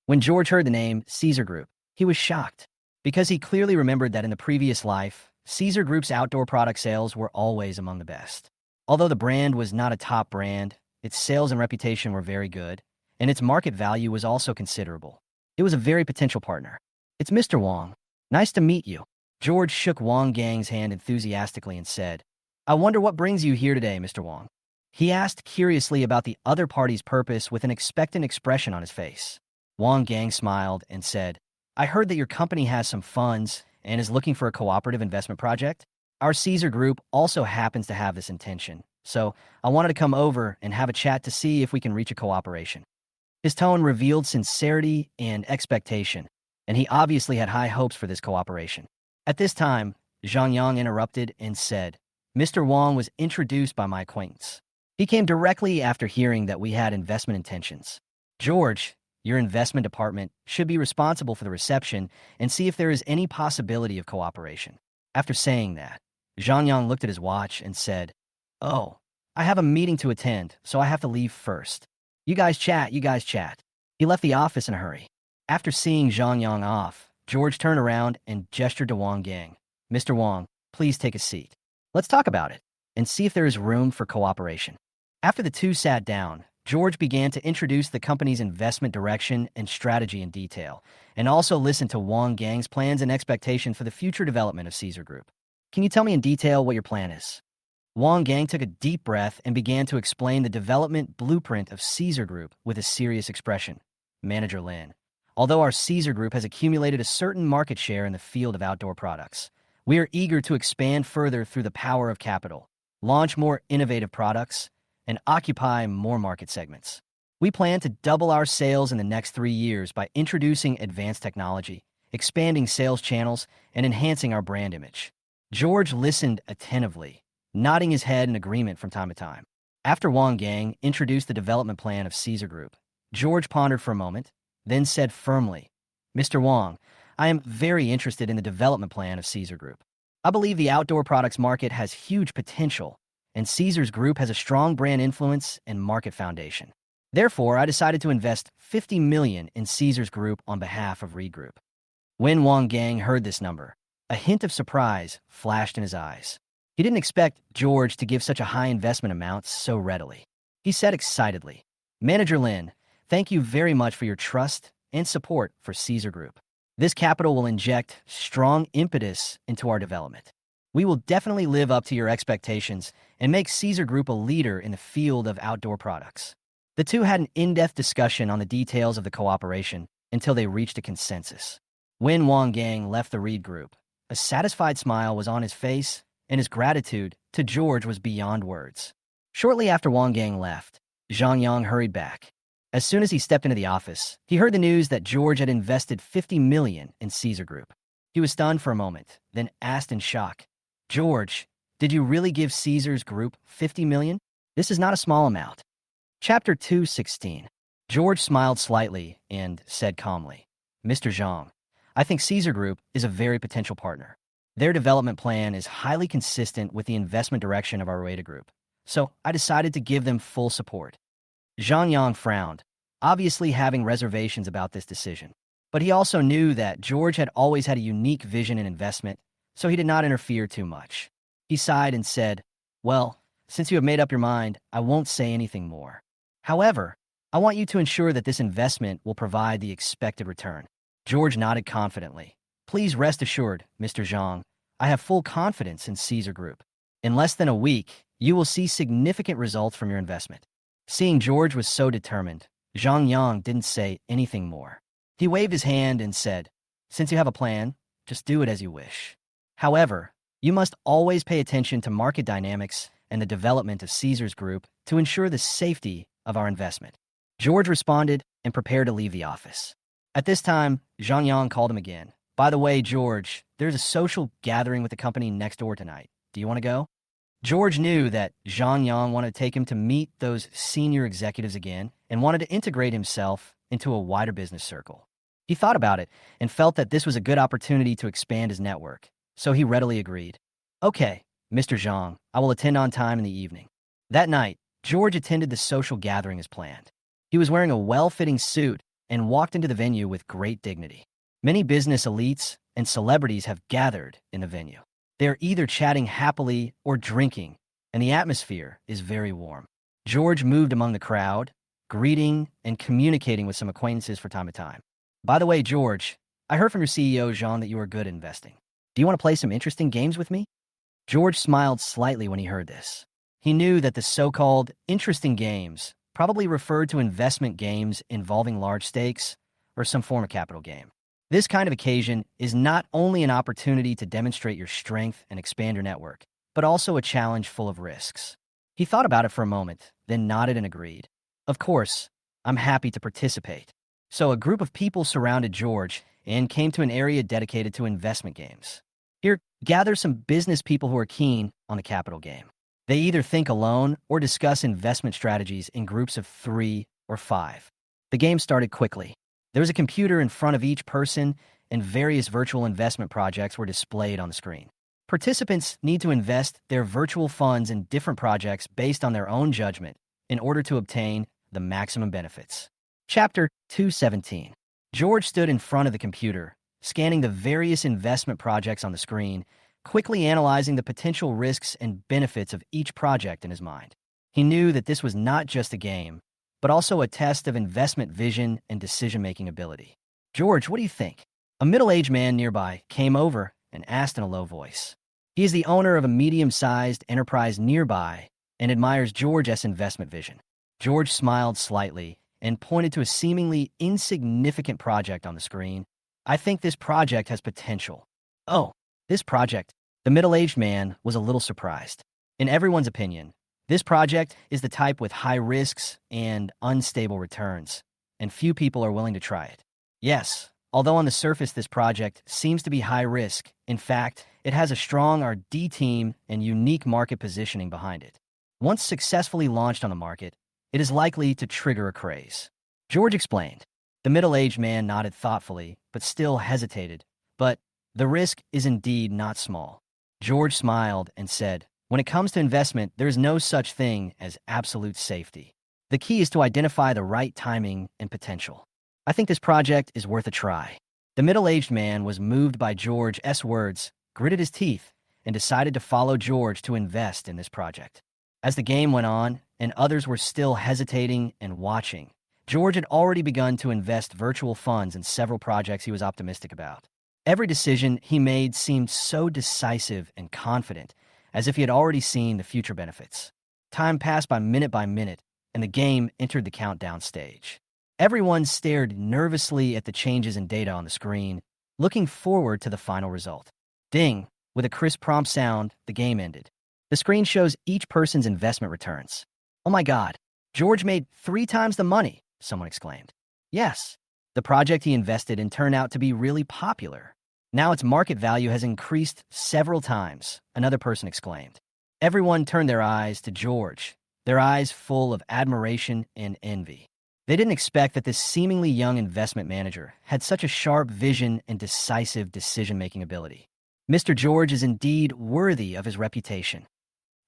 A: When George heard the name Caesar Group, he was shocked, because he clearly remembered that in the previous life, Caesar Group's outdoor product sales were always among the best. Although the brand was not a top brand, its sales and reputation were very good, and its market value was also considerable. It was a very potential partner. "It's Mr. Wang. Nice to meet you." George shook Wang Gang's hand enthusiastically and said, "I wonder what brings you here today, Mr. Wang." He asked curiously about the other party's purpose with an expectant expression on his face. Wang Gang smiled and said, "I heard that your company has some funds and is looking for a cooperative investment project. Our Caesar Group also happens to have this intention, so I wanted to come over and have a chat to see if we can reach a cooperation." His tone revealed sincerity and expectation, and he obviously had high hopes for this cooperation. At this time, Zhang Yang interrupted and said, "Mr. Wang was introduced by my acquaintance. He came directly after hearing that we had investment intentions. George, your investment department should be responsible for the reception and see if there is any possibility of cooperation." After saying that, Zhang Yang looked at his watch and said, "Oh, I have a meeting to attend, so I have to leave first. You guys chat, you guys chat." He left the office in a hurry. After seeing Zhang Yang off, George turned around and gestured to Wang Gang. "Mr. Wang, please take a seat. Let's talk about it and see if there is room for cooperation." After the two sat down, George began to introduce the company's investment direction and strategy in detail, and also listened to Wang Gang's plans and expectation for the future development of Caesar Group. "Can you tell me in detail what your plan is?" Wang Gang took a deep breath and began to explain the development blueprint of Caesar Group with a serious expression. "Manager Lin, although our Caesar Group has accumulated a certain market share in the field of outdoor products, we are eager to expand further through the power of capital, launch more innovative products, and occupy more market segments. We plan to double our sales in the next 3 years by introducing advanced technology, expanding sales channels, and enhancing our brand image." George listened attentively, nodding his head in agreement from time to time. After Wang Gang introduced the development plan of Caesar Group, George pondered for a moment, then said firmly, "Mr. Wang, I am very interested in the development plan of Caesar Group. I believe the outdoor products market has huge potential, and Caesar's Group has a strong brand influence and market foundation. Therefore, I decided to invest $50 million in Caesar's Group on behalf of Reed Group." When Wang Gang heard this number, a hint of surprise flashed in his eyes. He didn't expect George to give such a high investment amount so readily. He said excitedly, "Manager Lin, thank you very much for your trust and support for Caesar Group. This capital will inject strong impetus into our development. We will definitely live up to your expectations and make Caesar Group a leader in the field of outdoor products." The two had an in-depth discussion on the details of the cooperation until they reached a consensus. When Wang Gang left the Reed Group, a satisfied smile was on his face, and his gratitude to George was beyond words. Shortly after Wang Gang left, Zhang Yang hurried back. As soon as he stepped into the office, he heard the news that George had invested $50 million in Caesar Group. He was stunned for a moment, then asked in shock, "George, did you really give Caesar's Group $50 million? This is not a small amount." Chapter 216. George smiled slightly and said calmly, "Mr. Zhang, I think Caesar Group is a very potential partner. Their development plan is highly consistent with the investment direction of our Rueda Group, so I decided to give them full support." Zhang Yang frowned, obviously having reservations about this decision. But he also knew that George had always had a unique vision in investment, so he did not interfere too much. He sighed and said, "Well, since you have made up your mind, I won't say anything more. However, I want you to ensure that this investment will provide the expected return." George nodded confidently. "Please rest assured, Mr. Zhang, I have full confidence in Caesar Group. In less than a week, you will see significant results from your investment." Seeing George was so determined, Zhang Yang didn't say anything more. He waved his hand and said, "Since you have a plan, just do it as you wish. However, you must always pay attention to market dynamics and the development of Caesar's Group to ensure the safety of our investment." George responded and prepared to leave the office. At this time, Zhang Yang called him again. "By the way, George, there's a social gathering with the company next door tonight. Do you want to go?" George knew that Zhang Yang wanted to take him to meet those senior executives again and wanted to integrate himself into a wider business circle. He thought about it and felt that this was a good opportunity to expand his network, so he readily agreed. "Okay, Mr. Zhang, I will attend on time in the evening." That night, George attended the social gathering as planned. He was wearing a well-fitting suit and walked into the venue with great dignity. Many business elites and celebrities have gathered in the venue. They are either chatting happily or drinking, and the atmosphere is very warm. George moved among the crowd, greeting and communicating with some acquaintances from time to time. "By the way, George, I heard from your CEO, Jean, that you are good at investing. Do you want to play some interesting games with me?" George smiled slightly when he heard this. He knew that the so-called interesting games probably referred to investment games involving large stakes or some form of capital game. This kind of occasion is not only an opportunity to demonstrate your strength and expand your network, but also a challenge full of risks. He thought about it for a moment, then nodded and agreed. "Of course, I'm happy to participate." So a group of people surrounded George and came to an area dedicated to investment games. Here, gather some business people who are keen on the capital game. They either think alone or discuss investment strategies in groups of 3 or 5. The game started quickly. There was a computer in front of each person, and various virtual investment projects were displayed on the screen. Participants need to invest their virtual funds in different projects based on their own judgment in order to obtain the maximum benefits. Chapter 217. George stood in front of the computer, scanning the various investment projects on the screen, quickly analyzing the potential risks and benefits of each project in his mind. He knew that this was not just a game, but also a test of investment vision and decision-making ability. "George, what do you think?" A middle-aged man nearby came over and asked in a low voice. He is the owner of a medium-sized enterprise nearby and admires George's investment vision. George smiled slightly and pointed to a seemingly insignificant project on the screen. "I think this project has potential." "Oh, this project?" The middle-aged man was a little surprised. In everyone's opinion, this project is the type with high risks and unstable returns, and few people are willing to try it. Yes, although on the surface this project seems to be high risk, in fact, it has a strong R&D team and unique market positioning behind it. Once successfully launched on the market, it is likely to trigger a craze. George explained. The middle-aged man nodded thoughtfully, but still hesitated. "But the risk is indeed not small." George smiled and said, "When it comes to investment, there is no such thing as absolute safety. The key is to identify the right timing and potential. I think this project is worth a try." The middle-aged man was moved by George's words, gritted his teeth, and decided to follow George to invest in this project. As the game went on, and others were still hesitating and watching, George had already begun to invest virtual funds in several projects he was optimistic about. Every decision he made seemed so decisive and confident, as if he had already seen the future benefits. Time passed by minute, and the game entered the countdown stage. Everyone stared nervously at the changes in data on the screen, looking forward to the final result. Ding! With a crisp prompt sound, the game ended. The screen shows each person's investment returns. "Oh my God, George made 3 times the money," someone exclaimed. "Yes, the project he invested in turned out to be really popular. Now its market value has increased several times," another person exclaimed. Everyone turned their eyes to George, their eyes full of admiration and envy. They didn't expect that this seemingly young investment manager had such a sharp vision and decisive decision-making ability. Mr. George is indeed worthy of his reputation.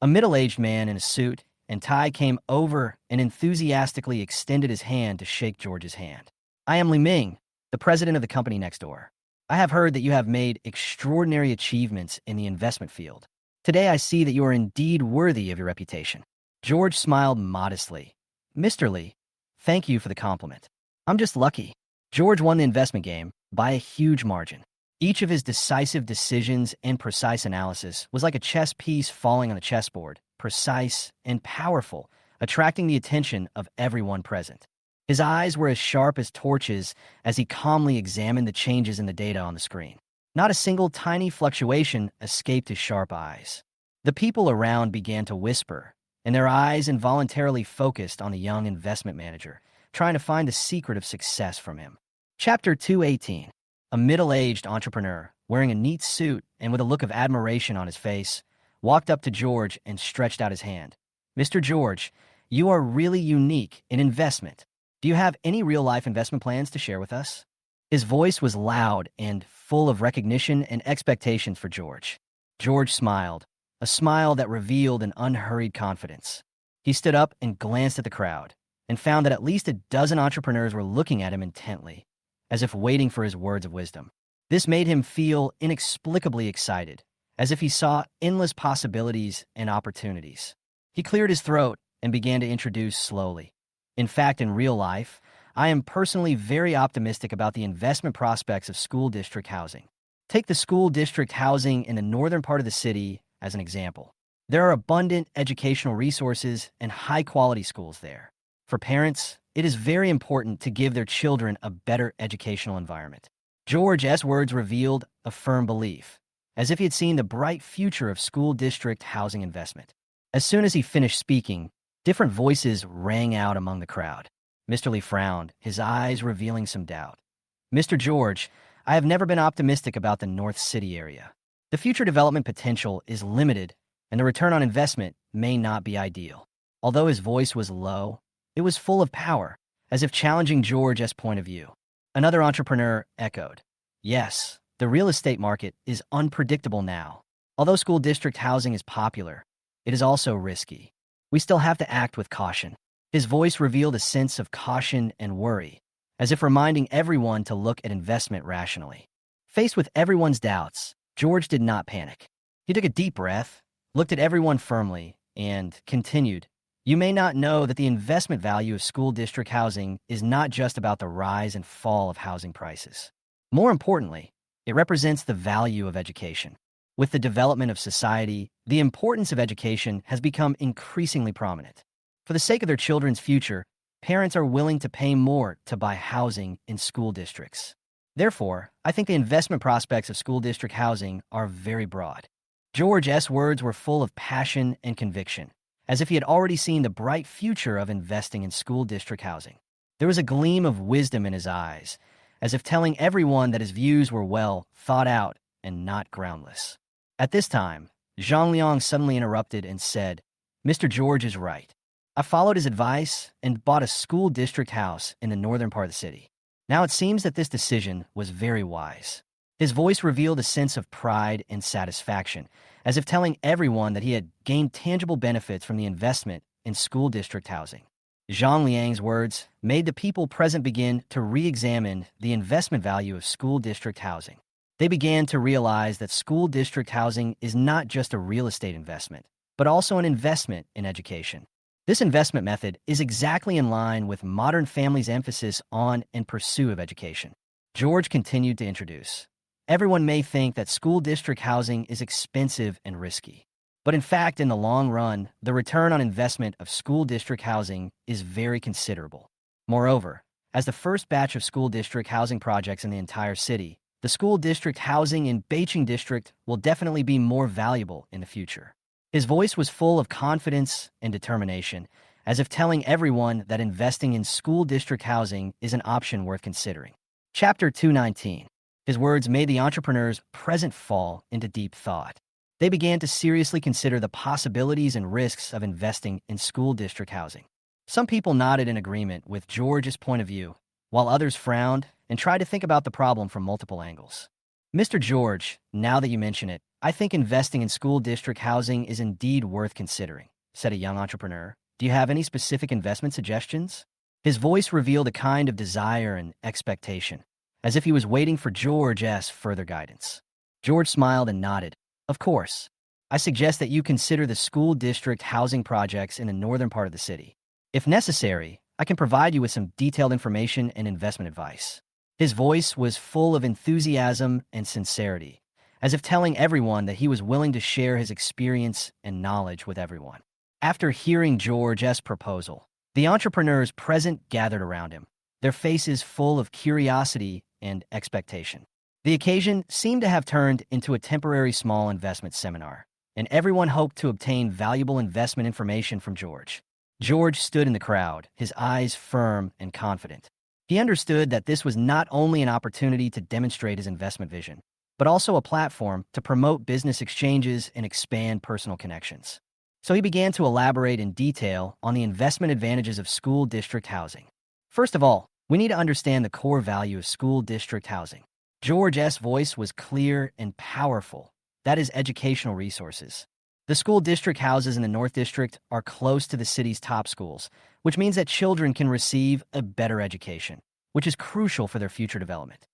A: A middle-aged man in a suit and Tai came over and enthusiastically extended his hand to shake George's hand. I am Li Ming, the president of the company next door. I have heard that you have made extraordinary achievements in the investment field. Today I see that you are indeed worthy of your reputation. George smiled modestly. Mr. Li, thank you for the compliment. I'm just lucky. George won the investment game by a huge margin. Each of his decisive decisions and precise analysis was like a chess piece falling on the chessboard, precise and powerful, attracting the attention of everyone present. His eyes were as sharp as torches as he calmly examined the changes in the data on the screen. Not a single tiny fluctuation escaped his sharp eyes. The people around began to whisper, and their eyes involuntarily focused on the young investment manager, trying to find the secret of success from him. Chapter 218. A middle-aged entrepreneur, wearing a neat suit and with a look of admiration on his face, walked up to George and stretched out his hand. Mr. George, you are really unique in investment. Do you have any real-life investment plans to share with us? His voice was loud and full of recognition and expectations for George. George smiled, a smile that revealed an unhurried confidence. He stood up and glanced at the crowd, and found that at least a dozen entrepreneurs were looking at him intently, as if waiting for his words of wisdom. This made him feel inexplicably excited, as if he saw endless possibilities and opportunities. He cleared his throat and began to introduce slowly. In fact, in real life, I am personally very optimistic about the investment prospects of school district housing. Take the school district housing in the northern part of the city as an example. There are abundant educational resources and high-quality schools there. For parents, it is very important to give their children a better educational environment. George's words revealed a firm belief, as if he had seen the bright future of school district housing investment. As soon as he finished speaking, different voices rang out among the crowd. Mr. Li frowned, his eyes revealing some doubt. Mr. George, I have never been optimistic about the North City area. The future development potential is limited, and the return on investment may not be ideal. Although his voice was low, it was full of power, as if challenging George's point of view. Another entrepreneur echoed, yes, the real estate market is unpredictable now. Although school district housing is popular, it is also risky. We still have to act with caution. His voice revealed a sense of caution and worry, as if reminding everyone to look at investment rationally. Faced with everyone's doubts, George did not panic. He took a deep breath, looked at everyone firmly, and continued, you may not know that the investment value of school district housing is not just about the rise and fall of housing prices. More importantly, it represents the value of education. With the development of society, the importance of education has become increasingly prominent. For the sake of their children's future, parents are willing to pay more to buy housing in school districts. Therefore, I think the investment prospects of school district housing are very broad. George's words were full of passion and conviction, as if he had already seen the bright future of investing in school district housing. There was a gleam of wisdom in his eyes, as if telling everyone that his views were well thought out and not groundless. At this time, Zhang Liang suddenly interrupted and said, Mr. George is right. I followed his advice and bought a school district house in the northern part of the city. Now it seems that this decision was very wise. His voice revealed a sense of pride and satisfaction, as if telling everyone that he had gained tangible benefits from the investment in school district housing. Zhang Liang's words made the people present begin to re-examine the investment value of school district housing. They began to realize that school district housing is not just a real estate investment, but also an investment in education. This investment method is exactly in line with modern families' emphasis on and pursuit of education. George continued to introduce. Everyone may think that school district housing is expensive and risky. But in fact, in the long run, the return on investment of school district housing is very considerable. Moreover, as the first batch of school district housing projects in the entire city, the school district housing in Beijing district will definitely be more valuable in the future. His voice was full of confidence and determination, as if telling everyone that investing in school district housing is an option worth considering. Chapter 219. His words made the entrepreneurs present fall into deep thought. They began to seriously consider the possibilities and risks of investing in school district housing. Some people nodded in agreement with George's point of view, while others frowned and tried to think about the problem from multiple angles. Mr. George, now that you mention it, I think investing in school district housing is indeed worth considering. said a young entrepreneur. Do you have any specific investment suggestions? His voice revealed a kind of desire and expectation, as if he was waiting for George's further guidance. George smiled and nodded. Of course. I suggest that you consider the school district housing projects in the northern part of the city. If necessary, I can provide you with some detailed information and investment advice. His voice was full of enthusiasm and sincerity, as if telling everyone that he was willing to share his experience and knowledge with everyone. After hearing George's proposal, the entrepreneurs present gathered around him, their faces full of curiosity and expectation. The occasion seemed to have turned into a temporary small investment seminar, and everyone hoped to obtain valuable investment information from George. George stood in the crowd, his eyes firm and confident. He understood that this was not only an opportunity to demonstrate his investment vision, but also a platform to promote business exchanges and expand personal connections. So he began to elaborate in detail on the investment advantages of school district housing. First of all, we need to understand the core value of school district housing. George's voice was clear and powerful. That is educational resources. The school district houses in the North District are close to the city's top schools, which means that children can receive a better education, which is crucial for their future development.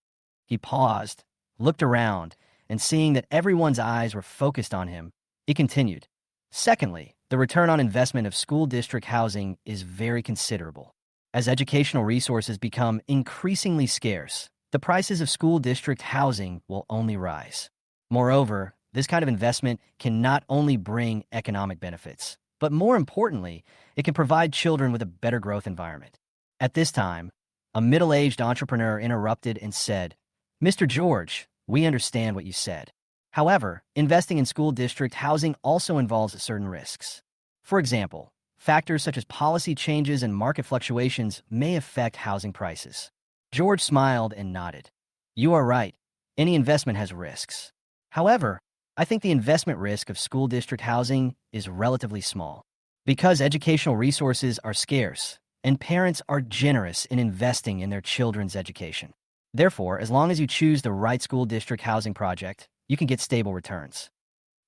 A: He paused, looked around, and seeing that everyone's eyes were focused on him, he continued. Secondly, the return on investment of school district housing is very considerable. As educational resources become increasingly scarce, the prices of school district housing will only rise. Moreover, this kind of investment can not only bring economic benefits, but more importantly, it can provide children with a better growth environment. At this time, a middle-aged entrepreneur interrupted and said, Mr. George, we understand what you said. However, investing in school district housing also involves certain risks. For example, factors such as policy changes and market fluctuations may affect housing prices. George smiled and nodded. You are right. Any investment has risks. However, I think the investment risk of school district housing is relatively small. Because educational resources are scarce, and parents are generous in investing in their children's education. Therefore, as long as you choose the right school district housing project, you can get stable returns.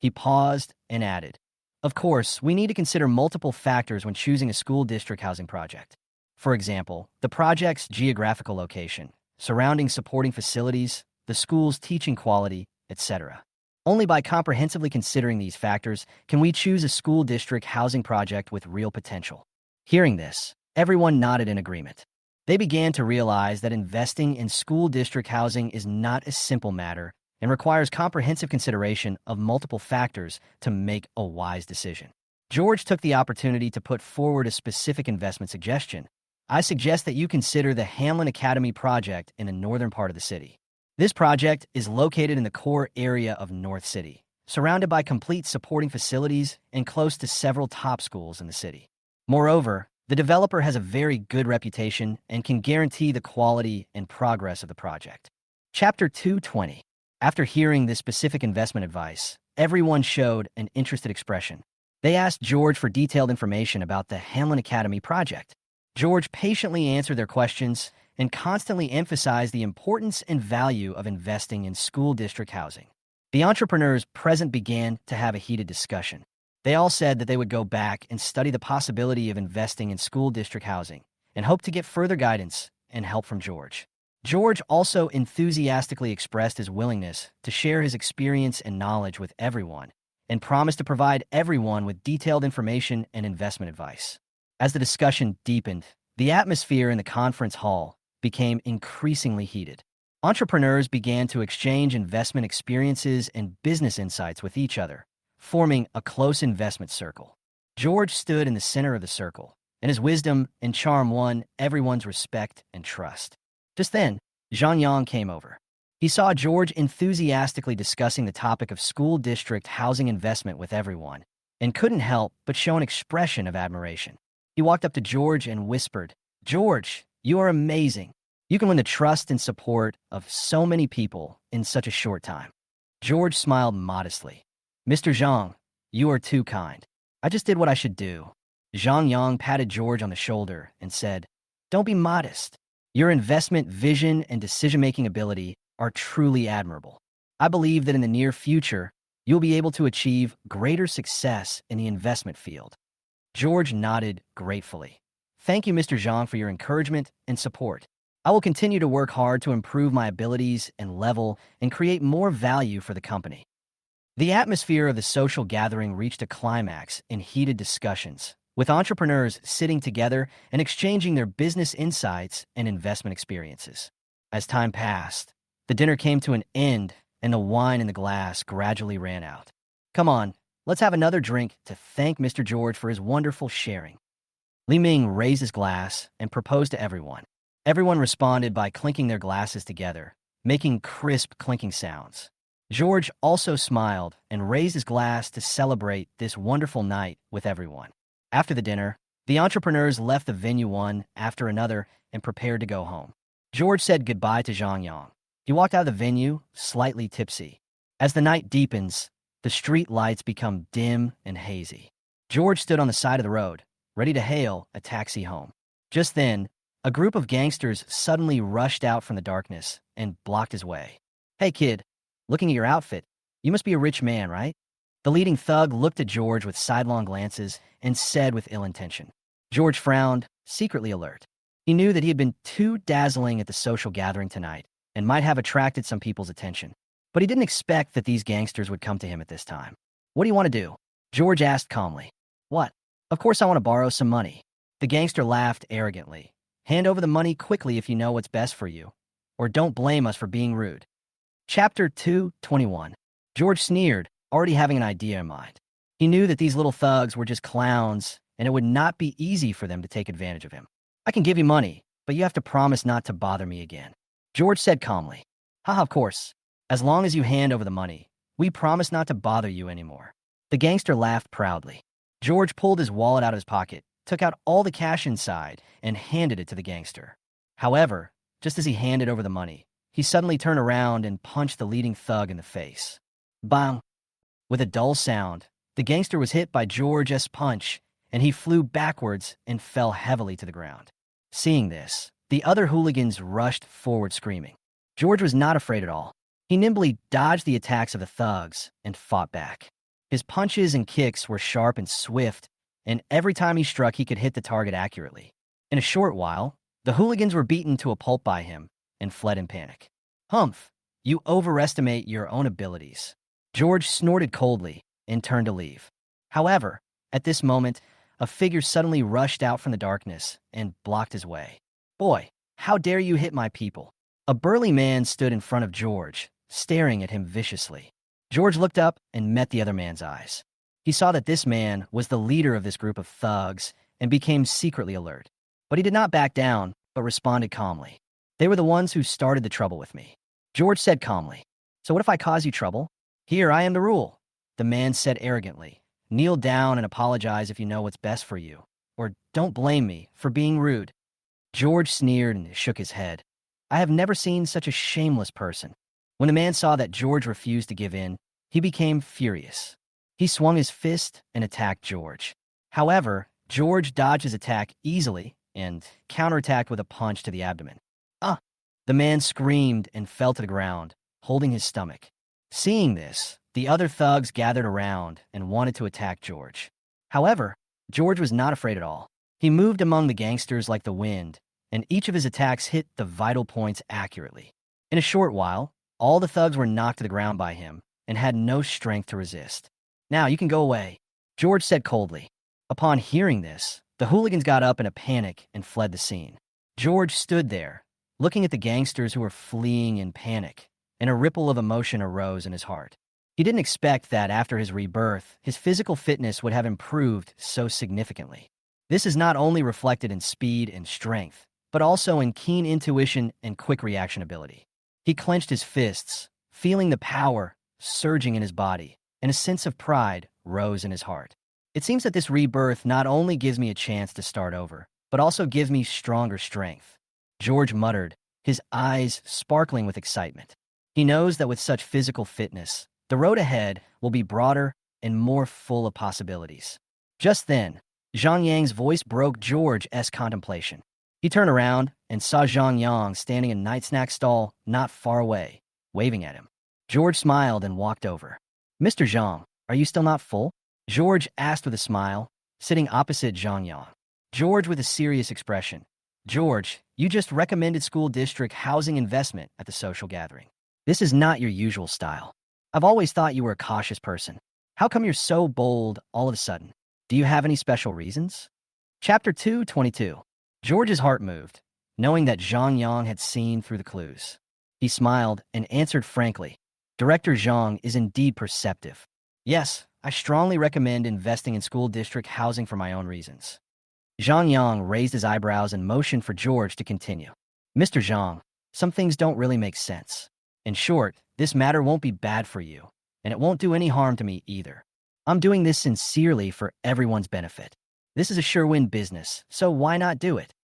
A: He paused and added, Of course, we need to consider multiple factors when choosing a school district housing project. For example, the project's geographical location, surrounding supporting facilities, the school's teaching quality, etc. Only by comprehensively considering these factors can we choose a school district housing project with real potential. Hearing this, everyone nodded in agreement. They began to realize that investing in school district housing is not a simple matter and requires comprehensive consideration of multiple factors to make a wise decision. George took the opportunity to put forward a specific investment suggestion. I suggest that you consider the Hamlin Academy project in the northern part of the city. This project is located in the core area of North City, surrounded by complete supporting facilities and close to several top schools in the city. Moreover, the developer has a very good reputation and can guarantee the quality and progress of the project. Chapter 220. After hearing this specific investment advice, everyone showed an interested expression. They asked George for detailed information about the Hamlin Academy project. George patiently answered their questions and constantly emphasized the importance and value of investing in school district housing. The entrepreneurs present began to have a heated discussion. They all said that they would go back and study the possibility of investing in school district housing and hope to get further guidance and help from George. George also enthusiastically expressed his willingness to share his experience and knowledge with everyone and promised to provide everyone with detailed information and investment advice. As the discussion deepened, the atmosphere in the conference hall became increasingly heated. Entrepreneurs began to exchange investment experiences and business insights with each other, forming a close investment circle. George stood in the center of the circle, and his wisdom and charm won everyone's respect and trust. Just then, Zhang Yang came over. He saw George enthusiastically discussing the topic of school district housing investment with everyone, and couldn't help but show an expression of admiration. He walked up to George and whispered, George, you are amazing. You can win the trust and support of so many people in such a short time. George smiled modestly. Mr. Zhang, you are too kind. I just did what I should do. Zhang Yang patted George on the shoulder and said, Don't be modest. Your investment vision and decision-making ability are truly admirable. I believe that in the near future, you'll be able to achieve greater success in the investment field. George nodded gratefully. Thank you, Mr. Zhang, for your encouragement and support. I will continue to work hard to improve my abilities and level and create more value for the company. The atmosphere of the social gathering reached a climax in heated discussions, with entrepreneurs sitting together and exchanging their business insights and investment experiences. As time passed, the dinner came to an end and the wine in the glass gradually ran out. Come on, let's have another drink to thank Mr. George for his wonderful sharing. Li Ming raised his glass and proposed to everyone. Everyone responded by clinking their glasses together, making crisp clinking sounds. George also smiled and raised his glass to celebrate this wonderful night with everyone. After the dinner, the entrepreneurs left the venue one after another and prepared to go home. George said goodbye to Zhang Yang. He walked out of the venue, slightly tipsy. As the night deepens, the street lights become dim and hazy. George stood on the side of the road, ready to hail a taxi home. Just then, a group of gangsters suddenly rushed out from the darkness and blocked his way. Hey kid, looking at your outfit, you must be a rich man, right? The leading thug looked at George with sidelong glances and said with ill intention. George frowned, secretly alert. He knew that he had been too dazzling at the social gathering tonight and might have attracted some people's attention. But he didn't expect that these gangsters would come to him at this time. What do you want to do? George asked calmly. What? Of course I want to borrow some money. The gangster laughed arrogantly. Hand over the money quickly if you know what's best for you. Or don't blame us for being rude. Chapter 2:21. George sneered, already having an idea in mind. He knew that these little thugs were just clowns, and it would not be easy for them to take advantage of him. I can give you money, but you have to promise not to bother me again. George said calmly. Haha, of course. As long as you hand over the money, we promise not to bother you anymore. The gangster laughed proudly. George pulled his wallet out of his pocket, took out all the cash inside, and handed it to the gangster. However, just as he handed over the money, he suddenly turned around and punched the leading thug in the face. Bang! With a dull sound, the gangster was hit by George's punch, and he flew backwards and fell heavily to the ground. Seeing this, the other hooligans rushed forward screaming. George was not afraid at all. He nimbly dodged the attacks of the thugs and fought back. His punches and kicks were sharp and swift, and every time he struck, he could hit the target accurately. In a short while, the hooligans were beaten to a pulp by him and fled in panic. Humph, you overestimate your own abilities. George snorted coldly and turned to leave. However, at this moment, a figure suddenly rushed out from the darkness and blocked his way. Boy, how dare you hit my people? A burly man stood in front of George, staring at him viciously. George looked up and met the other man's eyes. He saw that this man was the leader of this group of thugs and became secretly alert. But he did not back down, but responded calmly. They were the ones who started the trouble with me. George said calmly. So what if I cause you trouble? Here, I am the rule. The man said arrogantly. Kneel down and apologize if you know what's best for you. Or don't blame me for being rude. George sneered and shook his head. I have never seen such a shameless person. When the man saw that George refused to give in, he became furious. He swung his fist and attacked George. However, George dodged his attack easily and counterattacked with a punch to the abdomen. Ah! The man screamed and fell to the ground, holding his stomach. Seeing this, the other thugs gathered around and wanted to attack George. However, George was not afraid at all. He moved among the gangsters like the wind, and each of his attacks hit the vital points accurately. In a short while, all the thugs were knocked to the ground by him and had no strength to resist. Now you can go away, George said coldly. Upon hearing this, the hooligans got up in a panic and fled the scene. George stood there, looking at the gangsters who were fleeing in panic, and a ripple of emotion arose in his heart. He didn't expect that after his rebirth, his physical fitness would have improved so significantly. This is not only reflected in speed and strength, but also in keen intuition and quick reaction ability. He clenched his fists, feeling the power surging in his body, and a sense of pride rose in his heart. It seems that this rebirth not only gives me a chance to start over, but also gives me stronger strength. George muttered, his eyes sparkling with excitement. He knows that with such physical fitness, the road ahead will be broader and more full of possibilities. Just then, Zhang Yang's voice broke George's contemplation. He turned around and saw Zhang Yang standing in a night snack stall not far away, waving at him. George smiled and walked over. Mr. Zhang, are you still not full? George asked with a smile, sitting opposite Zhang Yang. George with a serious expression. George, you just recommended school district housing investment at the social gathering. This is not your usual style. I've always thought you were a cautious person. How come you're so bold all of a sudden? Do you have any special reasons? Chapter 222. George's heart moved, knowing that Zhang Yang had seen through the clues. He smiled and answered frankly. Director Zhang is indeed perceptive. Yes, I strongly recommend investing in school district housing for my own reasons. Zhang Yang raised his eyebrows and motioned for George to continue. Mr. Zhang, some things don't really make sense. In short, this matter won't be bad for you, and it won't do any harm to me either. I'm doing this sincerely for everyone's benefit. This is a sure-win business, so why not do it?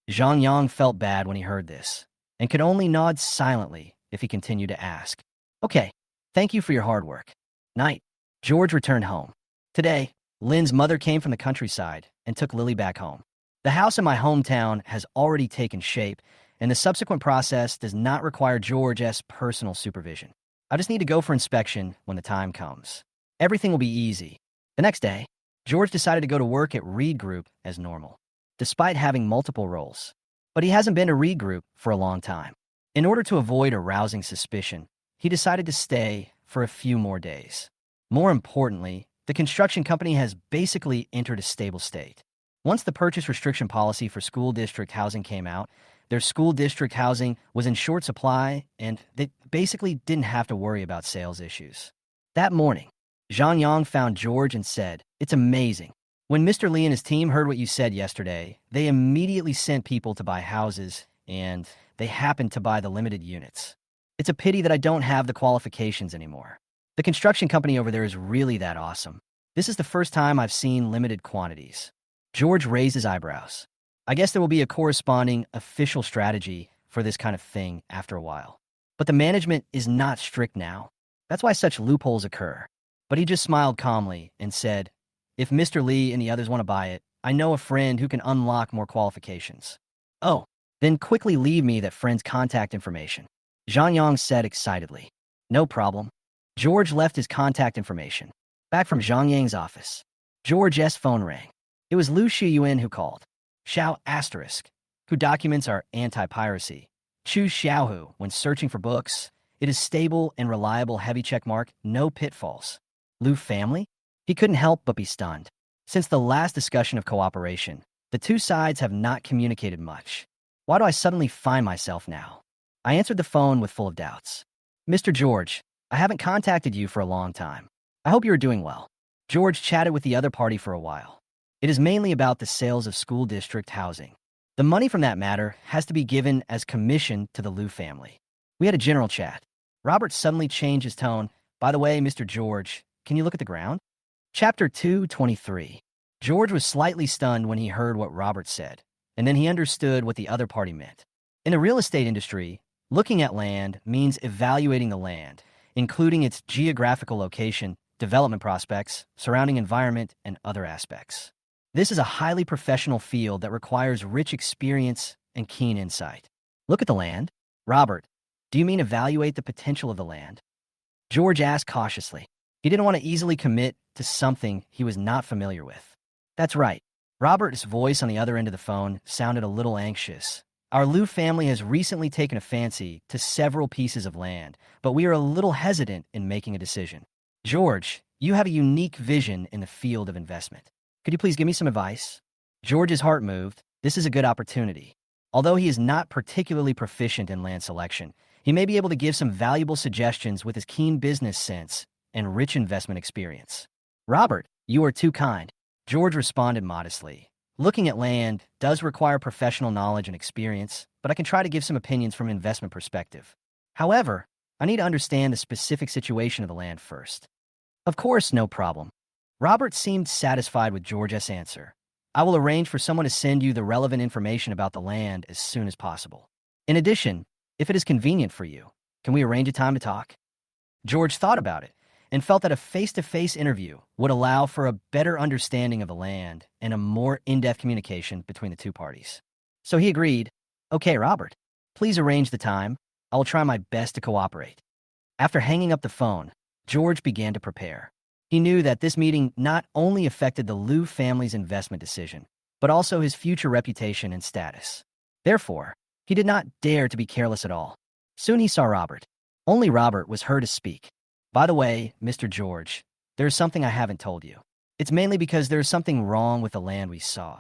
A: Zhang Yang felt bad when he heard this, and could only nod silently if he continued to ask. Okay, thank you for your hard work. Night. George returned home. Today, Lynn's mother came from the countryside and took Lily back home. The house in my hometown has already taken shape, and the subsequent process does not require George's personal supervision. I just need to go for inspection when the time comes. Everything will be easy. The next day, George decided to go to work at Reed Group as normal, despite having multiple roles. But he hasn't been to Reed Group for a long time. In order to avoid arousing suspicion, he decided to stay for a few more days. More importantly, the construction company has basically entered a stable state. Once the purchase restriction policy for school district housing came out, their school district housing was in short supply, and they basically didn't have to worry about sales issues. That morning, Zhang Yang found George and said, "It's amazing. When Mr. Lee and his team heard what you said yesterday, they immediately sent people to buy houses, and they happened to buy the limited units. It's a pity that I don't have the qualifications anymore. The construction company over there is really that awesome. This is the first time I've seen limited quantities." George raised his eyebrows. I guess there will be a corresponding official strategy for this kind of thing after a while. But the management is not strict now. That's why such loopholes occur. But he just smiled calmly and said, "If Mr. Lee and the others want to buy it, I know a friend who can unlock more qualifications." "Oh, then quickly leave me that friend's contact information," Zhang Yang said excitedly. "No problem." George left his contact information. Back from Zhang Yang's office, George's phone rang. It was Lu Shiyuan who called. Xiao asterisk, who documents our anti-piracy. Choose Xiaohu when searching for books. It is stable and reliable heavy check mark, no pitfalls. Lu family? He couldn't help but be stunned. Since the last discussion of cooperation, the two sides have not communicated much. Why do I suddenly find myself now? I answered the phone with full of doubts. "Mr. George, I haven't contacted you for a long time. I hope you are doing well." George chatted with the other party for a while. It is mainly about the sales of school district housing. The money from that matter has to be given as commission to the Liu family. We had a general chat. Robert suddenly changed his tone. "By the way, Mr. George, can you look at the ground?" Chapter 223. George was slightly stunned when he heard what Robert said, and then he understood what the other party meant. In the real estate industry, looking at land means evaluating the land, including its geographical location, development prospects, surrounding environment, and other aspects. This is a highly professional field that requires rich experience and keen insight. "Look at the land?" "Robert, do you mean evaluate the potential of the land?" George asked cautiously. He didn't want to easily commit to something he was not familiar with. "That's right." Robert's voice on the other end of the phone sounded a little anxious. "Our Liu family has recently taken a fancy to several pieces of land, but we are a little hesitant in making a decision. George, you have a unique vision in the field of investment. Could you please give me some advice?" George's heart moved. This is a good opportunity. Although he is not particularly proficient in land selection, he may be able to give some valuable suggestions with his keen business sense and rich investment experience. "Robert, you are too kind," George responded modestly. "Looking at land does require professional knowledge and experience, but I can try to give some opinions from an investment perspective. However, I need to understand the specific situation of the land first." "Of course, no problem." Robert seemed satisfied with George's answer. "I will arrange for someone to send you the relevant information about the land as soon as possible. In addition, if it is convenient for you, can we arrange a time to talk?" George thought about it and felt that a face-to-face interview would allow for a better understanding of the land and a more in-depth communication between the two parties. So he agreed. "Okay, Robert, please arrange the time. I will try my best to cooperate." After hanging up the phone, George began to prepare. He knew that this meeting not only affected the Liu family's investment decision, but also his future reputation and status. Therefore, he did not dare to be careless at all. Soon he saw Robert. Only Robert was heard to speak. By the way, Mr. George, there's something I haven't told you. It's mainly because there's something wrong with the land we saw.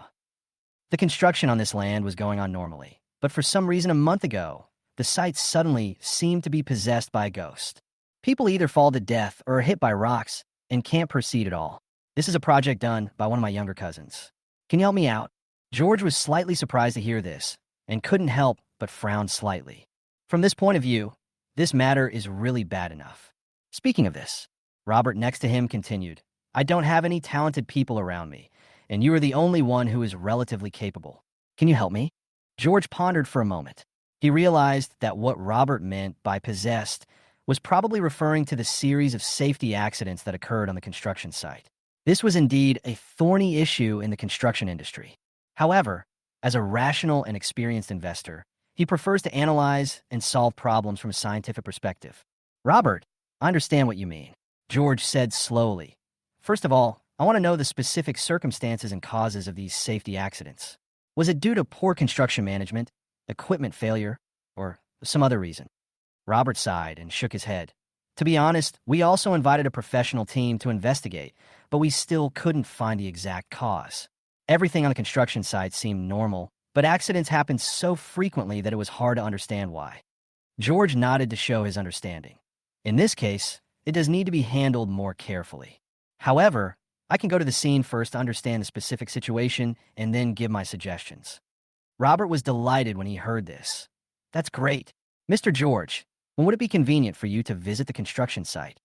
A: The construction on this land was going on normally, but for some reason a month ago, the site suddenly seemed to be possessed by a ghost. People either fall to death or are hit by rocks and can't proceed at all. This is a project done by one of my younger cousins. Can you help me out? George was slightly surprised to hear this and couldn't help but frown slightly. From this point of view, this matter is really bad enough. Speaking of this, Robert next to him continued, I don't have any talented people around me, and you are the only one who is relatively capable. Can you help me? George pondered for a moment. He realized that what Robert meant by possessed was probably referring to the series of safety accidents that occurred on the construction site. This was indeed a thorny issue in the construction industry. However, as a rational and experienced investor, he prefers to analyze and solve problems from a scientific perspective. Robert, I understand what you mean, George said slowly. First of all, I want to know the specific circumstances and causes of these safety accidents. Was it due to poor construction management, equipment failure, or some other reason? Robert sighed and shook his head. To be honest, we also invited a professional team to investigate, but we still couldn't find the exact cause. Everything on the construction site seemed normal, but accidents happened so frequently that it was hard to understand why. George nodded to show his understanding. In this case, it does need to be handled more carefully. However, I can go to the scene first to understand the specific situation and then give my suggestions. Robert was delighted when he heard this. That's great. Mr. George, when would it be convenient for you to visit the construction site?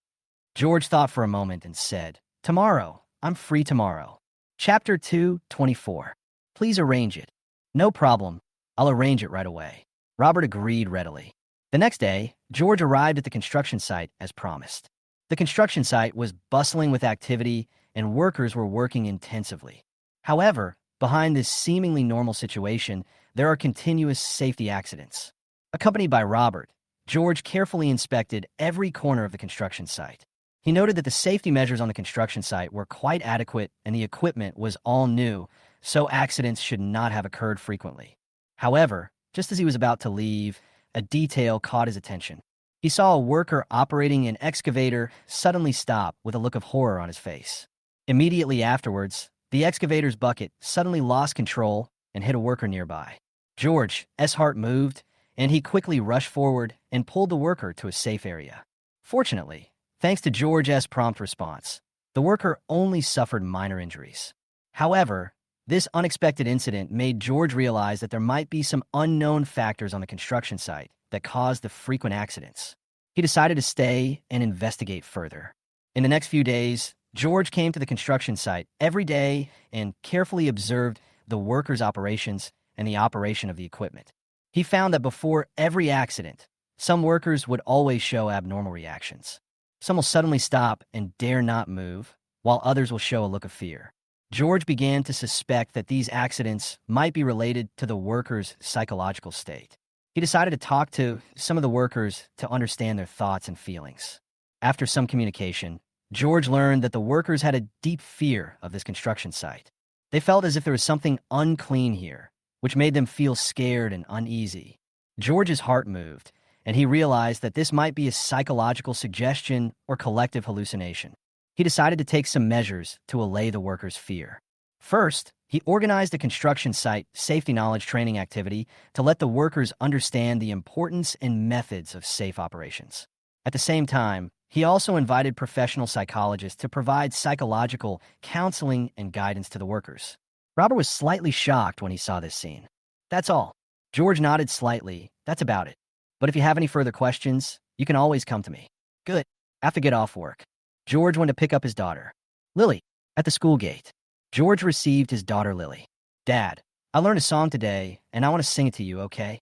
A: George thought for a moment and said, Tomorrow. I'm free tomorrow. Chapter 2:24. Please arrange it. No problem. I'll arrange it right away. Robert agreed readily. The next day, George arrived at the construction site as promised. The construction site was bustling with activity and workers were working intensively. However, behind this seemingly normal situation, there are continuous safety accidents. Accompanied by Robert, George carefully inspected every corner of the construction site. He noted that the safety measures on the construction site were quite adequate and the equipment was all new, so accidents should not have occurred frequently. However, just as he was about to leave, a detail caught his attention. He saw a worker operating an excavator suddenly stop with a look of horror on his face. Immediately afterwards, the excavator's bucket suddenly lost control and hit a worker nearby. George's heart moved, and he quickly rushed forward and pulled the worker to a safe area. Fortunately, thanks to George's prompt response, the worker only suffered minor injuries. However, this unexpected incident made George realize that there might be some unknown factors on the construction site that caused the frequent accidents. He decided to stay and investigate further. In the next few days, George came to the construction site every day and carefully observed the workers' operations and the operation of the equipment. He found that before every accident, some workers would always show abnormal reactions. Some will suddenly stop and dare not move, while others will show a look of fear. George began to suspect that these accidents might be related to the workers' psychological state. He decided to talk to some of the workers to understand their thoughts and feelings. After some communication, George learned that the workers had a deep fear of this construction site. They felt as if there was something unclean here, which made them feel scared and uneasy. George's heart moved, and he realized that this might be a psychological suggestion or collective hallucination. He decided to take some measures to allay the workers' fear. First, he organized a construction site safety knowledge training activity to let the workers understand the importance and methods of safe operations. At the same time, he also invited professional psychologists to provide psychological counseling and guidance to the workers. Robert was slightly shocked when he saw this scene. That's all. George nodded slightly. That's about it. But if you have any further questions, you can always come to me. Good. I have to get off work. George went to pick up his daughter, Lily, at the school gate. George received his daughter Lily. Dad, I learned a song today, and I want to sing it to you, okay?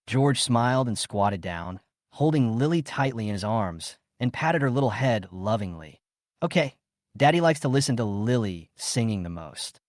A: George smiled and squatted down, holding Lily tightly in his arms, and patted her little head lovingly. Okay, Daddy likes to listen to Lily singing the most.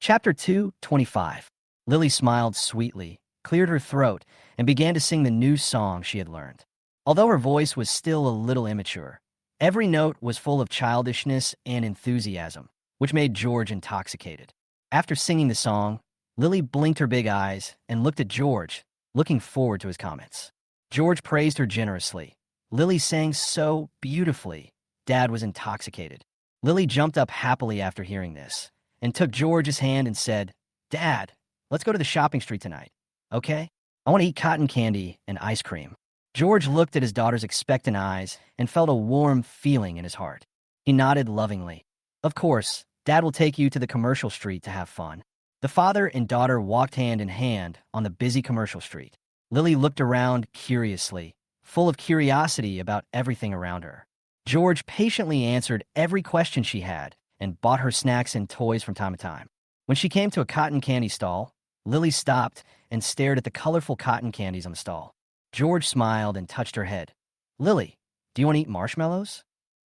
A: Chapter 2:25. Lily smiled sweetly, cleared her throat, and began to sing the new song she had learned. Although her voice was still a little immature, Every note was full of childishness and enthusiasm, which made George intoxicated. After singing the song, Lily blinked her big eyes and looked at George, looking forward to his comments. George praised her generously. Lily sang so beautifully. Dad was intoxicated. Lily jumped up happily after hearing this and took George's hand and said, "Dad, let's go to the shopping street tonight, okay? I want to eat cotton candy and ice cream." George looked at his daughter's expectant eyes and felt a warm feeling in his heart. He nodded lovingly. "Of course, Dad will take you to the commercial street to have fun." The father and daughter walked hand in hand on the busy commercial street. Lily looked around curiously, full of curiosity about everything around her. George patiently answered every question she had and bought her snacks and toys from time to time. When she came to a cotton candy stall, Lily stopped and stared at the colorful cotton candies on the stall. George smiled and touched her head. "Lily, do you want to eat marshmallows?"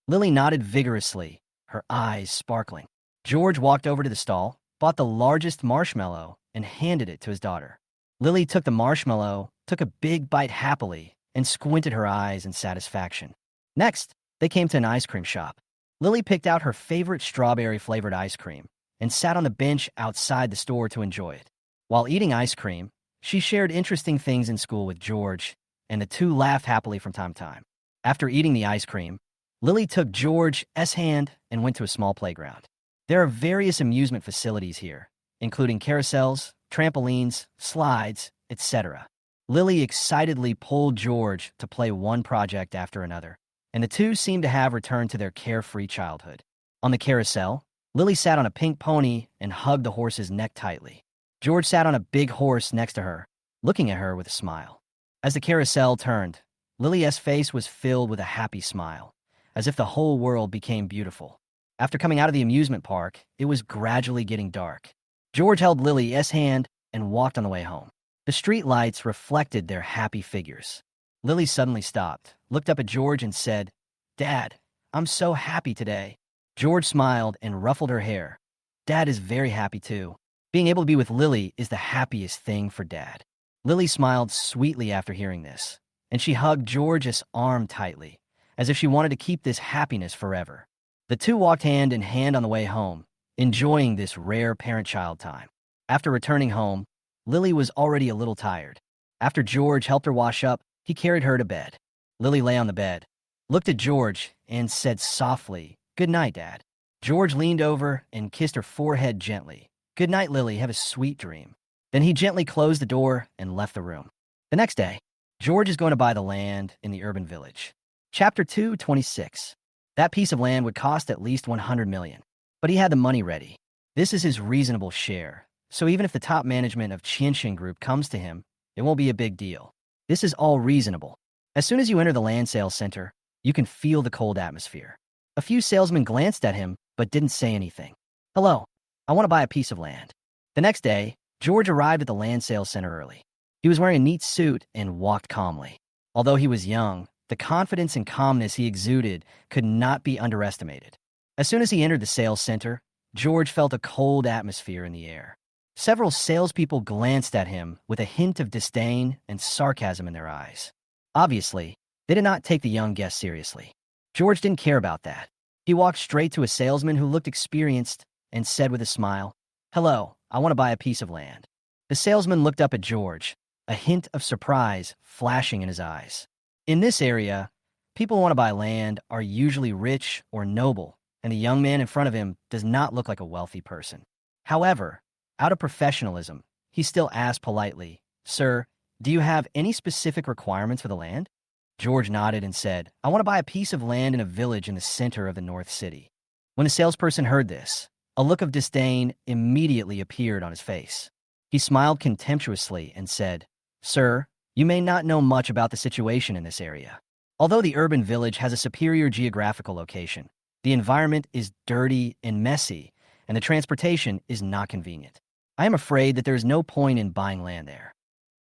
A: Lily nodded vigorously, her eyes sparkling. George walked over to the stall, bought the largest marshmallow, and handed it to his daughter. Lily took the marshmallow, took a big bite happily, and squinted her eyes in satisfaction. Next, they came to an ice cream shop. Lily picked out her favorite strawberry-flavored ice cream and sat on the bench outside the store to enjoy it. While eating ice cream, she shared interesting things in school with George, and the two laughed happily from time to time. After eating the ice cream, Lily took George's hand and went to a small playground. There are various amusement facilities here, including carousels, trampolines, slides, etc. Lily excitedly pulled George to play one project after another, and the two seemed to have returned to their carefree childhood. On the carousel, Lily sat on a pink pony and hugged the horse's neck tightly. George sat on a big horse next to her, looking at her with a smile. As the carousel turned, Lily's face was filled with a happy smile, as if the whole world became beautiful. After coming out of the amusement park, it was gradually getting dark. George held Lily's hand and walked on the way home. The street lights reflected their happy figures. Lily suddenly stopped, looked up at George and said, "Dad, I'm so happy today." George smiled and ruffled her hair. "Dad is very happy too. Being able to be with Lily is the happiest thing for Dad." Lily smiled sweetly after hearing this, and she hugged George's arm tightly, as if she wanted to keep this happiness forever. The two walked hand in hand on the way home, enjoying this rare parent-child time. After returning home, Lily was already a little tired. After George helped her wash up, he carried her to bed. Lily lay on the bed, looked at George, and said softly, "Good night, Dad." George leaned over and kissed her forehead gently. "Good night, Lily. Have a sweet dream." Then he gently closed the door and left the room. The next day, George is going to buy the land in the urban village. Chapter 226. That piece of land would cost at least $100 million, but he had the money ready. This is his reasonable share, so even if the top management of Qianxin Group comes to him, it won't be a big deal. This is all reasonable. As soon as you enter the land sales center, you can feel the cold atmosphere. A few salesmen glanced at him, but didn't say anything. "Hello, I want to buy a piece of land." The next day, George arrived at the land sales center early. He was wearing a neat suit and walked calmly. Although he was young, the confidence and calmness he exuded could not be underestimated. As soon as he entered the sales center, George felt a cold atmosphere in the air. Several salespeople glanced at him with a hint of disdain and sarcasm in their eyes. Obviously, they did not take the young guest seriously. George didn't care about that. He walked straight to a salesman who looked experienced and said with a smile, "Hello, I want to buy a piece of land." The salesman looked up at George, a hint of surprise flashing in his eyes. In this area, people who want to buy land are usually rich or noble, and the young man in front of him does not look like a wealthy person. However, out of professionalism, he still asked politely, "Sir, do you have any specific requirements for the land?" George nodded and said, "I want to buy a piece of land in a village in the center of the North City." When the salesperson heard this, a look of disdain immediately appeared on his face. He smiled contemptuously and said, "Sir, you may not know much about the situation in this area. Although the urban village has a superior geographical location, the environment is dirty and messy, and the transportation is not convenient. I am afraid that there is no point in buying land there."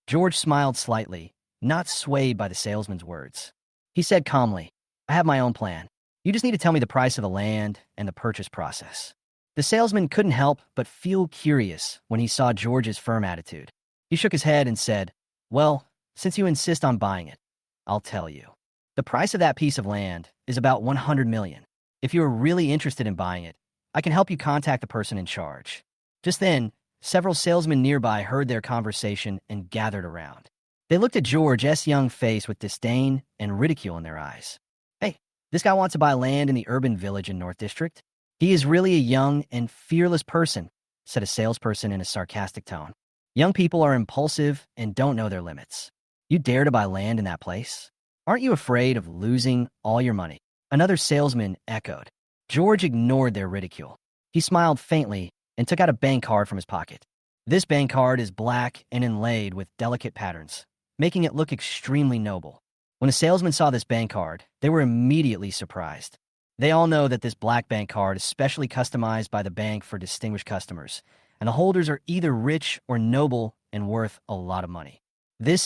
A: George smiled slightly, not swayed by the salesman's words. He said calmly, "I have my own plan. You just need to tell me the price of the land and the purchase process." The salesman couldn't help but feel curious when he saw George's firm attitude. He shook his head and said, "Well, since you insist on buying it, I'll tell you. The price of that piece of land is about 100 million. If you are really interested in buying it, I can help you contact the person in charge. Just then, several salesmen nearby heard their conversation and gathered around. They looked at George's young face with disdain and ridicule in their eyes. Hey, this guy wants to buy land in the urban village in North District? He is really a young and fearless person, said a salesperson in a sarcastic tone. Young people are impulsive and don't know their limits. You dare to buy land in that place? Aren't you afraid of losing all your money? Another salesman echoed. George ignored their ridicule. He smiled faintly and took out a bank card from his pocket. This bank card is black and inlaid with delicate patterns, making it look extremely noble. When the salesman saw this bank card, they were immediately surprised. They all know that this black bank card is specially customized by the bank for distinguished customers, and the holders are either rich or noble and worth a lot of money. The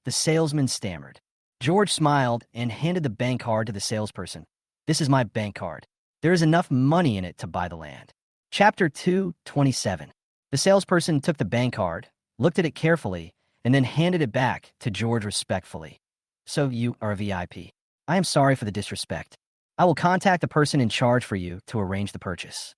A: salesman stammered. George smiled and handed the bank card to the salesperson. This is my bank card. There is enough money in it to buy the land. Chapter 2:27. The salesperson took the bank card, looked at it carefully, and then handed it back to George respectfully. So you are a VIP. I am sorry for the disrespect. I will contact the person in charge for you to arrange the purchase.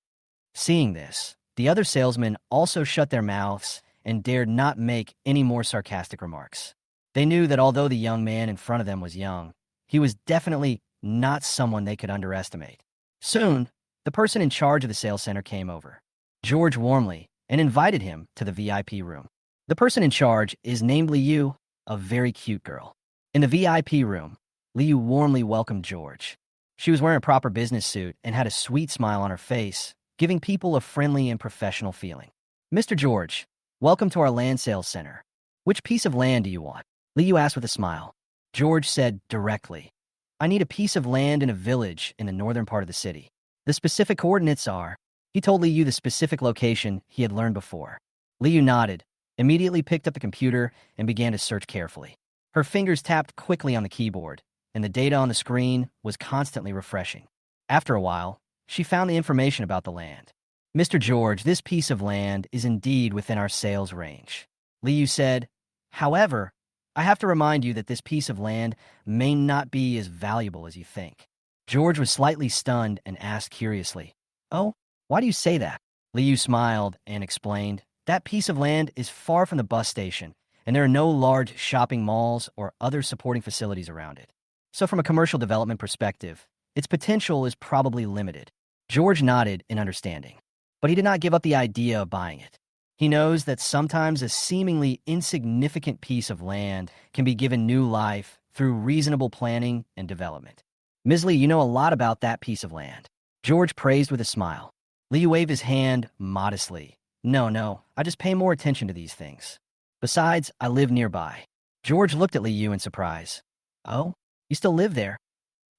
A: Seeing this, the other salesmen also shut their mouths and dared not make any more sarcastic remarks. They knew that although the young man in front of them was young, he was definitely not someone they could underestimate. Soon, the person in charge of the sales center came over. George warmly and invited him to the VIP room. The person in charge is named Liu, a very cute girl. In the VIP room, Liu warmly welcomed George. She was wearing a proper business suit and had a sweet smile on her face, giving people a friendly and professional feeling. Mr. George, welcome to our land sales center. Which piece of land do you want? Liu asked with a smile. George said directly, I need a piece of land in a village in the northern part of the city. The specific coordinates are... He told Liu the specific location he had learned before. Liu nodded, immediately picked up the computer, and began to search carefully. Her fingers tapped quickly on the keyboard, and the data on the screen was constantly refreshing. After a while, she found the information about the land. Mr. George, this piece of land is indeed within our sales range. Liu said, however, I have to remind you that this piece of land may not be as valuable as you think. George was slightly stunned and asked curiously, Oh, why do you say that? Liu smiled and explained, that piece of land is far from the bus station, and there are no large shopping malls or other supporting facilities around it. So from a commercial development perspective, its potential is probably limited. George nodded in understanding, but he did not give up the idea of buying it. He knows that sometimes a seemingly insignificant piece of land can be given new life through reasonable planning and development. Ms. Lee, you know a lot about that piece of land. George praised with a smile. Liu waved his hand modestly. No, I just pay more attention to these things. Besides, I live nearby. George looked at Liu in surprise. Oh, you still live there?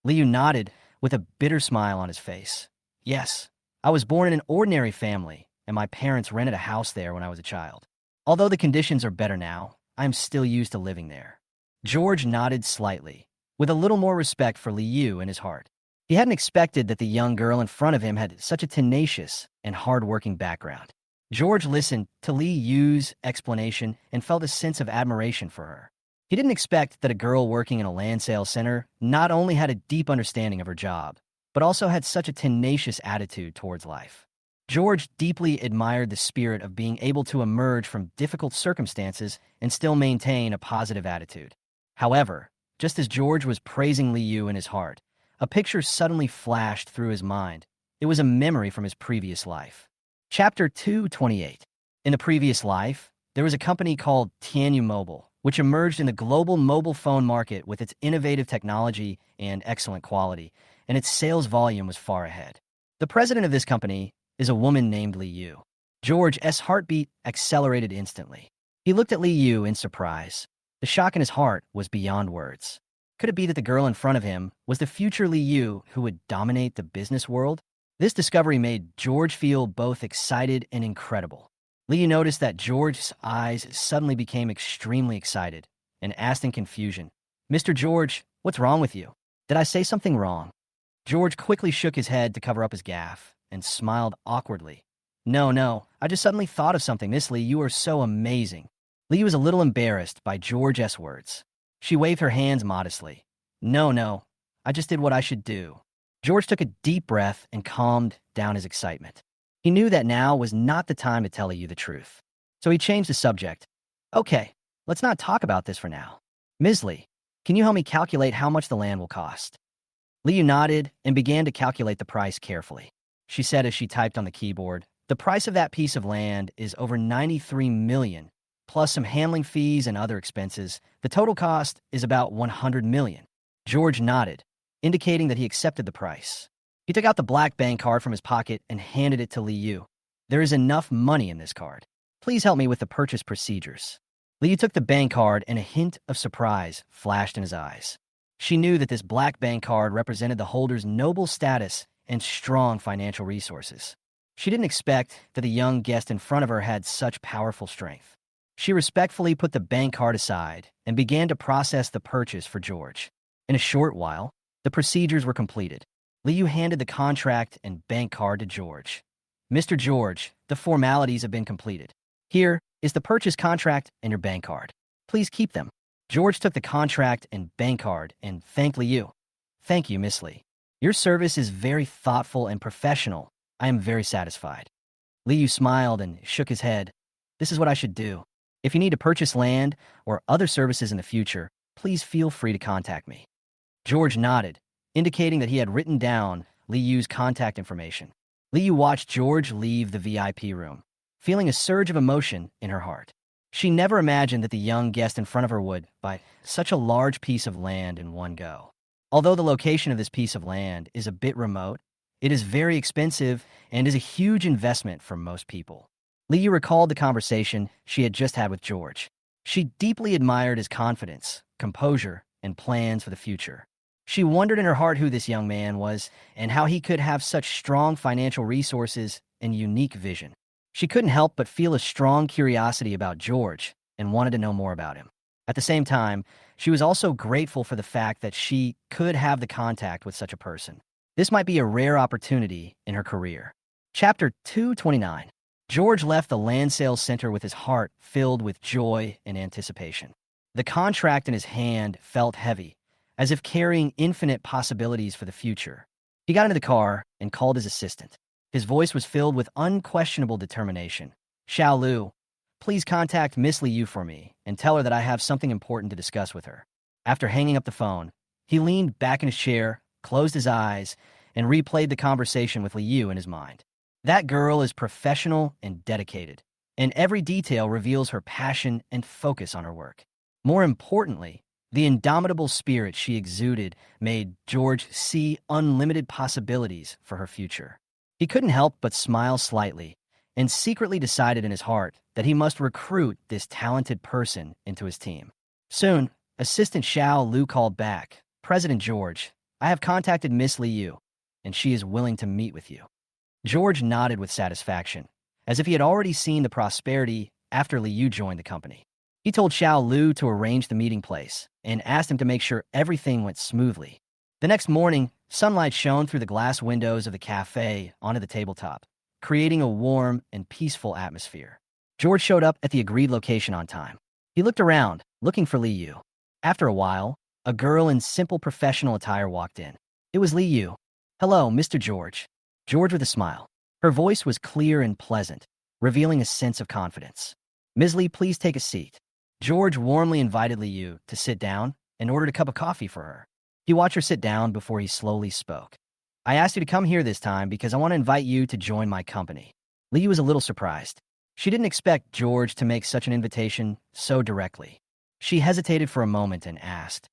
A: Liu nodded with a bitter smile on his face. Yes, I was born in an ordinary family, and my parents rented a house there when I was a child. Although the conditions are better now, I am still used to living there. George nodded slightly, with a little more respect for Liu in his heart. He hadn't expected that the young girl in front of him had such a tenacious and hard-working background. George listened to Liu's explanation and felt a sense of admiration for her. He didn't expect that a girl working in a land sales center not only had a deep understanding of her job, but also had such a tenacious attitude towards life. George deeply admired the spirit of being able to emerge from difficult circumstances and still maintain a positive attitude. However, just as George was praising Liu in his heart, a picture suddenly flashed through his mind. It was a memory from his previous life. Chapter 2:28. In the previous life, there was a company called Tianyu Mobile, which emerged in the global mobile phone market with its innovative technology and excellent quality, and its sales volume was far ahead. The president of this company is a woman named Liu. George's heartbeat accelerated instantly. He looked at Liu in surprise. The shock in his heart was beyond words. Could it be that the girl in front of him was the future Liu who would dominate the business world? This discovery made George feel both excited and incredible. Liu noticed that George's eyes suddenly became extremely excited and asked in confusion, Mr. George, what's wrong with you? Did I say something wrong? George quickly shook his head to cover up his gaffe and smiled awkwardly. No, I just suddenly thought of something. Miss Lee, you are so amazing. Lee was a little embarrassed by George's words. She waved her hands modestly. No. I just did what I should do. George took a deep breath and calmed down his excitement. He knew that now was not the time to tell Liu the truth. So he changed the subject. Okay, let's not talk about this for now. Ms. Li, can you help me calculate how much the land will cost? Liu nodded and began to calculate the price carefully. She said as she typed on the keyboard, the price of that piece of land is over 93 million, plus some handling fees and other expenses. The total cost is about 100 million. George nodded, indicating that he accepted the price. He took out the black bank card from his pocket and handed it to Liu. There is enough money in this card. Please help me with the purchase procedures. Liu took the bank card and a hint of surprise flashed in his eyes. She knew that this black bank card represented the holder's noble status and strong financial resources. She didn't expect that the young guest in front of her had such powerful strength. She respectfully put the bank card aside and began to process the purchase for George. In a short while, the procedures were completed. Liu handed the contract and bank card to George. Mr. George, the formalities have been completed. Here is the purchase contract and your bank card. Please keep them. George took the contract and bank card and thanked Liu. Thank you, Miss Li. Your service is very thoughtful and professional. I am very satisfied. Liu smiled and shook his head. This is what I should do. If you need to purchase land or other services in the future, please feel free to contact me. George nodded, indicating that he had written down Liu's contact information. Liu watched George leave the VIP room, feeling a surge of emotion in her heart. She never imagined that the young guest in front of her would buy such a large piece of land in one go. Although the location of this piece of land is a bit remote, it is very expensive and is a huge investment for most people. Liu recalled the conversation she had just had with George. She deeply admired his confidence, composure, and plans for the future. She wondered in her heart who this young man was and how he could have such strong financial resources and unique vision. She couldn't help but feel a strong curiosity about George and wanted to know more about him. At the same time, she was also grateful for the fact that she could have the contact with such a person. This might be a rare opportunity in her career. Chapter 229. George left the land sales center with his heart filled with joy and anticipation. The contract in his hand felt heavy, as if carrying infinite possibilities for the future. He got into the car and called his assistant. His voice was filled with unquestionable determination. Xiao Lu, please contact Miss Liu for me and tell her that I have something important to discuss with her. After hanging up the phone, he leaned back in his chair, closed his eyes, and replayed the conversation with Liu in his mind. That girl is professional and dedicated, and every detail reveals her passion and focus on her work. More importantly, the indomitable spirit she exuded made George see unlimited possibilities for her future. He couldn't help but smile slightly and secretly decided in his heart that he must recruit this talented person into his team. Soon, Assistant Xiao Lu called back. President George, I have contacted Miss Liu, and she is willing to meet with you. George nodded with satisfaction, as if he had already seen the prosperity after Liu joined the company. He told Xiao Lu to arrange the meeting place and asked him to make sure everything went smoothly. The next morning, sunlight shone through the glass windows of the cafe onto the tabletop, creating a warm and peaceful atmosphere. George showed up at the agreed location on time. He looked around, looking for Liu. After a while, a girl in simple professional attire walked in. It was Liu. Hello, Mr. George. George with a smile. Her voice was clear and pleasant, revealing a sense of confidence. Ms. Li, please take a seat. George warmly invited Liu to sit down and ordered a cup of coffee for her. He watched her sit down before he slowly spoke. I asked you to come here this time because I want to invite you to join my company. Liu was a little surprised. She didn't expect George to make such an invitation so directly. She hesitated for a moment and asked,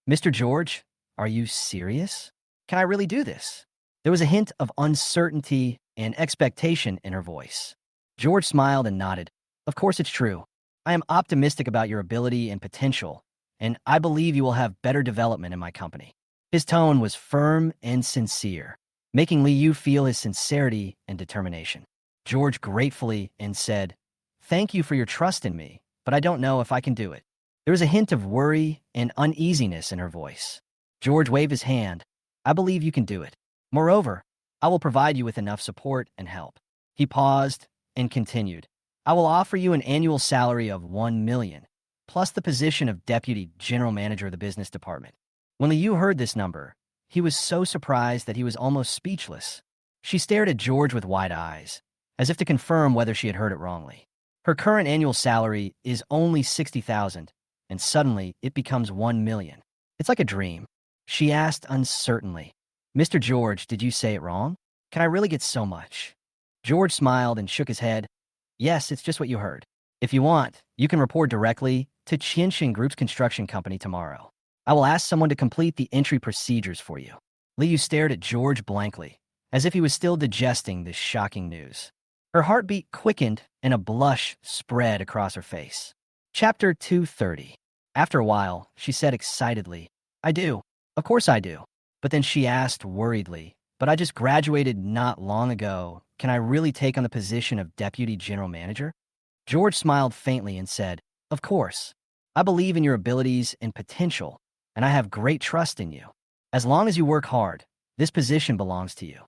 A: Mr. George, are you serious? Can I really do this? There was a hint of uncertainty and expectation in her voice. George smiled and nodded. Of course it's true. I am optimistic about your ability and potential, and I believe you will have better development in my company. His tone was firm and sincere, making Liu feel his sincerity and determination. George gratefully and said, Thank you for your trust in me, but I don't know if I can do it. There was a hint of worry and uneasiness in her voice. George waved his hand. I believe you can do it. Moreover, I will provide you with enough support and help. He paused and continued. I will offer you an annual salary of 1 million, plus the position of Deputy General Manager of the Business Department. When Liu heard this number, he was so surprised that he was almost speechless. She stared at George with wide eyes, as if to confirm whether she had heard it wrongly. Her current annual salary is only 60,000, and suddenly it becomes 1 million. It's like a dream. She asked uncertainly, Mr. George, did you say it wrong? Can I really get so much? George smiled and shook his head. Yes, it's just what you heard. If you want, you can report directly to Qianxin Group's construction company tomorrow. I will ask someone to complete the entry procedures for you. Liu stared at George blankly, as if he was still digesting this shocking news. Her heartbeat quickened and a blush spread across her face. Chapter 230. After a while, she said excitedly, I do. Of course I do. But then she asked worriedly, but I just graduated not long ago. Can I really take on the position of Deputy General Manager? George smiled faintly and said, Of course. I believe in your abilities and potential, and I have great trust in you. As long as you work hard, this position belongs to you.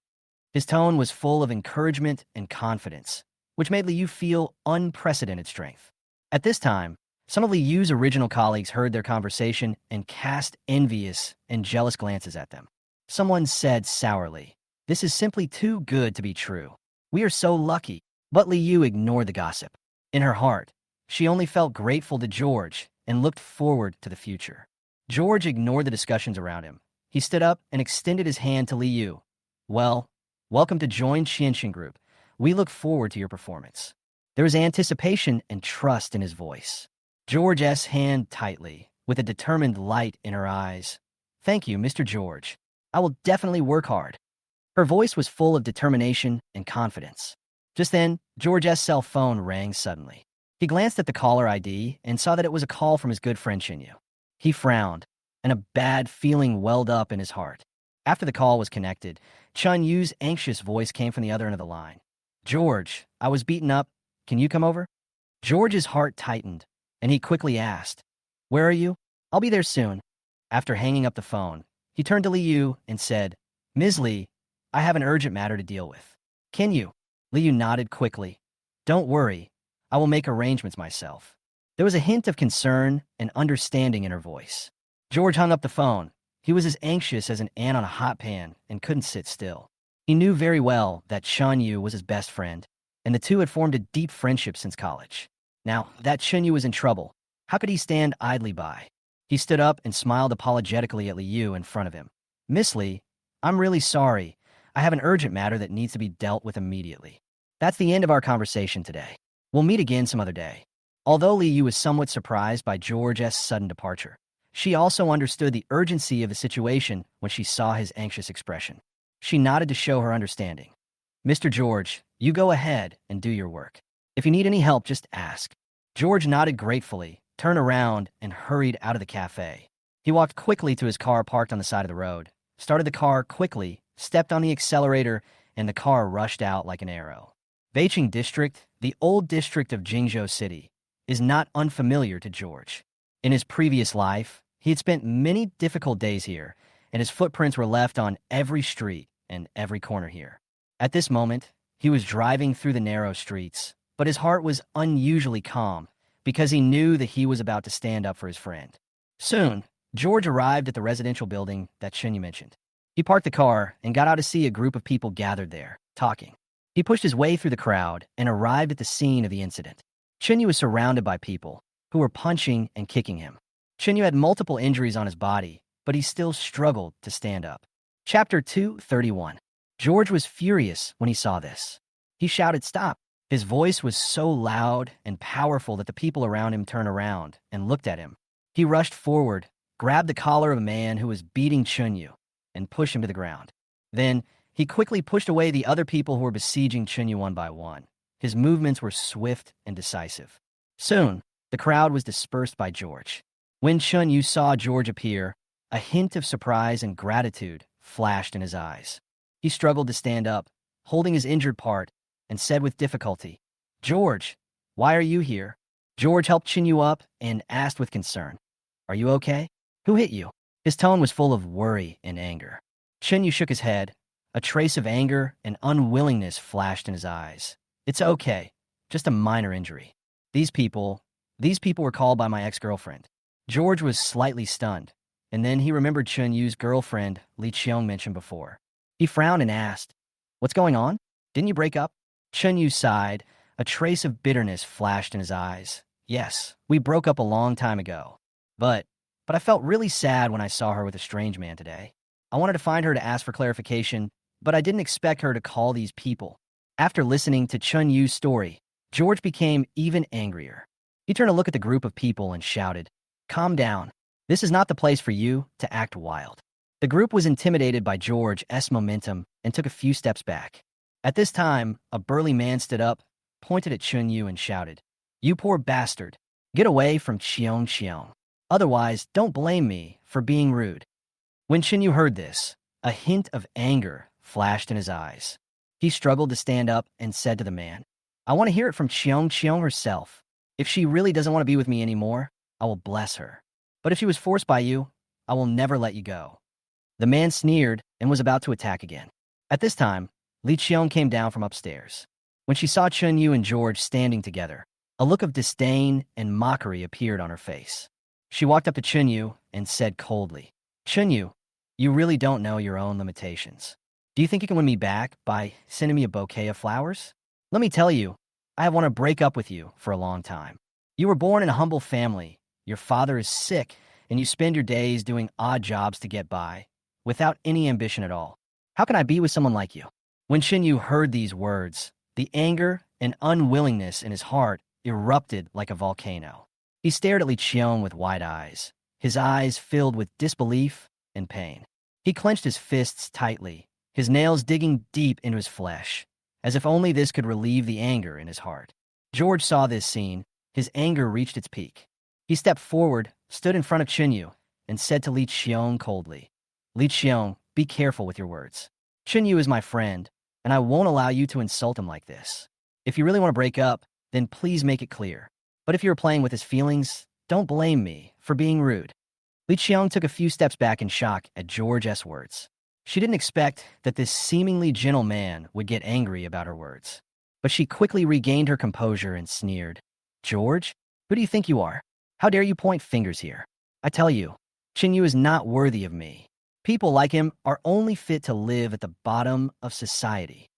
A: His tone was full of encouragement and confidence, which made Liu feel unprecedented strength. At this time, some of Liu's original colleagues heard their conversation and cast envious and jealous glances at them. Someone said sourly, This is simply too good to be true. We are so lucky. But Liu ignored the gossip. In her heart, she only felt grateful to George and looked forward to the future. George ignored the discussions around him. He stood up and extended his hand to Liu. Well, welcome to join Qianxin Group. We look forward to your performance. There was anticipation and trust in his voice. George's hand tightly, with a determined light in her eyes. Thank you, Mr. George. I will definitely work hard. Her voice was full of determination and confidence. Just then, George's cell phone rang suddenly. He glanced at the caller ID and saw that it was a call from his good friend Chinyu. He frowned, and a bad feeling welled up in his heart. After the call was connected, Chun Yu's anxious voice came from the other end of the line. George, I was beaten up. Can you come over? George's heart tightened, and he quickly asked, Where are you? I'll be there soon. After hanging up the phone, he turned to Liu and said, Ms. Li, I have an urgent matter to deal with. Can you? Liu nodded quickly. Don't worry, I will make arrangements myself. There was a hint of concern and understanding in her voice. George hung up the phone. He was as anxious as an ant on a hot pan and couldn't sit still. He knew very well that Yu was his best friend, and the two had formed a deep friendship since college. Now that Yu was in trouble, how could he stand idly by? He stood up and smiled apologetically at Liu in front of him. Miss Li, I'm really sorry. I have an urgent matter that needs to be dealt with immediately. That's the end of our conversation today. We'll meet again some other day. Although Liu was somewhat surprised by George's sudden departure, she also understood the urgency of the situation when she saw his anxious expression. She nodded to show her understanding. Mr. George, you go ahead and do your work. If you need any help, just ask. George nodded gratefully, turned around, and hurried out of the cafe. He walked quickly to his car parked on the side of the road, started the car quickly, stepped on the accelerator, and the car rushed out like an arrow. Beiqing District, the old district of Jingzhou City, is not unfamiliar to George. In his previous life, he had spent many difficult days here, and his footprints were left on every street and every corner here. At this moment, he was driving through the narrow streets, but his heart was unusually calm because he knew that he was about to stand up for his friend. Soon, George arrived at the residential building that Chinyu mentioned. He parked the car and got out to see a group of people gathered there, talking. He pushed his way through the crowd and arrived at the scene of the incident. Chinyu was surrounded by people who were punching and kicking him. Chinyu had multiple injuries on his body, but he still struggled to stand up. Chapter 231. George was furious when he saw this. He shouted, Stop! His voice was so loud and powerful that the people around him turned around and looked at him. He rushed forward, grabbed the collar of a man who was beating Chinyu, and pushed him to the ground. Then, he quickly pushed away the other people who were besieging Chinyu one by one. His movements were swift and decisive. Soon, the crowd was dispersed by George. When Chinyu saw George appear, a hint of surprise and gratitude flashed in his eyes. He struggled to stand up, holding his injured part, and said with difficulty, George, why are you here? George helped Chinyu up and asked with concern, Are you okay? Who hit you? His tone was full of worry and anger. Chinyu shook his head. A trace of anger and unwillingness flashed in his eyes. It's okay, just a minor injury. These people were called by my ex-girlfriend. George was slightly stunned. and then he remembered Chun Yu's girlfriend Li Qiong mentioned before. He frowned and asked, "What's going on? Didn't you break up?" Chun Yu sighed. A trace of bitterness flashed in his eyes. "Yes, we broke up a long time ago. But I felt really sad when I saw her with a strange man today. I wanted to find her to ask for clarification, but I didn't expect her to call these people." After listening to Chun Yu's story, George became even angrier. He turned to look at the group of people and shouted, "Calm down. This is not the place for you to act wild." The group was intimidated by George's momentum and took a few steps back. At this time, a burly man stood up, pointed at Chun Yu and shouted, "You poor bastard. Get away from Qiong Qiong. Otherwise, don't blame me for being rude." When Chun Yu heard this, a hint of anger flashed in his eyes. He struggled to stand up and said to the man, "I want to hear it from Qiong Qiong herself. If she really doesn't want to be with me anymore, I will bless her. But if she was forced by you, I will never let you go." The man sneered and was about to attack again. At this time, Li Qiong came down from upstairs. When she saw Chun Yu and George standing together, a look of disdain and mockery appeared on her face. She walked up to Chun Yu and said coldly, "Chun Yu, you really don't know your own limitations. Do you think you can win me back by sending me a bouquet of flowers? Let me tell you, I have wanted to break up with you for a long time. You were born in a humble family, your father is sick, and you spend your days doing odd jobs to get by, without any ambition at all. How can I be with someone like you?" When Shin Yu heard these words, the anger and unwillingness in his heart erupted like a volcano. He stared at Li Qiong with wide eyes, his eyes filled with disbelief and pain. He clenched his fists tightly, his nails digging deep into his flesh, as if only this could relieve the anger in his heart. George saw this scene. His anger reached its peak. He stepped forward, stood in front of Chinyu, and said to Li Qiong coldly, "Li Qiong, be careful with your words. Chinyu is my friend, and I won't allow you to insult him like this. If you really want to break up, then please make it clear. But if you're playing with his feelings, don't blame me for being rude." Li Qiong took a few steps back in shock at George's words. She didn't expect that this seemingly gentle man would get angry about her words. But she quickly regained her composure and sneered, "George, who do you think you are? How dare you point fingers here? I tell you, Chinyu is not worthy of me. People like him are only fit to live at the bottom of society."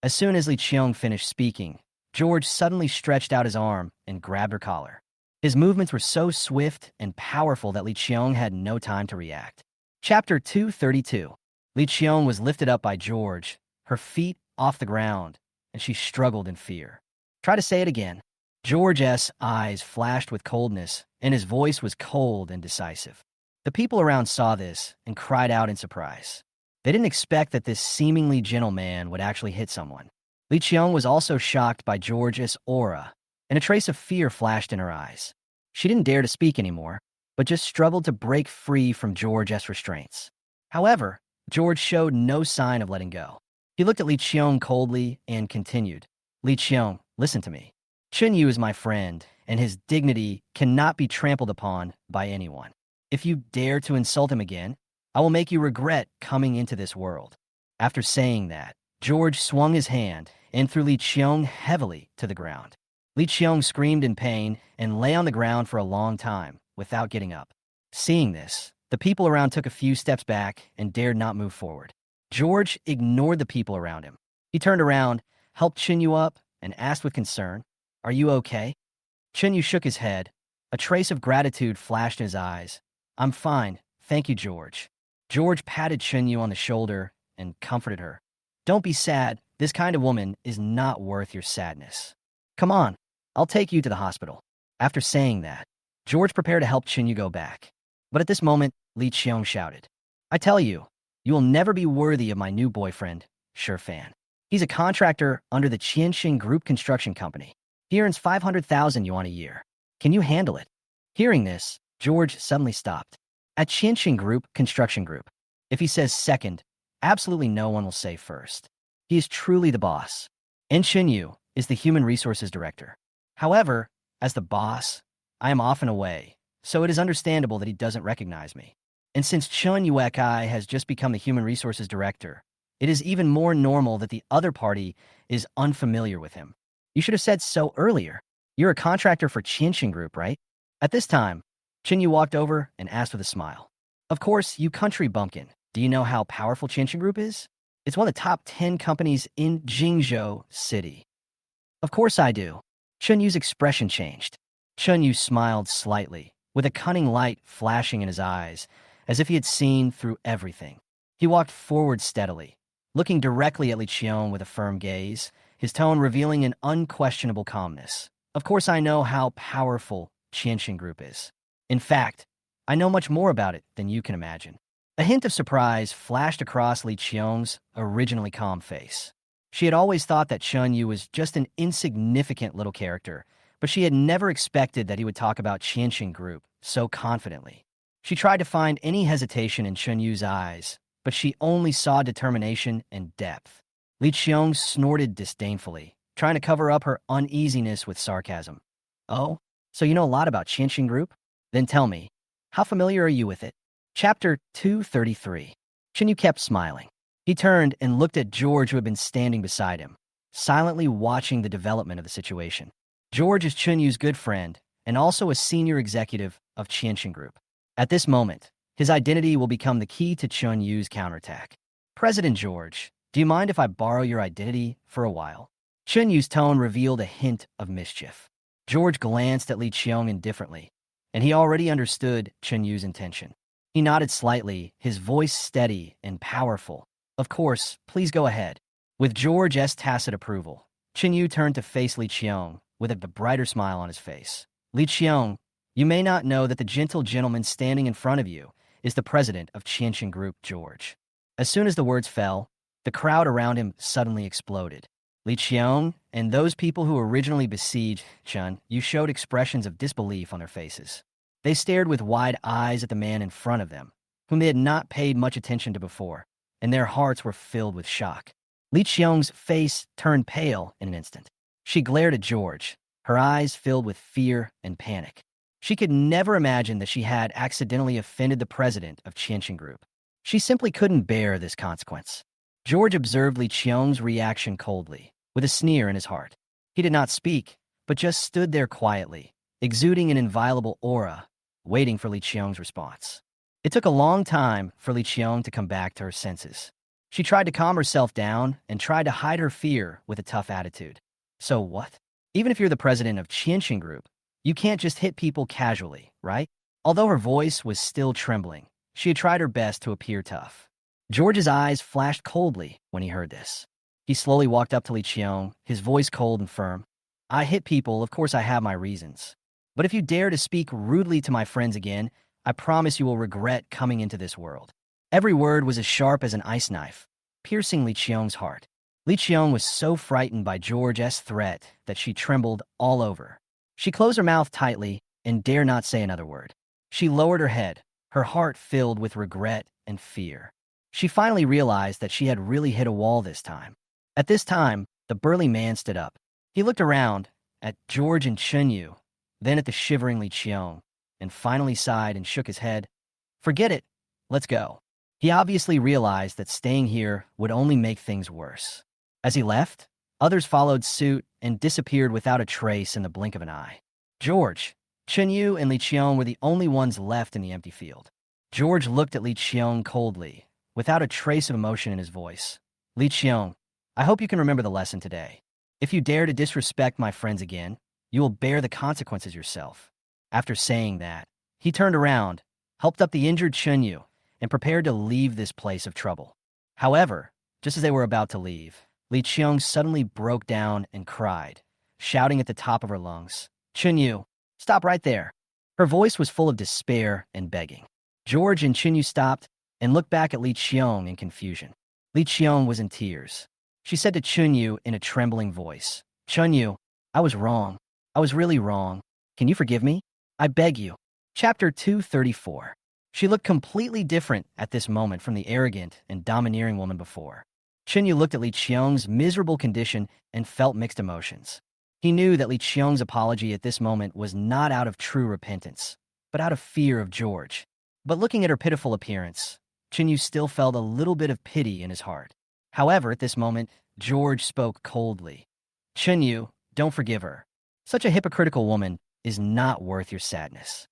A: As soon as Li Qiong finished speaking, George suddenly stretched out his arm and grabbed her collar. His movements were so swift and powerful that Li Qiong had no time to react. Chapter 232. Li Qiong was lifted up by George, her feet off the ground, and she struggled in fear. "Try to say it again." George's eyes flashed with coldness, and his voice was cold and decisive. The people around saw this and cried out in surprise. They didn't expect that this seemingly gentle man would actually hit someone. Li Qiong was also shocked by George's aura, and a trace of fear flashed in her eyes. She didn't dare to speak anymore, but just struggled to break free from George's restraints. However, George showed no sign of letting go. He looked at Li Qiong coldly and continued, "Li Qiong, listen to me. Chinyu is my friend, and his dignity cannot be trampled upon by anyone. If you dare to insult him again, I will make you regret coming into this world." After saying that, George swung his hand and threw Li Qiong heavily to the ground. Li Qiong screamed in pain and lay on the ground for a long time without getting up. Seeing this, the people around took a few steps back and dared not move forward. George ignored the people around him. He turned around, helped Chinyu up, and asked with concern, "Are you okay?" Chinyu shook his head. A trace of gratitude flashed in his eyes. "I'm fine, thank you, George." George patted Chinyu on the shoulder and comforted her. "Don't be sad. This kind of woman is not worth your sadness. Come on, I'll take you to the hospital." After saying that, George prepared to help Chinyu go back. But at this moment, Li Qiong shouted, "I tell you, you will never be worthy of my new boyfriend, Shurfan. He's a contractor under the Qianxing Group Construction Company. He earns 500,000 yuan a year. Can you handle it?" Hearing this, George suddenly stopped. At Qianxing Group Construction Group, if he says second, absolutely no one will say first. He is truly the boss. And Chinyu is the Human Resources Director. However, as the boss, I am often away, so it is understandable that he doesn't recognize me. And since Chun Yuekai has just become the Human Resources Director, it is even more normal that the other party is unfamiliar with him. You should have said so earlier. You're a contractor for Qianxing Group, right? At this time, Chinyu walked over and asked with a smile, Of course, you country bumpkin. Do you know how powerful Qianxin Group is? It's one of the top 10 companies in Jingzhou City. Of course I do. Chun Yu's expression changed. Chun Yu smiled slightly, with a cunning light flashing in his eyes, as if he had seen through everything. He walked forward steadily, looking directly at Li Qiong with a firm gaze, his tone revealing an unquestionable calmness. Of course I know how powerful Qianxin Group is. In fact, I know much more about it than you can imagine. A hint of surprise flashed across Li Qiong's originally calm face. She had always thought that Chun Yu was just an insignificant little character, but she had never expected that he would talk about Qianxin Group so confidently. She tried to find any hesitation in Chun Yu's eyes, but she only saw determination and depth. Li Qiong snorted disdainfully, trying to cover up her uneasiness with sarcasm. Oh, so you know a lot about Qianxin Group? Then tell me, how familiar are you with it? Chapter 233. Chun Yu kept smiling. He turned and looked at George, who had been standing beside him, silently watching the development of the situation. George is Chun Yu's good friend and also a senior executive of Qianxin Group. At this moment, his identity will become the key to Chun Yu's counterattack. President George, do you mind if I borrow your identity for a while? Chun Yu's tone revealed a hint of mischief. George glanced at Li Qiong indifferently, and he already understood Chun Yu's intention. He nodded slightly, his voice steady and powerful. Of course, please go ahead. With George's tacit approval, Chun Yu turned to face Li Qiong with a brighter smile on his face. Li Qiong, you may not know that the gentle gentleman standing in front of you is the president of Qianxin Group, George. As soon as the words fell, the crowd around him suddenly exploded. Li Qiong and those people who originally besieged Chun Yu showed expressions of disbelief on their faces. They stared with wide eyes at the man in front of them, whom they had not paid much attention to before, and their hearts were filled with shock. Li Qiong's face turned pale in an instant. She glared at George, her eyes filled with fear and panic. She could never imagine that she had accidentally offended the president of Qianxin Group. She simply couldn't bear this consequence. George observed Li Qiong's reaction coldly, with a sneer in his heart. He did not speak, but just stood there quietly, exuding an inviolable aura, waiting for Li Qiong's response. It took a long time for Li Qiong to come back to her senses. She tried to calm herself down and tried to hide her fear with a tough attitude. So what? Even if you're the president of Qianxin Group, you can't just hit people casually, right? Although her voice was still trembling, she had tried her best to appear tough. George's eyes flashed coldly when he heard this. He slowly walked up to Li Qiong, his voice cold and firm. I hit people, of course I have my reasons. But if you dare to speak rudely to my friends again, I promise you will regret coming into this world. Every word was as sharp as an ice knife, piercing Li Qiong's heart. Li Qiong was so frightened by George's threat that she trembled all over. She closed her mouth tightly and dared not say another word. She lowered her head, her heart filled with regret and fear. She finally realized that she had really hit a wall this time. At this time, the burly man stood up. He looked around at George and Chun Yu, then at the shivering Li Qiong, and finally sighed and shook his head. Forget it. Let's go. He obviously realized that staying here would only make things worse. As he left, others followed suit and disappeared without a trace in the blink of an eye. George, Chun Yu, and Li Qiong were the only ones left in the empty field. George looked at Li Qiong coldly, without a trace of emotion in his voice. Li Qiong, I hope you can remember the lesson today. If you dare to disrespect my friends again, you will bear the consequences yourself. After saying that, he turned around, helped up the injured Chun Yu, and prepared to leave this place of trouble. However, just as they were about to leave, Li Qiong suddenly broke down and cried, shouting at the top of her lungs, Chun Yu, stop right there. Her voice was full of despair and begging. George and Chun Yu stopped and looked back at Li Qiong in confusion. Li Qiong was in tears. She said to Chun Yu in a trembling voice, Chun Yu, I was wrong. I was really wrong. Can you forgive me? I beg you. Chapter 234. She looked completely different at this moment from the arrogant and domineering woman before. Chun Yu looked at Li Qiong's miserable condition and felt mixed emotions. He knew that Li Qiong's apology at this moment was not out of true repentance, but out of fear of George. But looking at her pitiful appearance, Chun Yu still felt a little bit of pity in his heart. However, at this moment, George spoke coldly. Chun Yu, don't forgive her. Such a hypocritical woman is not worth your sadness.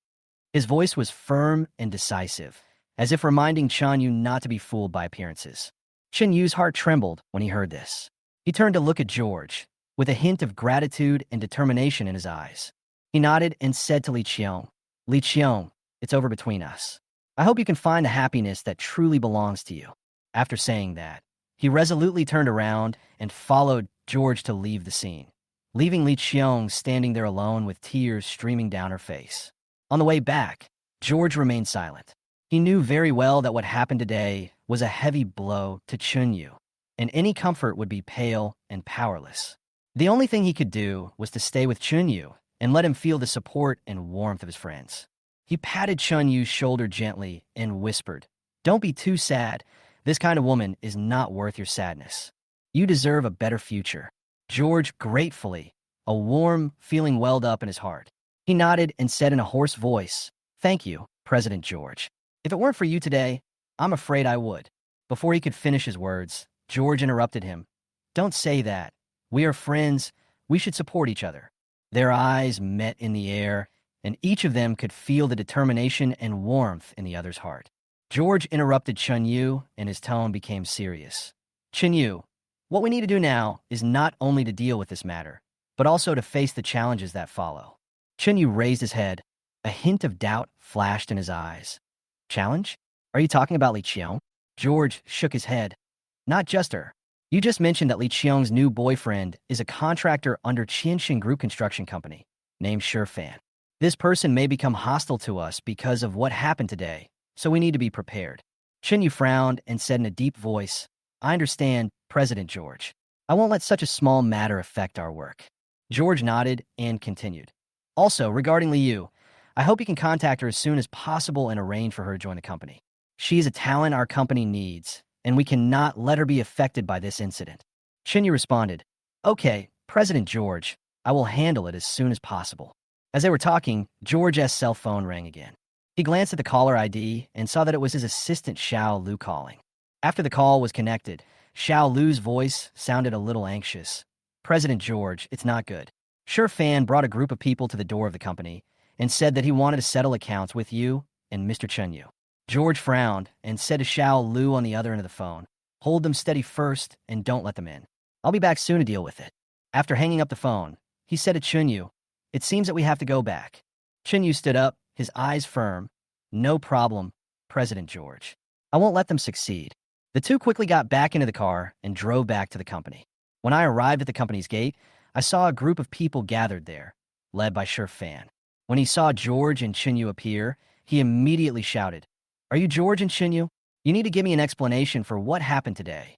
A: His voice was firm and decisive, as if reminding Chun Yu not to be fooled by appearances. Chun Yu's heart trembled when he heard this. He turned to look at George, with a hint of gratitude and determination in his eyes. He nodded and said to Li Qiong, "Li Qiong, it's over between us. I hope you can find the happiness that truly belongs to you." After saying that, he resolutely turned around and followed George to leave the scene, leaving Li Qiong standing there alone with tears streaming down her face. On the way back, George remained silent. He knew very well that what happened today was a heavy blow to Chun Yu, and any comfort would be pale and powerless. The only thing he could do was to stay with Chun Yu and let him feel the support and warmth of his friends. He patted Chun Yu's shoulder gently and whispered, "Don't be too sad. This kind of woman is not worth your sadness. You deserve a better future." George gratefully, a warm feeling welled up in his heart. He nodded and said in a hoarse voice, "Thank you, President George. If it weren't for you today, I'm afraid I would." Before he could finish his words, George interrupted him. "Don't say that. We are friends. We should support each other." Their eyes met in the air, and each of them could feel the determination and warmth in the other's heart. George interrupted Chun Yu, and his tone became serious. "Chun Yu, what we need to do now is not only to deal with this matter, but also to face the challenges that follow." Chun Yu raised his head. A hint of doubt flashed in his eyes. "Challenge? Are you talking about Li Qiong?" George shook his head. "Not just her. You just mentioned that Li Qiong's new boyfriend is a contractor under Qianxin Group Construction Company, named Fan. This person may become hostile to us because of what happened today, so we need to be prepared." Chun Yu frowned and said in a deep voice, "I understand, President George. I won't let such a small matter affect our work." George nodded and continued. "Also, regarding Li Yu, I hope you can contact her as soon as possible and arrange for her to join the company. She is a talent our company needs, and we cannot let her be affected by this incident." Chun Yu responded, "Okay, President George, I will handle it as soon as possible." As they were talking, George's cell phone rang again. He glanced at the caller ID and saw that it was his assistant Xiao Lu calling. After the call was connected, Xiao Lu's voice sounded a little anxious. "President George, it's not good. Fan brought a group of people to the door of the company and said that he wanted to settle accounts with you and Mr. Chun Yu." George frowned and said to Xiao Lu on the other end of the phone, "Hold them steady first and don't let them in. I'll be back soon to deal with it." After hanging up the phone, he said to Chun Yu, "It seems that we have to go back." Chun Yu stood up, his eyes firm. "No problem, President George. I won't let them succeed." The two quickly got back into the car and drove back to the company. When I arrived at the company's gate, I saw a group of people gathered there, led by Fan. When he saw George and Chun Yu appear, he immediately shouted, "Are you George and Chun Yu? You need to give me an explanation for what happened today."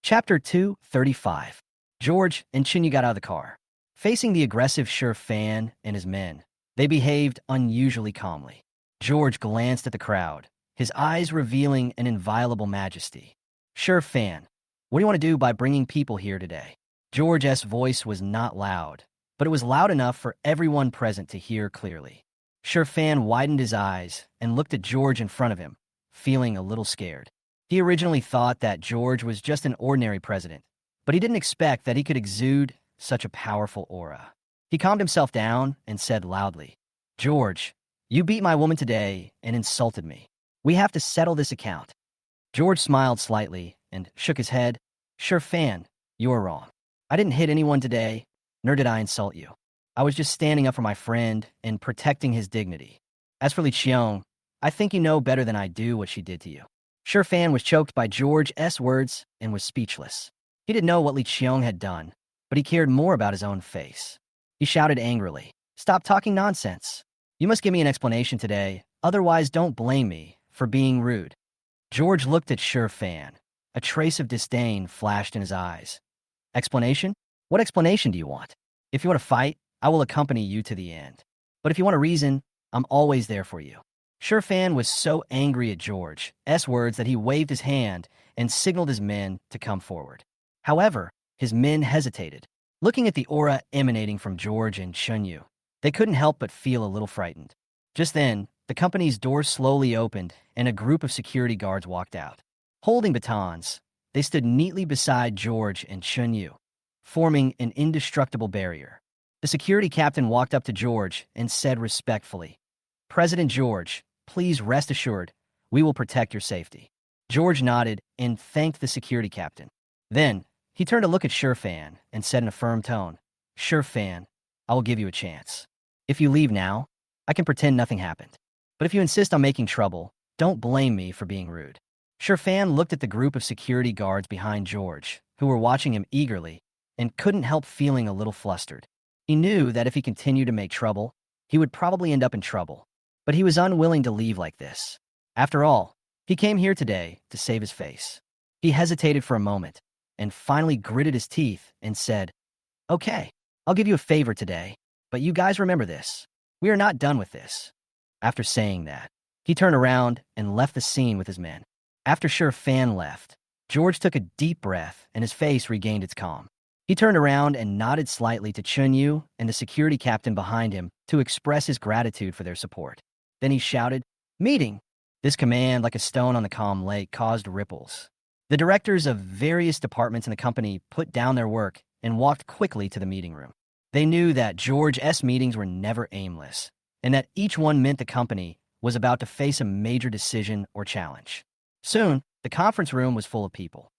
A: Chapter 235. George and Chun Yu got out of the car. Facing the aggressive Fan and his men, they behaved unusually calmly. George glanced at the crowd, his eyes revealing an inviolable majesty. "Fan, what do you want to do by bringing people here today?" George's voice was not loud, but it was loud enough for everyone present to hear clearly. Fan widened his eyes and looked at George in front of him, feeling a little scared. He originally thought that George was just an ordinary president, but he didn't expect that he could exude such a powerful aura. He calmed himself down and said loudly, "George, you beat my woman today and insulted me. We have to settle this account." George smiled slightly and shook his head. "Fan, you're wrong. I didn't hit anyone today, nor did I insult you. I was just standing up for my friend and protecting his dignity. As for Li Qiong, I think you know better than I do what she did to you." Fan was choked by George's words and was speechless. He didn't know what Li Qiong had done, but he cared more about his own face. He shouted angrily, "Stop talking nonsense. You must give me an explanation today, otherwise don't blame me for being rude." George looked at Fan. A trace of disdain flashed in his eyes. "Explanation? What explanation do you want? If you want to fight, I will accompany you to the end. But if you want a reason, I'm always there for you." Fan was so angry at George's words that he waved his hand and signaled his men to come forward. However, his men hesitated. Looking at the aura emanating from George and Chun Yu, they couldn't help but feel a little frightened. Just then, the company's door slowly opened and a group of security guards walked out. Holding batons, they stood neatly beside George and Chun Yu, forming an indestructible barrier. The security captain walked up to George and said respectfully, "President George, please rest assured, We will protect your safety." George nodded and thanked the security captain. Then, he turned to look at Shurfan and said in a firm tone, "Shurfan, I will give you a chance. If you leave now, I can pretend nothing happened. But if you insist on making trouble, don't blame me for being rude." Shurfan looked at the group of security guards behind George, who were watching him eagerly, and couldn't help feeling a little flustered. He knew that if he continued to make trouble, he would probably end up in trouble, but he was unwilling to leave like this. After all, he came here today to save his face. He hesitated for a moment, and finally gritted his teeth and said, "Okay, I'll give you a favor today, but you guys remember this. We are not done with this." After saying that, he turned around and left the scene with his men. After Shurfan left, George took a deep breath and his face regained its calm. He turned around and nodded slightly to Chunyu and the security captain behind him to express his gratitude for their support. Then he shouted, "Meeting!" This command, like a stone on the calm lake, caused ripples. The directors of various departments in the company put down their work and walked quickly to the meeting room. They knew that George's meetings were never aimless, and that each one meant the company was about to face a major decision or challenge. Soon, the conference room was full of people.